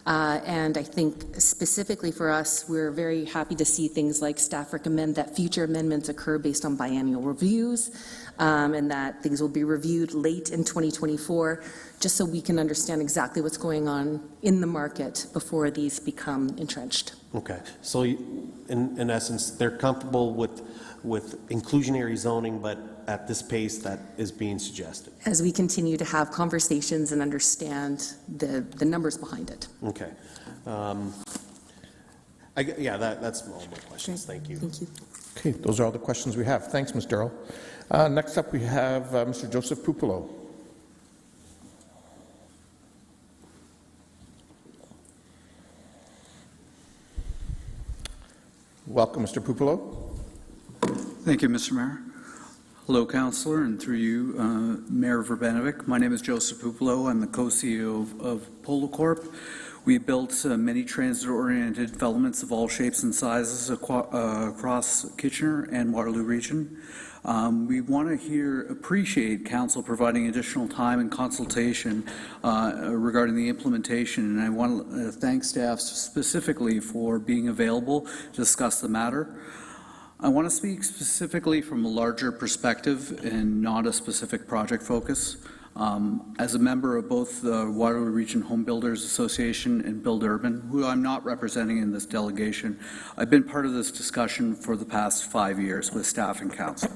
And I think specifically for us, we're very happy to see things like staff recommend that future amendments occur based on biannual reviews, and that things will be reviewed late in 2024, just so we can understand exactly what's going on in the market before these become entrenched. Okay. So in essence, they're comfortable with inclusionary zoning, but at this pace that is being suggested. As we continue to have conversations and understand the numbers behind it. Okay. Yeah, that's all my questions. Thank you. Thank you. Okay, those are all the questions we have. Thanks, Ms. Darrell. Next up, we have Mr. Joseph Pupulo. Welcome, Mr. Pupulo. Thank you, Mr. Mayor. Hello, Councillor, and through you, Mayor Verbanovic. My name is Joseph Pupulo. I'm the co-CEO of Polo Corp. We built many transit-oriented developments of all shapes and sizes across Kitchener and Waterloo region. We want to appreciate Council providing additional time and consultation regarding the implementation, and I want to thank staff specifically for being available to discuss the matter. I want to speak specifically from a larger perspective and not a specific project focus. As a member of both the Waterloo Region Home Builders Association and Build Urban, who I'm not representing in this delegation, I've been part of this discussion for the past 5 years with staff and council.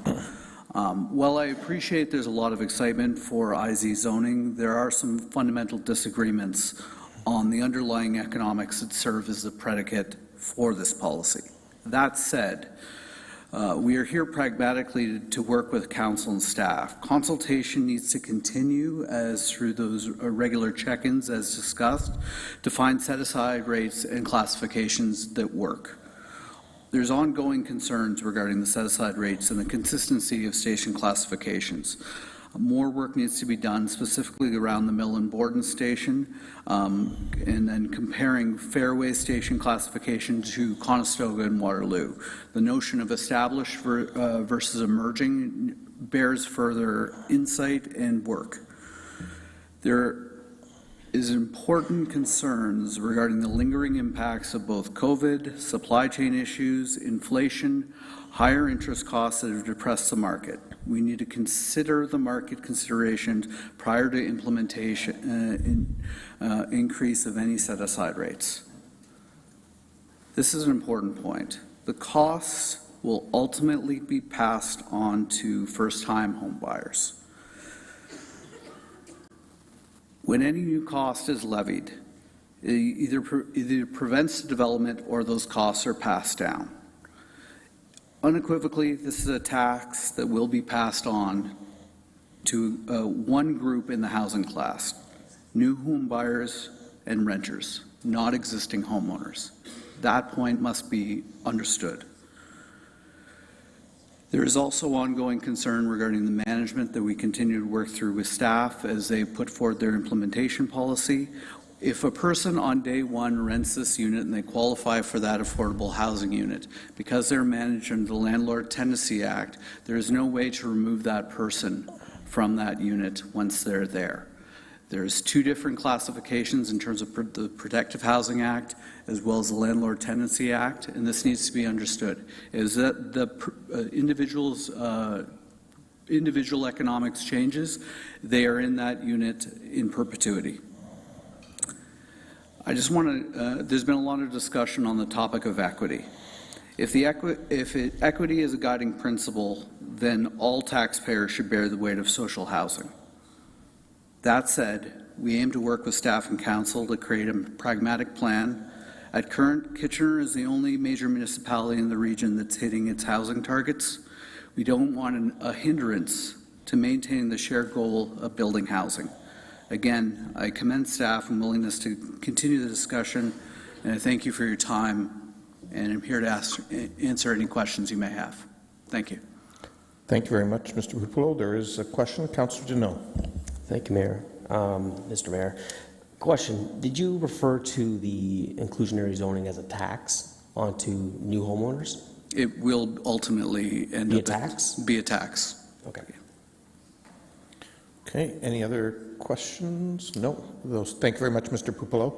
While I appreciate there's a lot of excitement for IZ zoning, there are some fundamental disagreements on the underlying economics that serve as the predicate for this policy. That said, we are here pragmatically to work with council and staff. Consultation needs to continue as through those regular check-ins as discussed to find set-aside rates and classifications that work. There's ongoing concerns regarding the set-aside rates and the consistency of station classifications. More work needs to be done specifically around the Mill and Borden station and then comparing Fairway station classification to Conestoga and Waterloo. The notion of established versus emerging bears further insight and work. There is important concerns regarding the lingering impacts of both COVID, supply chain issues, inflation, higher interest costs that have depressed the market. We need to consider the market considerations prior to implementation, increase of any set-aside rates. This is an important point. The costs will ultimately be passed on to first-time home buyers. When any new cost is levied, it either prevents the development or those costs are passed down. Unequivocally, this is a tax that will be passed on to one group in the housing class, new home buyers and renters, not existing homeowners. That point must be understood. There is also ongoing concern regarding the management that we continue to work through with staff as they put forward their implementation policy. If a person on day one rents this unit and they qualify for that affordable housing unit, because they're managed under the Landlord Tenancy Act, there is no way to remove that person from that unit once they're there. There's two different classifications in terms of the Protective Housing Act as well as the Landlord Tenancy Act, and this needs to be understood, is that the individual economics changes, they are in that unit in perpetuity. I just want to, there's been a lot of discussion on the topic of equity. If equity is a guiding principle, then all taxpayers should bear the weight of social housing. That said, we aim to work with staff and council to create a pragmatic plan. At current, Kitchener is the only major municipality in the region that's hitting its housing targets. We don't want a hindrance to maintaining the shared goal of building housing. Again, I commend staff and willingness to continue the discussion, and I thank you for your time, and I'm here to answer any questions you may have. Thank you. Thank you very much, Mr. Pupulo. There is a question. Councillor Deneau. Thank you, Mayor. Mr. Mayor, question, did you refer to the inclusionary zoning as a tax onto new homeowners? It will ultimately end Be up a tax? Be a tax. Okay. Okay, any other questions? No. Thank you very much, Mr. Pupulo.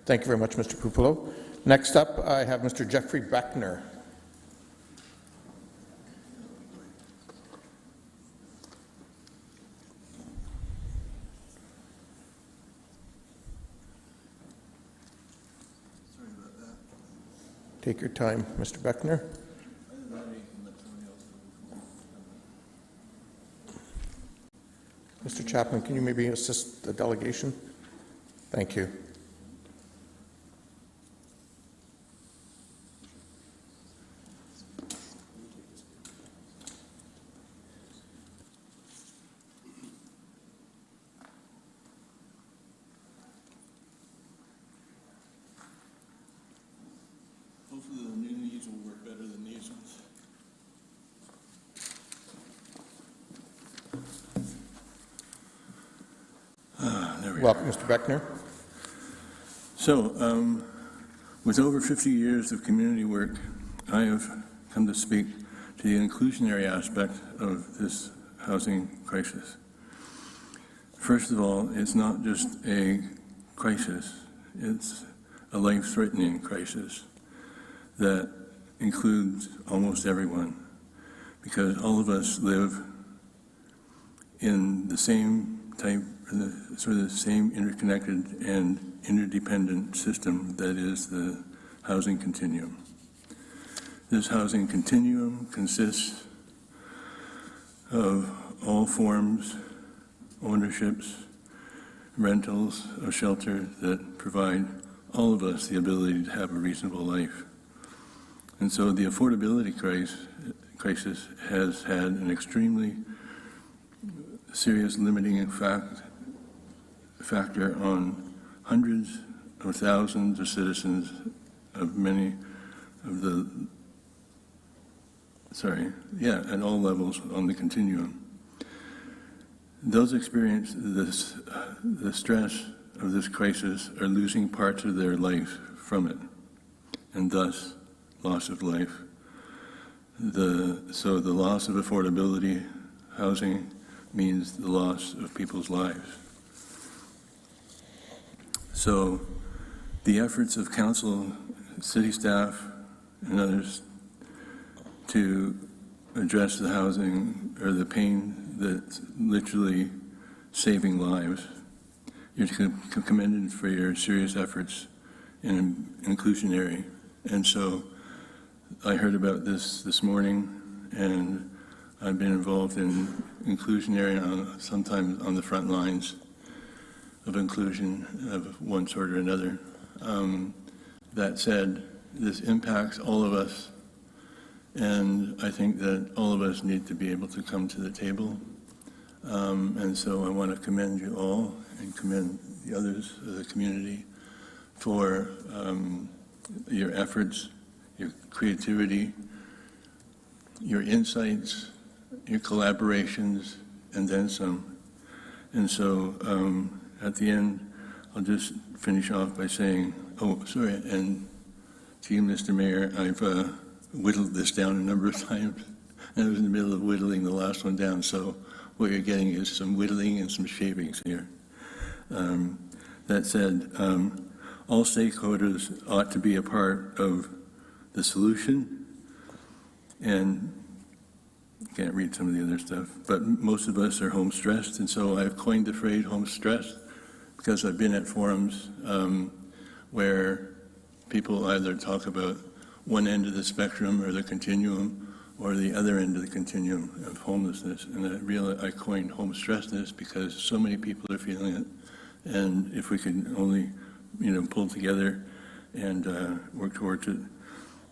Thank you very much, Mr. Pupulo. Next up, I have Mr. Jeffrey Beckner. Take your time, Mr. Beckner. Mr. Chapman, can you maybe assist the delegation? Thank you. Welcome, Mr. Beckner. So, with over 50 years of community work, I have come to speak to the inclusionary aspect of this housing crisis. First of all, it's not just a crisis, it's a life-threatening crisis that includes almost everyone, because all of us live in the same type, sort of the same interconnected and interdependent system that is the housing continuum. This housing continuum consists of all forms, ownerships, rentals of shelter that provide all of us the ability to have a reasonable life. And so the affordability crisis has had an extremely serious limiting factor on hundreds of thousands of citizens of many of the, at all levels on the continuum. Those experience the stress of this crisis are losing parts of their life from it, and thus loss of life. So the loss of affordability housing means the loss of people's lives. So the efforts of council, city staff, and others to address the housing or the pain that's literally saving lives, you're commended for your serious efforts in inclusionary. And so I heard about this morning, and I've been involved in inclusionary sometimes on the front lines of inclusion of one sort or another. That said, this impacts all of us, and I think that all of us need to be able to come to the table. And so I want to commend you all and commend the others of the community for your efforts, your creativity, your insights, your collaborations, and then some. And so at the end, I'll just finish off by saying, and to you, Mr. Mayor, I've whittled this down a number of times, and I was in the middle of whittling the last one down, so what you're getting is some whittling and some shavings here. That said, all stakeholders ought to be a part of the solution, and I can't read some of the other stuff, but most of us are home stressed, and so I've coined the phrase home stressed because I've been at forums where people either talk about one end of the spectrum or the continuum or the other end of the continuum of homelessness, and I coined home stressedness because so many people are feeling it, and if we could only pull together and work towards it.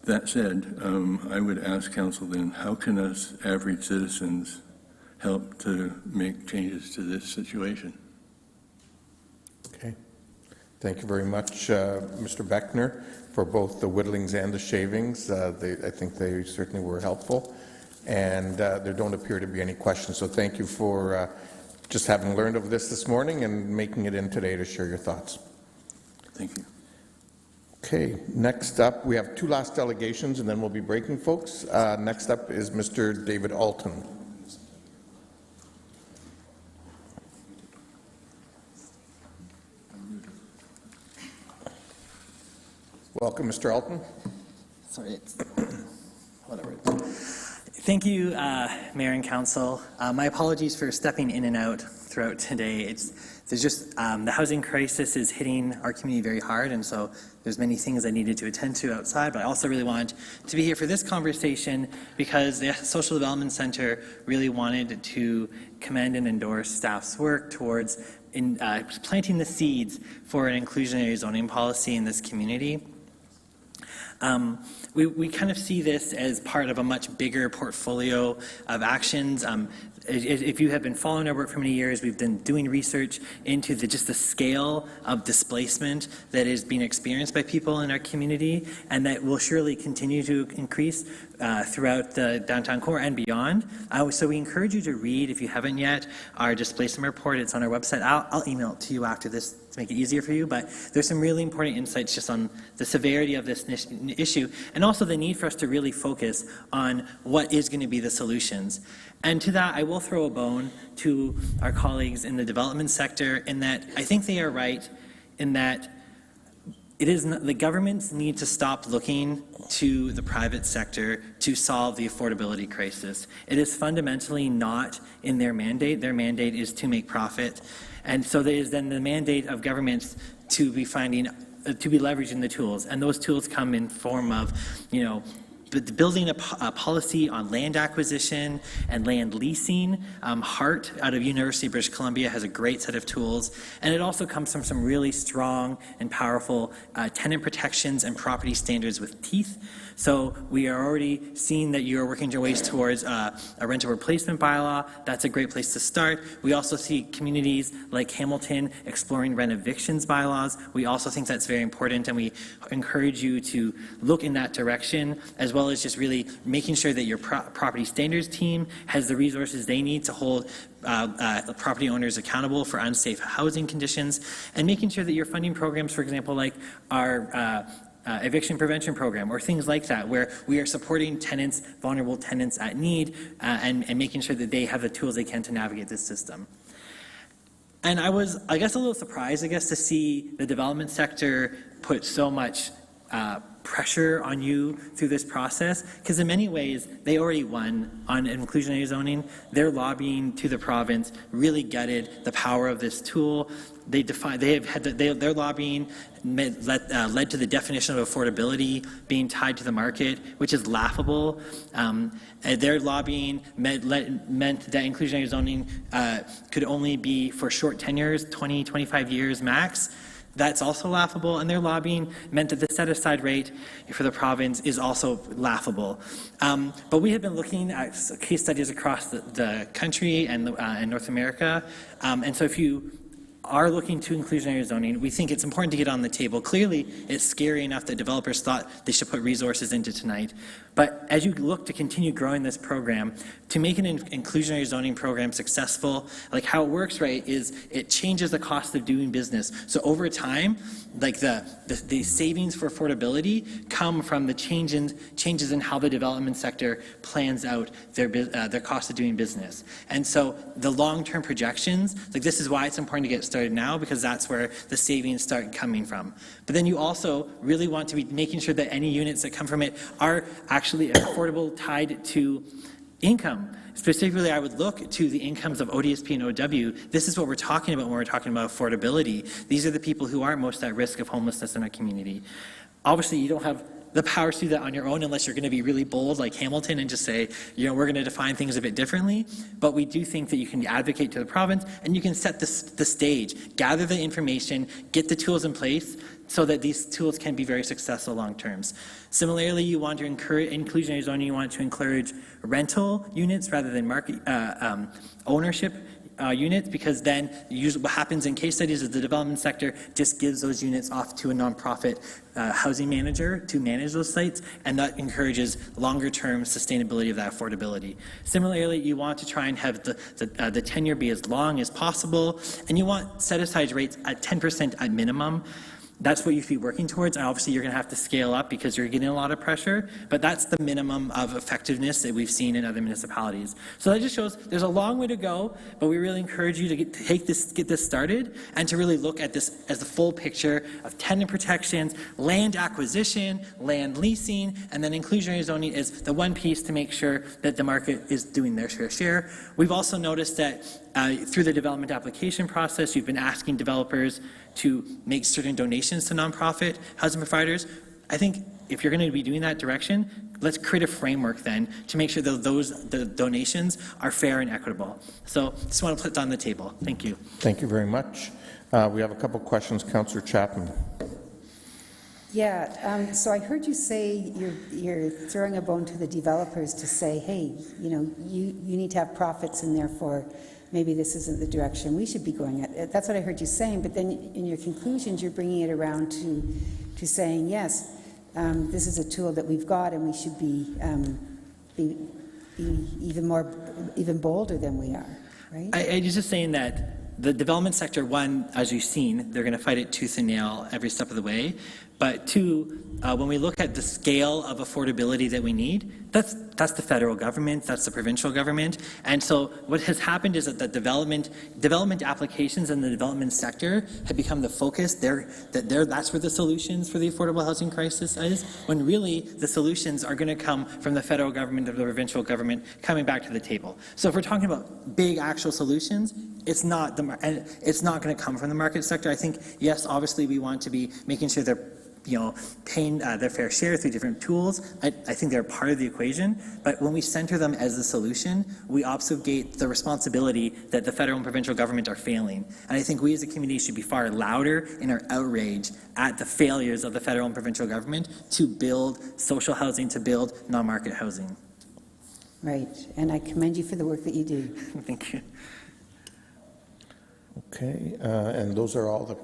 That said, I would ask council then, how can us average citizens help to make changes to this situation? Okay. Thank you very much, Mr. Beckner, for both the whittlings and the shavings. I think they certainly were helpful, and there don't appear to be any questions. So thank you for just having learned of this morning and making it in today to share your thoughts. Thank you. Okay, next up, we have two last delegations, and then we'll be breaking, folks. Next up is Mr. David Alton. Welcome, Mr. Alton. Sorry, it's whatever. Thank you, Mayor and Council. My apologies for stepping in and out throughout today. There's just the housing crisis is hitting our community very hard, and so there's many things I needed to attend to outside, but I also really wanted to be here for this conversation because the Social Development Center really wanted to commend and endorse staff's work towards planting the seeds for an inclusionary zoning policy in this community. We kind of see this as part of a much bigger portfolio of actions. If you have been following our work for many years, we've been doing research into just the scale of displacement that is being experienced by people in our community, and that will surely continue to increase throughout the downtown core and beyond. So we encourage you to read, if you haven't yet, our displacement report. It's on our website. I'll email it to you after this to make it easier for you, but there's some really important insights just on the severity of this issue, and also the need for us to really focus on what is going to be the solutions. And to that, I will throw a bone to our colleagues in the development sector in that I think they are right in that it is not, the governments need to stop looking to the private sector to solve the affordability crisis. It is fundamentally not in their mandate. Their mandate is to make profit. And so there is then the mandate of governments to be leveraging the tools. And those tools come in form of, building a policy on land acquisition and land leasing. HART out of University of British Columbia has a great set of tools, and it also comes from some really strong and powerful tenant protections and property standards with teeth. So we are already seeing that you are working your ways towards a rental replacement bylaw. That's a great place to start. We also see communities like Hamilton exploring rent evictions bylaws. We also think that's very important, and we encourage you to look in that direction, as well as just really making sure that your property standards team has the resources they need to hold property owners accountable for unsafe housing conditions, and making sure that your funding programs, for example, like our eviction prevention program or things like that, where we are supporting tenants, vulnerable tenants at need, and making sure that they have the tools they can to navigate this system. And I was, a little surprised, to see the development sector put so much pressure on you through this process, because in many ways they already won on inclusionary zoning. Their lobbying to the province really gutted the power of this tool. Their lobbying led to the definition of affordability being tied to the market, which is laughable. Their lobbying meant that inclusionary zoning could only be for short tenures, 20, 25 years max. That's also laughable, and their lobbying meant that the set-aside rate for the province is also laughable. But we have been looking at case studies across the country and North America, and so if you are looking to inclusionary zoning, we think it's important to get on the table. Clearly, it's scary enough that developers thought they should put resources into tonight. But as you look to continue growing this program, to make an inclusionary zoning program successful, like how it works, right, is it changes the cost of doing business. So over time, like the savings for affordability come from the changes in how the development sector plans out their cost of doing business. And so the long-term projections, like this is why it's important to get started now, because that's where the savings start coming from. But then you also really want to be making sure that any units that come from it are actually affordable, tied to income. Specifically, I would look to the incomes of ODSP and OW. This is what we're talking about when we're talking about affordability. These are the people who are most at risk of homelessness in our community. Obviously, you don't have the power to do that on your own unless you're going to be really bold like Hamilton and just say, we're going to define things a bit differently. But we do think that you can advocate to the province and you can set the stage, gather the information, get the tools in place so that these tools can be very successful long terms. Similarly, you want to encourage inclusionary zoning, you want to encourage rental units rather than market ownership units, because then usually what happens in case studies is the development sector just gives those units off to a nonprofit housing manager to manage those sites, and that encourages longer-term sustainability of that affordability. Similarly, you want to try and have the tenure be as long as possible, and you want set-aside rates at 10% at minimum. That's what you should be working towards, and obviously you're going to have to scale up because you're getting a lot of pressure, but that's the minimum of effectiveness that we've seen in other municipalities. So that just shows there's a long way to go, but we really encourage you to get this started and to really look at this as the full picture of tenant protections, land acquisition, land leasing, and then inclusionary zoning is the one piece to make sure that the market is doing their fair share. We've also noticed that through the development application process, you've been asking developers to make certain donations to nonprofit housing providers. I think if you're going to be doing that direction, let's create a framework then to make sure that the donations are fair and equitable. So just want to put that on the table. Thank you. Thank you very much. We have a couple questions. Councillor Chapman. Yeah, so I heard you say you're throwing a bone to the developers to say, hey, you know, you need to have profits and therefore maybe this isn't the direction we should be going at. That's what I heard you saying, but then in your conclusions you're bringing it around to saying, yes, this is a tool that we've got and we should be even bolder than we are, right? I was just saying that the development sector, one, as you've seen, they're going to fight it tooth and nail every step of the way. But two, when we look at the scale of affordability that we need, that's the federal government, that's the provincial government. And so what has happened is that the development applications in the development sector have become the focus. That's where the solutions for the affordable housing crisis is, when really the solutions are going to come from the federal government or the provincial government coming back to the table. So if we're talking about big actual solutions, it's not going to come from the market sector. I think, yes, obviously we want to be making sure they're paying their fair share through different tools. I think they're part of the equation, but when we center them as the solution, we obfuscate the responsibility that the federal and provincial government are failing. And I think we as a community should be far louder in our outrage at the failures of the federal and provincial government to build social housing, to build non-market housing. Right, and I commend you for the work that you do. Thank you. Okay, and those are all the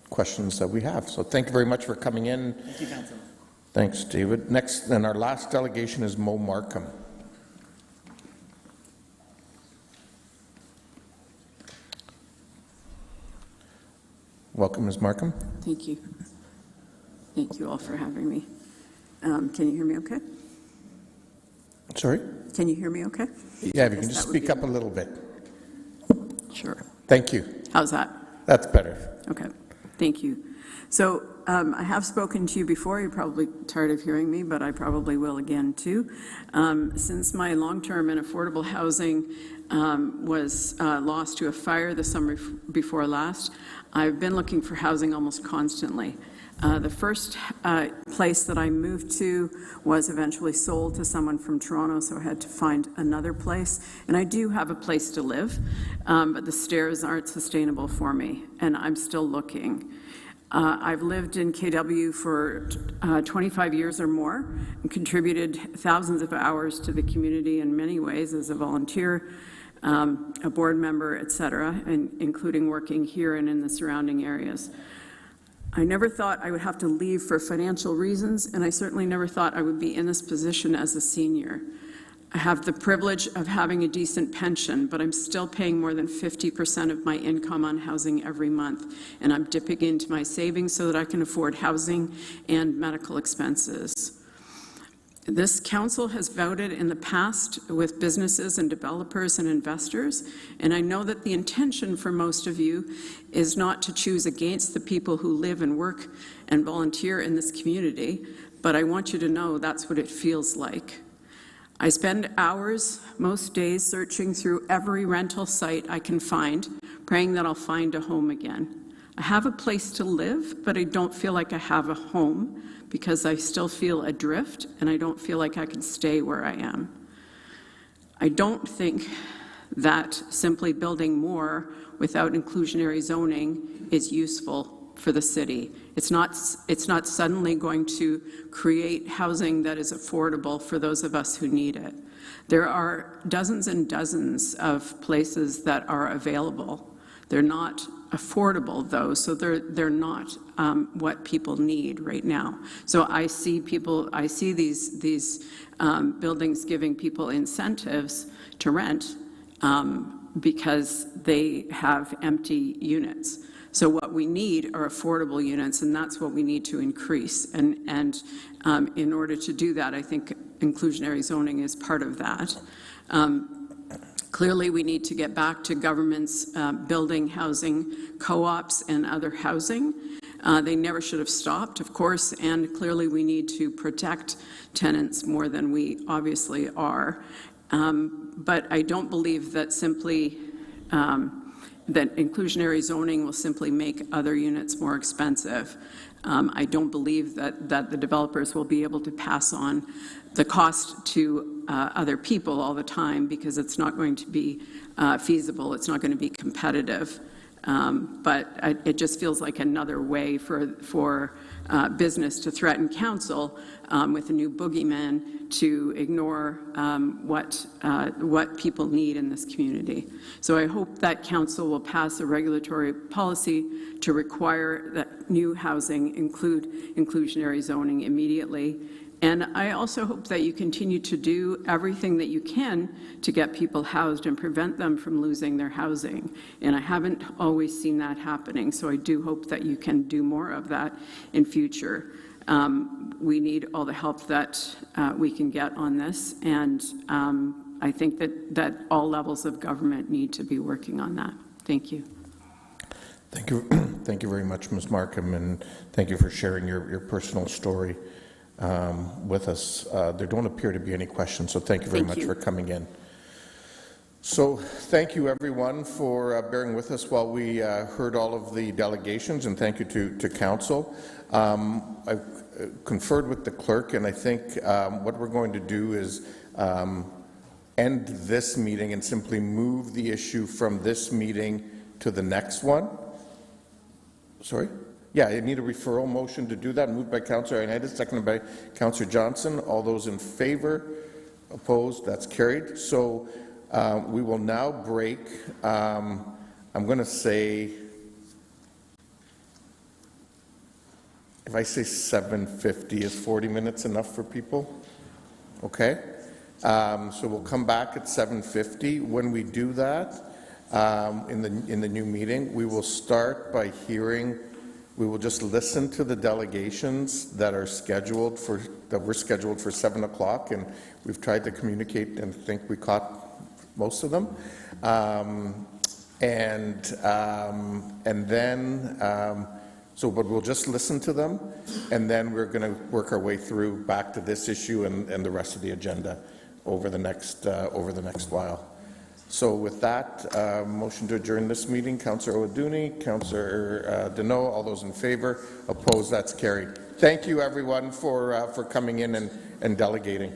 questions that we have. So thank you very much for coming in. Thank you, Council. Thanks, David. Next, and our last delegation is Mo Markham. Welcome, Ms. Markham. Thank you. Thank you all for having me. Can you hear me okay? Sorry? Can you hear me okay? Yeah, if you can just speak up a little bit. Sure. Thank you. How's that? That's better. Okay. Thank you. So I have spoken to you before. You're probably tired of hearing me, but I probably will again too. Since my long-term and affordable housing was lost to a fire the summer before last, I've been looking for housing almost constantly. The first place that I moved to was eventually sold to someone from Toronto, so I had to find another place. And I do have a place to live, but the stairs aren't sustainable for me, and I'm still looking. I've lived in KW for 25 years or more and contributed thousands of hours to the community in many ways as a volunteer, a board member, etc., and including working here and in the surrounding areas. I never thought I would have to leave for financial reasons, and I certainly never thought I would be in this position as a senior. I have the privilege of having a decent pension, but I'm still paying more than 50% of my income on housing every month, and I'm dipping into my savings so that I can afford housing and medical expenses. This council has voted in the past with businesses and developers and investors, and I know that the intention for most of you is not to choose against the people who live and work and volunteer in this community, but I want you to know that's what it feels like. I spend hours, most days, searching through every rental site I can find, praying that I'll find a home again. I have a place to live, but I don't feel like I have a home because I still feel adrift and I don't feel like I can stay where I am. I don't think that simply building more without inclusionary zoning is useful for the city. It's not suddenly going to create housing that is affordable for those of us who need it. There are dozens and dozens of places that are available. They're not affordable, though, so they're not what people need right now. So I see these buildings giving people incentives to rent because they have empty units. So what we need are affordable units, and that's what we need to increase. And in order to do that, I think inclusionary zoning is part of that. Clearly, we need to get back to governments building housing, co-ops, and other housing. They never should have stopped, of course, and clearly we need to protect tenants more than we obviously are. But I don't believe that simply that inclusionary zoning will simply make other units more expensive. I don't believe that the developers will be able to pass on the cost to other people all the time because it's not going to be feasible. It's not going to be competitive. But it just feels like another way for business to threaten council with a new boogeyman to ignore what people need in this community. So I hope that council will pass a regulatory policy to require that new housing include inclusionary zoning immediately. And I also hope that you continue to do everything that you can to get people housed and prevent them from losing their housing. And I haven't always seen that happening, so I do hope that you can do more of that in future. We need all the help that we can get on this, and I think that all levels of government need to be working on that. Thank you. Thank you. Thank you very much, Ms. Markham, and thank you for sharing your personal story with us. There don't appear to be any questions, so thank you very much for coming in. So thank you, everyone, for bearing with us while we heard all of the delegations, and thank you to council. I've conferred with the clerk, and I think what we're going to do is end this meeting and simply move the issue from this meeting to the next one. Sorry? Yeah, I need a referral motion to do that. Moved by Councillor Ioannidis, seconded by Councillor Johnson. All those in favor? Opposed? That's carried. So we will now break. I'm going to say, if I say 7:50, is 40 minutes enough for people? Okay. So we'll come back at 7:50. When we do that, in the new meeting, we will start by hearing. We will just listen to the delegations that are scheduled that were scheduled for 7 o'clock, and we've tried to communicate and think we caught most of them. And then, but we'll just listen to them, and then we're going to work our way through back to this issue and the rest of the agenda over the next while. So with that, motion to adjourn this meeting, Councillor O'Dooney, Councillor Deneau, all those in favor, opposed, that's carried. Thank you, everyone, for coming in and delegating.